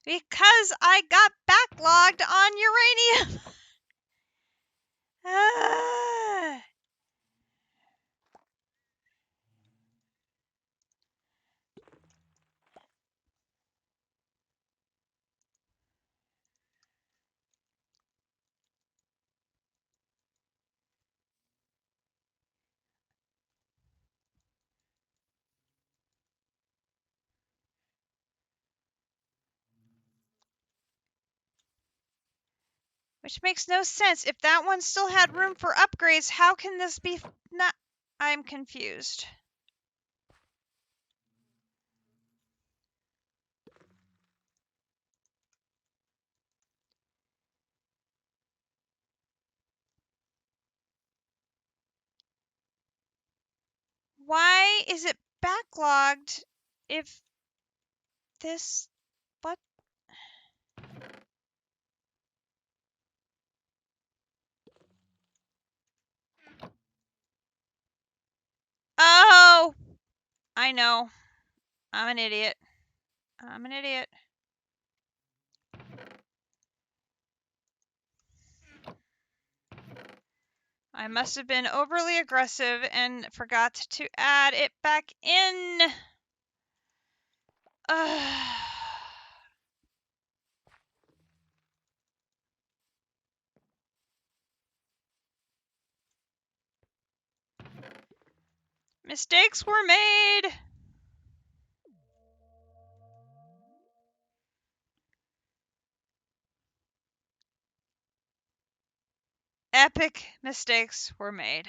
Speaker 1: Because I got backlogged on uranium. Ah. Which makes no sense. If that one still had room for upgrades, how can this be not? I'm confused. Why is it backlogged if this. What? Oh! I know. I'm an idiot. I'm an idiot. I must have been overly aggressive and forgot to add it back in. Ugh. Mistakes were made. Epic mistakes were made.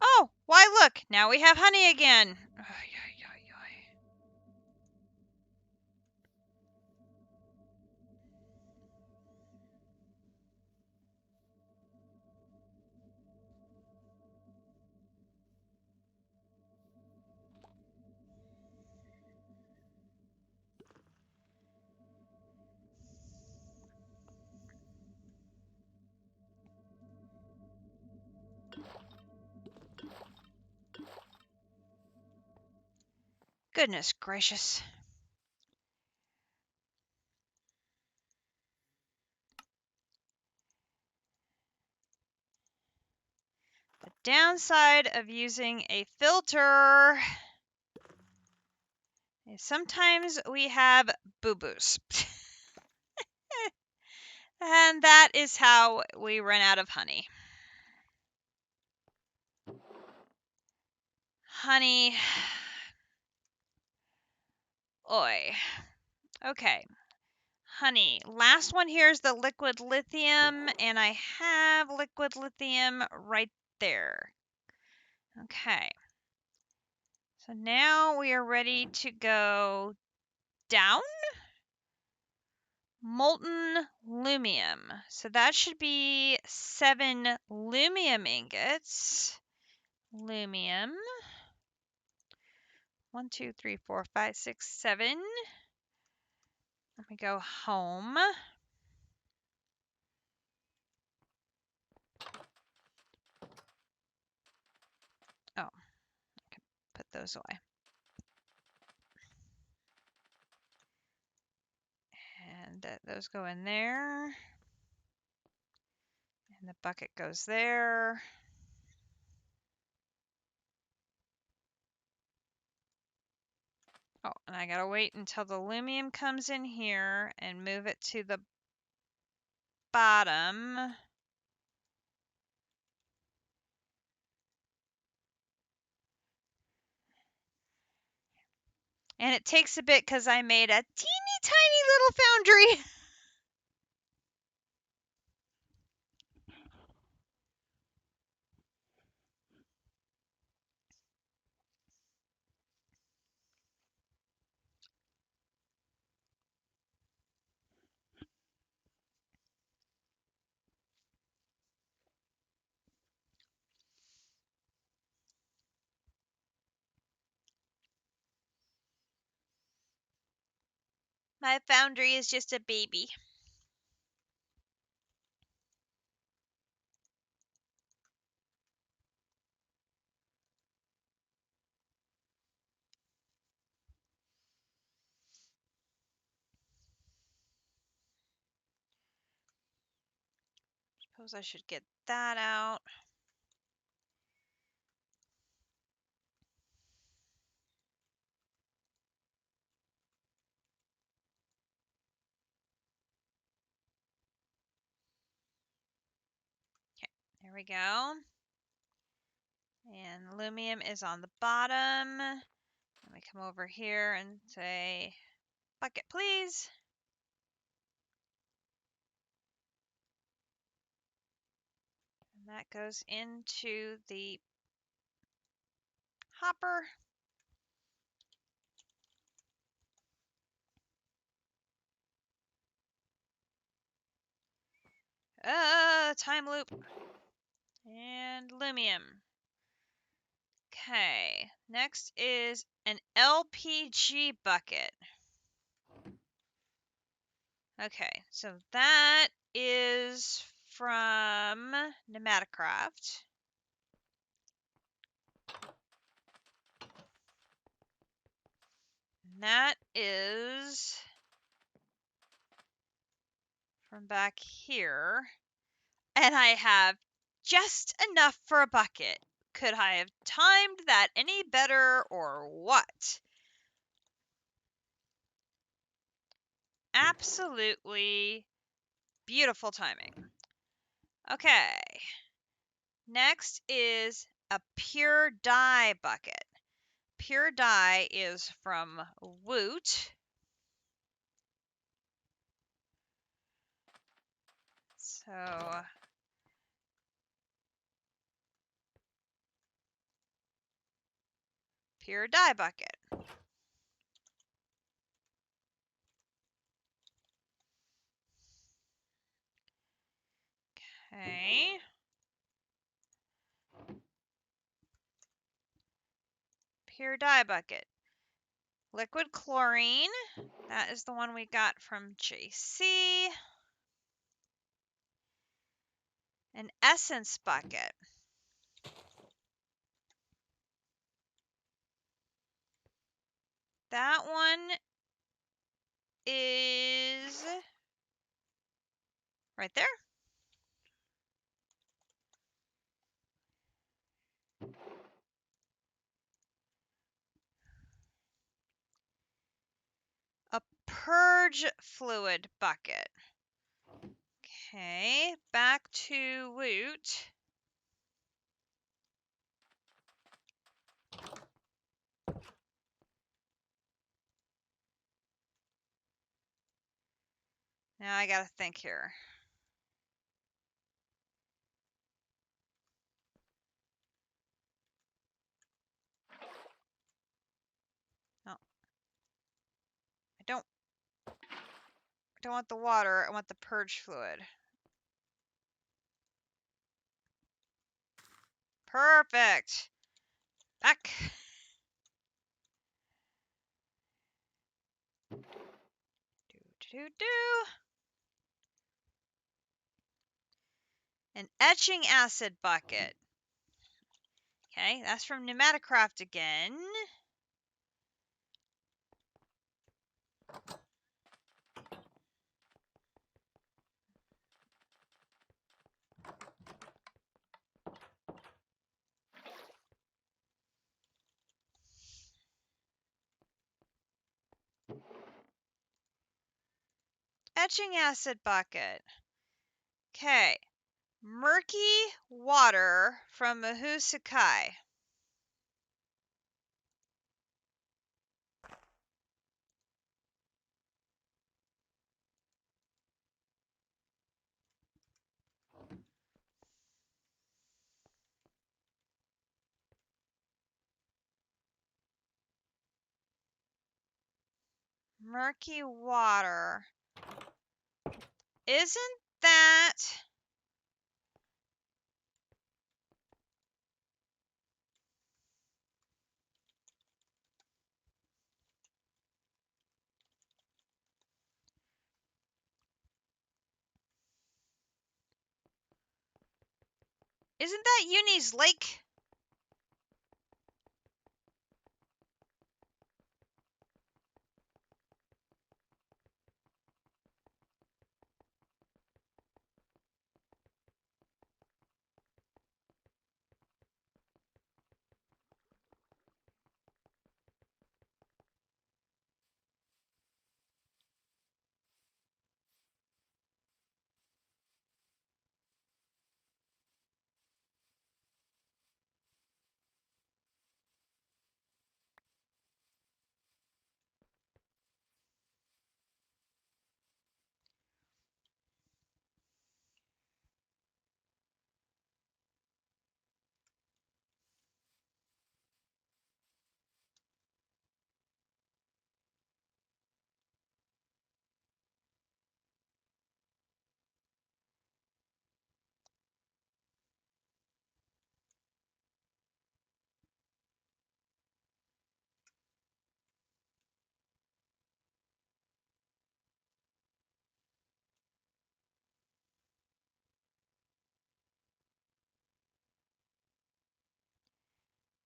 Speaker 1: Oh, why look, now we have honey again. Goodness gracious. The downside of using a filter is sometimes we have boo-boos. And that is how we run out of honey. Honey. Oi. Okay. Honey. Last one here is the liquid lithium, and I have liquid lithium right there. Okay. So now we are ready to go down. Molten lumium. So that should be 7 lumium ingots. Lumium. 1, 2, 3, 4, 5, 6, 7. Let me go home. Oh, I can put those away. And Those go in there. And the bucket goes there. Oh, and I gotta wait until the aluminum comes in here and move it to the bottom. And it takes a bit because I made a teeny tiny little foundry. My foundry is just a baby. Suppose I should get that out. Okay, there we go. And aluminum is on the bottom. Let me come over here and say, bucket, please. And that goes into the hopper. Time loop. And aluminum. Okay, next is an LPG bucket. Okay, so that is from Pneumaticraft. And that is from back here. And I have just enough for a bucket. Could I have timed that any better or what? Absolutely beautiful timing. Okay. Next is a pure dye bucket. Pure dye is from Woot. So pure dye bucket. Okay. Pure dye bucket. Liquid chlorine. That is the one we got from JC. An essence bucket. That one is right there. A purge fluid bucket. Okay, back to Woot. Now I gotta think here. No, I don't want the water. I want the purge fluid. Perfect. Back. Do. An etching acid bucket. Okay, that's from Pneumaticraft again. etching acid bucket. Okay. Murky water from Mahusakai. Murky water. Isn't that... Isn't that Uni's lake?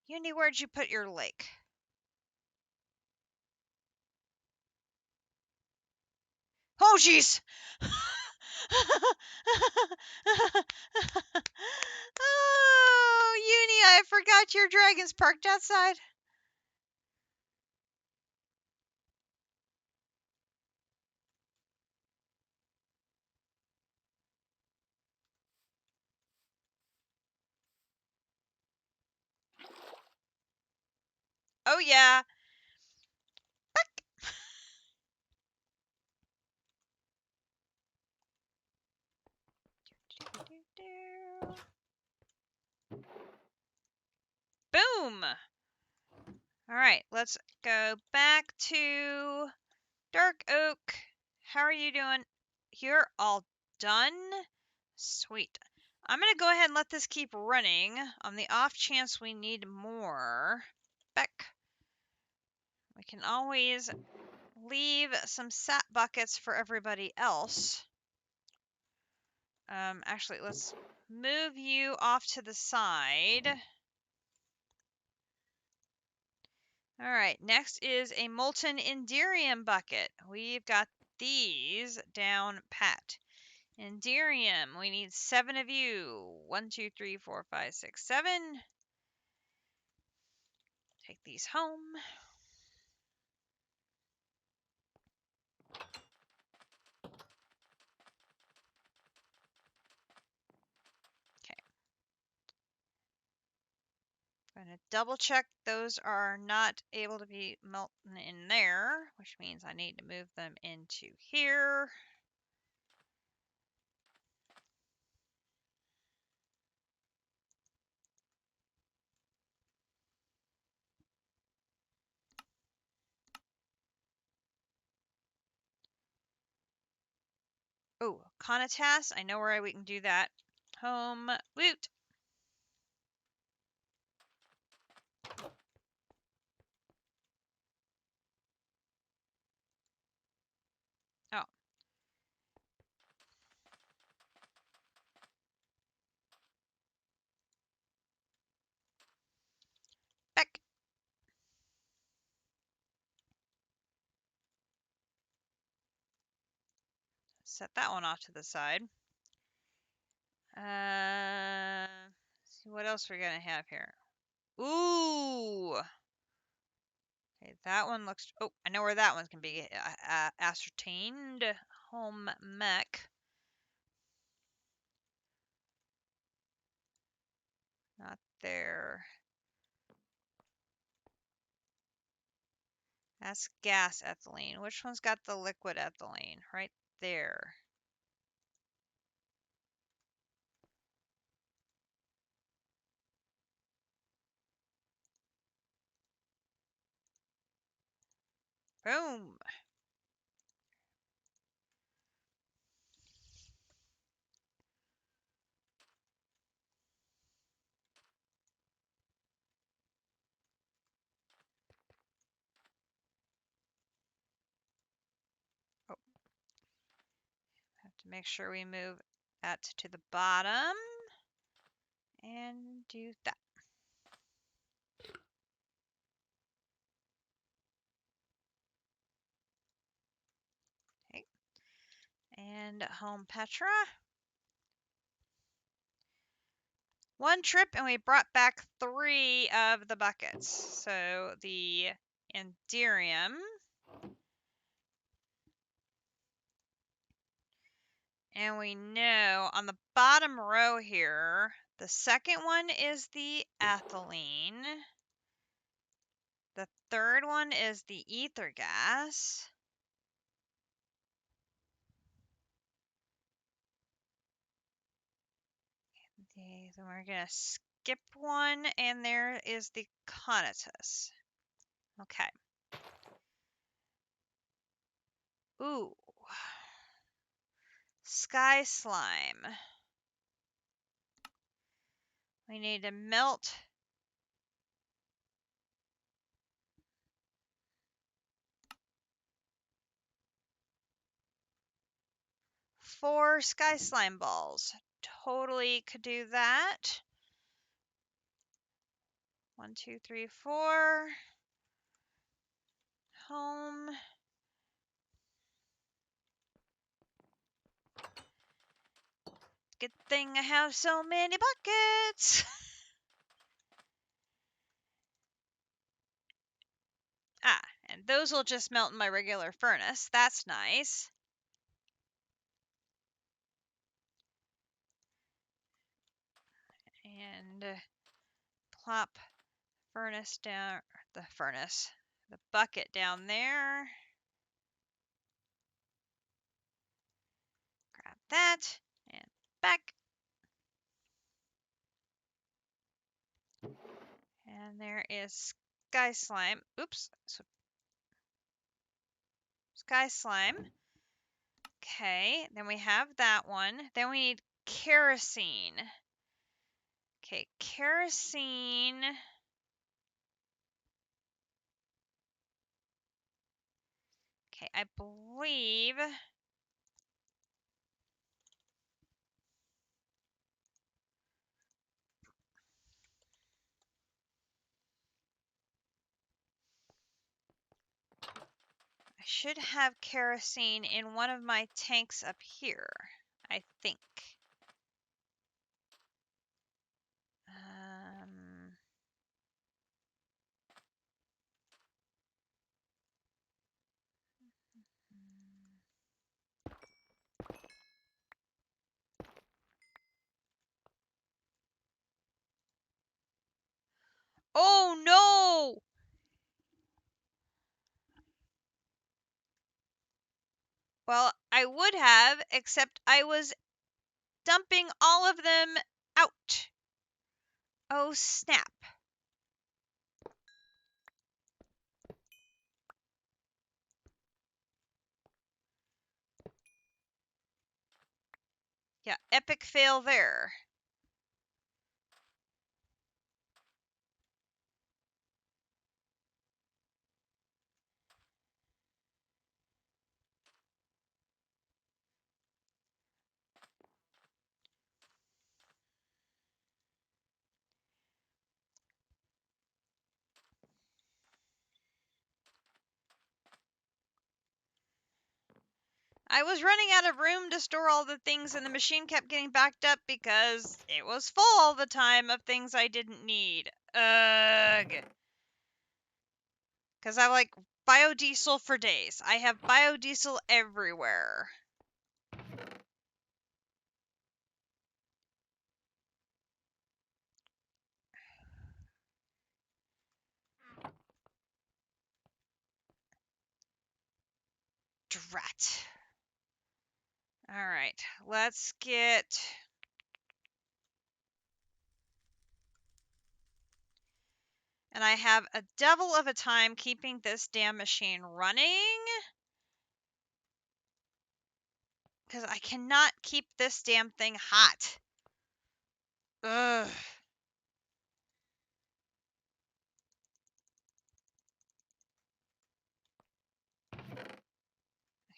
Speaker 1: Uni, where'd you put your lake? Oh, jeez! Oh, Uni, I forgot your dragon's parked outside. Oh, yeah. Back. Boom! Alright, let's go back to Dark Oak. How are you doing? You're all done? Sweet. I'm going to go ahead and let this keep running on the off chance we need more. Back. We can always leave some sat buckets for everybody else. Actually, let's move you off to the side. All right, next is a molten Enderium bucket. We've got these down pat. Enderium, we need 7 of you. 1, 2, 3, 4, 5, 6, 7. Take these home. Okay. I'm going to double check those are not able to be melting in there, which means I need to move them into here. Oh, Conatas, I know where we can do that. Home, woot. Oh. Back. Set that one off to the side. See what else we're gonna have here. Ooh. Okay, that one looks. Oh, I know where that one can be ascertained. home mech. Not there. That's gas ethylene. Which one's got the liquid ethylene? Right there. Boom. Oh, have to make sure we move that to the bottom and do that. Okay. And home Petra. One trip and we brought back 3 of the buckets. So the Enderium. And we know on the bottom row here, the second one is the ethylene. The third one is the ether gas. Okay, then we're going to skip one, and there is the conatus. Okay. Ooh. Sky slime. We need to melt 4 sky slime balls. Totally could do that. 1, 2, 3, 4. Home. Good thing I have so many buckets. Ah, and those will just melt in my regular furnace. That's nice. And plop the bucket down there. Grab that and back. And there is sky slime. Oops. Sky slime. Okay, then we have that one. Then we need kerosene. Okay, kerosene. Okay, I believe I should have kerosene in one of my tanks up here, I think. Oh no! Well, I would have, except I was dumping all of them out. Oh snap. Yeah, epic fail there. I was running out of room to store all the things and the machine kept getting backed up because it was full all the time of things I didn't need. Ugh. Because I like biodiesel for days. I have biodiesel everywhere. Drat. All right, let's get... And I have a devil of a time keeping this damn machine running, because I cannot keep this damn thing hot. Ugh.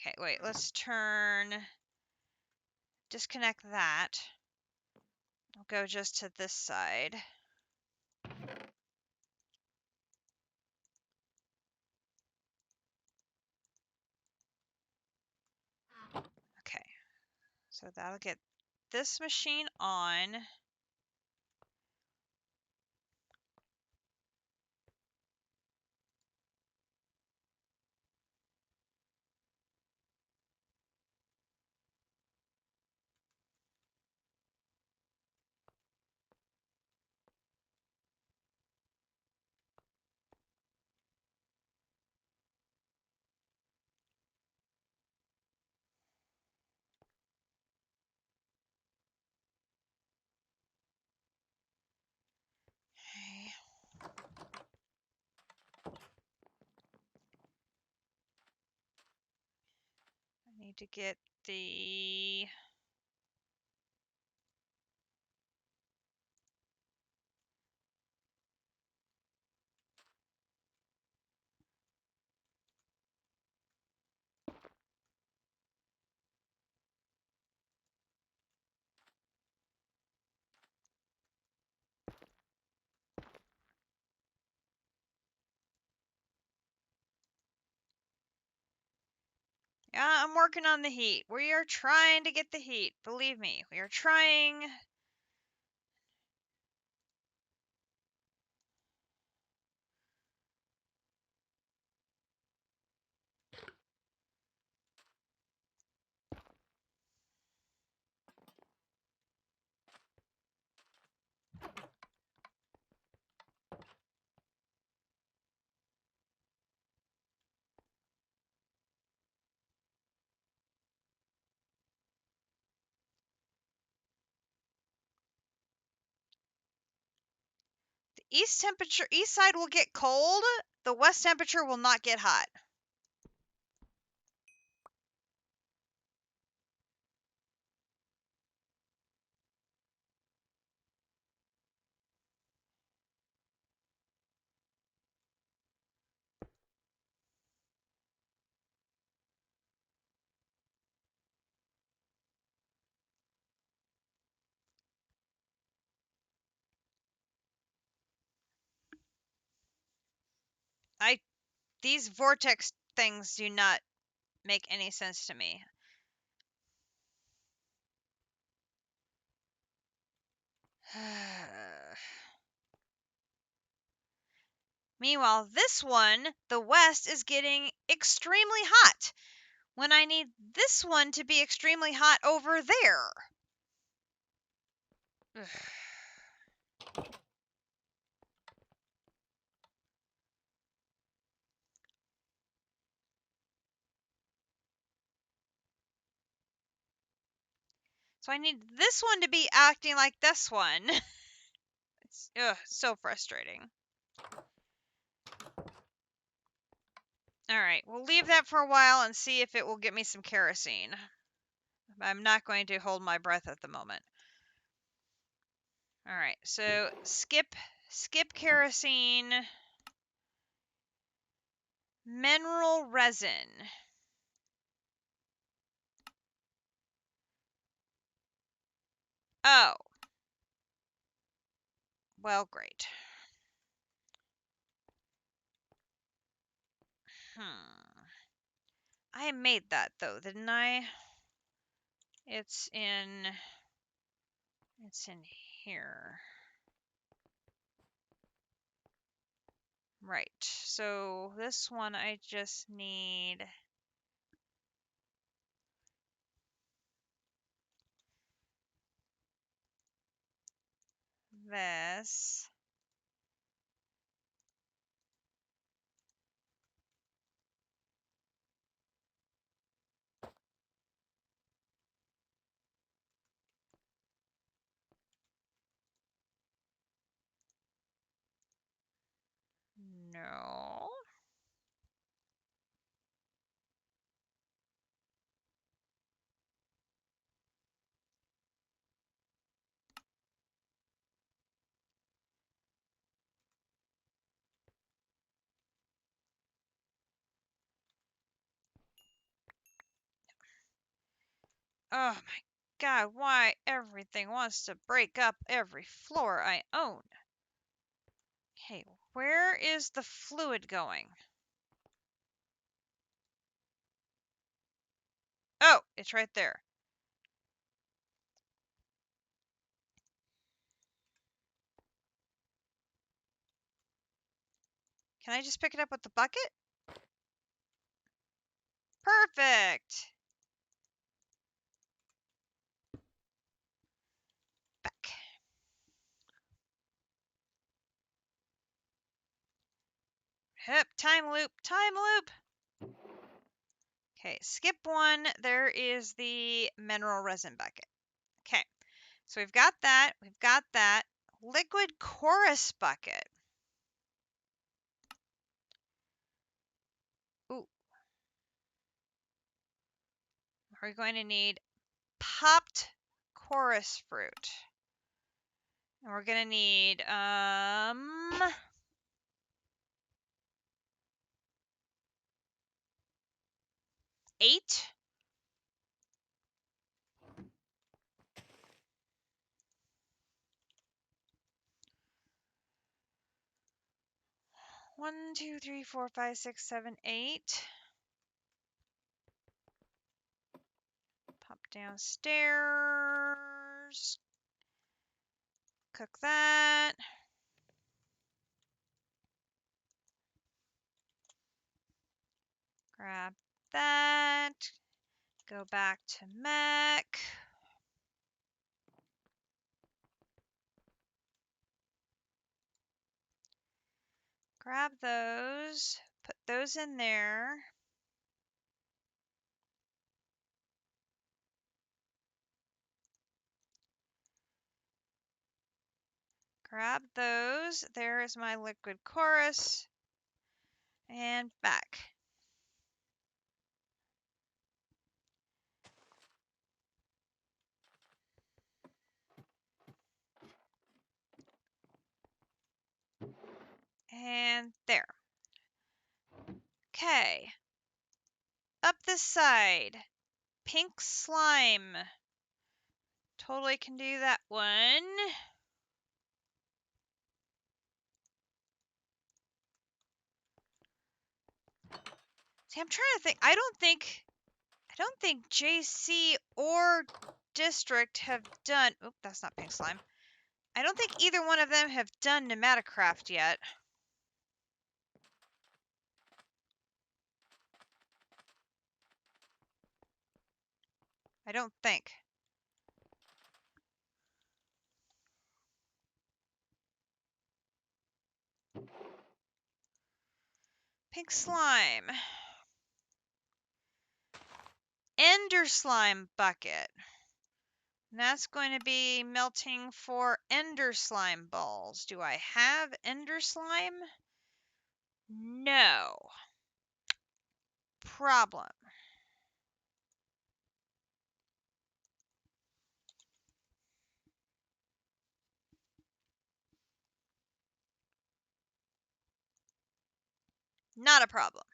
Speaker 1: Okay, wait, let's disconnect that. I'll go just to this side. Okay, so that'll get this machine on. Okay. I need to get the... Yeah, I'm working on the heat. We are trying to get the heat. Believe me, we are trying. The east side will get cold. The west temperature will not get hot. These vortex things do not make any sense to me. Meanwhile, this one, the west, is getting extremely hot when I need this one to be extremely hot over there. So I need this one to be acting like this one. It's so frustrating. Alright, we'll leave that for a while and see if it will get me some kerosene. I'm not going to hold my breath at the moment. Alright, so skip kerosene. Mineral resin. Oh. Well, great. I made that though, didn't I? It's in here. Right. So this one I just need this. No. Oh my God, why everything wants to break up every floor I own? Okay, where is the fluid going? Oh, it's right there. Can I just pick it up with the bucket? Perfect. Back. Yep, time loop, time loop. Okay, skip one. There is the mineral resin bucket. Okay, so we've got that. We've got that. Liquid chorus bucket. Ooh, we're going to need popped chorus fruit. And we're going to need, 8. One, two, three, four, five, 6, 7, 8. Pop downstairs. Cook that. Grab that. Go back to mech. Grab those. Put those in there. Grab those. There is my liquid chorus. And back. And there. Okay. Up this side. Pink slime. Totally can do that one. See, I'm trying to think. I don't think JC or District have done. Oop, that's not pink slime. I don't think either one of them have done Pneumaticraft yet. I don't think. Pink slime. Ender slime bucket. And that's going to be melting for ender slime balls. Do I have ender slime? No. Problem. Not a problem.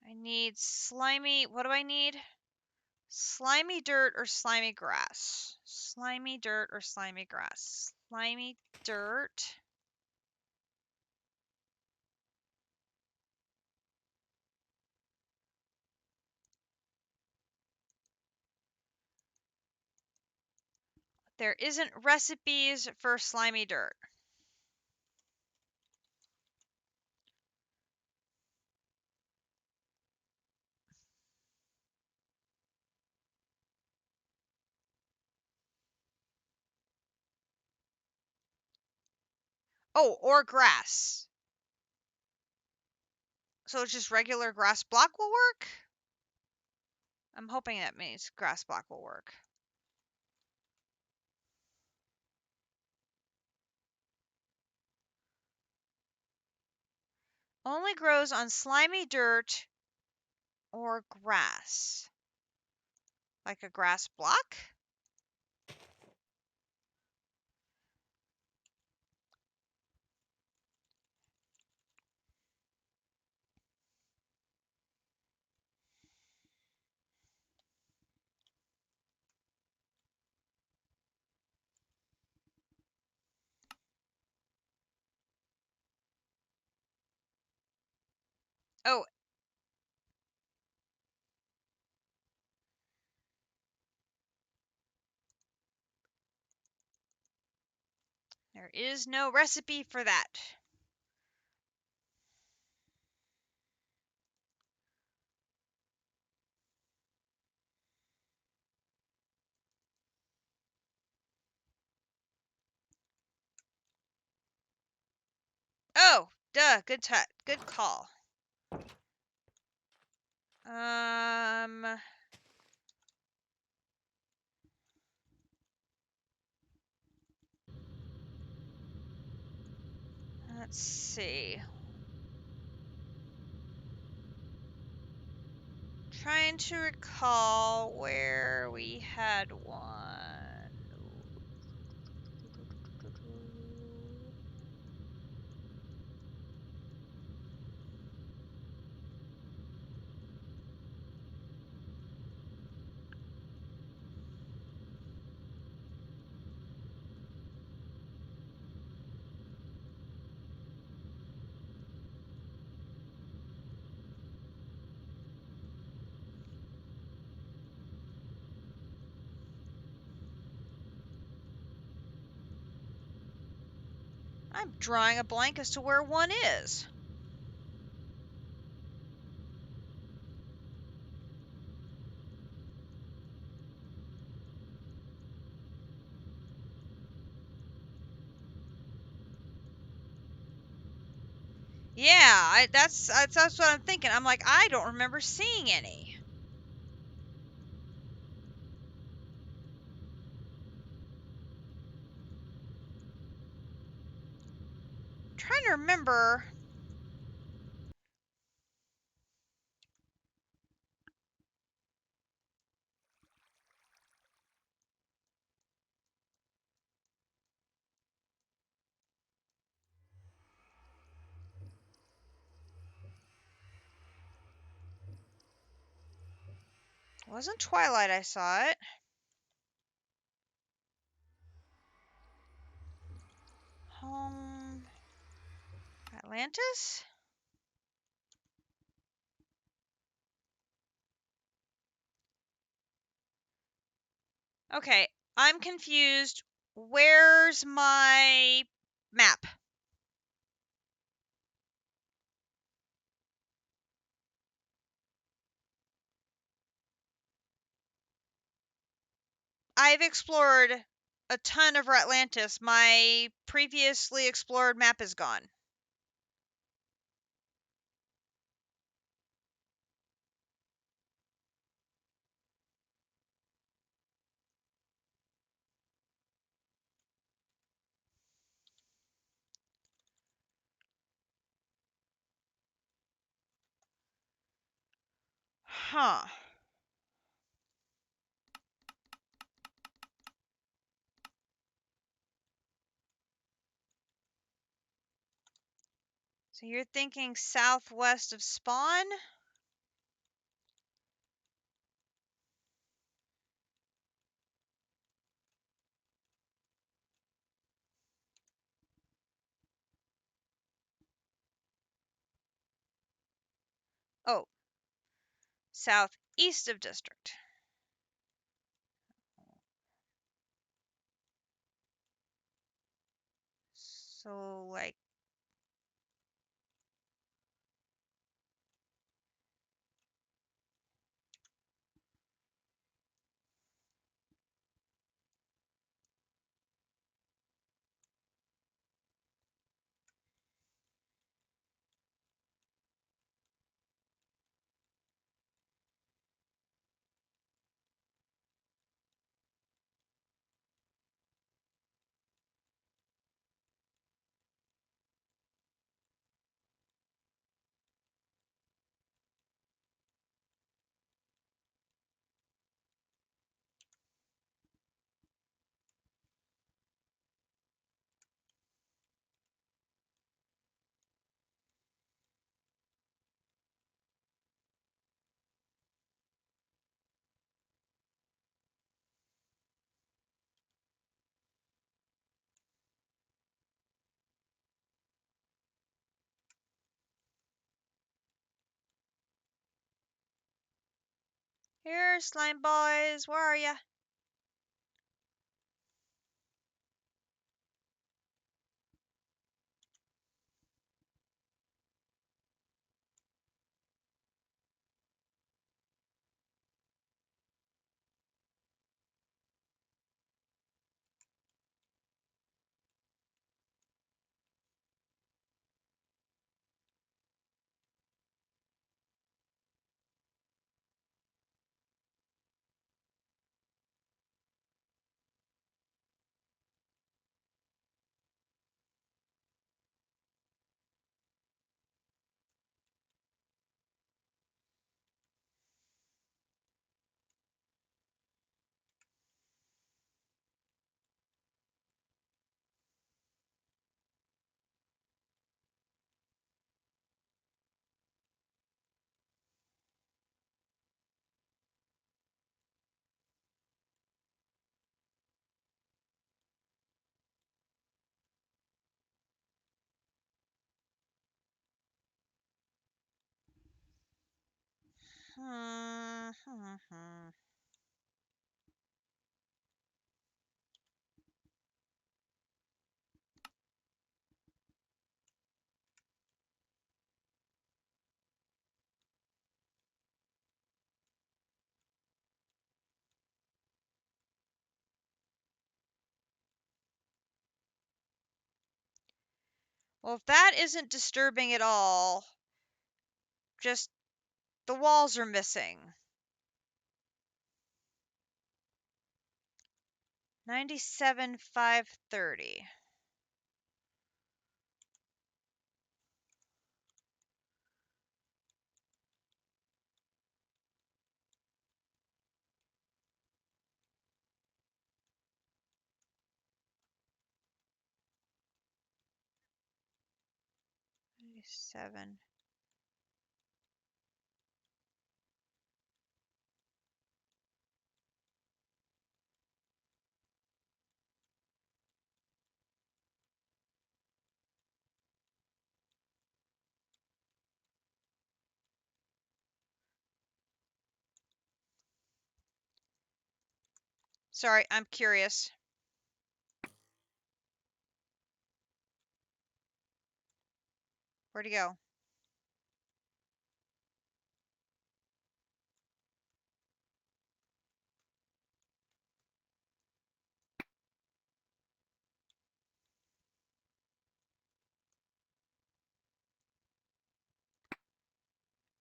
Speaker 1: I need slimy. What do I need? Slimy dirt or slimy grass? Slimy dirt or slimy grass? Slimy dirt. There isn't recipes for slimy dirt. Oh, or grass. So it's just regular grass block will work? I'm hoping that means grass block will work. Only grows on slimy dirt or grass. Like a grass block? Oh, there is no recipe for that. Oh, duh, good call. Let's see. Trying to recall where we had one. I'm drawing a blank as to where one is. Yeah, that's what I'm thinking. I'm like, I don't remember seeing any. I'm trying to remember. It wasn't Twilight I saw it. Home Atlantis? Okay, I'm confused. Where's my map? I've explored a ton of Atlantis. My previously explored map is gone. Huh. So you're thinking southwest of Spawn? Oh, southeast of District. So, like, Here, slime boys, where are ya? Hmm. Hmm. 'Well, if that isn't disturbing at all, just the walls are missing. 97,530. Seven. Sorry, I'm curious. Where'd he go?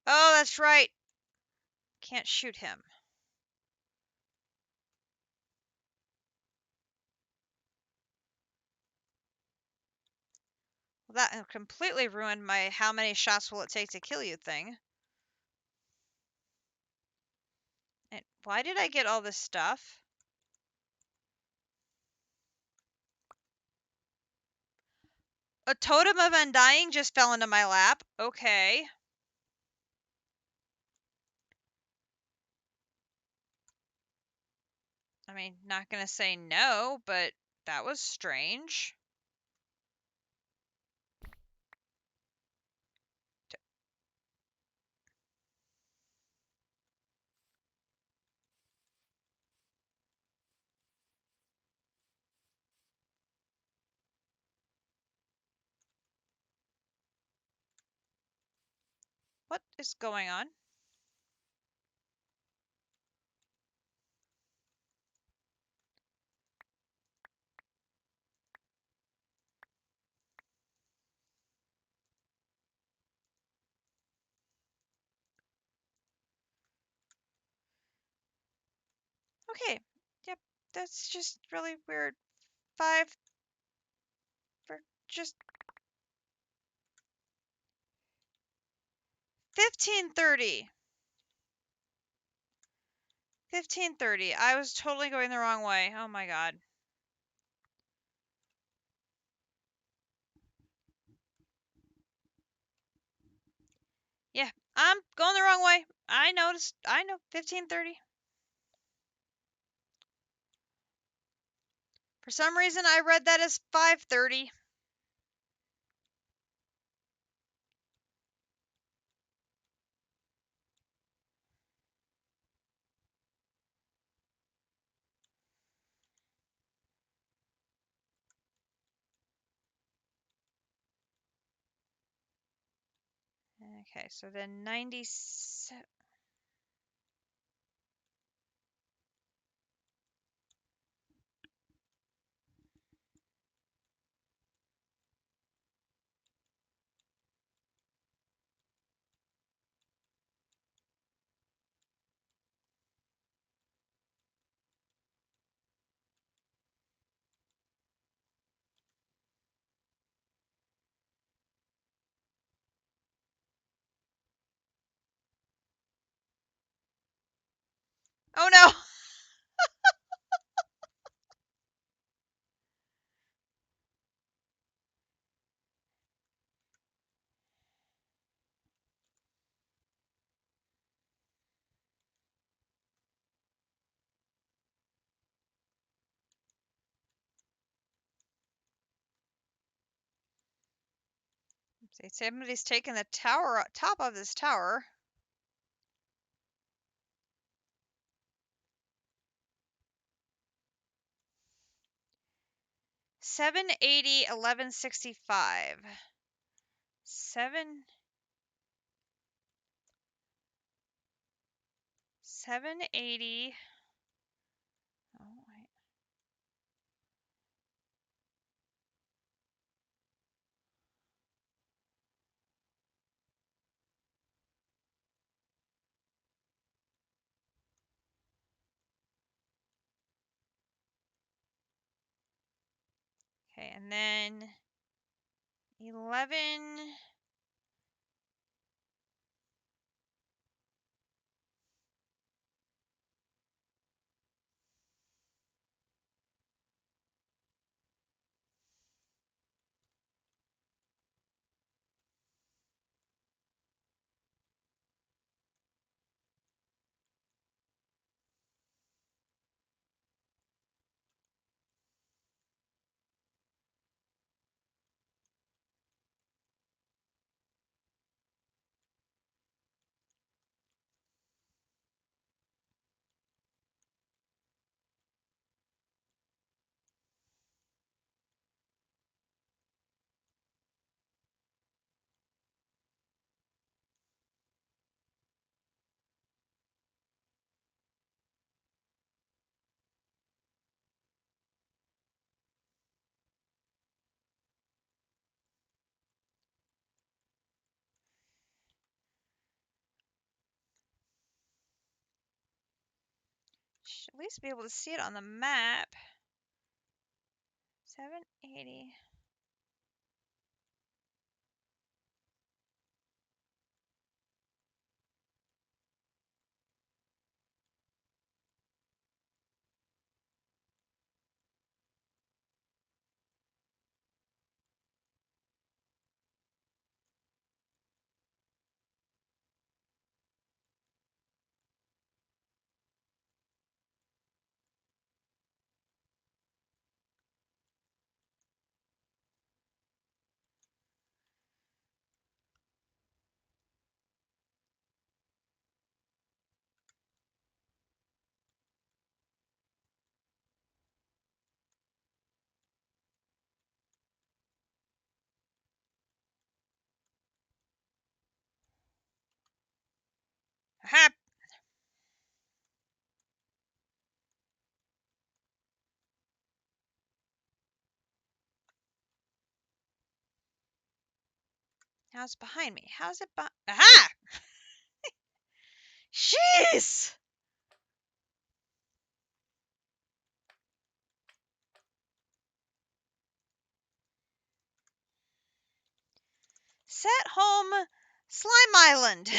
Speaker 1: Oh, that's right. Can't shoot him. Well, that completely ruined my how many shots will it take to kill you thing. And why did I get all this stuff? A totem of undying just fell into my lap. Okay. I mean, not gonna say no, but that was strange. What is going on? Okay. Yep, that's just really weird. 5 for just 1530. 1530. I was totally going the wrong way. Oh my god. Yeah, I'm going the wrong way. I noticed. I know. 1530. For some reason, I read that as 530. Okay, so then 97. Oh no! See, somebody's taking the tower, top of this tower. 780, 1165. 780. Oh, wait. Okay, and then 11. Should at least be able to see it on the map. 780. Aha! Now it's behind me. How's it Aha! Jeez! Set home Slime Island.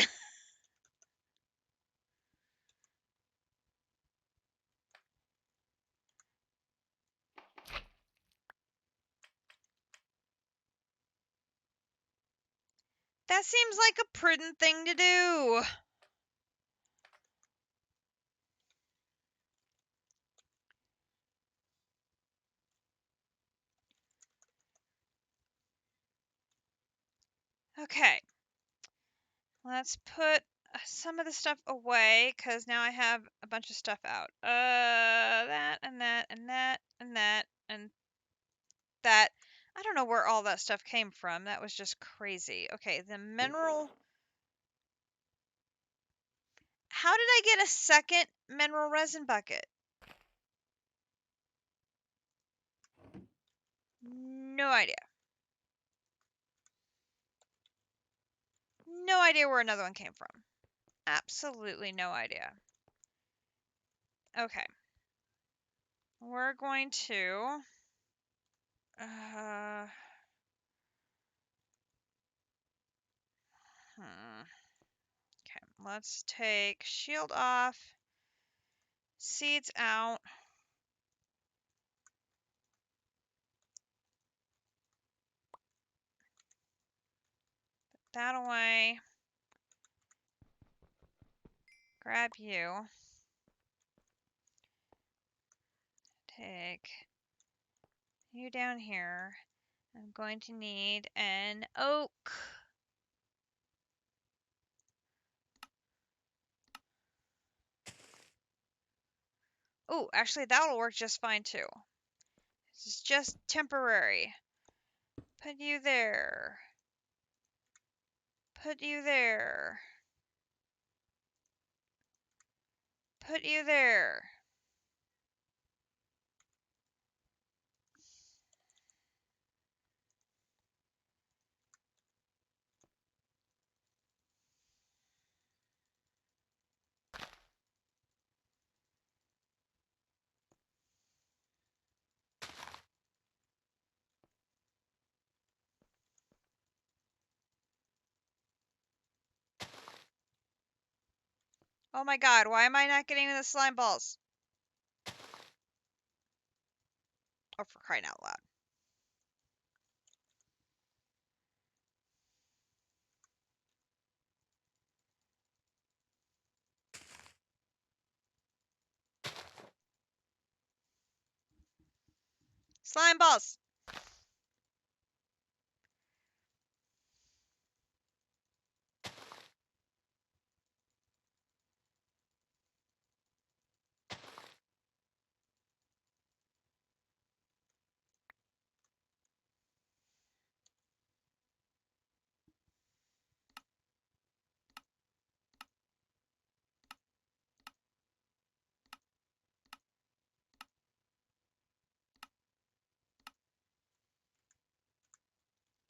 Speaker 1: That seems like a prudent thing to do. Okay. Let's put some of the stuff away because now I have a bunch of stuff out. That and that and that and that and that. I don't know where all that stuff came from. That was just crazy. Okay, the mineral How did I get a second mineral resin bucket? No idea. No idea where another one came from. Absolutely no idea. Okay. We're going to... Okay, let's take shield off. Seeds out. Put that away. Grab you. Take you down here. I'm going to need an oak. Oh, actually, that'll work just fine too. This is just temporary. Put you there. Put you there. Put you there. Oh my god, why am I not getting the slime balls? Oh, for crying out loud. Slime balls!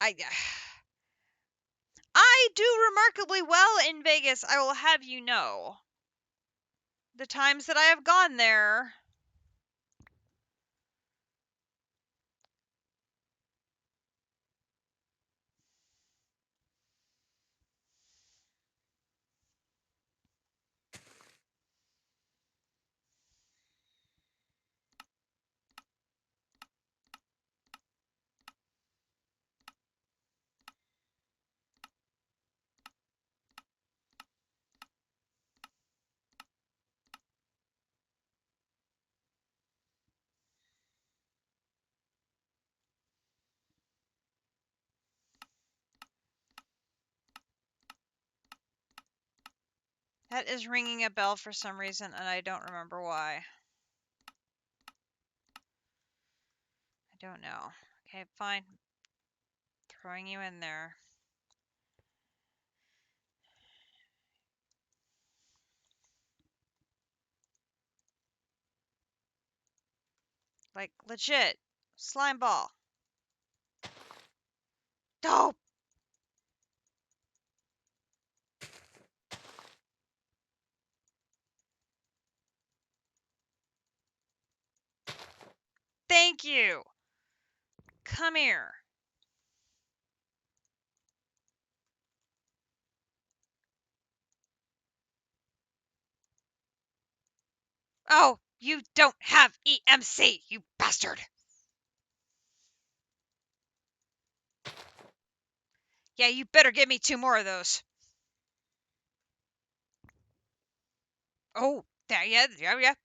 Speaker 1: I do remarkably well in Vegas, I will have you know. The times that I have gone there. That is ringing a bell for some reason, and I don't remember why. I don't know. Okay, fine. Throwing you in there. Like, legit. Slime ball. Oh! Thank you! Come here. Oh, you don't have EMC, you bastard! Yeah, you better give me 2 more of those. Oh, yeah, yeah.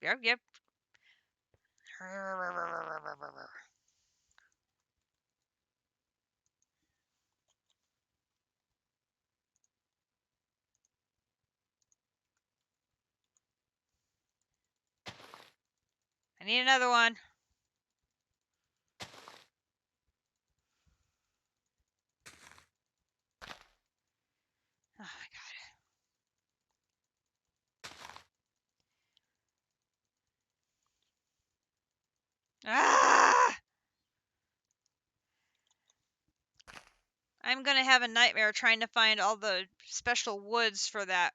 Speaker 1: I need another one. Oh my god. Ah! I'm gonna have a nightmare trying to find all the special woods for that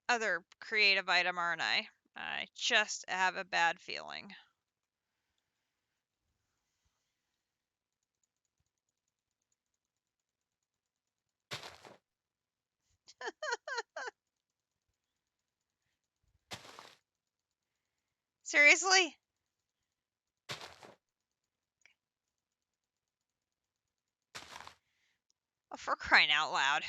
Speaker 1: other creative item, aren't I? I just have a bad feeling. Seriously? Oh, for crying out loud.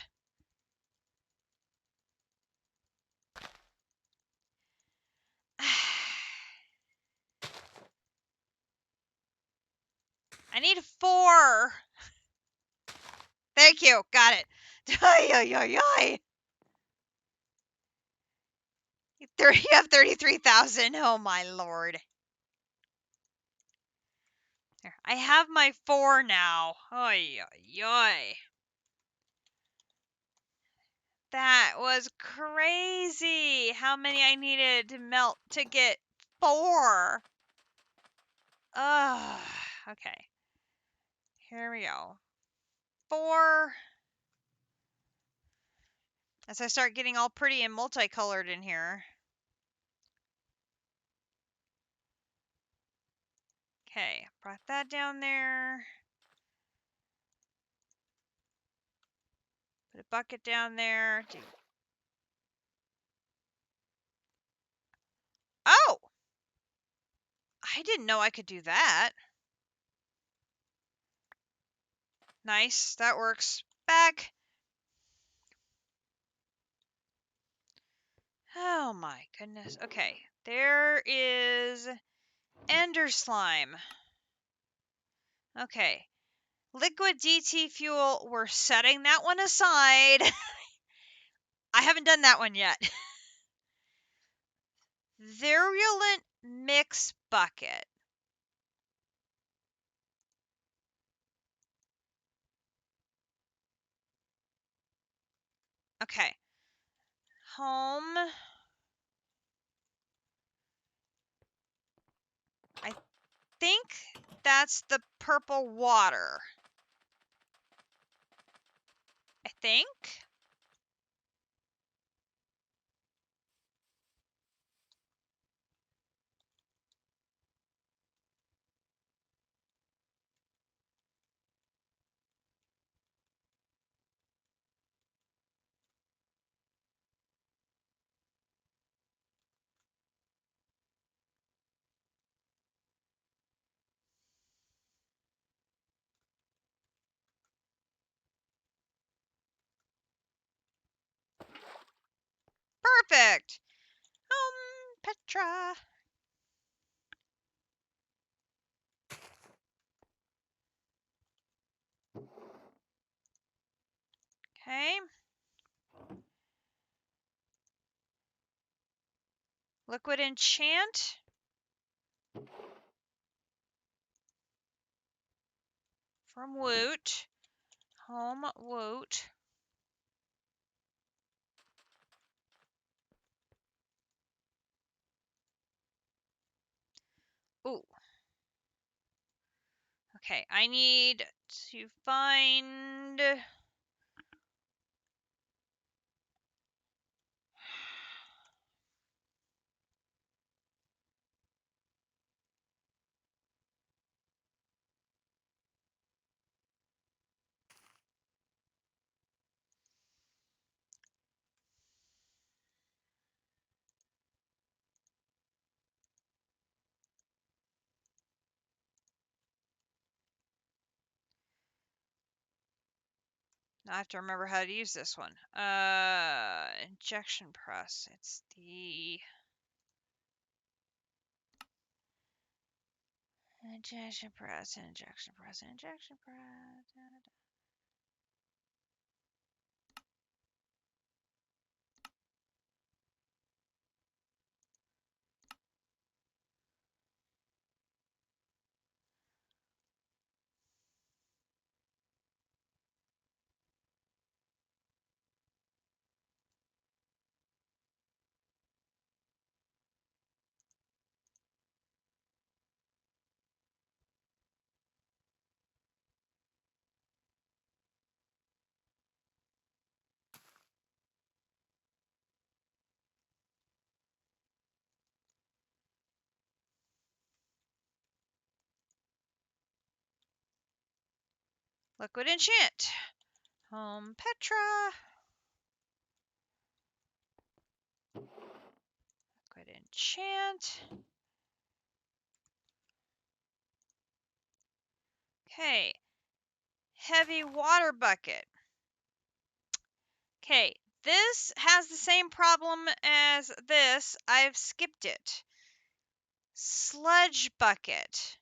Speaker 1: I need 4. Thank you. Got it. Ay, ay, ay, ay. You have 33,000. Oh my lord. There, I have my 4 now. Ay, ay, ay. That was crazy. How many I needed to melt to get 4. Ugh. Okay. Here we go. 4. As I start getting all pretty and multicolored in here. Okay, brought that down there. Put a bucket down there. Oh! I didn't know I could do that. Nice, that works. Back. Oh my goodness. Okay, there is Ender Slime. Okay, liquid DT fuel, we're setting that one aside. I haven't done that one yet. Virulent mix bucket. Okay. Home. I think that's the purple water. I think. Perfect. Petra. Okay. Liquid enchant. From Woot. Home Woot. Ooh. Okay, I need to find... Now I have to remember how to use this one. Injection press. It's the... Injection press, injection press, injection press. Liquid enchant. Home Petra. Liquid enchant. Okay. Heavy water bucket. Okay. This has the same problem as this. I've skipped it. Sludge bucket.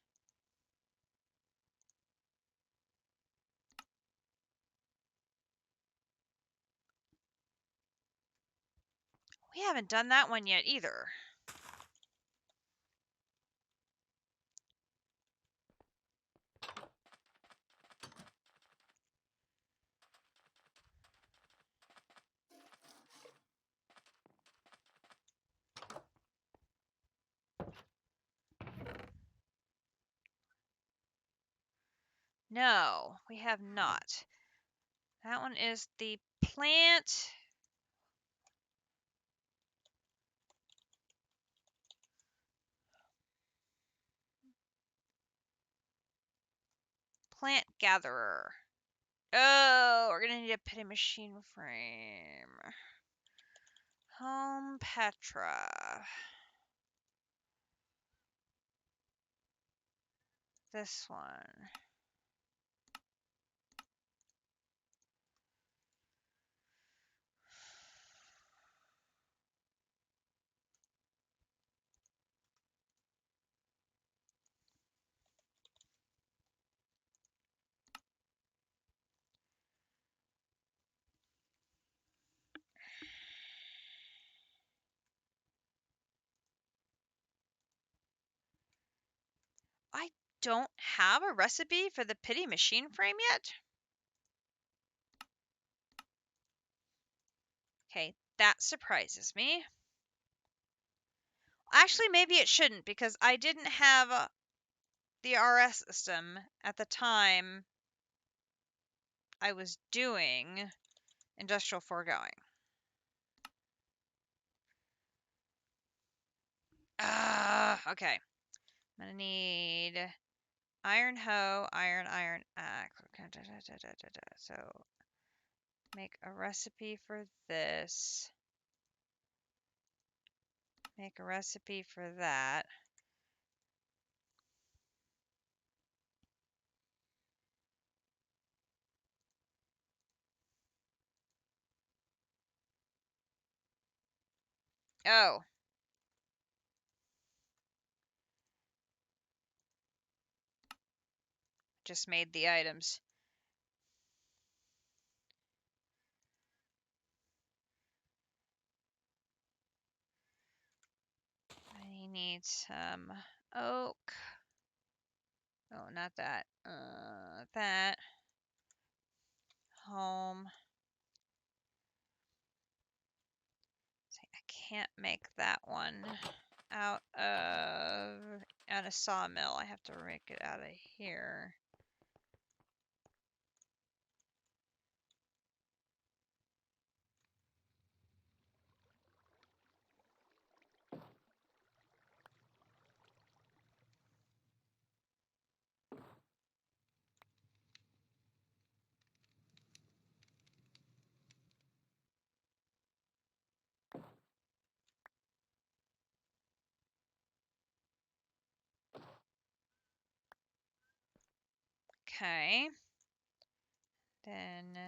Speaker 1: We haven't done that one yet either. No, we have not. That one is the plant. Plant gatherer. Oh, we're gonna need a pity machine frame. Home Petra. This one. I don't have a recipe for the pity machine frame yet. Okay, that surprises me. Actually, maybe it shouldn't because I didn't have the RS system at the time I was doing industrial foregoing. Okay. I'm gonna need iron hoe, iron axe. So make a recipe for this. Make a recipe for that. Oh. Just made the items. I need some oak. Oh, not that. That. Home. I can't make that one out a sawmill. I have to make it out of here. Okay. Then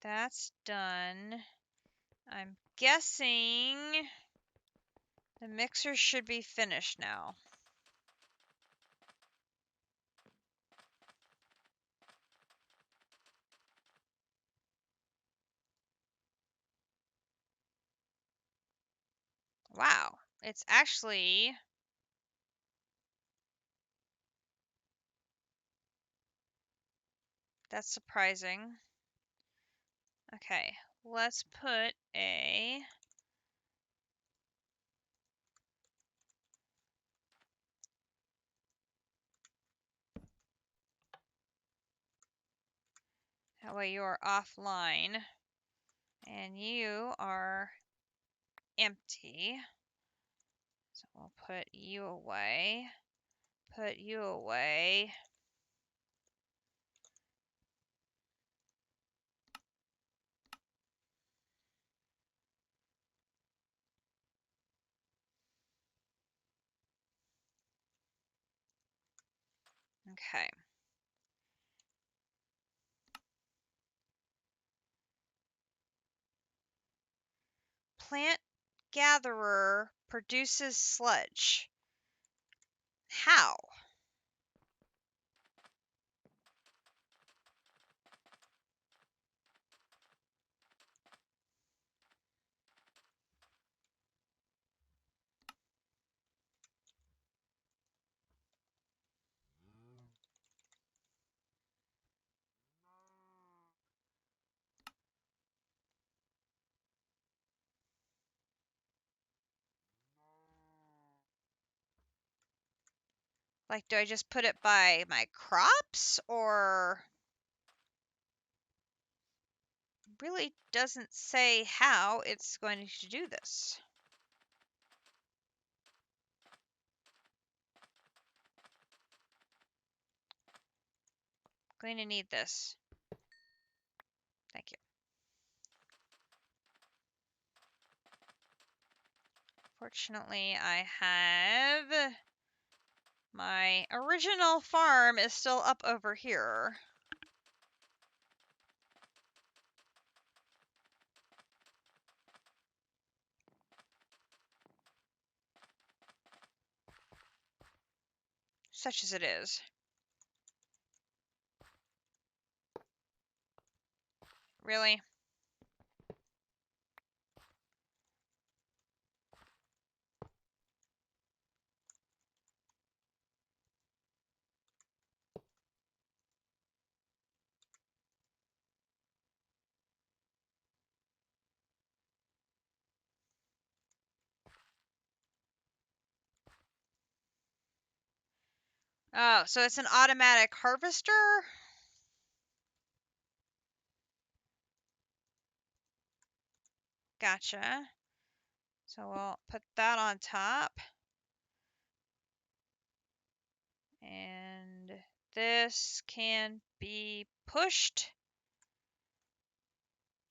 Speaker 1: that's done. I'm guessing the mixer should be finished now. Wow. It's actually... That's surprising. Okay. Let's put a... That way you are offline. And you are empty. So we'll put you away. Put you away. Okay. Plant gatherer produces sludge. How? Like, do I just put it by my crops, or really doesn't say how it's going to do this? Going to need this. Thank you. Fortunately, I have my original farm is still up over here. Such as it is. Really? Oh, so it's an automatic harvester? Gotcha. So we'll put that on top. And this can be pushed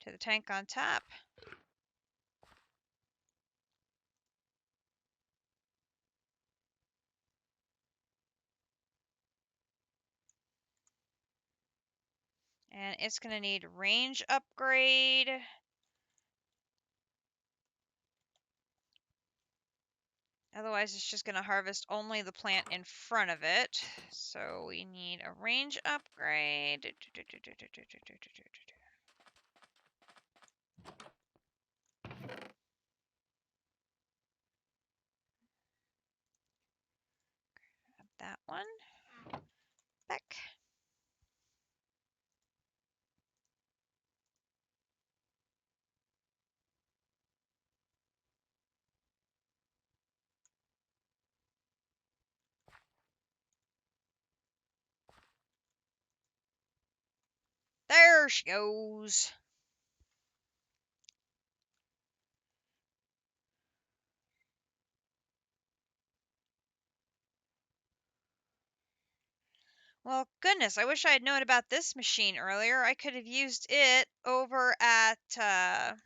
Speaker 1: to the tank on top. And it's going to need range upgrade. Otherwise, it's just going to harvest only the plant in front of it. So we need a range upgrade. Grab that one. Back. There she goes. Well, goodness, I wish I had known about this machine earlier. I could have used it over at the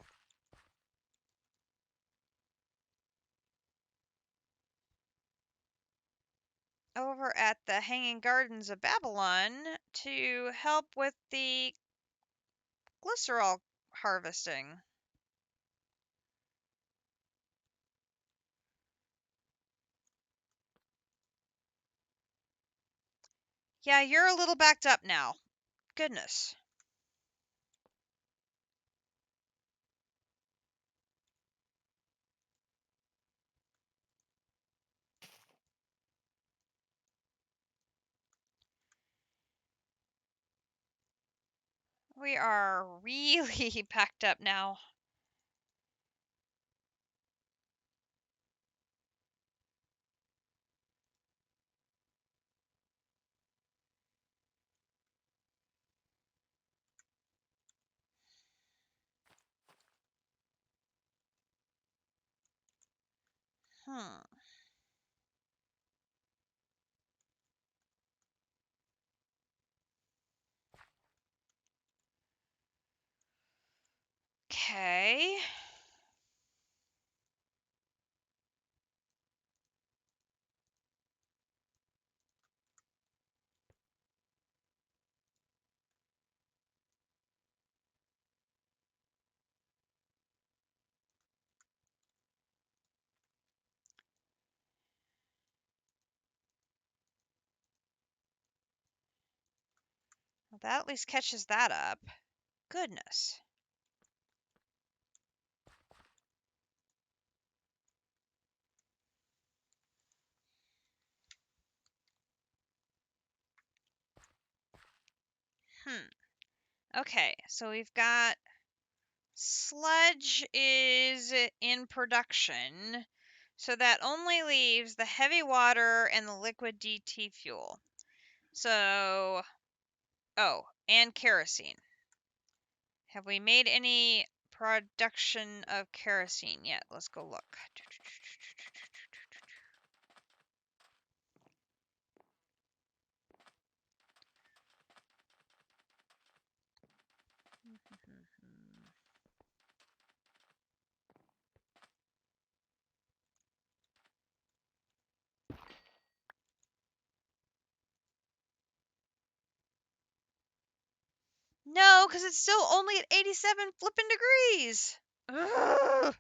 Speaker 1: Hanging Gardens of Babylon to help with the glycerol harvesting. Yeah, you're a little backed up now. Goodness. We are really packed up now. Hmm. Okay. Well, that at least catches that up. Goodness. Okay, so we've got sludge is in production, so that only leaves the heavy water and the liquid DT fuel. So, oh, and kerosene. Have we made any production of kerosene yet? Let's go look. No, because it's still only at 87 flippin' degrees. Ugh.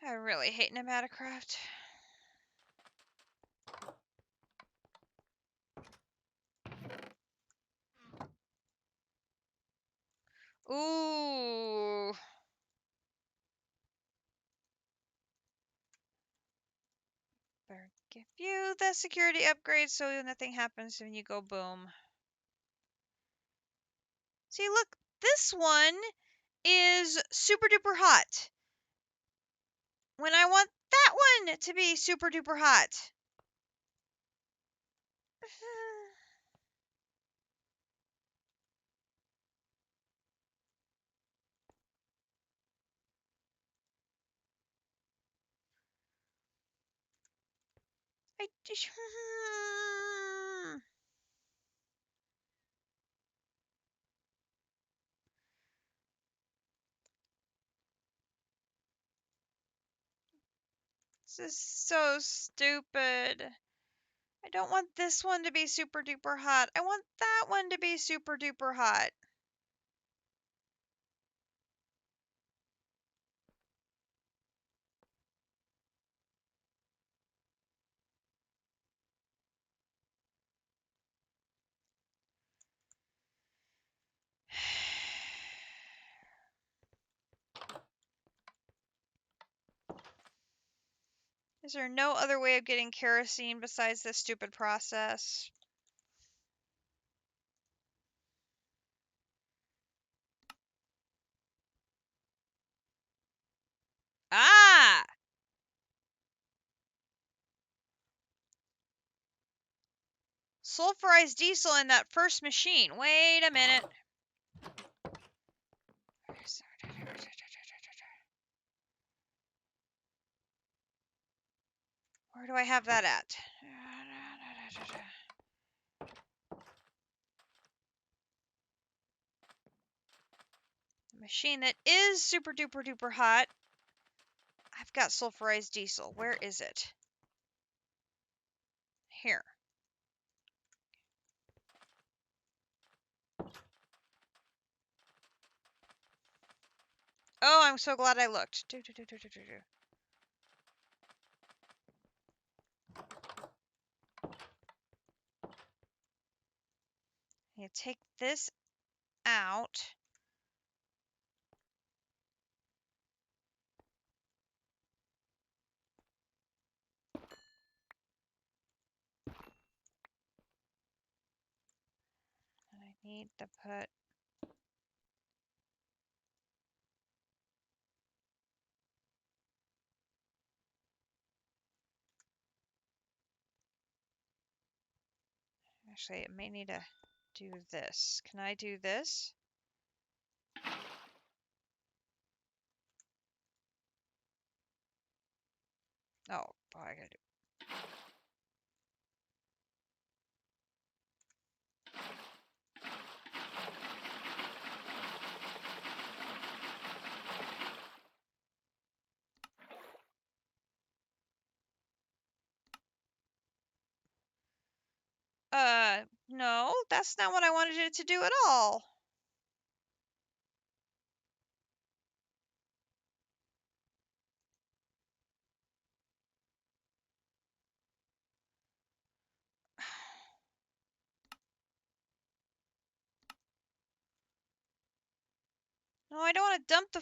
Speaker 1: I really hate Nematocraft. Ooh. Better give you the security upgrade so nothing happens when you go boom. See, look, this one is super duper hot. When I want that one to be super duper hot. I just... This is so stupid. I don't want this one to be super duper hot. I want that one to be super duper hot. Is there no other way of getting kerosene besides this stupid process? Ah! Sulfurized diesel in that first machine. Wait a minute. Where do I have that at? The machine that is super duper duper hot. I've got sulfurized diesel. Where is it? Here. Oh, I'm so glad I looked. You take this out. And I need to put... Actually, it may need to do this. Can I do this? Oh, boy, I gotta do... No, that's not what I wanted it to do at all. No, I don't want to dump the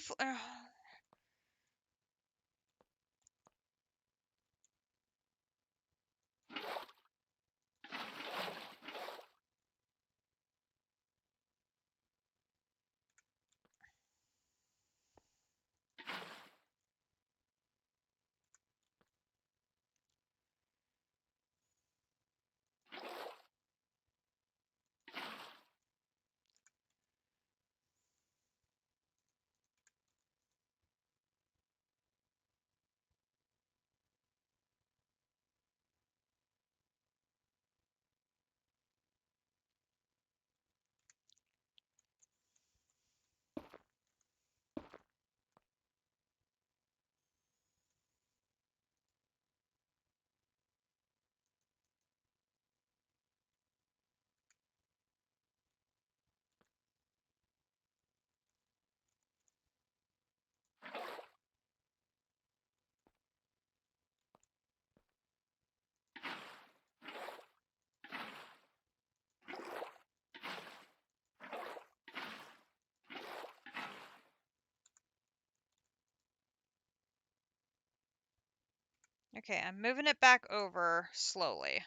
Speaker 1: Okay, I'm moving it back over slowly.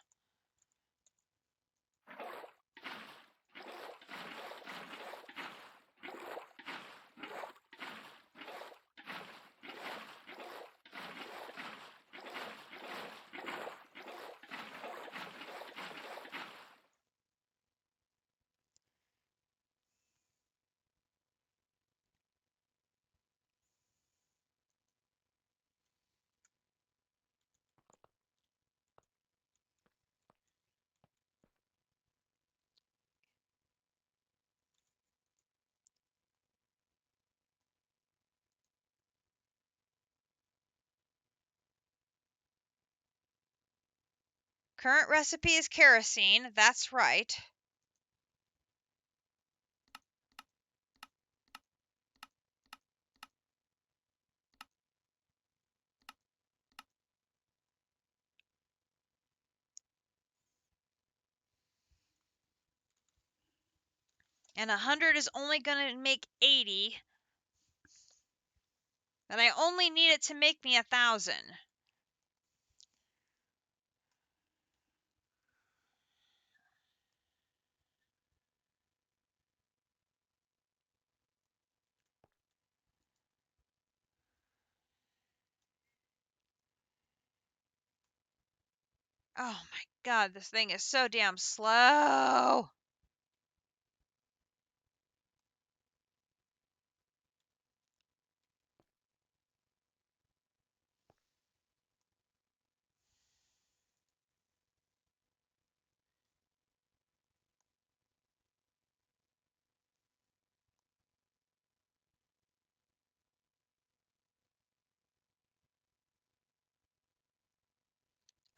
Speaker 1: Current recipe is kerosene. That's right. And 100 is only going to make 80. And I only need it to make me 1,000. Oh my god, this thing is so damn slow.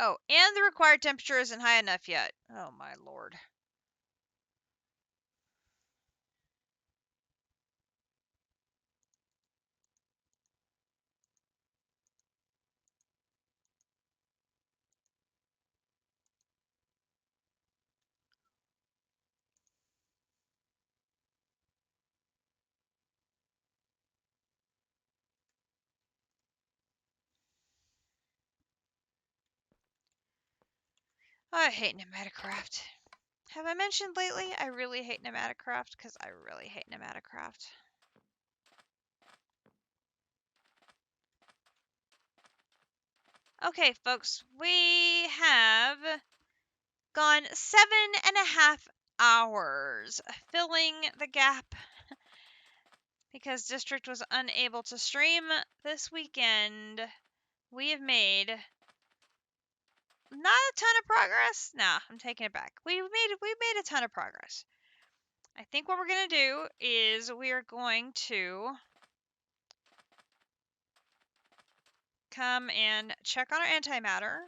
Speaker 1: Oh, and the required temperature isn't high enough yet. Oh my lord. I hate Pneumaticraft. Have I mentioned lately I really hate Pneumaticraft? Because I really hate Pneumaticraft. Okay, folks, we have gone 7.5 hours filling the gap because District was unable to stream this weekend. We have made not a ton of progress. Nah, I'm taking it back. We've made a ton of progress. I think what we're gonna do is we are going to come and check on our antimatter.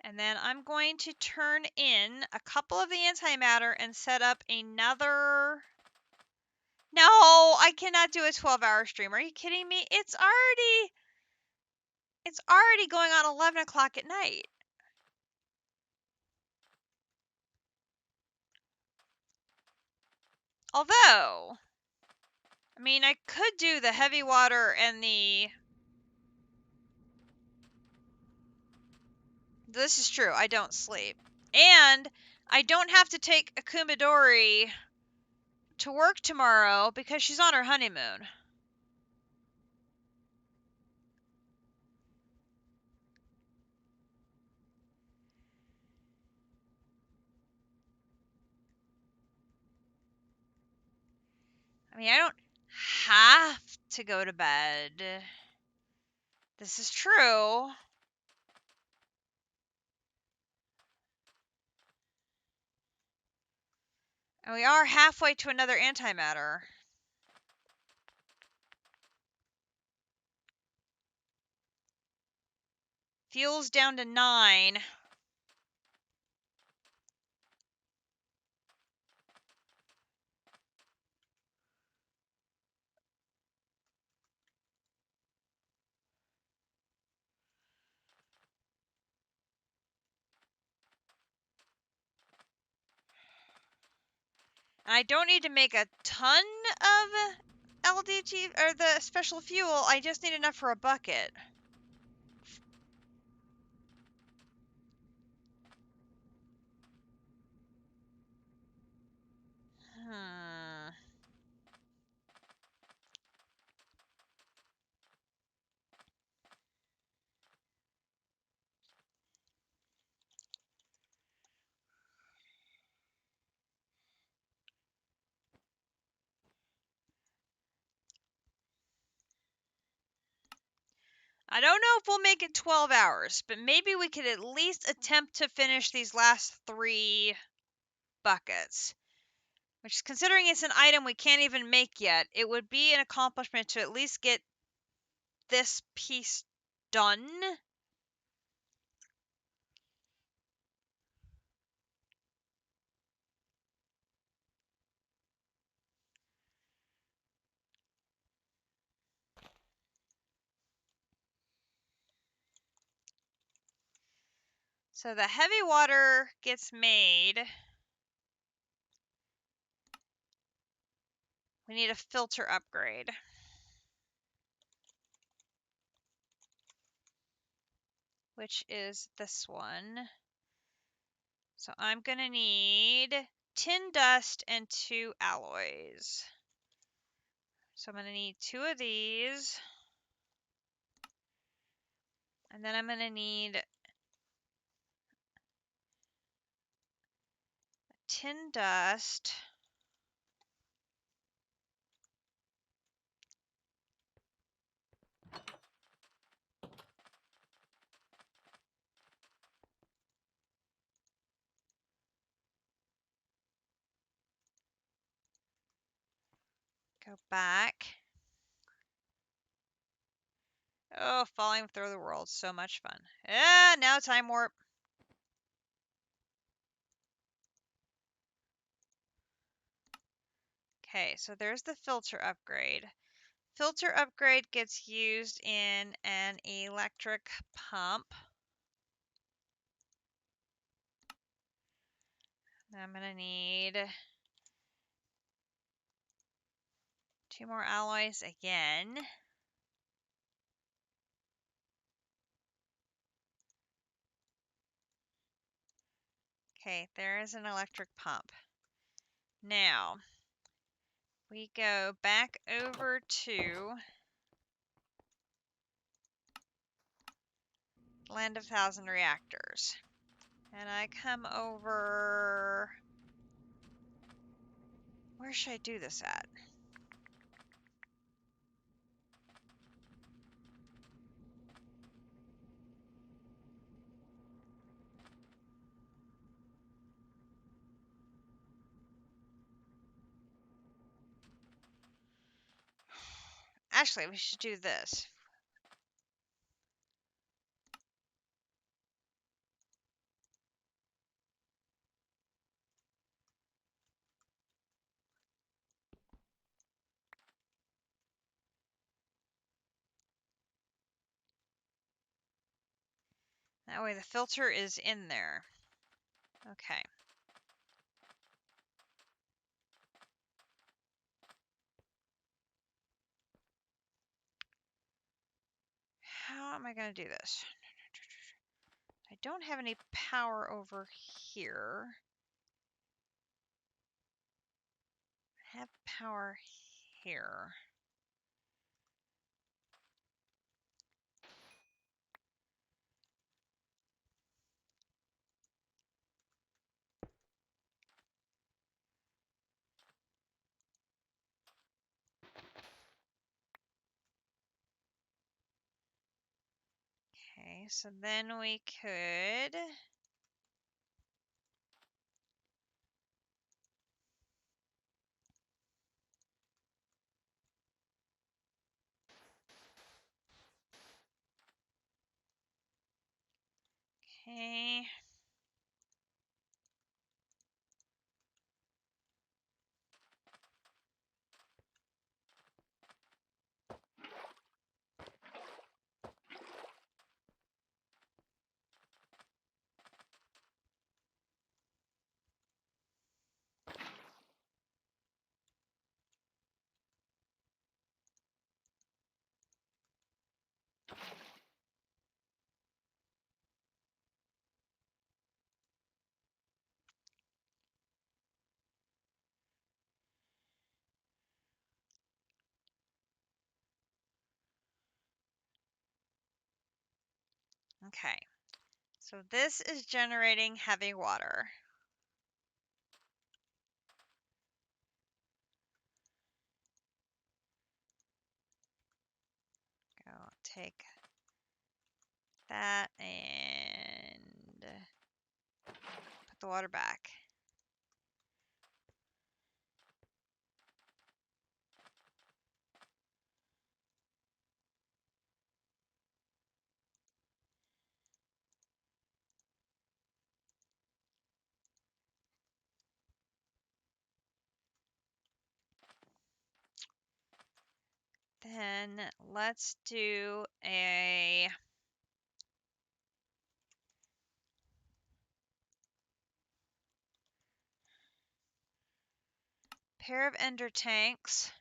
Speaker 1: And then I'm going to turn in a couple of the antimatter and set up another. No, I cannot do a 12-hour stream. Are you kidding me? It's already going on 11 o'clock at night. Although I mean, I could do the heavy water and the... This is true, I don't sleep. And I don't have to take Akumadori to work tomorrow because she's on her honeymoon. I mean, I don't have to go to bed. This is true. And we are halfway to another antimatter. Fuel's down to 9. And I don't need to make a ton of LDT, or the special fuel. I just need enough for a bucket. Hmm. I don't know if we'll make it 12 hours, but maybe we could at least attempt to finish these last 3 buckets. Which, considering it's an item we can't even make yet, it would be an accomplishment to at least get this piece done. So the heavy water gets made. We need a filter upgrade. Which is this one. So I'm going to need tin dust and 2 alloys. So I'm going to need 2 of these. And then I'm going to need tin dust. Go back. Oh, falling through the world. So much fun. Now time warp. Okay, so there's the filter upgrade. Filter upgrade gets used in an electric pump. I'm going to need 2 more alloys again. Okay, there is an electric pump. Now, we go back over to Land of Thousand Reactors. And I come over... Where should I do this at? Actually, we should do this. That way the filter is in there. Okay. how am I going to do this? I don't have any power over here. I have power here. Okay, so then we could... Okay. Okay. So this is generating heavy water. Go take that and put the water back. Then let's do a pair of ender tanks.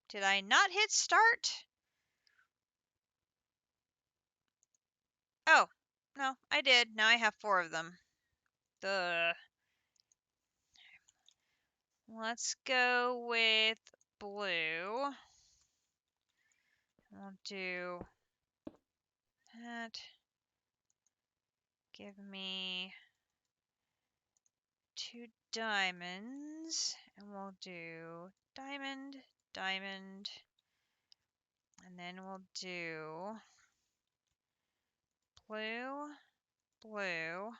Speaker 1: Did I not hit start? Oh, no, I did. Now I have 4 of them. Duh. Let's go with blue. We'll do that. Give me 2 diamonds, and we'll do diamond, diamond, and then we'll do blue, blue,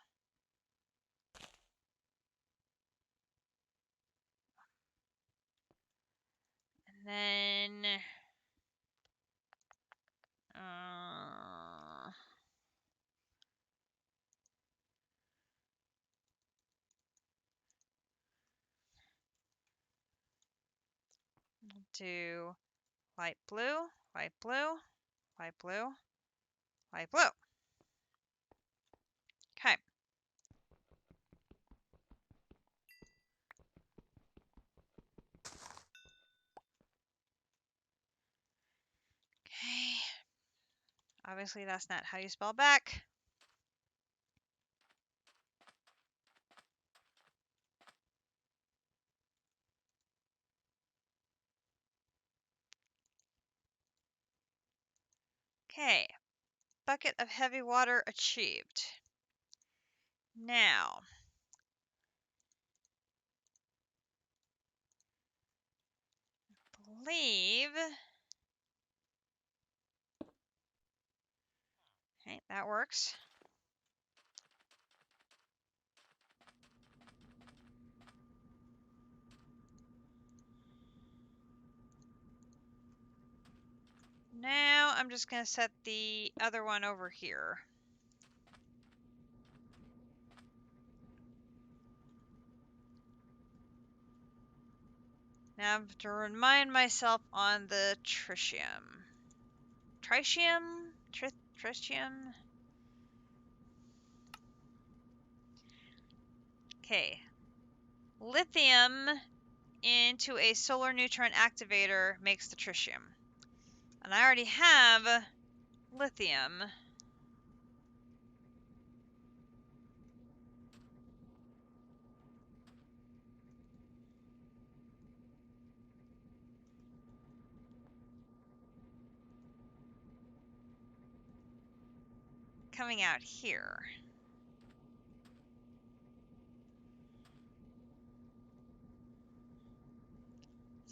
Speaker 1: and then we'll do light blue, light blue, light blue, light blue. Okay. Okay. Obviously, that's not how you spell back. Okay. Bucket of heavy water achieved. Now, I believe Okay, that works. Now I'm just going to set the other one over here. Now I have to remind myself on the tritium. Tritium? Tritium? Okay. Lithium into a solar neutron activator makes the tritium. And I already have lithium. Coming out here.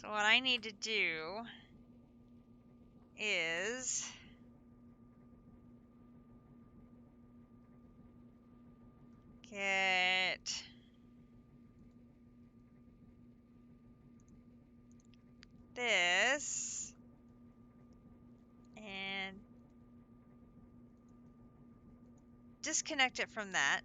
Speaker 1: So what I need to do is get this and disconnect it from that.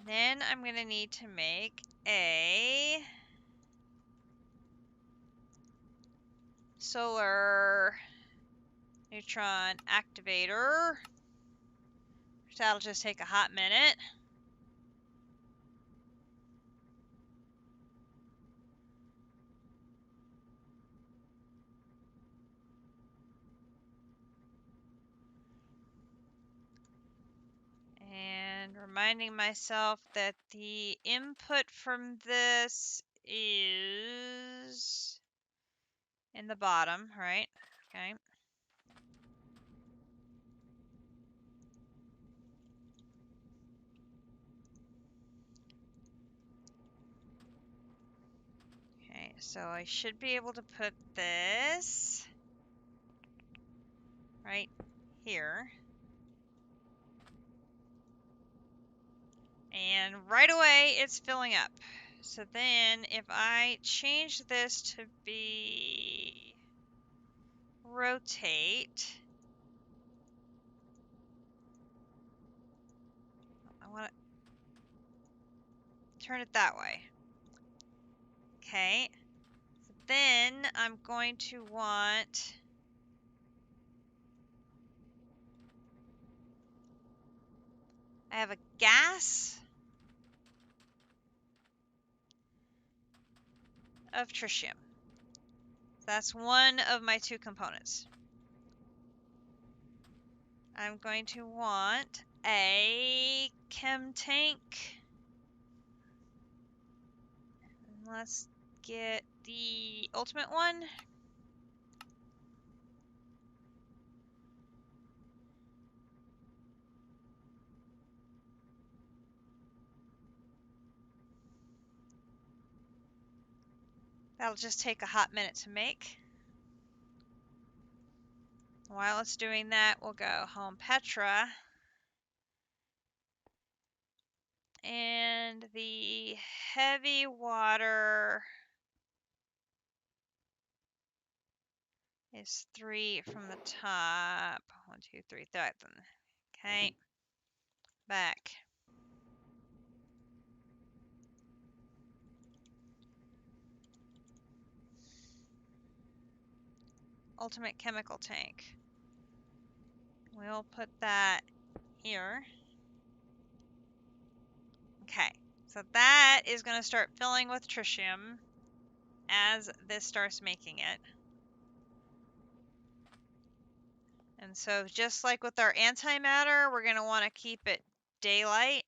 Speaker 1: Then I'm going to need to make a solar neutron activator. That'll just take a hot minute. And reminding myself that the input from this is in the bottom, right? Okay. Okay, so I should be able to put this right here. And right away, it's filling up. So then if I change this to be rotate, I want to turn it that way. Okay. So then I'm going to want I have a gas of tritium. That's one of my two components. I'm going to want a chem tank. Let's get the ultimate one. That'll just take a hot minute to make. While it's doing that, we'll go home Petra. And the heavy water is 3 from the top. 1, 2, 3, then. Okay. Back. Ultimate chemical tank. We'll put that here. Okay, so that is going to start filling with tritium as this starts making it. And so just like with our antimatter, we're going to want to keep it daylight.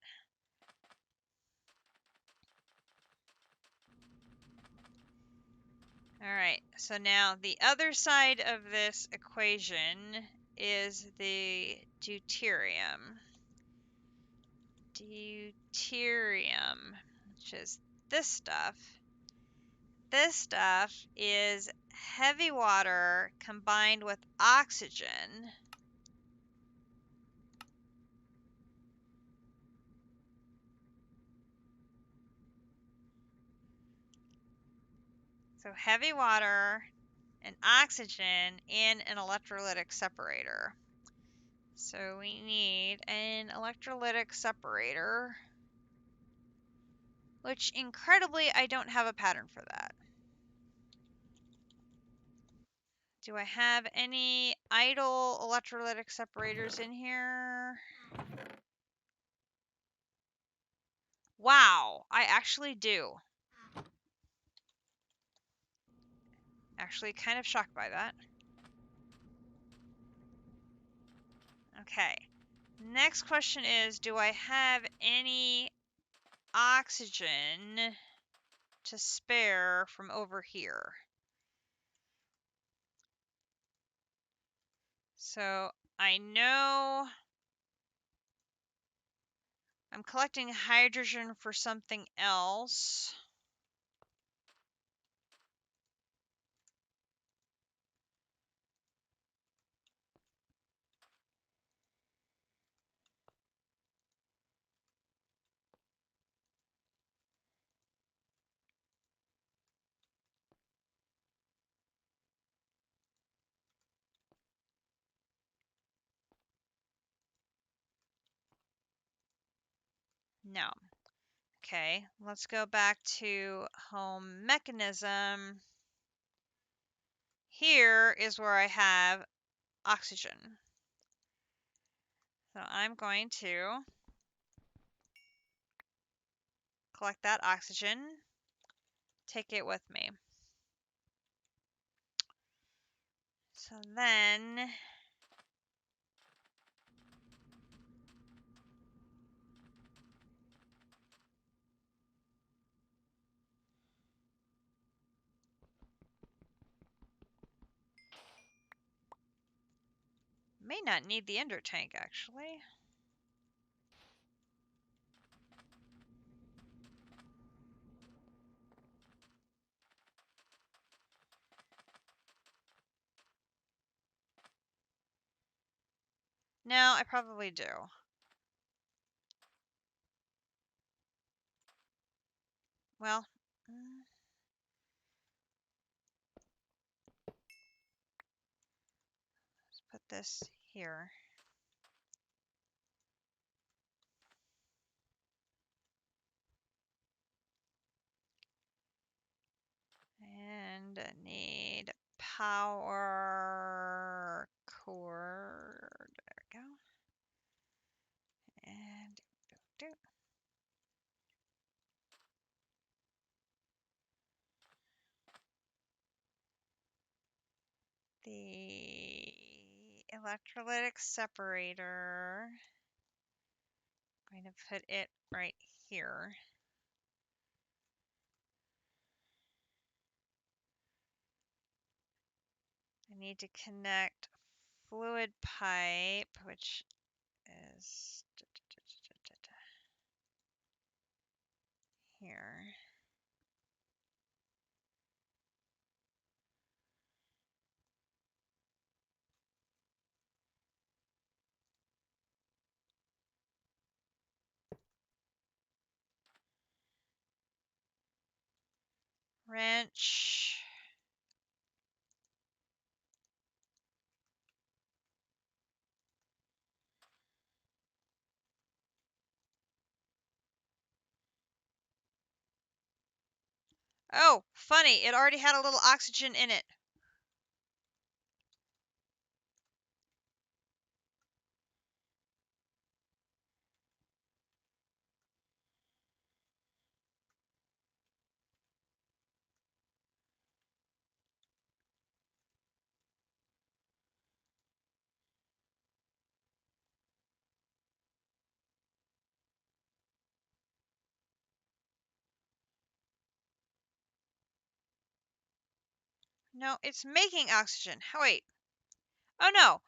Speaker 1: All right, so now the other side of this equation is the deuterium. Deuterium, which is this stuff. This stuff is heavy water combined with oxygen. So heavy water and oxygen in an electrolytic separator. So we need an electrolytic separator, which incredibly I don't have a pattern for that. Do I have any idle electrolytic separators in here? Wow, I actually do. Actually, kind of shocked by that. Okay. Next question is, do I have any oxygen to spare from over here? So I know I'm collecting hydrogen for something else. No. Okay, let's go back to home mechanism. Here is where I have oxygen. So I'm going to collect that oxygen, take it with me. So then may not need the ender tank actually. No, I probably do. Well, let's put this here. And need power cord. There we go. And do. The electrolytic separator. I'm going to put it right here. I need to connect fluid pipe, which is here. Wrench. Oh, funny. It already had a little oxygen in it. No, it's making oxygen. Oh, wait. Oh, no.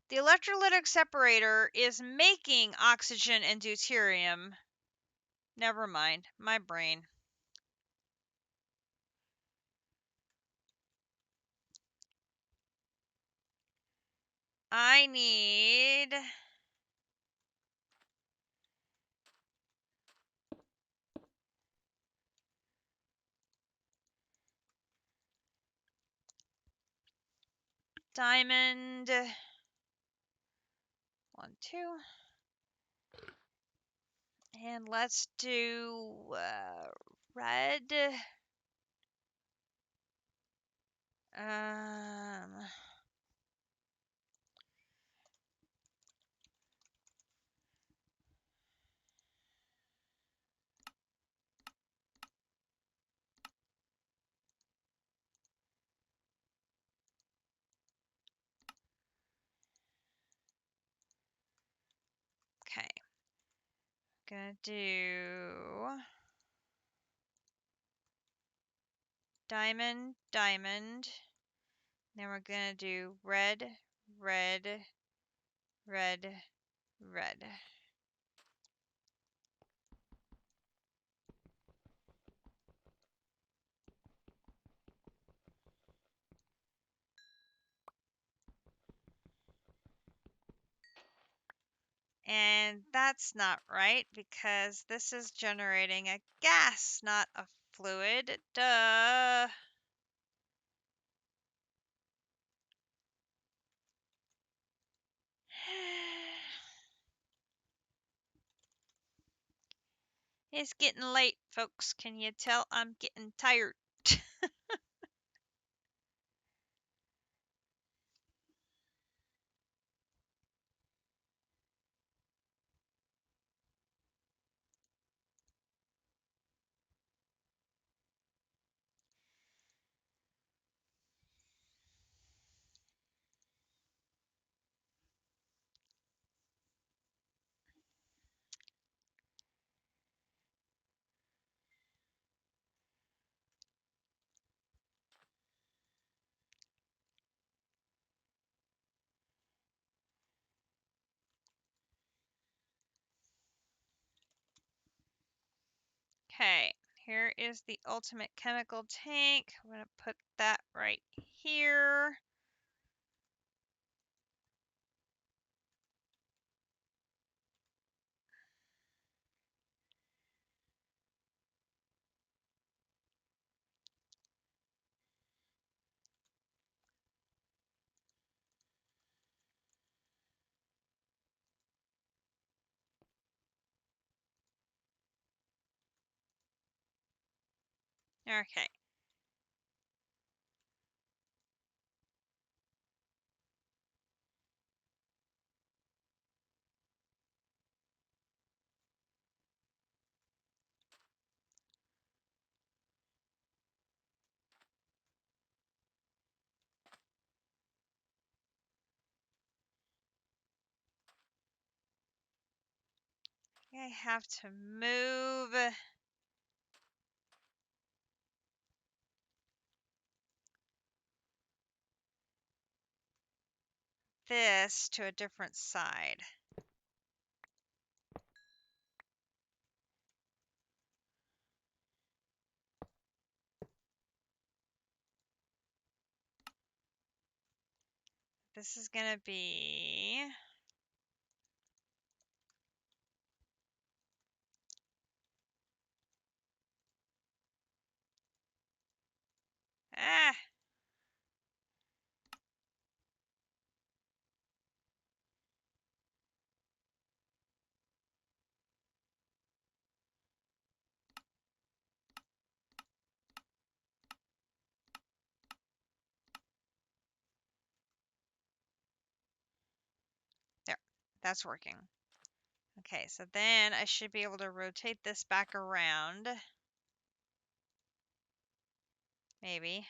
Speaker 1: The electrolytic separator is making oxygen and deuterium. Never mind. My brain. I need diamond 1, 2, and let's do red. Um, okay, gonna do diamond, diamond. Then we're gonna do red, red, red, red. And that's not right because this is generating a gas, not a fluid. Duh. It's getting late, folks. Can you tell I'm getting tired? Okay, here is the ultimate chemical tank. I'm going to put that right here. Okay. I have to move this to a different side. This is going to be ah. There. That's working. Okay, so then I should be able to rotate this back around. Maybe.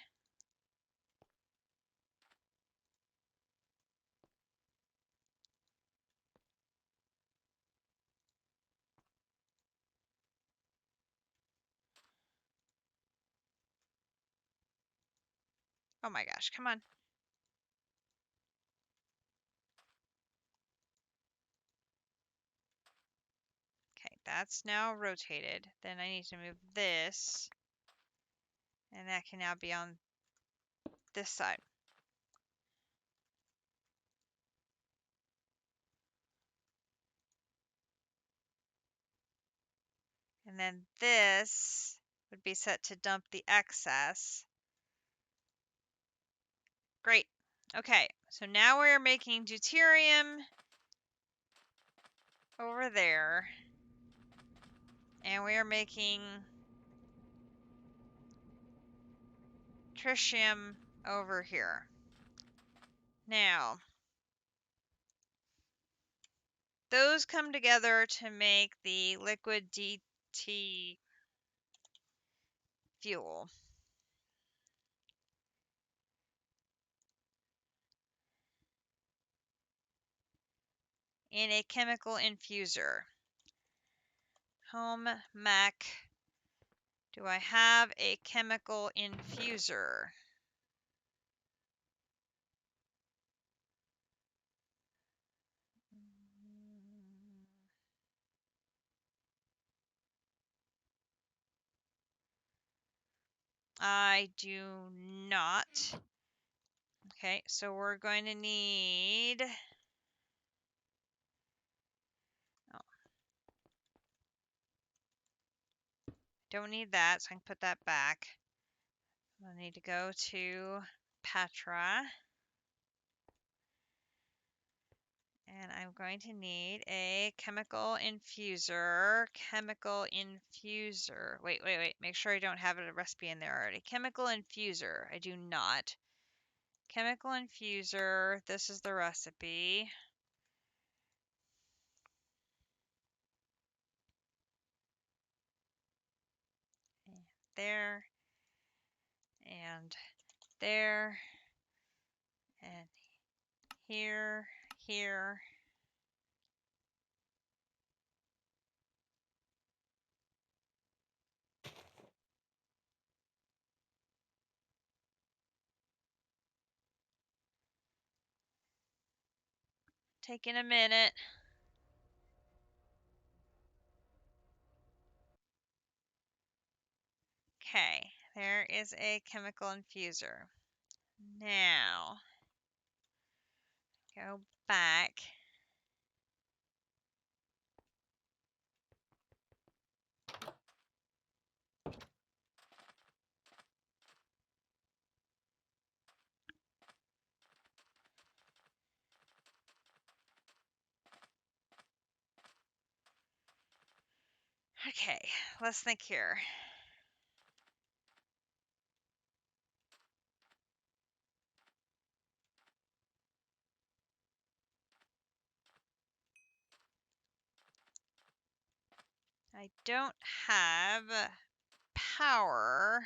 Speaker 1: Oh my gosh, come on. Okay, that's now rotated. Then I need to move this. And that can now be on this side. And then this would be set to dump the excess. Great. Okay, so now we're making deuterium over there. And we are making tritium over here. Now, those come together to make the liquid DT fuel. In a chemical infuser. Home Mac. Do I have a chemical infuser? I do not. Okay, so we're going to need... Oh. Don't need that, so I can put that back. I need to go to Patra. And I'm going to need a chemical infuser. Chemical infuser. Wait. Make sure I don't have a recipe in there already. Chemical infuser. I do not. Chemical infuser. This is the recipe. There. And there. And here. Here. Taking a minute. Okay, there is a chemical infuser. Now, go back. Okay, let's think here. I don't have power.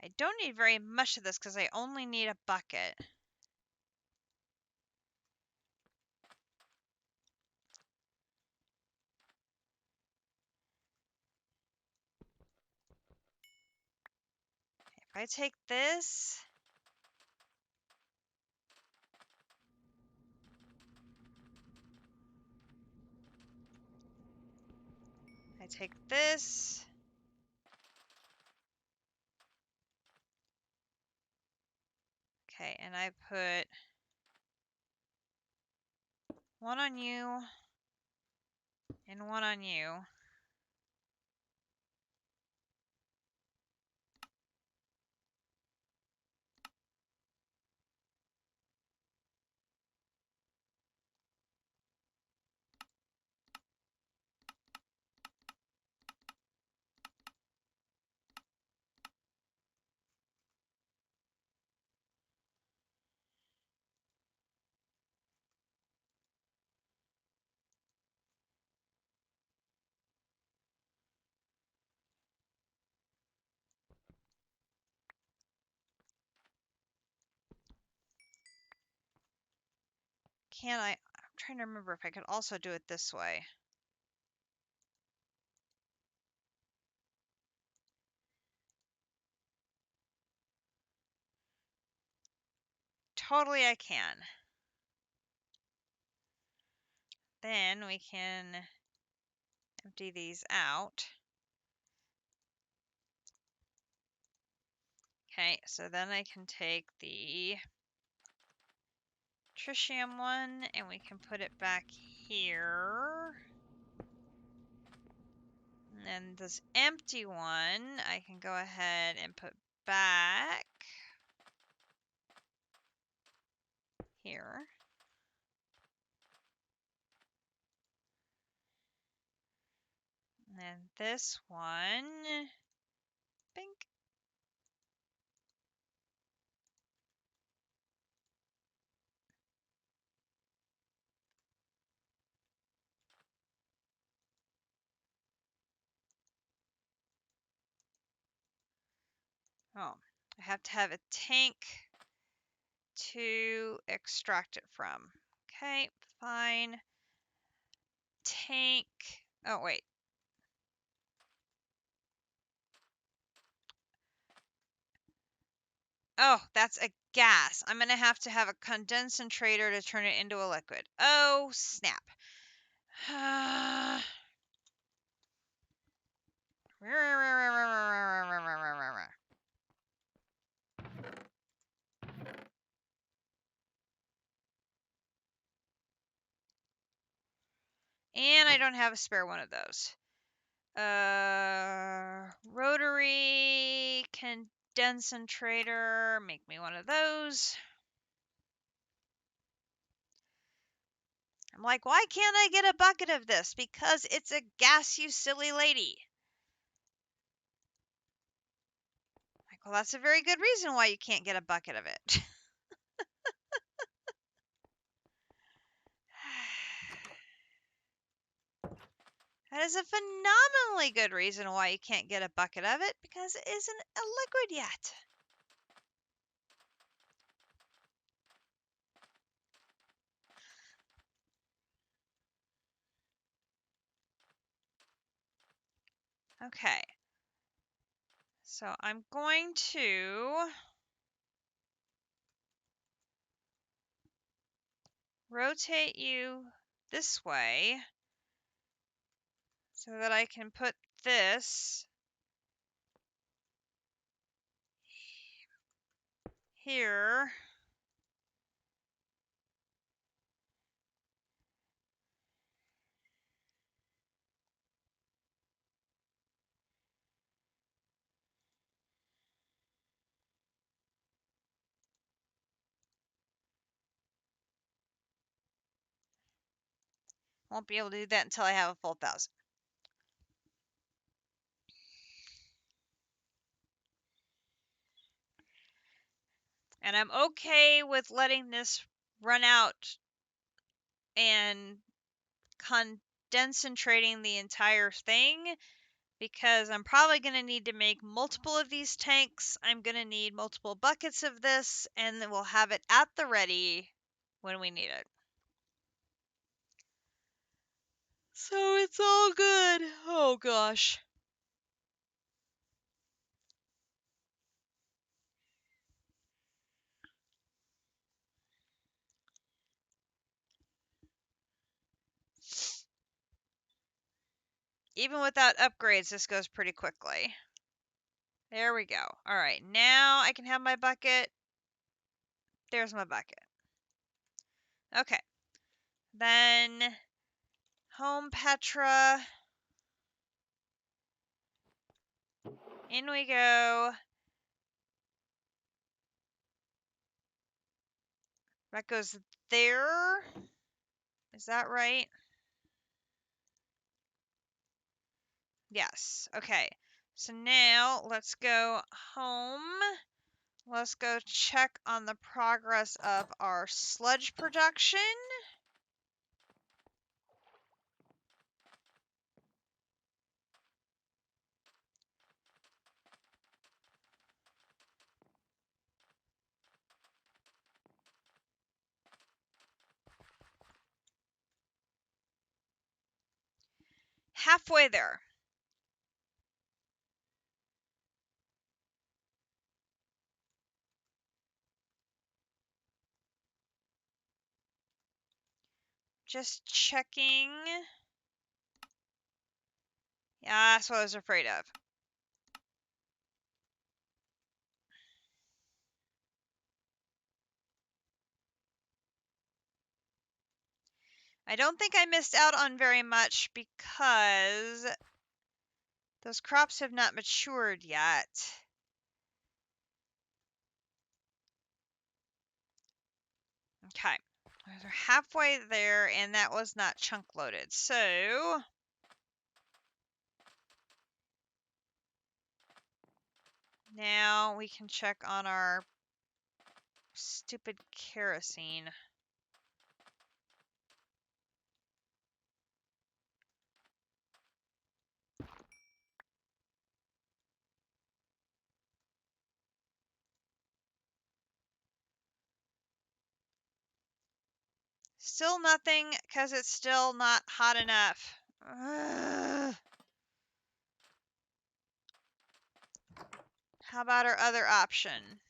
Speaker 1: I don't need very much of this because I only need a bucket. If I take this, I take this, okay, and I put one on you and one on you. can I? I'm trying to remember if I could also do it this way. Totally I can. Then we can empty these out. Okay, so then I can take the tritium one and we can put it back here. And then this empty one, I can go ahead and put back here. And then this one, bink. Oh, I have to have a tank to extract it from. Okay, fine. Tank. Oh, wait. Oh, that's a gas. I'm going to have a condensator to turn it into a liquid. Oh, snap. And I don't have a spare one of those. Rotary condensator. Make me one of those. I'm like, why can't I get a bucket of this? Because it's a gas, you silly lady. Like, well, that's a very good reason why you can't get a bucket of it. That is a phenomenally good reason why you can't get a bucket of it, because it isn't a liquid yet. Okay. So I'm going to rotate you this way so that I can put this here. Won't be able to do that until I have a full 1,000. And I'm okay with letting this run out and concentrating the entire thing, because I'm probably going to need to make multiple of these tanks. I'm going to need multiple buckets of this, and then we'll have it at the ready when we need it. So it's all good. Oh gosh. Even without upgrades, this goes pretty quickly. There we go. All right, now I can have my bucket. There's my bucket. Okay. Then home Petra. In we go. That goes there. Is that right? Yes. Okay. So now let's go home. Let's go check on the progress of our sludge production. halfway there. Just checking. Yeah, that's what I was afraid of. I don't think I missed out on very much because those crops have not matured yet. Okay, we're halfway there, and that was not chunk loaded. So now we can check on our stupid kerosene. Still nothing because it's still not hot enough. Ugh. How about our other option?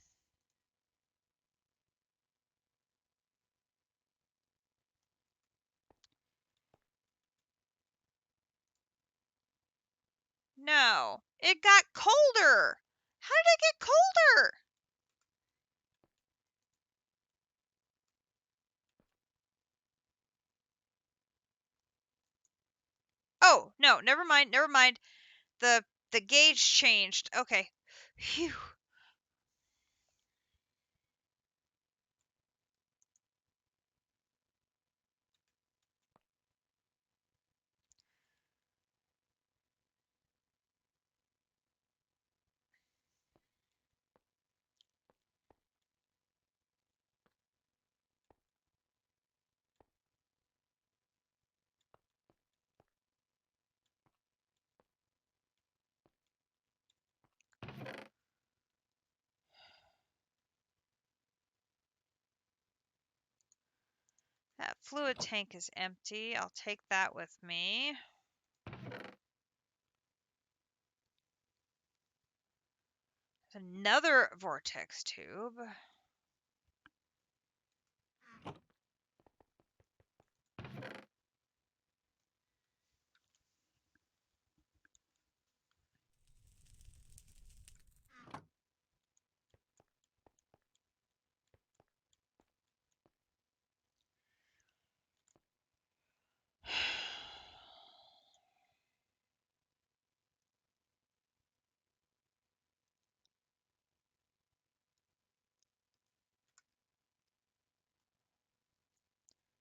Speaker 1: No, it got colder. How did it get colder? Oh, no, never mind, never mind. The gauge changed. Okay. Phew. That fluid tank is empty. I'll take that with me. Another vortex tube.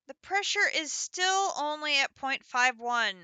Speaker 1: The pressure is still only at 0.51.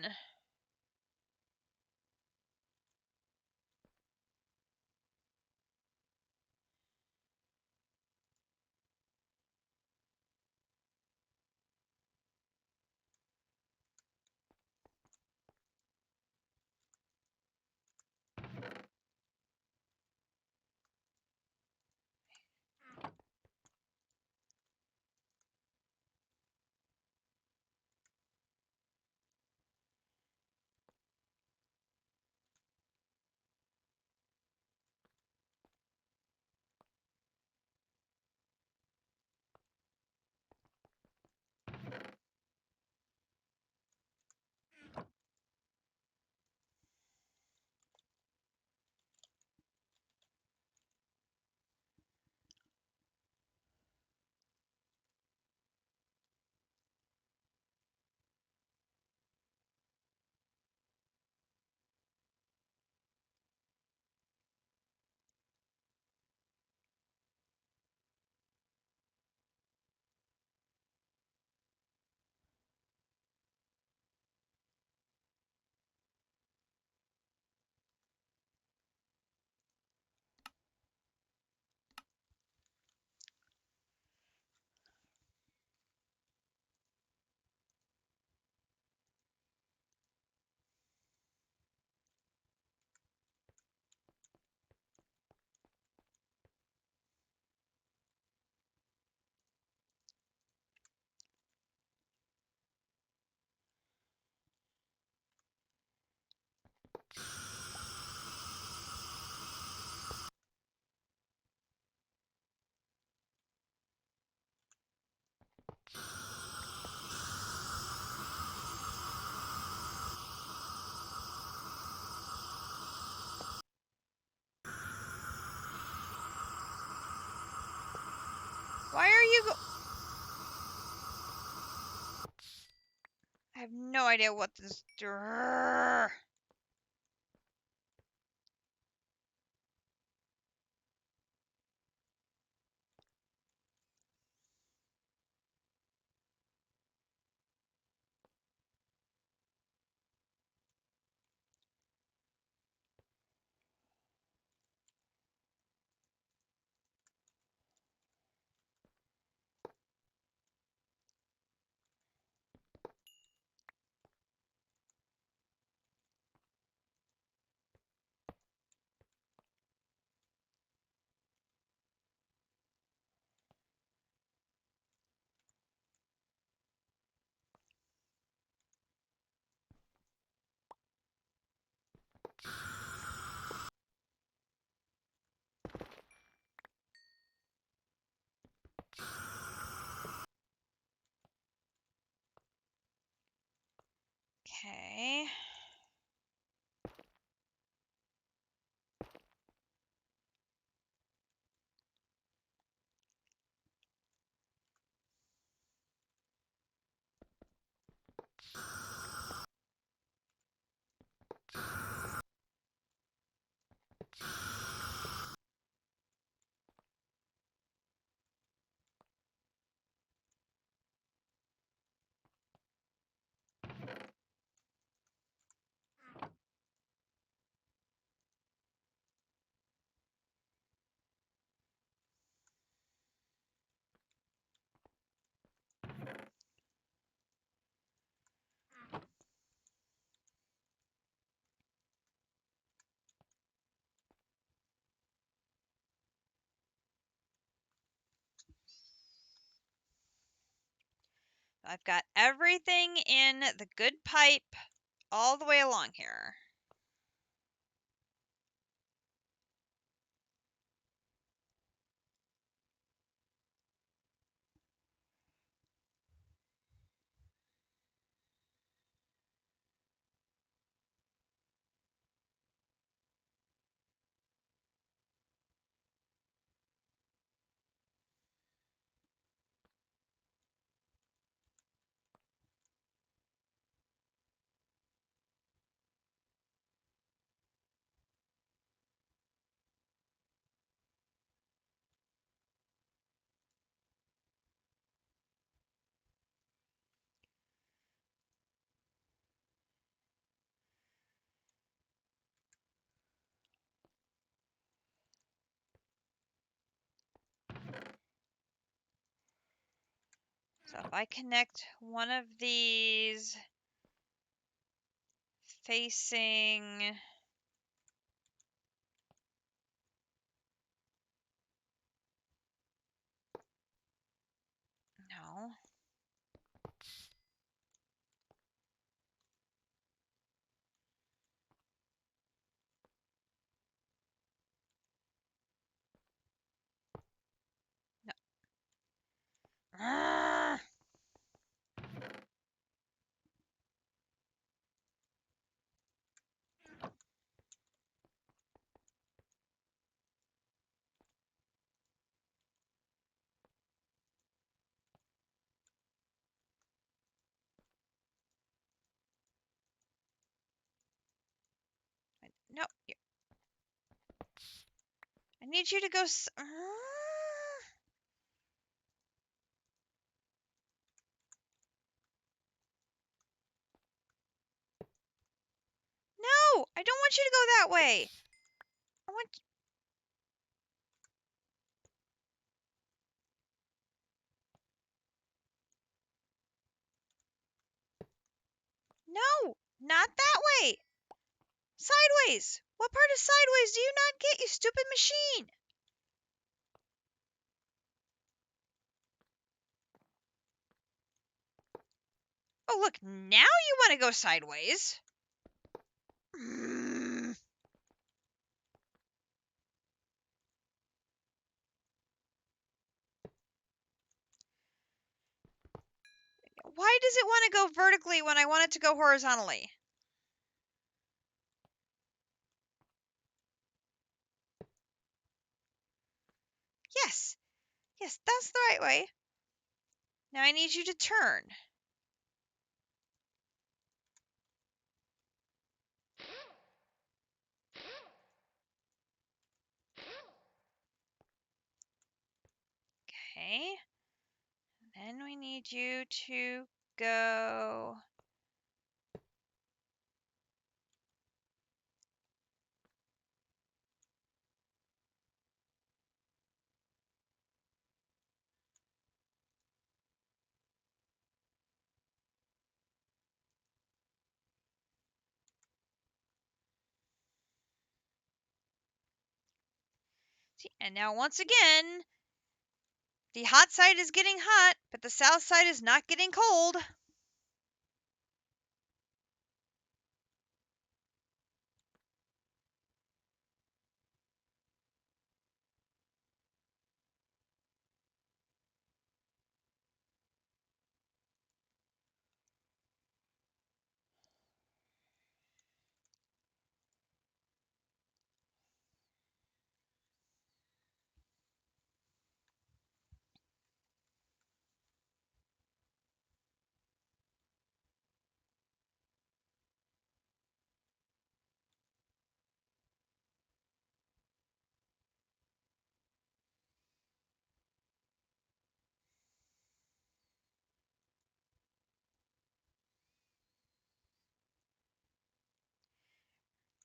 Speaker 1: Why are you I have no idea what this... Okay. I've got everything in the good pipe all the way along here. So if I connect one of these facing... No. No. No. I need you to go... No! I don't want you to go that way! I want... No! Not that way! Sideways! What part of sideways do you not get, you stupid machine? Oh, look, now you want to go sideways. Why does it want to go vertically when I want it to go horizontally? Yes. Yes, that's the right way. Now I need you to turn. Okay. Then we need you to go. See, and now once again, the hot side is getting hot, but the south side is not getting cold.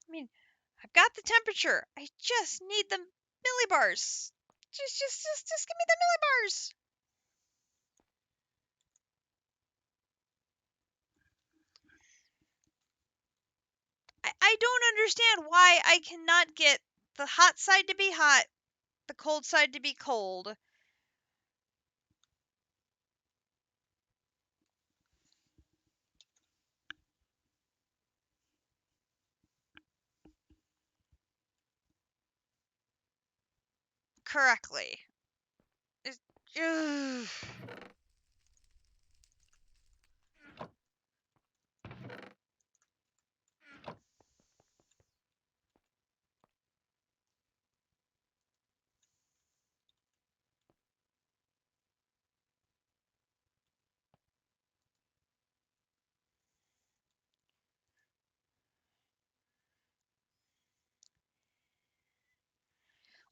Speaker 1: I mean, I've got the temperature. I just need the millibars. Just give me the millibars. I don't understand why I cannot get the hot side to be hot, the cold side to be cold. Correctly. Ugh.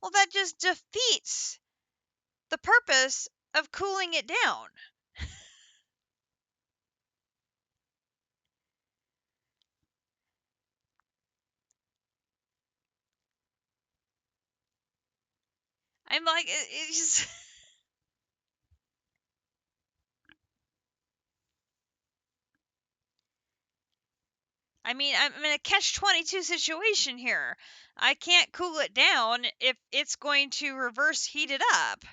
Speaker 1: Well, that just defeats the purpose of cooling it down. I'm like, it's just. I mean, I'm in a catch-22 situation here. I can't cool it down if it's going to reverse heat it up.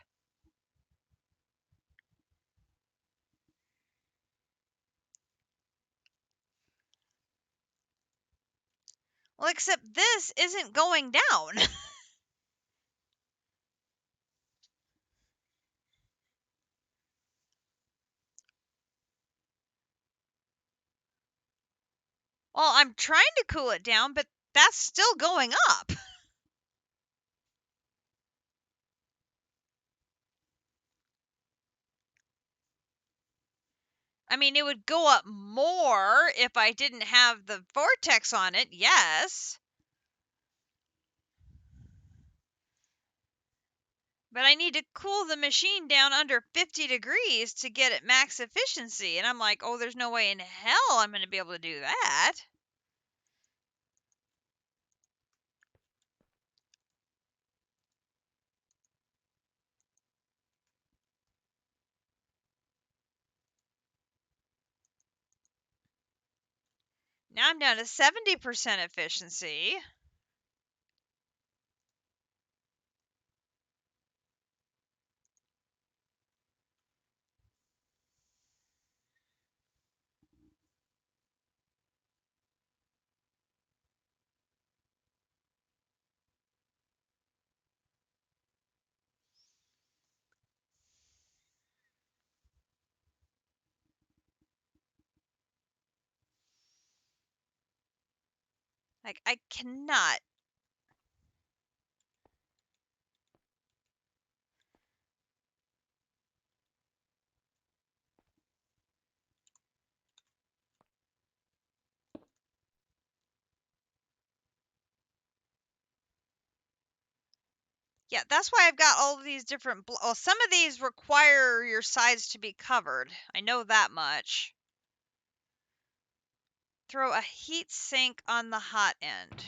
Speaker 1: Well, except this isn't going down. Well, I'm trying to cool it down, but that's still going up. I mean, it would go up more if I didn't have the vortex on it, yes. But I need to cool the machine down under 50 degrees to get it max efficiency. And I'm like, oh, there's no way in hell I'm going to be able to do that. Now I'm down to 70% efficiency. Like, I cannot. Yeah, that's why I've got all of these different. Well, some of these require your sides to be covered. I know that much. Throw a heat sink on the hot end.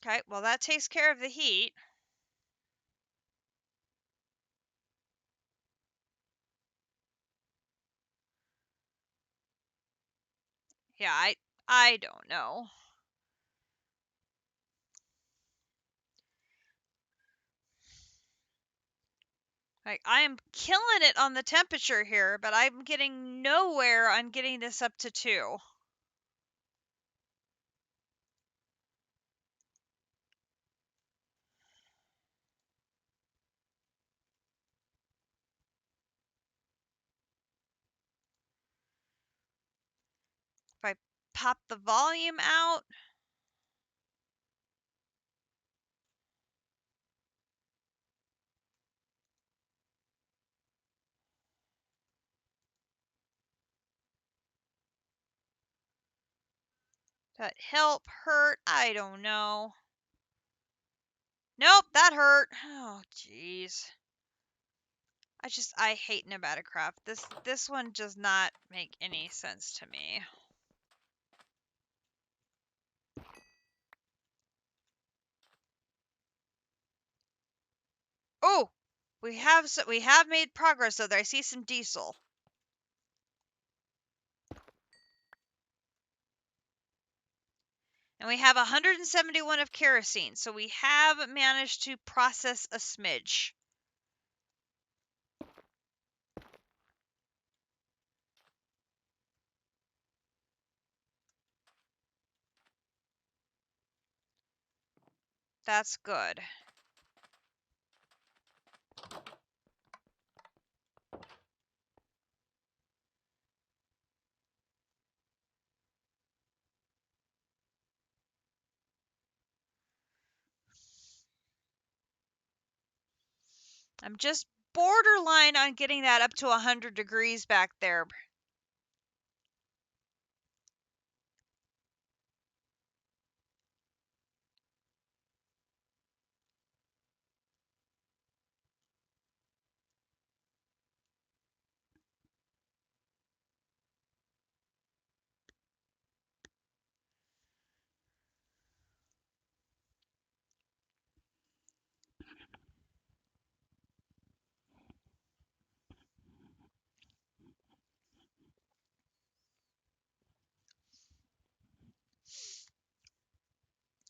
Speaker 1: Okay, well, that takes care of the heat. Yeah, I don't know. Like, I am killing it on the temperature here, but I'm getting nowhere on getting this up to 2. If I pop the volume out, that help, hurt, I don't know. Nope, that hurt. Oh, jeez. I hate Nematocraft. This one does not make any sense to me. Oh, we have made progress though. There, I see some diesel. And we have 171 of kerosene, so we have managed to process a smidge. That's good. I'm just borderline on getting that up to 100 degrees back there.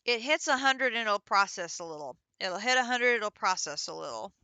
Speaker 1: It hits 100 and it'll process a little. It'll hit 100, it'll process a little.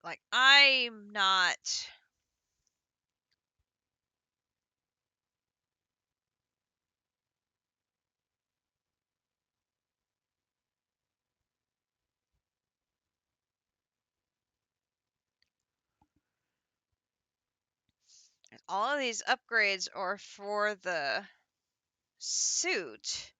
Speaker 1: Like, I'm not... All of these upgrades are for the suit.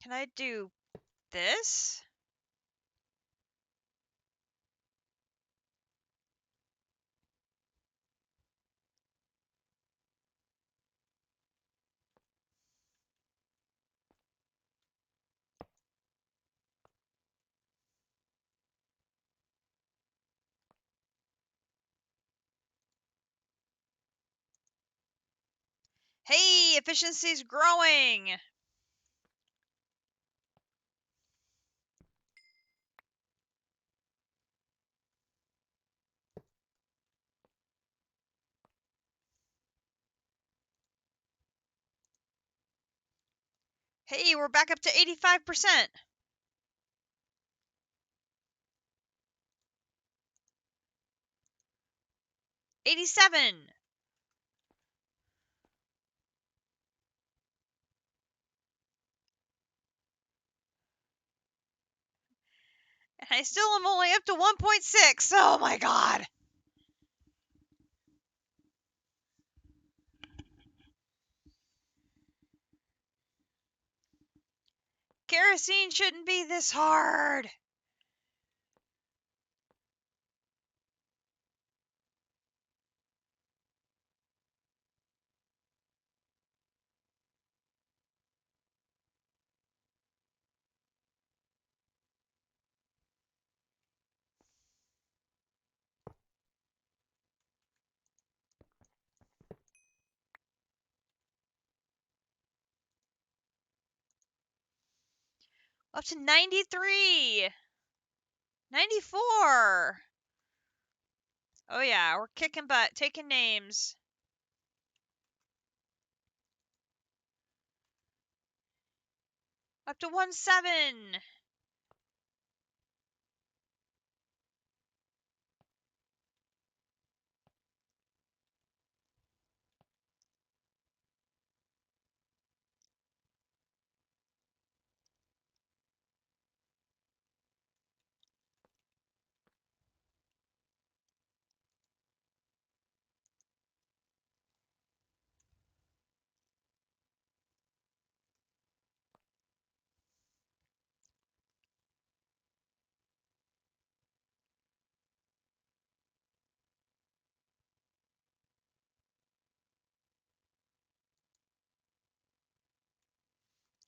Speaker 1: Can I do this? Hey, efficiency's growing! Hey, we're back up to 85%. 87. And I still am only up to 1.6. Oh my god. Kerosene shouldn't be this hard. Up to 93. 94. Oh yeah, we're kicking butt, taking names. Up to 1.7.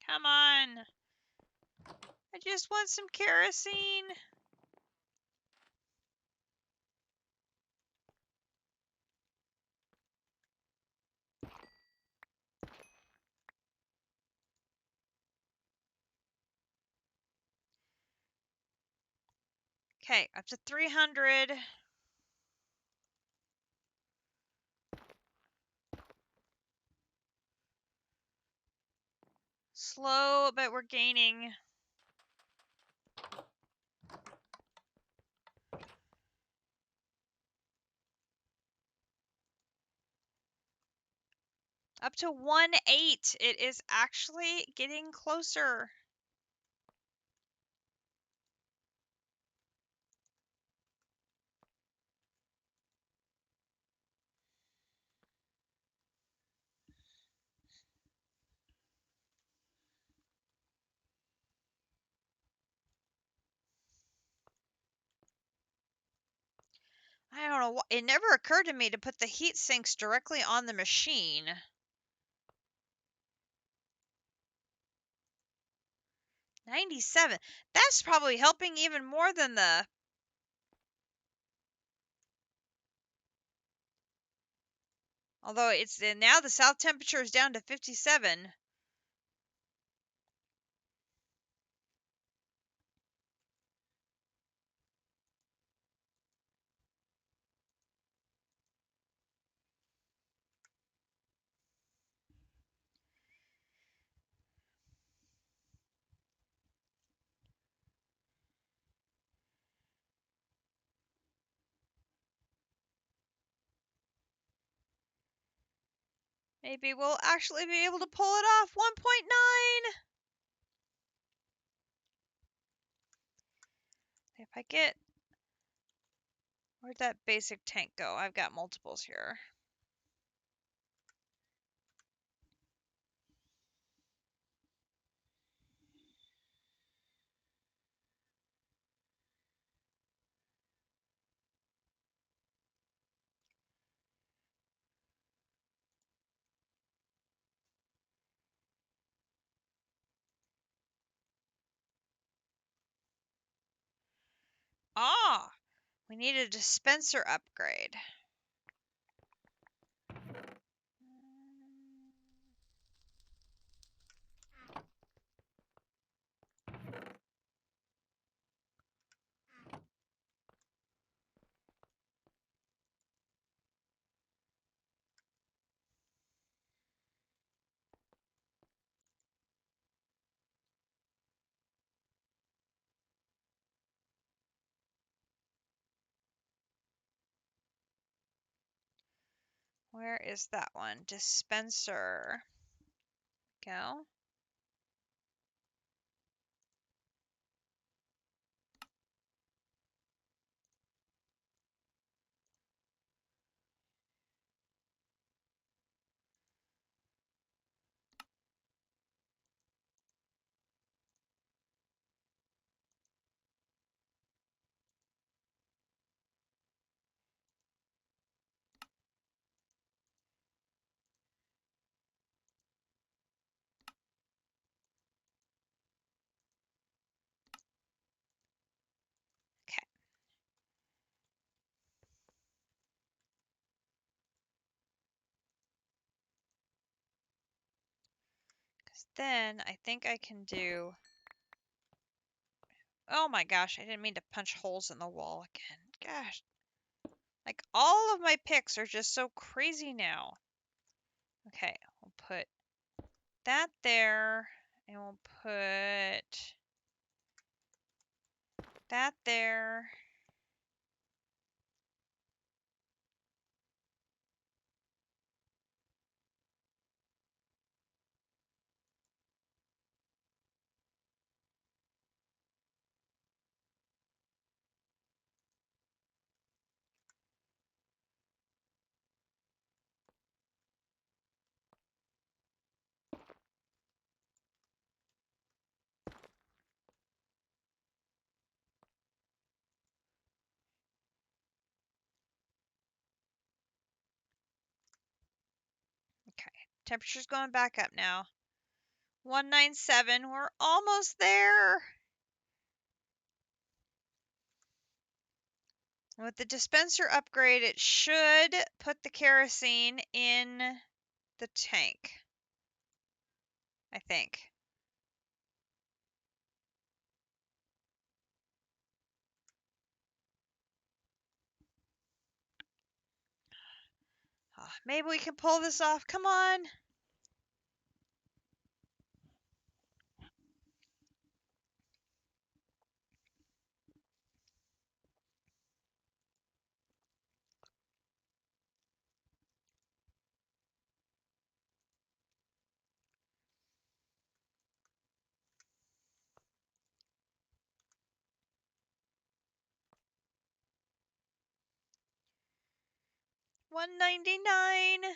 Speaker 1: Come on. I just want some kerosene. Okay, up to 300. Slow, but we're gaining. Up to 1.8. It is actually getting closer. I don't know. It never occurred to me to put the heat sinks directly on the machine. 97. That's probably helping even more than the... Although it's now the south temperature is down to 57. Maybe we'll actually be able to pull it off. 1.9. If I get... Where'd that basic tank go? I've got multiples here. Ah, we need a dispenser upgrade. Where is that one? Dispenser. Go. Okay. Because then I think I can do... Oh my gosh, I didn't mean to punch holes in the wall again. Gosh. Like, all of my picks are just so crazy now. Okay, we'll put that there, and we'll put that there. Okay, temperature's going back up now. 197, we're almost there. With the dispenser upgrade, it should put the kerosene in the tank, I think. Maybe we can pull this off. Come on. $199.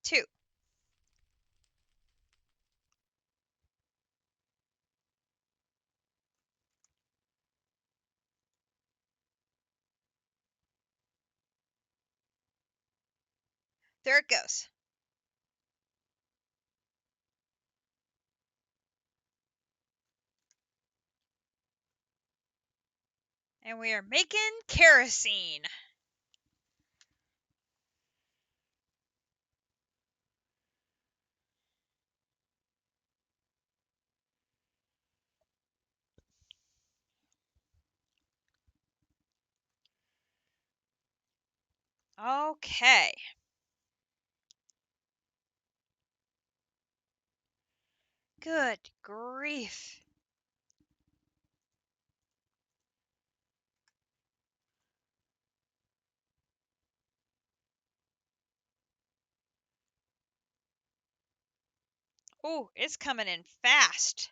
Speaker 1: Two. There it goes. And we are making kerosene. Okay. Good grief. Oh, it's coming in fast.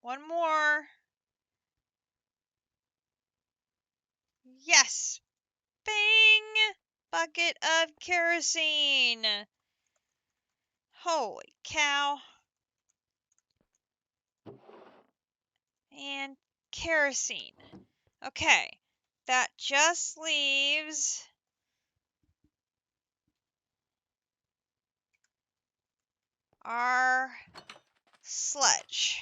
Speaker 1: One more. Yes. Bing! Bucket of kerosene. Holy cow. And kerosene. Okay. That just leaves our sledge.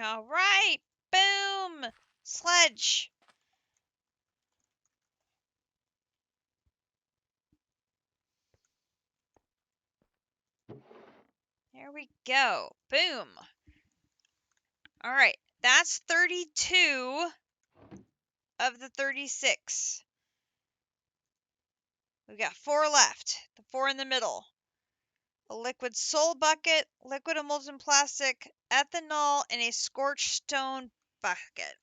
Speaker 1: All right. Boom. Sledge. There we go. Boom. All right. That's 32 of the 36. We've got 4 left. The 4 in the middle. A liquid soul bucket, liquid emulsion plastic, ethanol, and a scorched stone bucket.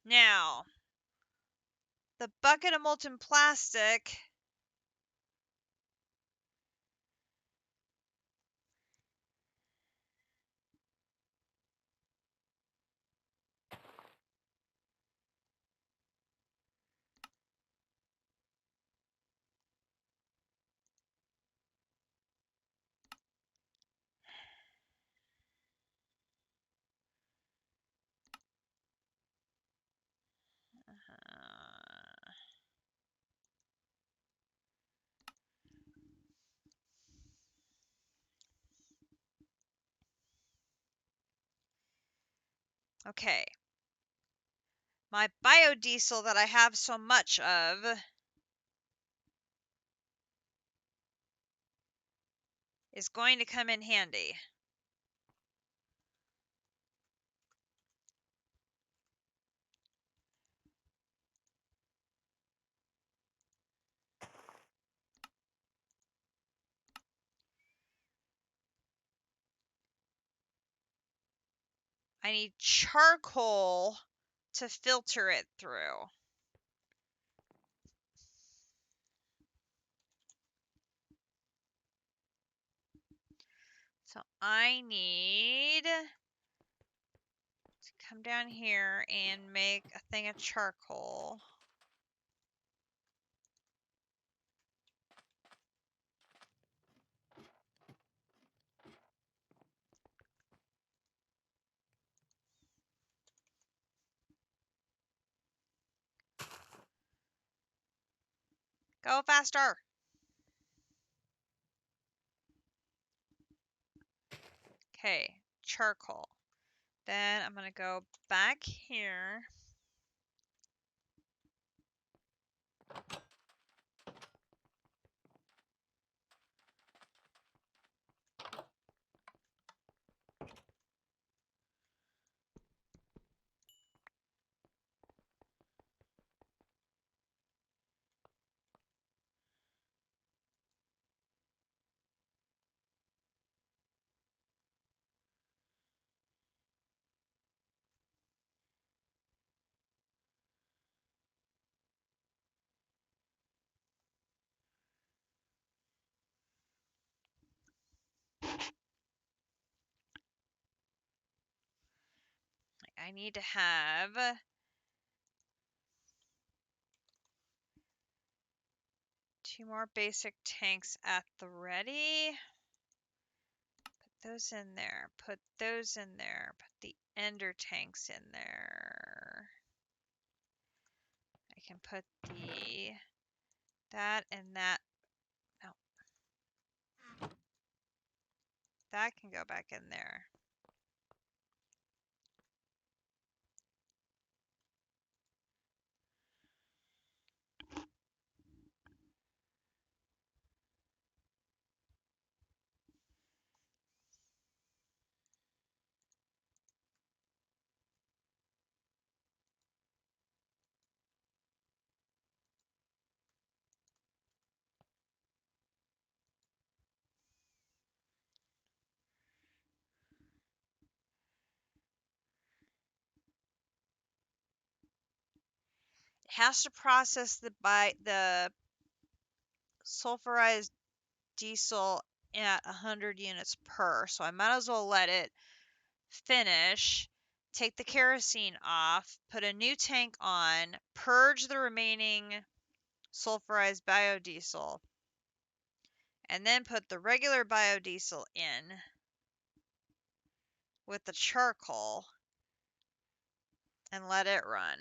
Speaker 1: Now, the bucket of molten plastic okay. My biodiesel that I have so much of is going to come in handy. I need charcoal to filter it through. So I need to come down here and make a thing of charcoal. Go faster. Okay, charcoal. Then I'm going to go back here. I need to have 2 more basic tanks at the ready. Put those in there. Put those in there. Put the ender tanks in there. I can put that and that. No. That can go back in there. has to process the sulfurized diesel at 100 units per. So I might as well let it finish, take the kerosene off, put a new tank on, purge the remaining sulfurized biodiesel, and then put the regular biodiesel in with the charcoal and let it run.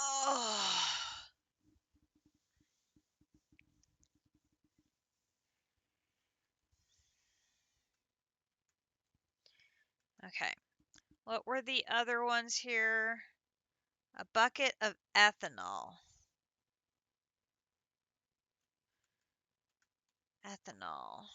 Speaker 1: Oh. Okay. What were the other ones here? A bucket of ethanol. Ethanol.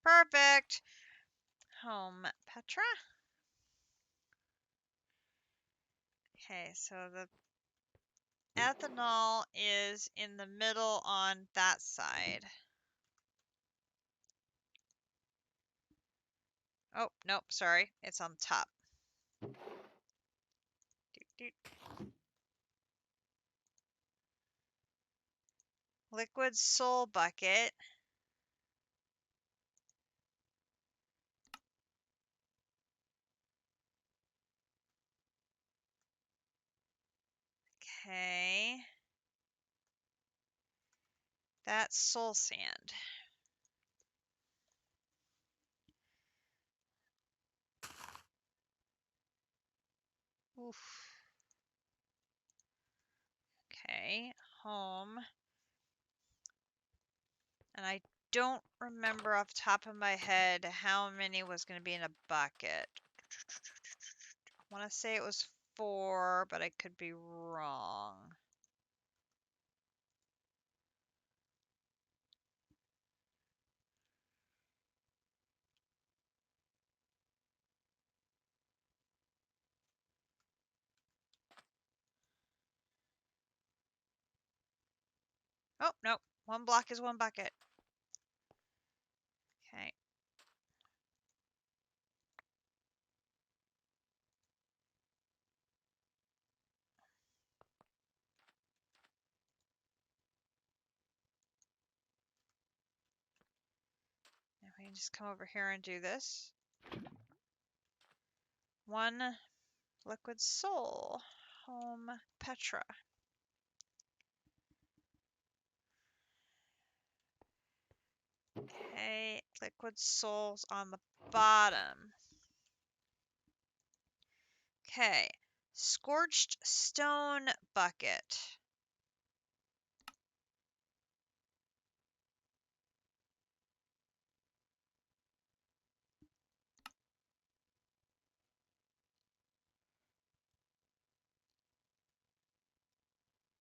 Speaker 1: Perfect. Home Petra. Okay, so the ethanol is in the middle on that side. Oh, nope, sorry. It's on top. Doot, doot. Liquid soul bucket. Okay. That's soul sand. Oof. Okay, home. And I don't remember off the top of my head how many was going to be in a bucket. I want to say it was 4, but I could be wrong. Oh, no. 1 block is 1 bucket. Okay. Now we can just come over here and do this. 1 liquid soul. Home Petra. Okay, liquid souls on the bottom. Okay, scorched stone bucket.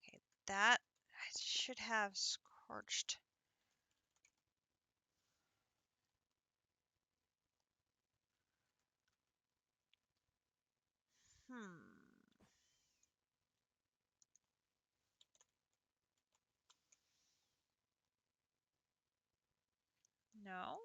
Speaker 1: Okay, that I should have scorched. No.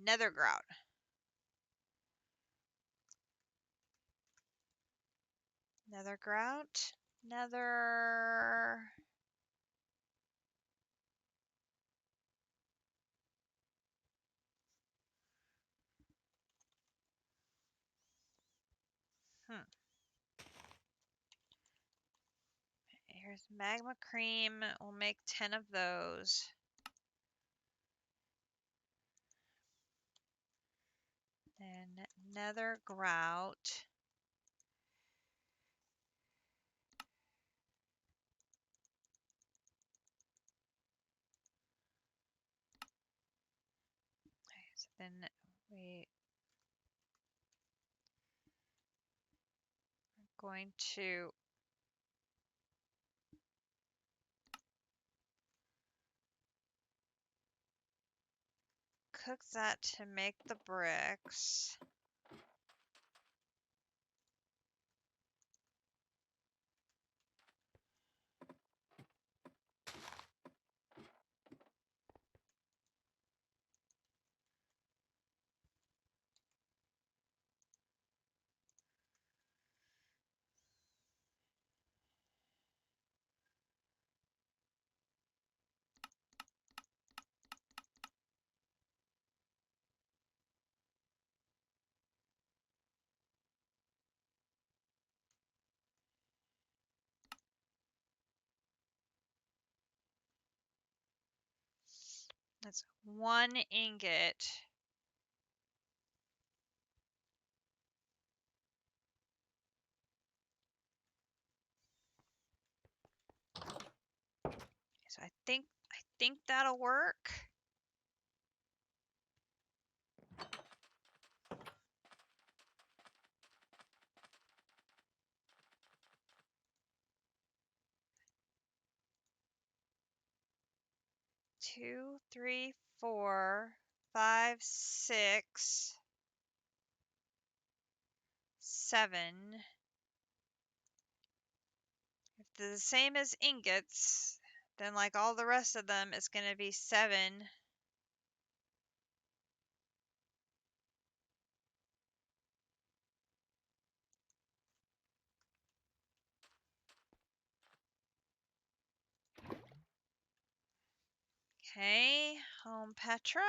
Speaker 1: nether grout. Nether grout. Nether. Here's magma cream. We'll make 10 of those. Then nether grout. Okay, so then we are going to cook that to make the bricks. That's 1 ingot. So I think that'll work. Two, three, 4, 5, 6, 7. If they're the same as ingots, then like all the rest of them, it's going to be 7. Okay, home Petra.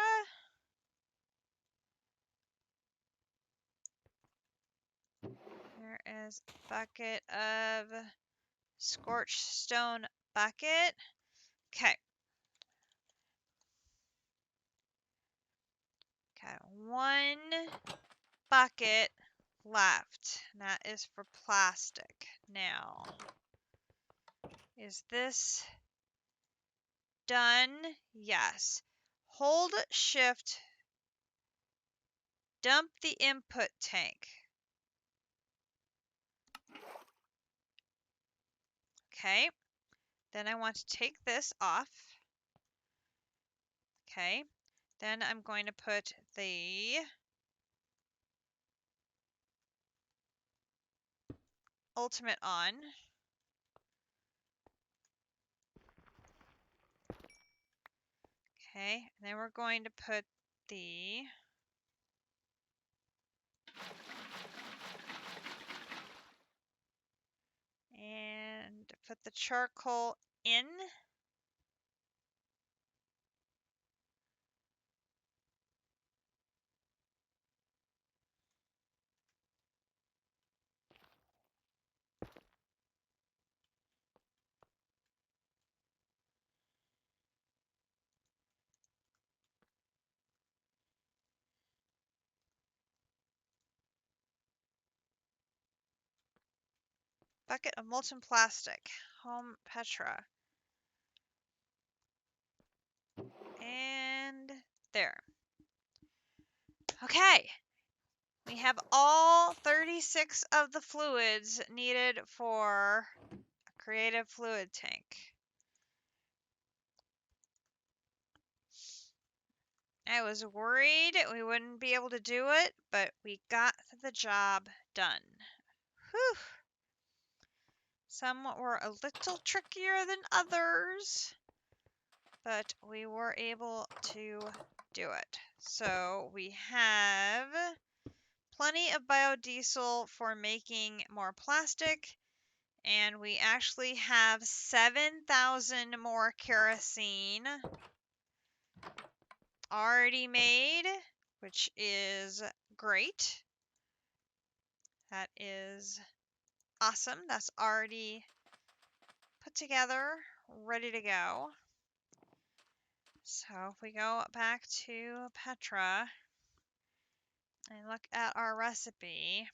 Speaker 1: Here is a bucket of scorched stone bucket. Okay. Okay, 1 bucket left. And that is for plastic. Now, is this done? Yes. Hold shift. Dump the input tank. Okay. Then I want to take this off. Okay. Then I'm going to put the ultimate on. Okay. And then we're going to put the and put the charcoal in. Bucket of molten plastic. Home Petra. And there. Okay. We have all 36 of the fluids needed for a creative fluid tank. I was worried we wouldn't be able to do it, but we got the job done. Whew. Some were a little trickier than others, but we were able to do it. So we have plenty of biodiesel for making more plastic, and we actually have 7,000 more kerosene already made, which is great. That is awesome. That's already put together, ready to go. So if we go back to Petra and look at our recipe,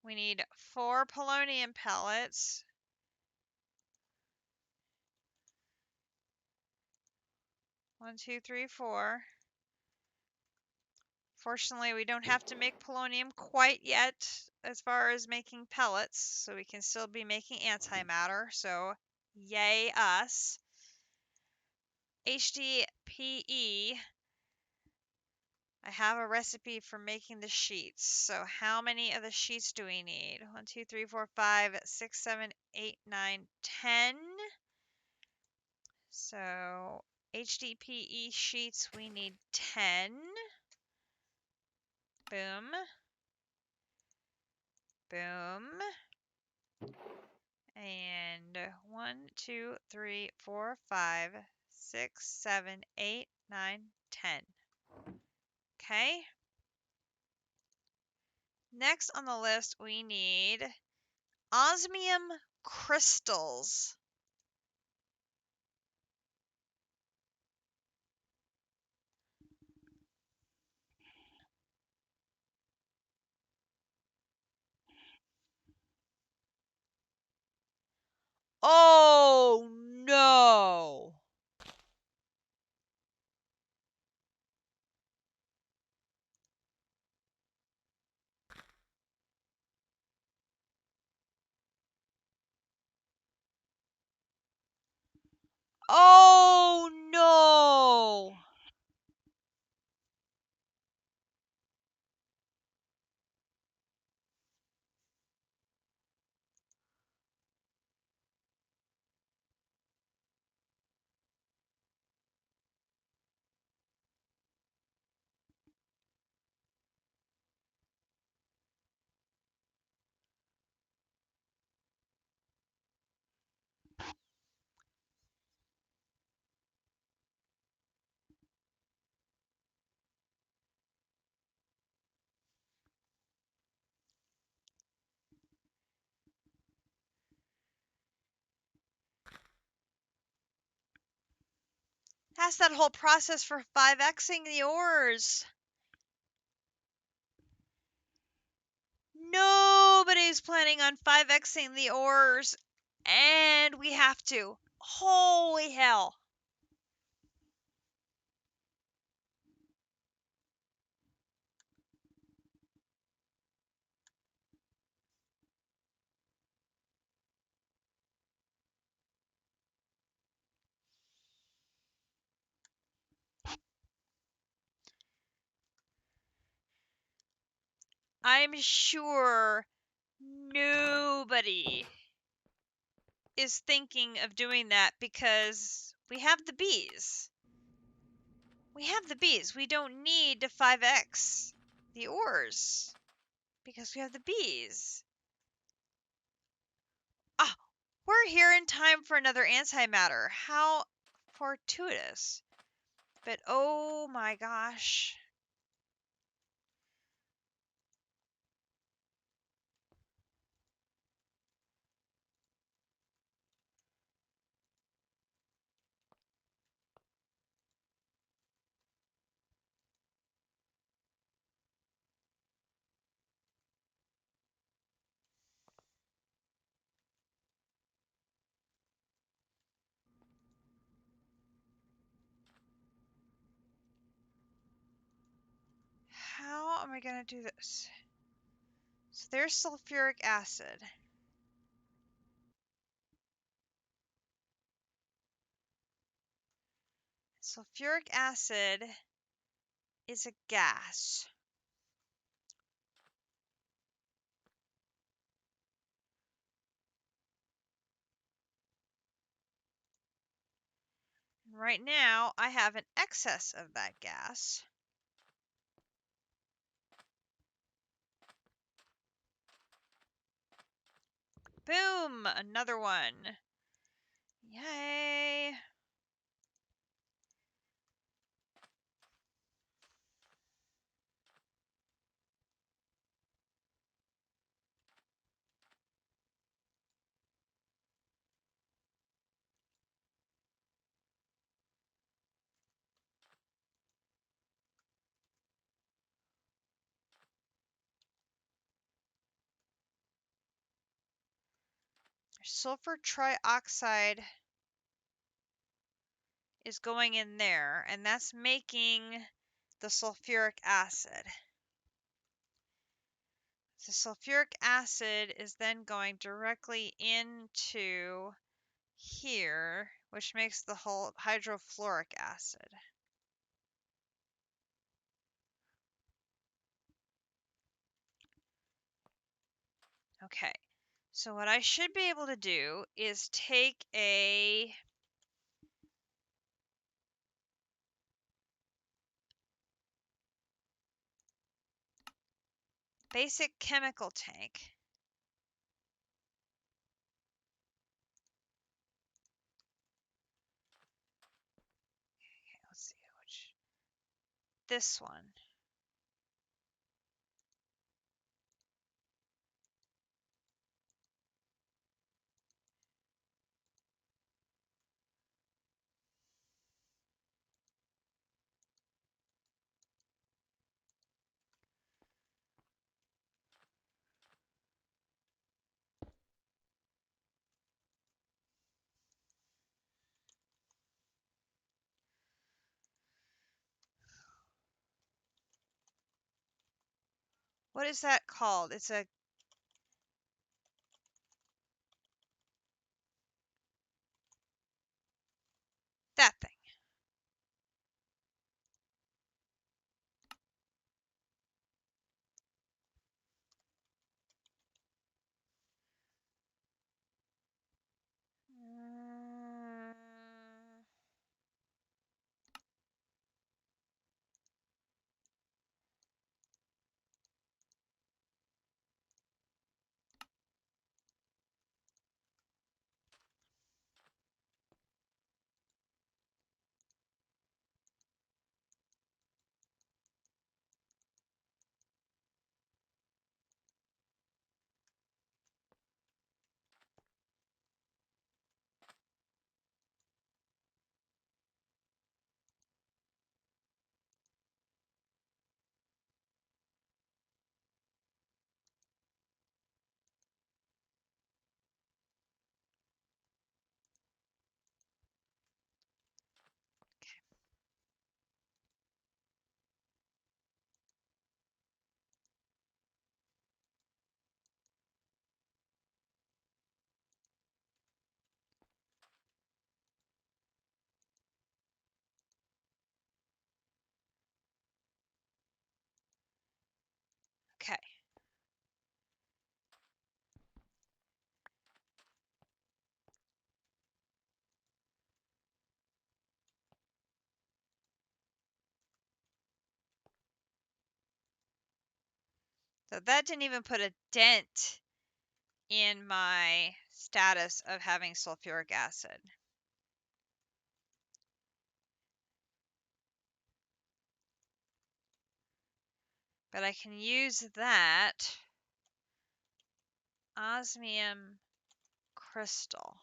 Speaker 1: we need 4 polonium pellets. 1, 2, 3, 4. Fortunately, we don't have to make polonium quite yet as far as making pellets, so we can still be making antimatter, so yay us. HDPE, I have a recipe for making the sheets. So how many of the sheets do we need? 1, 2, 3, 4, 5, 6, 7, 8, 9, 10. So HDPE sheets, we need 10. Boom. Boom. And 1, 2, 3, 4, 5, 6, 7, 8, 9, 10. Okay. Next on the list, we need osmium crystals. Oh no! Oh no! That's that whole process for 5xing the ores. Nobody's planning on 5xing the ores, and we have to. Holy hell. I'm sure nobody is thinking of doing that because we have the bees. We have the bees. We don't need to 5x the ores because we have the bees. Ah, we're here in time for another antimatter. How fortuitous. But oh my gosh. How am I going to do this? So there's sulfuric acid. Sulfuric acid is a gas. Right now, I have an excess of that gas. Boom! Another one. Yay! Sulfur trioxide is going in there, and that's making the sulfuric acid. The sulfuric acid is then going directly into here, which makes the whole hydrofluoric acid. Okay, so what I should be able to do is take a basic chemical tank. Okay, let's see which. This one. What is that called? It's a that thing. Mm, okay. So that didn't even put a dent in my status of having sulfuric acid. But I can use that osmium crystal.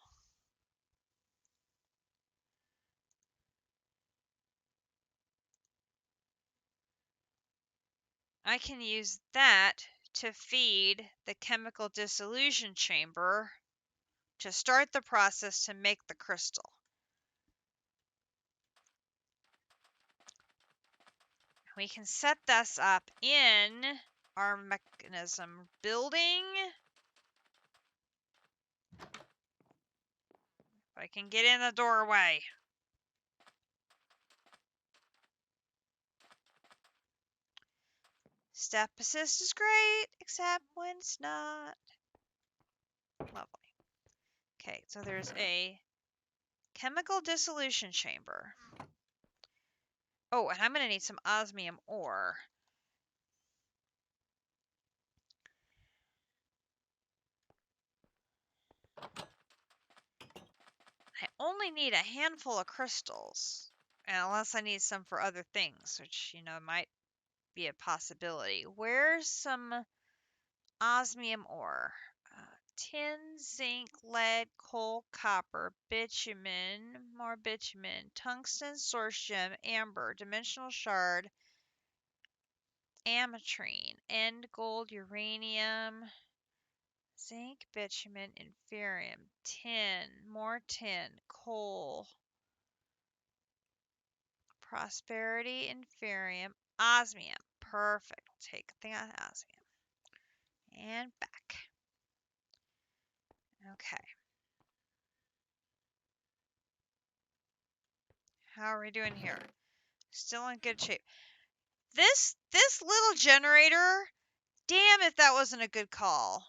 Speaker 1: I can use that to feed the chemical dissolution chamber to start the process to make the crystal. We can set this up in our mechanism building. If I can get in the doorway. Step assist is great, except when it's not. Lovely. Okay, so there's a Chemical dissolution chamber. Oh, and I'm going to need some osmium ore. I only need a handful of crystals, unless I need some for other things, which, might be a possibility. Where's some osmium ore? Tin, zinc, lead, coal, copper, bitumen, more bitumen, tungsten, source gem, amber, dimensional shard, ametrine, end gold, uranium, zinc, bitumen, inferium, tin, more tin, coal, prosperity, inferium, osmium. Perfect. We'll take a thing out of osmium. And back. Okay. How are we doing here? Still in good shape. This little generator, damn if that wasn't a good call.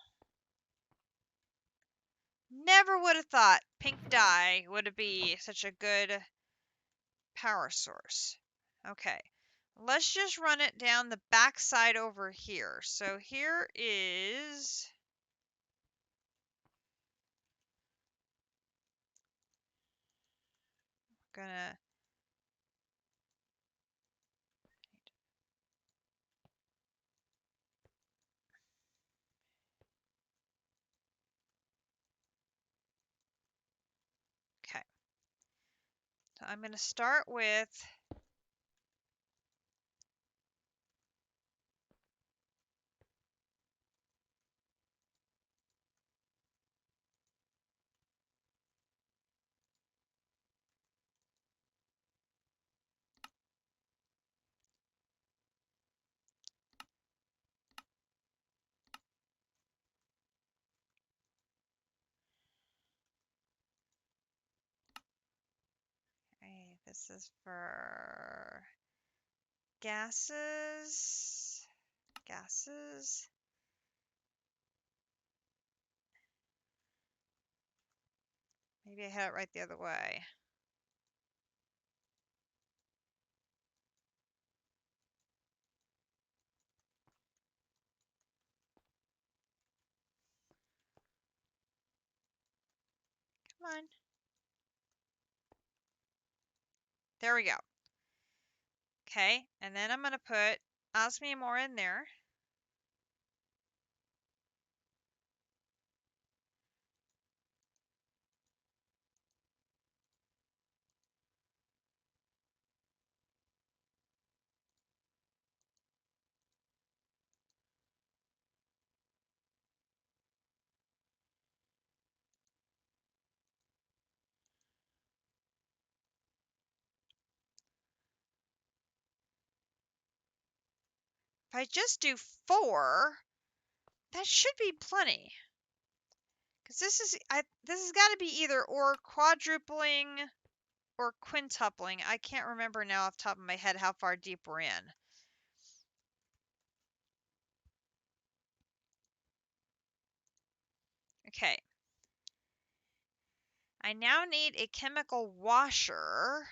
Speaker 1: Never would have thought pink dye would be such a good power source. Okay. Let's just run it down the backside over here. So here is gonna okay. So I'm gonna start with okay, this is for gases. Gases. Maybe I had it right the other way. Come on. There we go. Okay, and then I'm going to put osmium ore in there. If I just do 4, that should be plenty. Because this has got to be either or quadrupling or quintupling. I can't remember now off the top of my head how far deep we're in. Okay. I now need a chemical washer.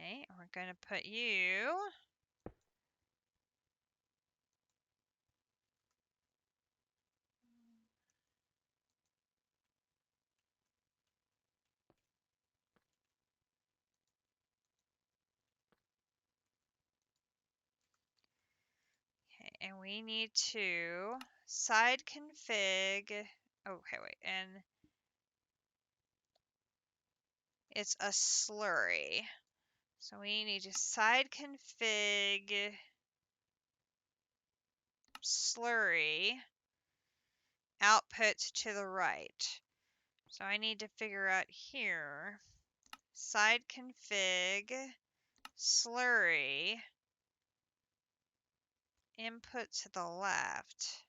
Speaker 1: Okay, we're going to put you. Okay, and we need to side config. Okay, wait, and it's a slurry. So we need to side config slurry output to the right. So I need to figure out here, side config slurry input to the left.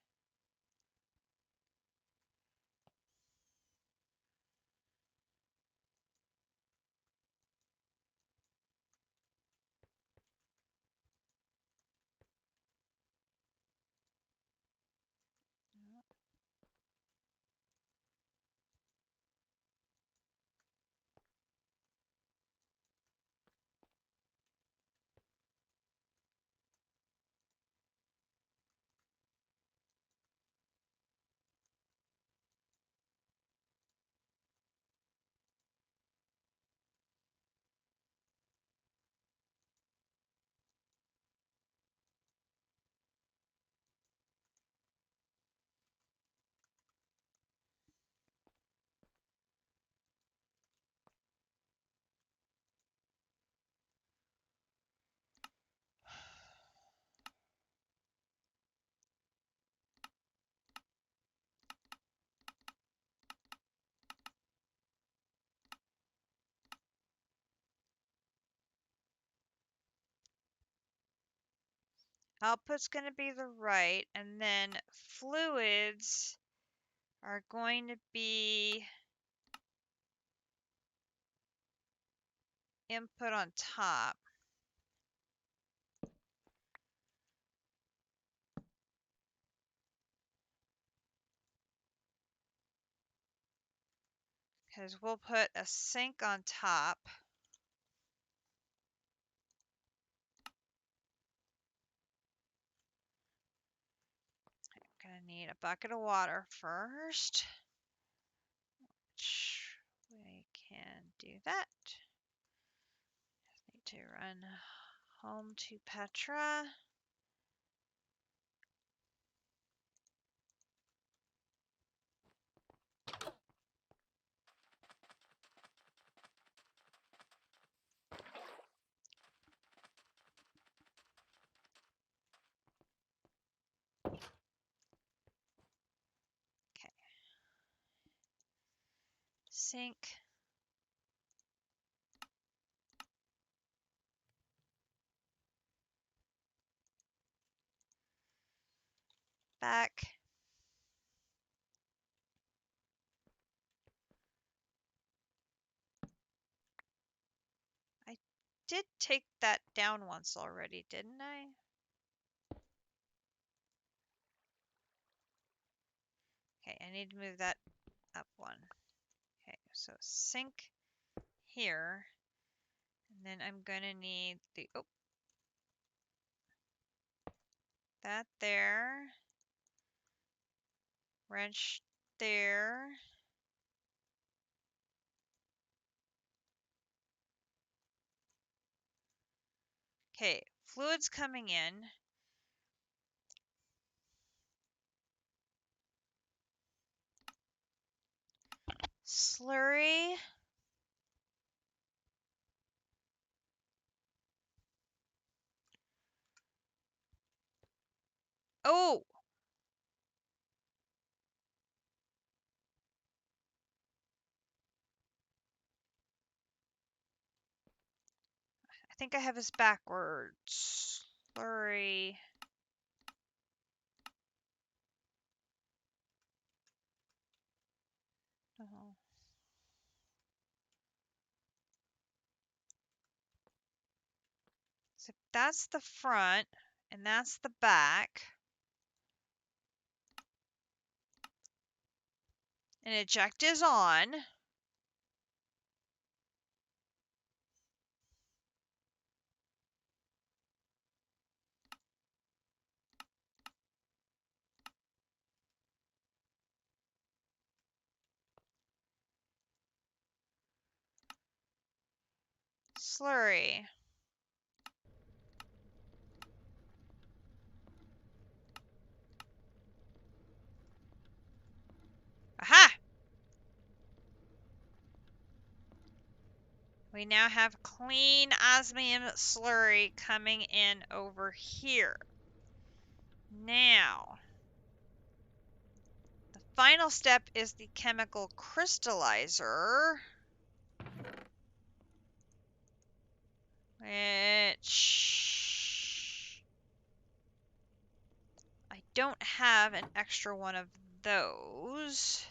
Speaker 1: Output's going to be the right, and then fluids are going to be input on top. Because we'll put a sink on top. I'm going to need a bucket of water first. Which we can do that. Just need to run home to Petra. Okay. Sink. Back. I did take that down once already, didn't I? Okay, I need to move that up one. Okay, so sink here. And then I'm going to need the, oh, that there. Wrench there. Okay, fluids coming in. Slurry. Oh! I think I have this backwards. Slurry. Oh. So that's the front, and that's the back. And eject is on. Slurry. Aha! We now have clean osmium slurry coming in over here. Now, the final step is the chemical crystallizer, which I don't have an extra one of those.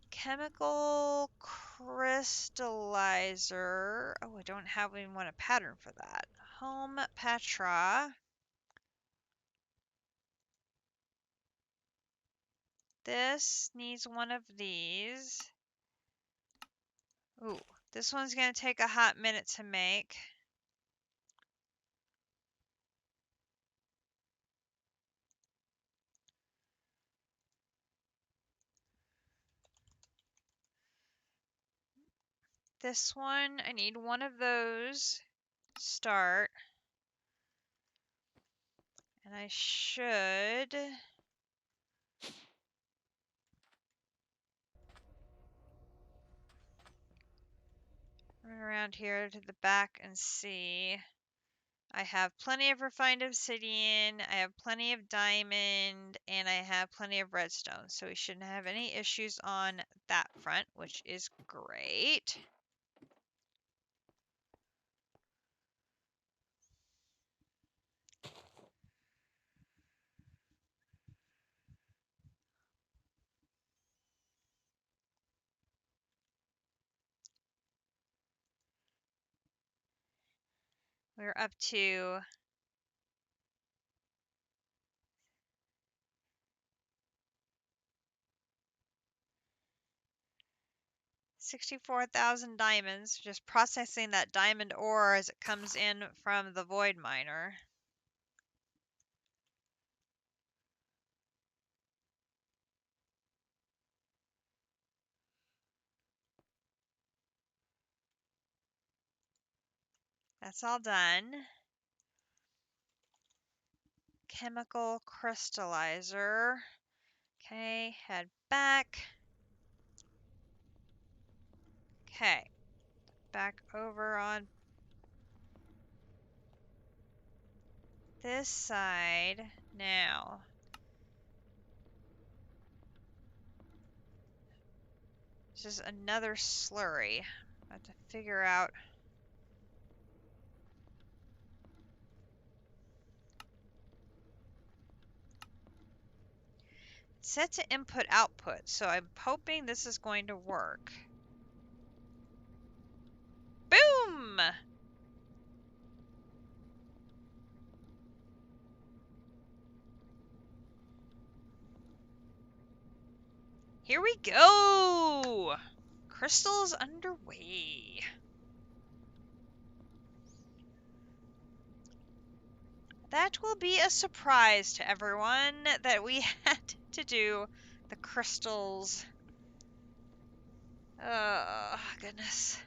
Speaker 1: Chemical crystallizer. Oh, I don't have even a pattern for that. Home Petra. This needs one of these. Ooh, this one's going to take a hot minute to make. This one, I need one of those. Start. And I should run around here to the back and see. I have plenty of refined obsidian, I have plenty of diamond, and I have plenty of redstone. So we shouldn't have any issues on that front, which is great. We're up to 64,000 diamonds, just processing that diamond ore as it comes in from the void miner. That's all done. Chemical crystallizer. Okay, head back. Okay, back over on this side now. This is another slurry. I have to figure out. It's set to input output, so I'm hoping this is going to work. Boom! Here we go! Crystals underway. That will be a surprise to everyone that we had to do the crystals. Oh, goodness.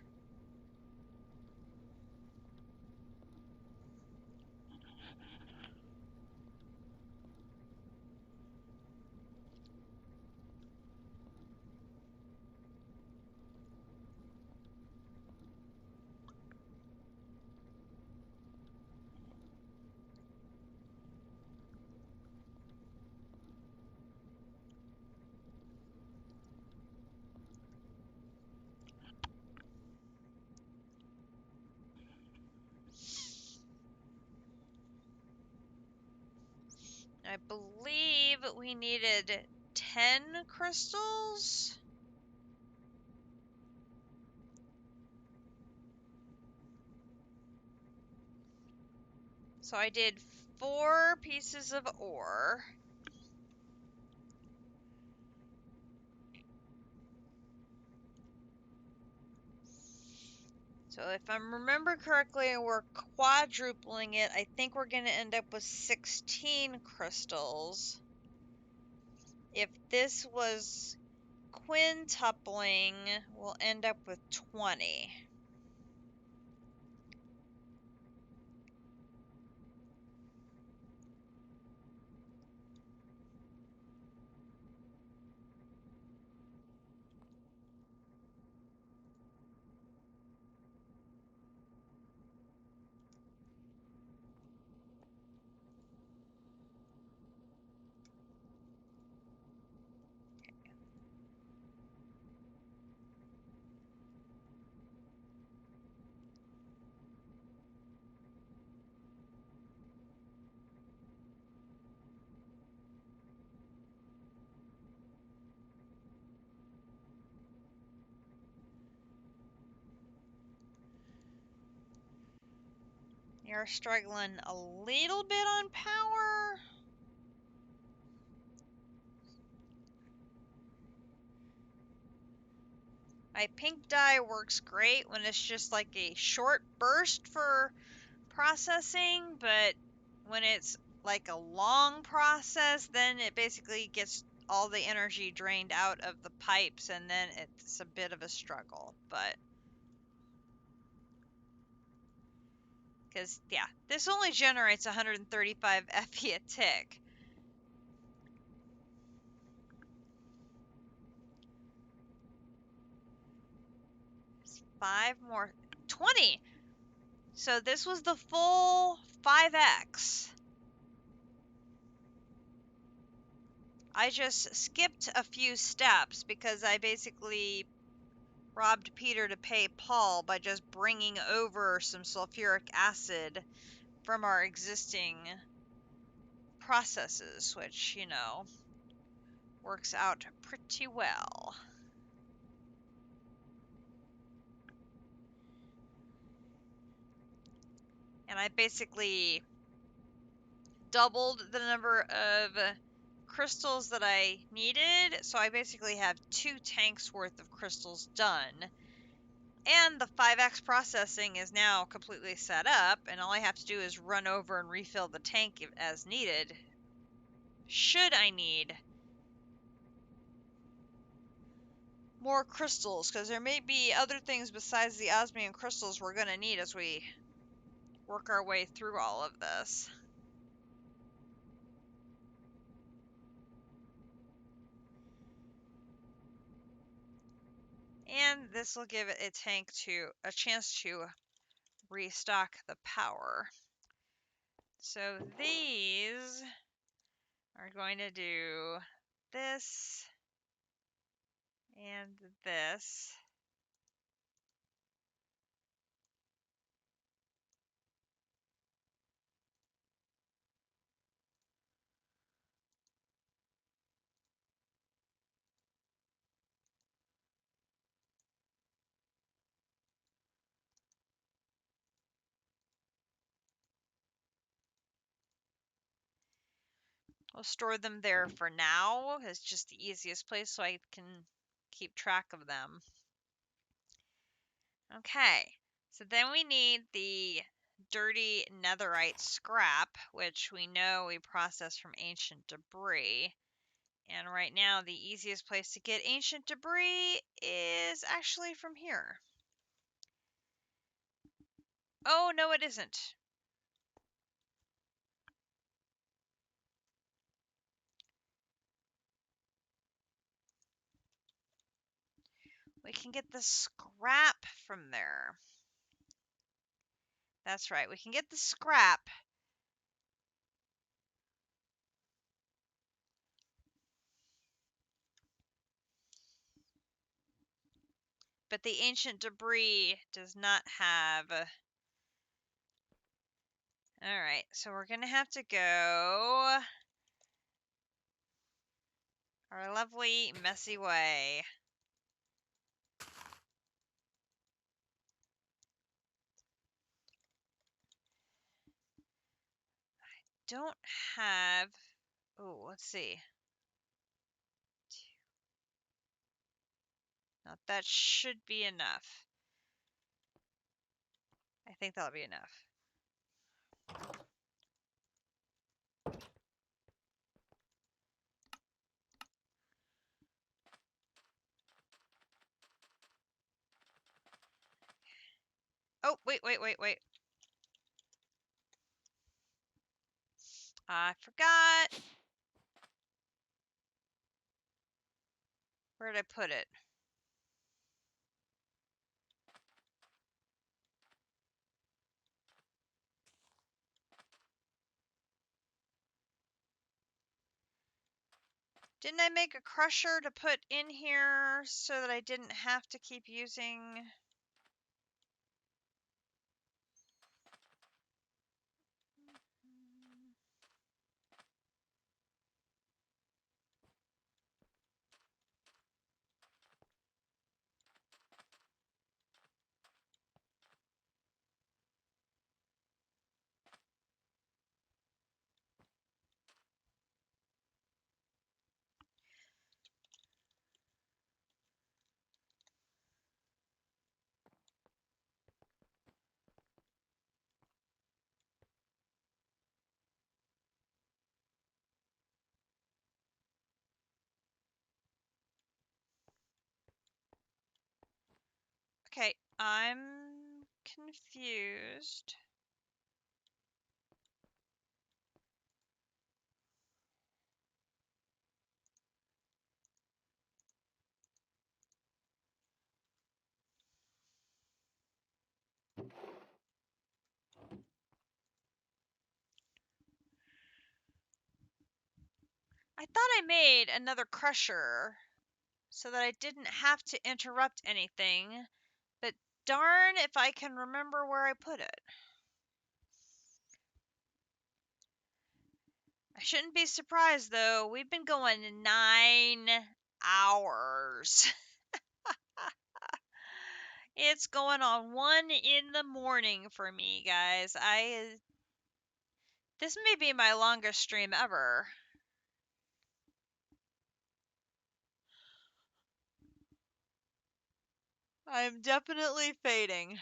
Speaker 1: I believe we needed 10 crystals. So I did 4 pieces of ore. So if I remember correctly, we're quadrupling it. I think we're going to end up with 16 crystals. If this was quintupling, we'll end up with 20. You're struggling a little bit on power. My pink dye works great when it's just like a short burst for processing, but when it's like a long process, then it basically gets all the energy drained out of the pipes, and then it's a bit of a struggle. But because, yeah, this only generates 135 FE a tick. It's 5 more, 20. So this was the full 5x. I just skipped a few steps because I basically robbed Peter to pay Paul by just bringing over some sulfuric acid from our existing processes, which, you know, works out pretty well. And And I basically doubled the number of crystals that I needed, so I basically have 2 tanks worth of crystals done. And the 5x processing is now completely set up, and all I have to do is run over and refill the tank as needed, should I need more crystals, because there may be other things besides the osmium crystals we're going to need as we work our way through all of this. And this will give it a chance to restock the power. So these are going to do this and this. We'll store them there for now. It's just the easiest place so I can keep track of them. Okay, so then we need the dirty netherite scrap, which we know we process from ancient debris. And right now, the easiest place to get ancient debris is actually from here. Oh, no, it isn't. We can get the scrap from there. That's right, we can get the scrap. But the ancient debris does not have... Alright, so we're going to have to go our lovely, messy way. Don't have... Oh, let's see. Now, that should be enough. I think that'll be enough. Oh, wait. I forgot. Where did I put it? Didn't I make a crusher to put in here so that I didn't have to keep using... Okay, I'm confused. I thought I made another crusher so that I didn't have to interrupt anything, but darn if I can remember where I put it. I shouldn't be surprised, though. We've been going 9 hours. It's going on 1 in the morning for me, guys. This may be my longest stream ever. I'm definitely fading.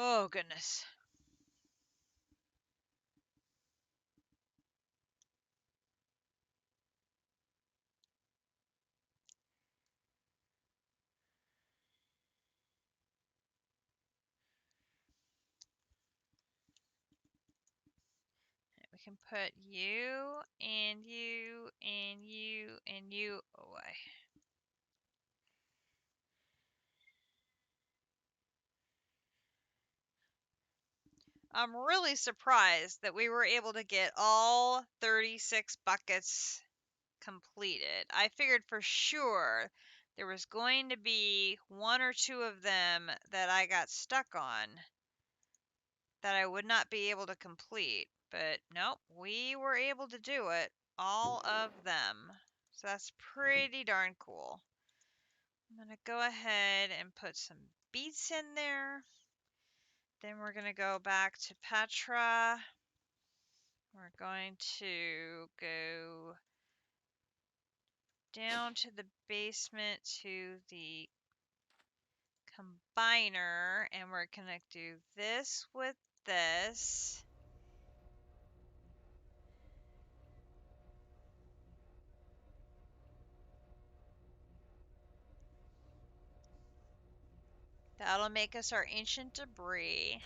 Speaker 1: Oh, goodness. We can put you and you and you and you away. I'm really surprised that we were able to get all 36 buckets completed. I figured for sure there was going to be one or two of them that I got stuck on that I would not be able to complete. But nope, we were able to do it. All of them. So that's pretty darn cool. I'm going to go ahead and put some beets in there. Then we're going to go back to Petra. We're going to go down to the basement to the combiner, and we're going to do this with this. That'll make us our ancient debris.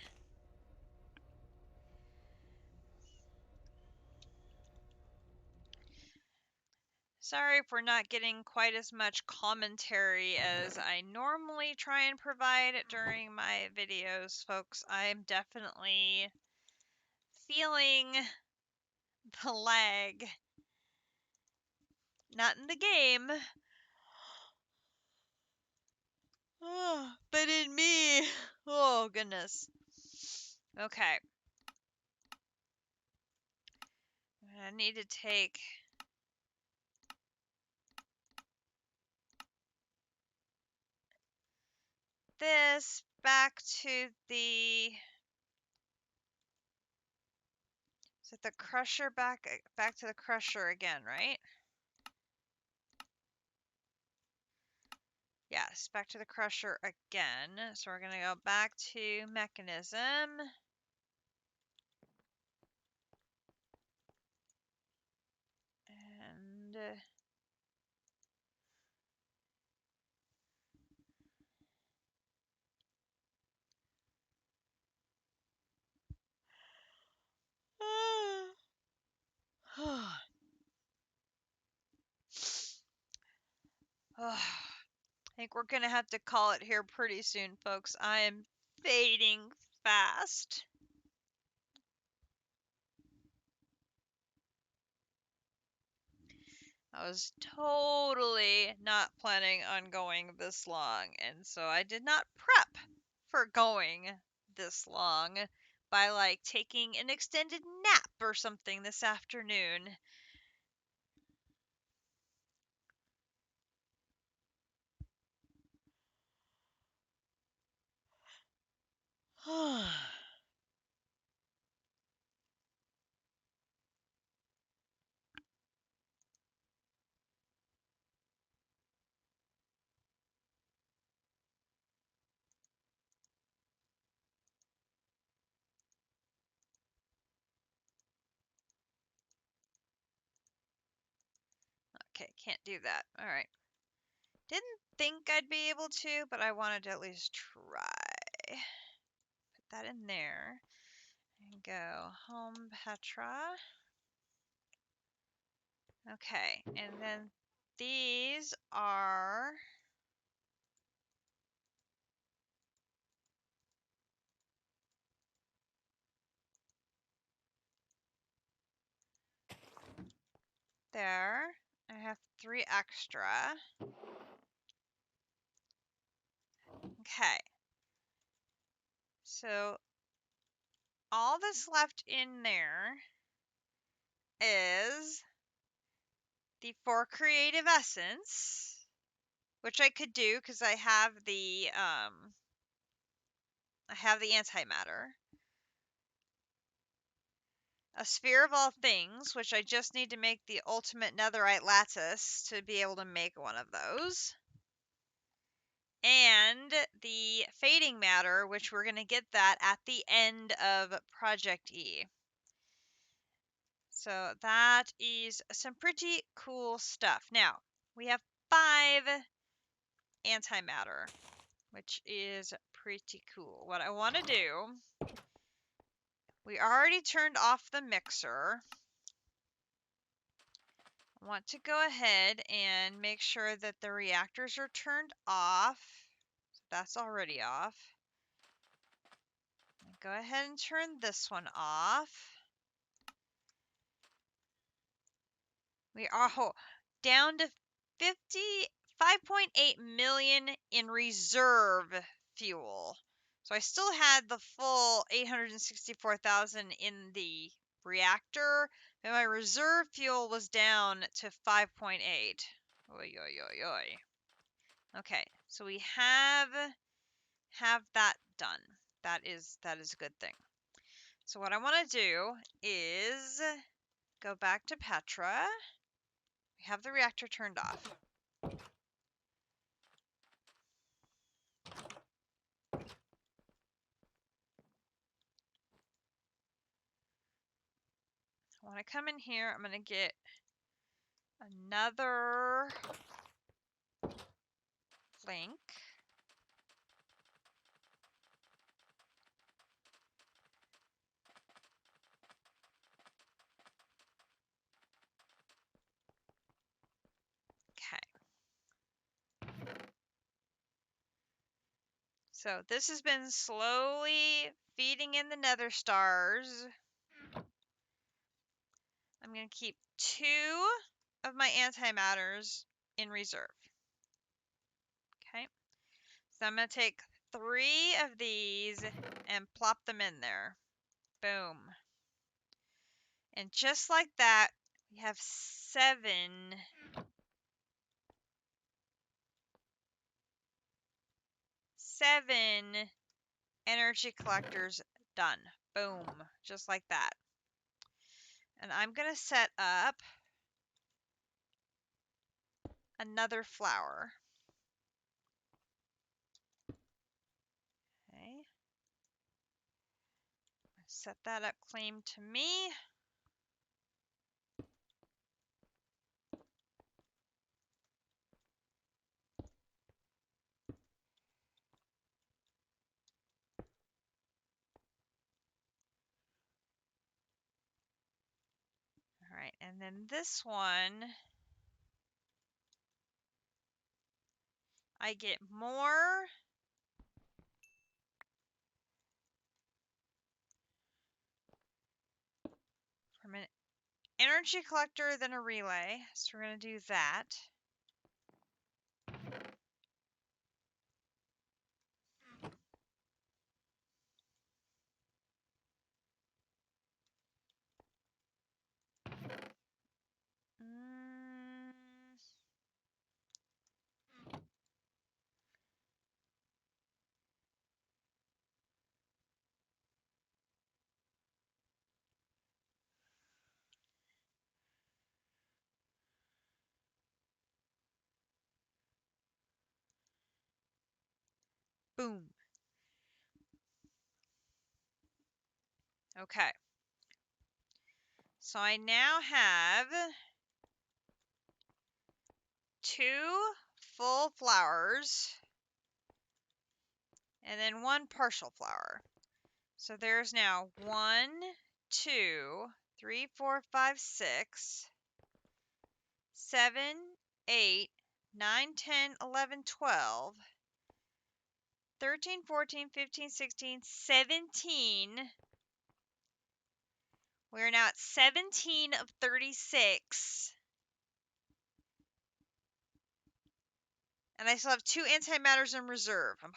Speaker 1: Sorry if we're not getting quite as much commentary as I normally try and provide during my videos, folks. I'm definitely feeling the lag. Not in the game, but in me. Oh, goodness. Okay. I need to take this back to the... Is it the crusher back to the crusher again, right? Yes, back to the crusher again. So we're going to go back to mechanism. And I think we're going to have to call it here pretty soon, folks. I am fading fast. I was totally not planning on going this long, and so I did not prep for going this long by like taking an extended nap or something this afternoon. Okay, can't do that. All right. Didn't think I'd be able to, but I wanted to at least try. Put that in there. And go home Petra. Okay, and then these are there. I have 3 extra. Okay. So all that's left in there is the 4 creative essence, which I could do because I have the antimatter. A sphere of all things, which I just need to make the ultimate netherite lattice to be able to make one of those. And the fading matter, which we're going to get that at the end of Project E. So that is some pretty cool stuff. Now, we have 5 antimatter, which is pretty cool. What I want to do, we already turned off the mixer. I want to go ahead and make sure that the reactors are turned off. That's already off. Go ahead and turn this one off. We are down to 5.8 million in reserve fuel. So I still had the full 864,000 in the reactor, but my reserve fuel was down to 5.8. Oy, oy, oy, oy. Okay, so we have that done. That is a good thing. So what I want to do is go back to Petra. We have the reactor turned off. When I come in here, I'm going to get another link. Okay. So this has been slowly feeding in the nether stars. I'm going to keep 2 of my antimatters in reserve. Okay. So I'm going to take 3 of these and plop them in there. Boom. And just like that, we have 7 energy collectors done. Boom. Just like that. And I'm going to set up another flower. Okay. Set that up claim to me. All right, and then this one, I get more from an energy collector than a relay. So we're going to do that. Boom. Okay. So I now have 2 full flowers and then 1 partial flower. So there's now 1, 2, 3, 4, 5, 6, 7, 8, 9, 10, 11, 12, 13, 14, 15, 16, 17. We're now at 17 of 36. And I still have 2 antimatters in reserve. I'm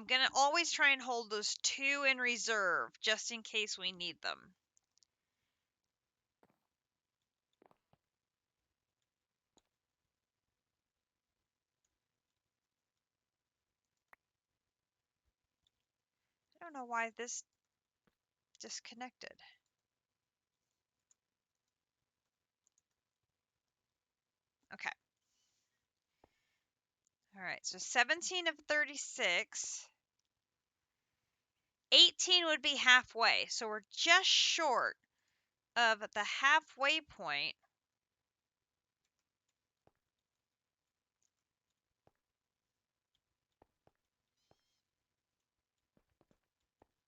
Speaker 1: going to always try and hold those 2 in reserve just in case we need them. I don't know why this disconnected. Okay. All right, so 17 of 36. 18 would be halfway, so we're just short of the halfway point.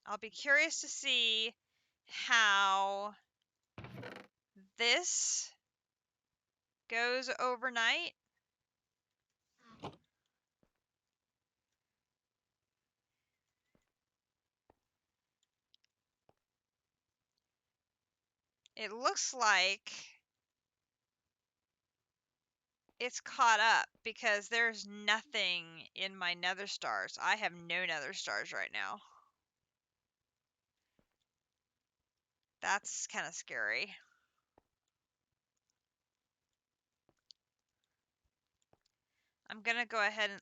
Speaker 1: I'll be curious to see how this goes overnight. It looks like it's caught up because there's nothing in my nether stars. I have no nether stars right now. That's kind of scary. I'm gonna go ahead and...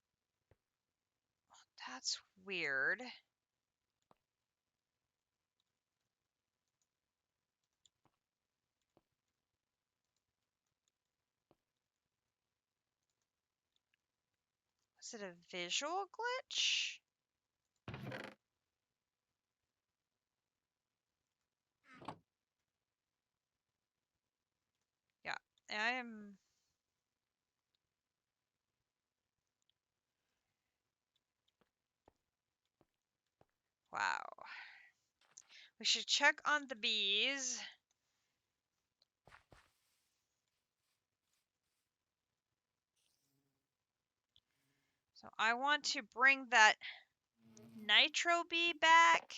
Speaker 1: That's weird. Was it a visual glitch? Yeah, I am... Wow. We should check on the bees. So I want to bring that nitro bee back.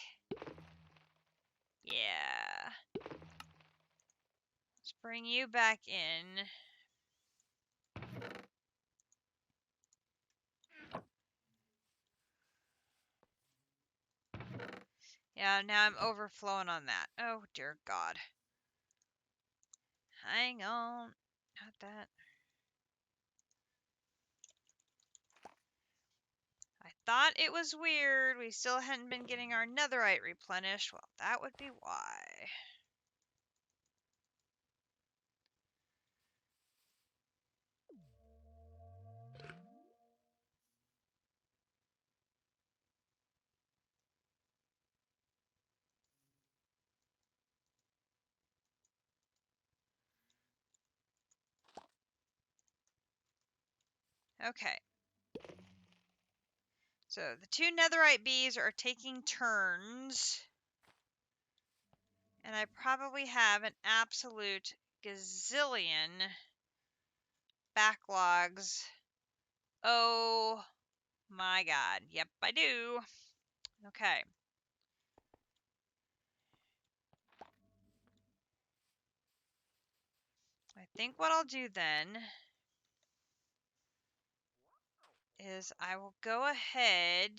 Speaker 1: Yeah. Let's bring you back in. Yeah, now I'm overflowing on that. Oh, dear God. Hang on. Not that. I thought it was weird. We still hadn't been getting our netherite replenished. Well, that would be why. Okay. So the 2 netherite bees are taking turns. And I probably have an absolute gazillion backlogs. Oh my God. Yep, I do. Okay. I think what I'll do then is I will go ahead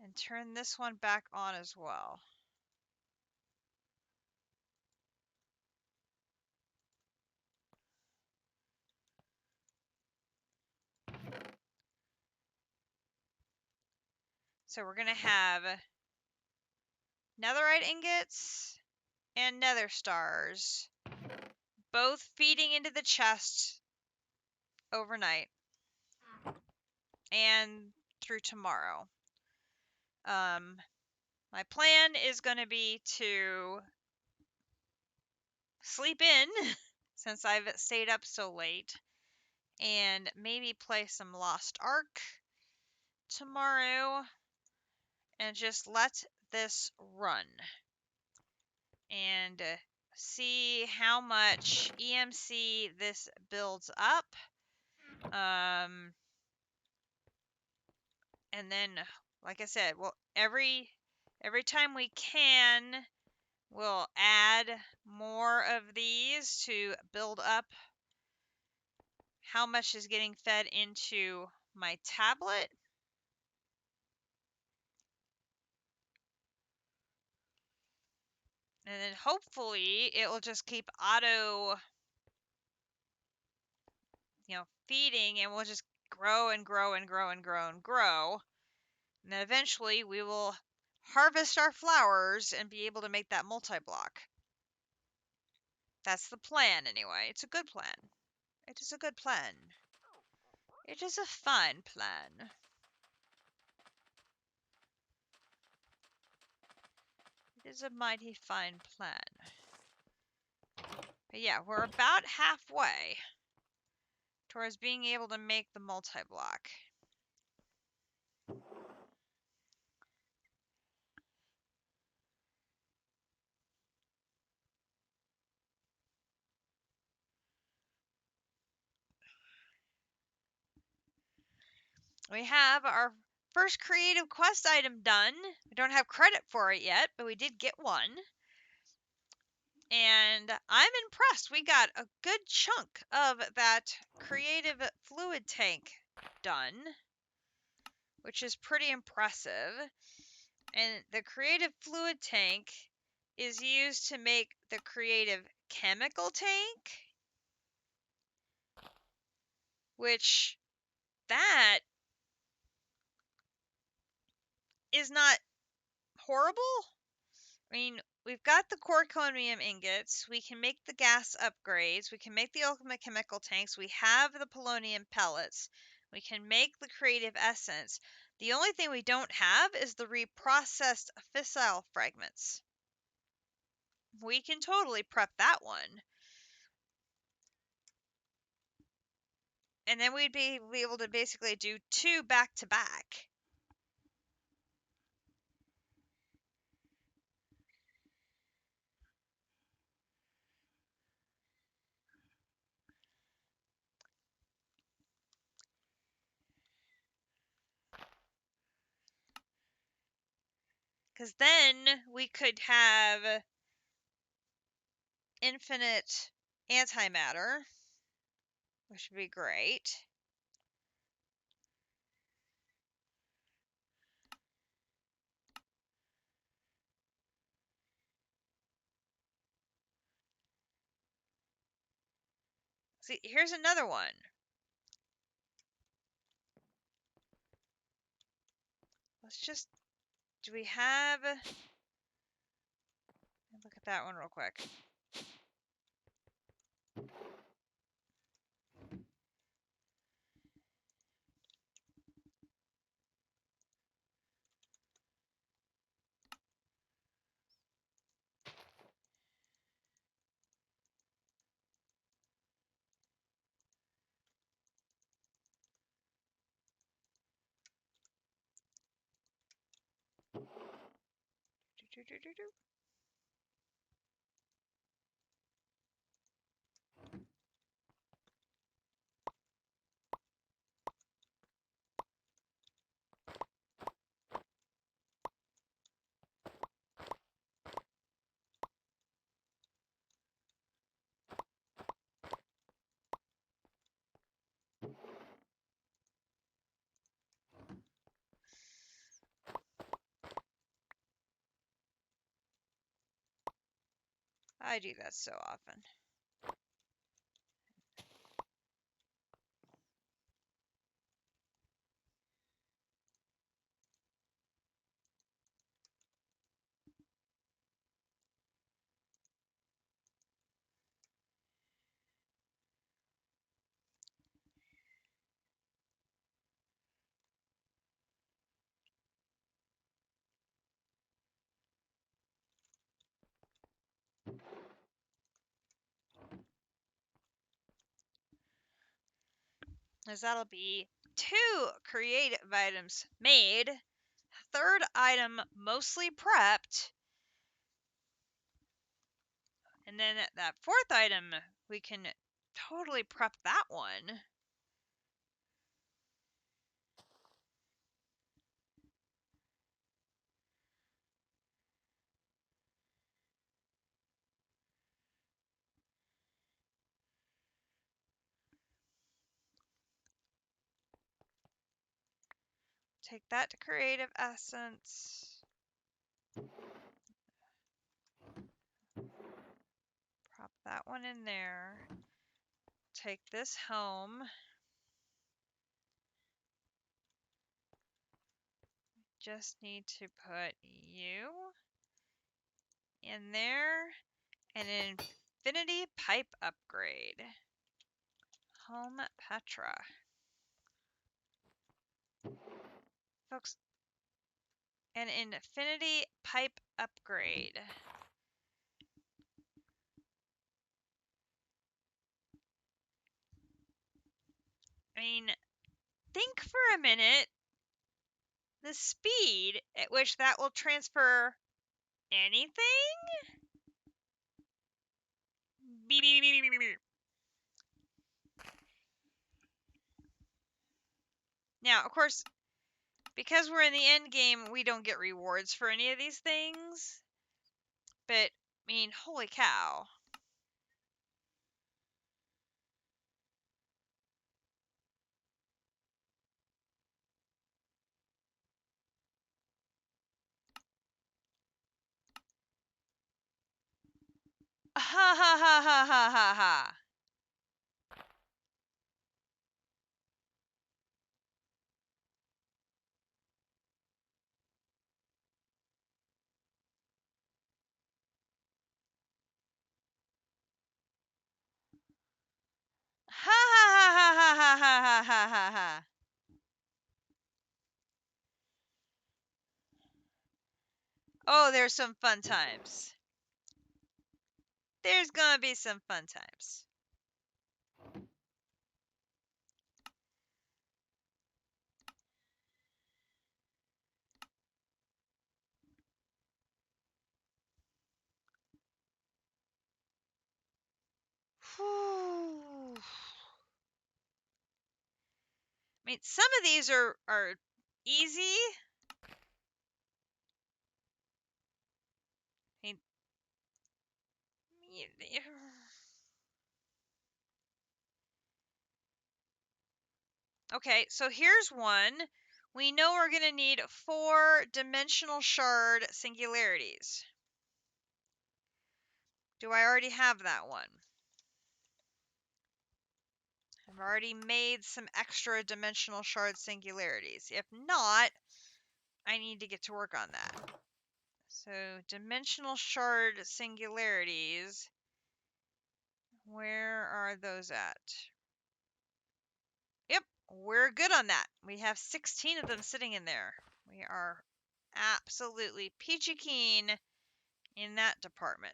Speaker 1: and turn this one back on as well. So we're going to have netherite ingots and nether stars, both feeding into the chest overnight and through tomorrow. My plan is going to be to sleep in since I've stayed up so late and maybe play some Lost Ark tomorrow. and just let this run and see how much EMC this builds up. And then, like I said, well, every time we can, we'll add more of these to build up how much is getting fed into my tablet. And then hopefully it will just keep auto, feeding, and we'll just grow and grow and grow and grow and grow. And then eventually we will harvest our flowers and be able to make that multi-block. That's the plan anyway. It's a good plan. It is a good plan. It is a fine plan. It is a mighty fine plan. But yeah, we're about halfway towards being able to make the multi-block. We have our first creative quest item done. We don't have credit for it yet, but we did get one. And I'm impressed. We got a good chunk of that creative fluid tank done, which is pretty impressive. And the creative fluid tank is used to make the creative chemical tank, which that is not horrible. I mean, we've got the corcomium ingots. We can make the gas upgrades. We can make the ultimate chemical tanks. We have the polonium pellets. We can make the creative essence. The only thing we don't have is the reprocessed fissile fragments. We can totally prep that one. And then we'd be able to basically do 2 back to back. Because then we could have infinite antimatter, which would be great. See, here's another one. Let's just, do we have, look at that one real quick. I do that so often. As that'll be 2 creative items made. third item mostly prepped. And then that fourth item, we can totally prep that one. Take that to creative essence. Prop that one in there. Take this home. Just need to put you in there. And an infinity pipe upgrade. Home Petra. Folks, an infinity pipe upgrade. I mean, think for a minute. The speed at which that will transfer anything? Now, of course, because we're in the end game, we don't get rewards for any of these things. But, I mean, holy cow. Ha ha ha ha ha ha ha. Ha ha ha ha ha ha ha ha ha ha. Oh, there's some fun times. There's gonna be some fun times. Whew. I mean, some of these are easy. I mean, okay, so here's one. We know we're going to need 4 dimensional shard singularities. Do I already have that one? I've already made some extra dimensional shard singularities. If not, I need to get to work on that. So, dimensional shard singularities. Where are those at? Yep, we're good on that. We have 16 of them sitting in there. We are absolutely peachy keen in that department.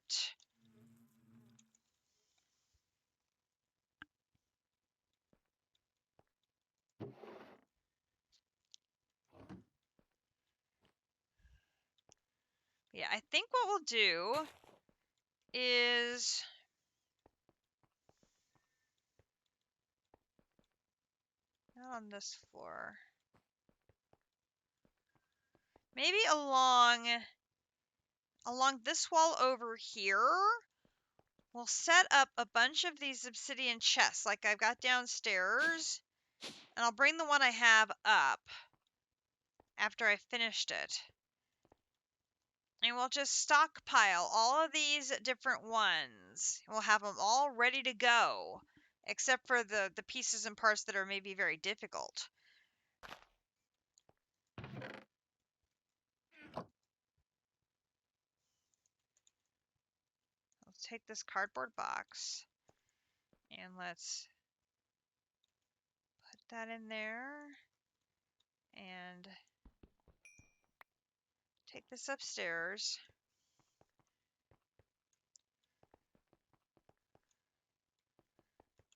Speaker 1: Yeah, I think what we'll do is not on this floor. Maybe along this wall over here, we'll set up a bunch of these obsidian chests like I've got downstairs, and I'll bring the one I have up after I've finished it. And we'll just stockpile all of these different ones. We'll have them all ready to go, except for the pieces and parts that are maybe very difficult. Let's take this cardboard box and let's put that in there and take this upstairs.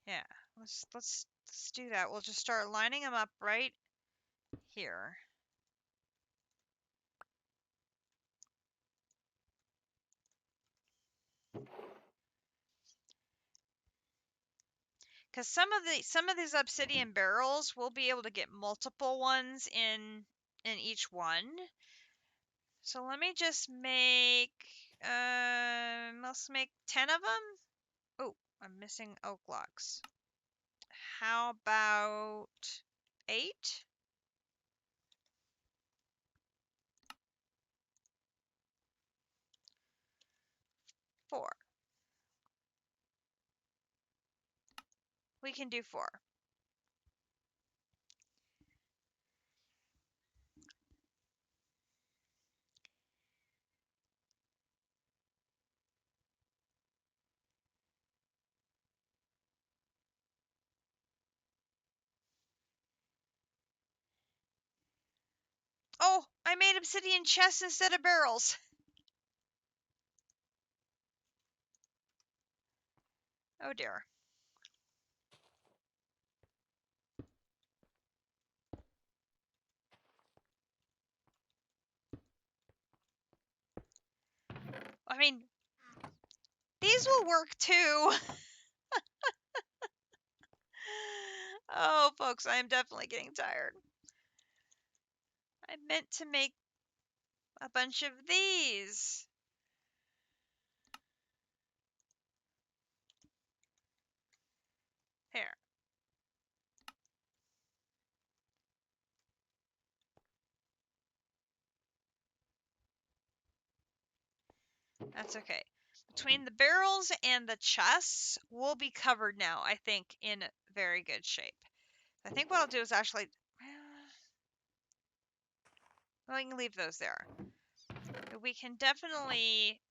Speaker 1: Yeah, let's do that. We'll just start lining them up right here. Because some of these obsidian barrels, we'll be able to get multiple ones in each one. So let me just make, let's make 10 of them. Oh, I'm missing oak blocks. How about 8? 4. We can do 4. Oh, I made obsidian chests instead of barrels. Oh dear. I mean, these will work too. Oh, folks, I am definitely getting tired. I meant to make a bunch of these. Here. That's okay. Between the barrels and the chests, we'll be covered now, I think, in very good shape. I think what I'll do is actually... Well, we can leave those there. We can definitely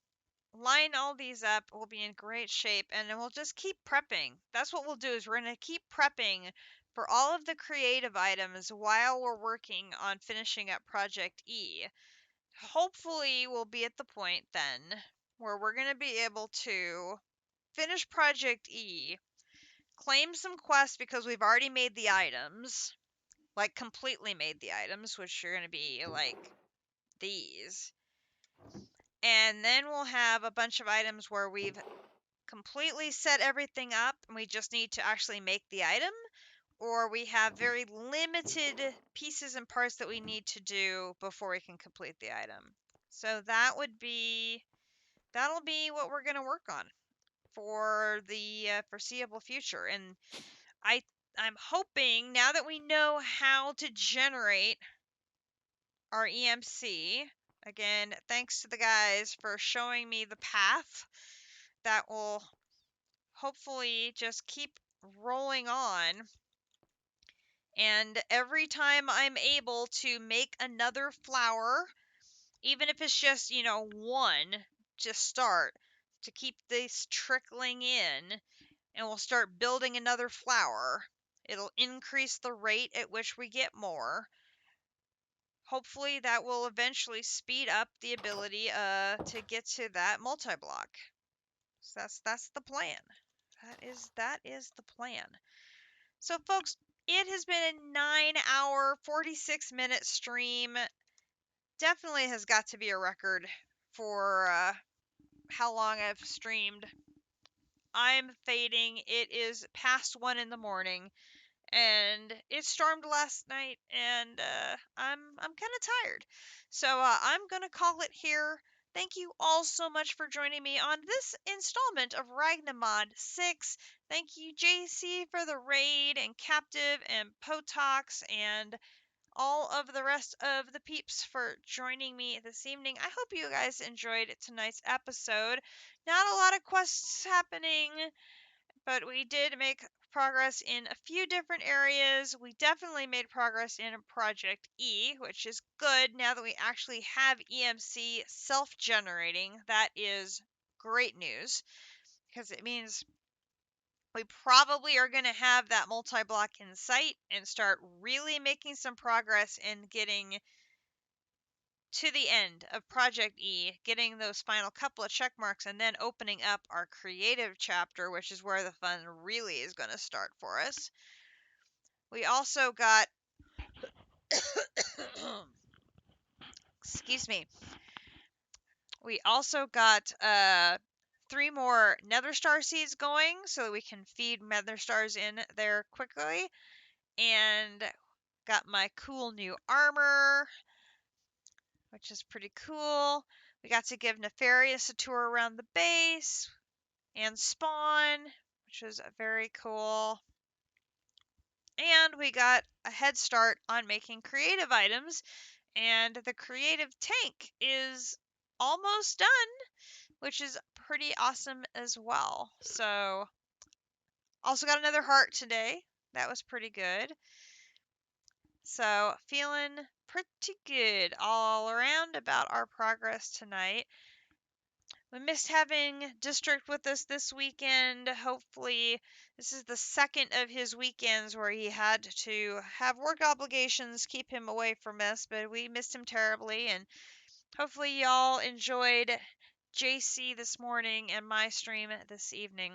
Speaker 1: line all these up. We'll be in great shape, and then we'll just keep prepping. That's what we'll do, is we're going to keep prepping for all of the creative items while we're working on finishing up Project E. Hopefully, we'll be at the point then where we're going to be able to finish Project E, claim some quests because we've already made the items, like completely made the items, which are going to be like these. And then we'll have a bunch of items where we've completely set everything up and we just need to actually make the item, or we have very limited pieces and parts that we need to do before we can complete the item. So that'll be what we're going to work on for the foreseeable future. And I'm hoping, now that we know how to generate our EMC, again, thanks to the guys for showing me the path, that will hopefully just keep rolling on. And every time I'm able to make another flower, even if it's just, one, just start to keep this trickling in, and we'll start building another flower. It'll increase the rate at which we get more. Hopefully that will eventually speed up the ability to get to that multi-block. So that's the plan. That is the plan. So folks, it has been a 9-hour, 46-minute stream. Definitely has got to be a record for how long I've streamed. I'm fading. It is past 1 in the morning, and it stormed last night, and I'm kind of tired. So I'm gonna call it here. Thank you all so much for joining me on this installment of Ragnamod 6. Thank you, JC, for the raid, and Captive, and Potox, and all of the rest of the peeps for joining me this evening. I hope you guys enjoyed tonight's episode. Not a lot of quests happening, but we did make progress in a few different areas. We definitely made progress in Project E, which is good now that we actually have EMC self-generating. That is great news, because it means we probably are going to have that multi-block in sight and start really making some progress in getting to the end of Project E, getting those final couple of check marks, and then opening up our creative chapter, which is where the fun really is going to start for us. We also got excuse me. We also got 3 more nether star seeds going so that we can feed nether stars in there quickly. And got my cool new armor, which is pretty cool. We got to give Nefarious a tour around the base and spawn, which was very cool. And we got a head start on making creative items, and the creative tank is almost done, which is pretty awesome as well. So, also got another heart today. That was pretty good. So, feeling pretty good all around about our progress tonight. We missed having District with us this weekend. Hopefully, this is the second of his weekends where he had to have work obligations keep him away from us, but we missed him terribly. And hopefully, y'all enjoyed JC this morning and my stream this evening.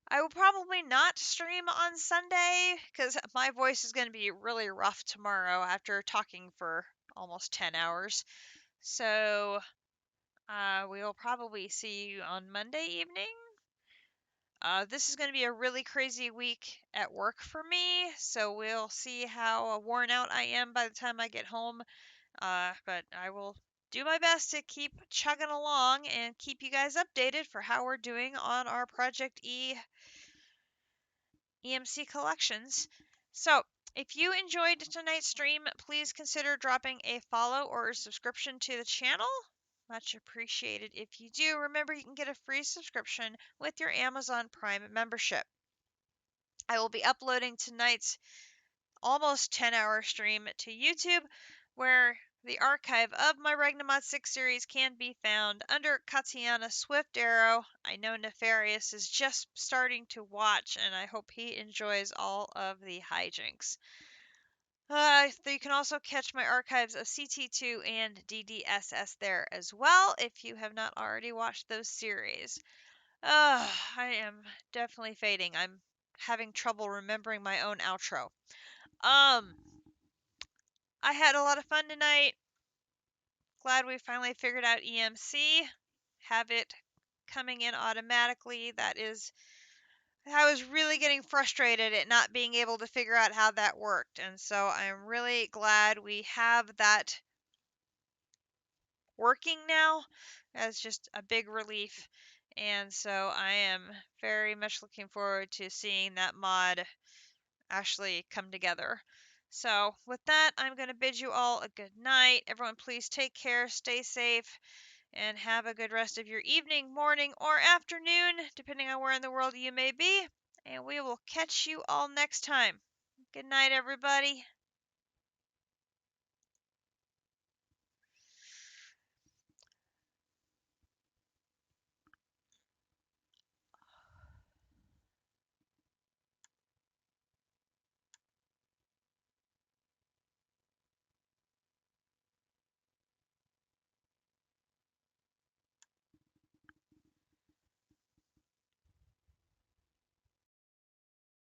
Speaker 1: I will probably not stream on Sunday because my voice is going to be really rough tomorrow after talking for almost 10 hours. So, we will probably see you on Monday evening. This is going to be a really crazy week at work for me, so we'll see how worn out I am by the time I get home. But I will do my best to keep chugging along and keep you guys updated for how we're doing on our Project EMC collections. So, if you enjoyed tonight's stream, please consider dropping a follow or a subscription to the channel. Much appreciated if you do. Remember, you can get a free subscription with your Amazon Prime membership. I will be uploading tonight's almost 10-hour stream to YouTube, where the archive of my Ragnamod 6 series can be found under Katiana Swift Arrow. I know Nefarious is just starting to watch, and I hope he enjoys all of the hijinks. You can also catch my archives of CT2 and DDSS there as well if you have not already watched those series. I am definitely fading. I'm having trouble remembering my own outro. I had a lot of fun tonight. Glad we finally figured out EMC. Have it coming in automatically. I was really getting frustrated at not being able to figure out how that worked. And so I'm really glad we have that working now. That's just a big relief. And so I am very much looking forward to seeing that mod actually come together. So, with that, I'm going to bid you all a good night. Everyone, please take care, stay safe, and have a good rest of your evening, morning, or afternoon, depending on where in the world you may be. And we will catch you all next time. Good night, everybody.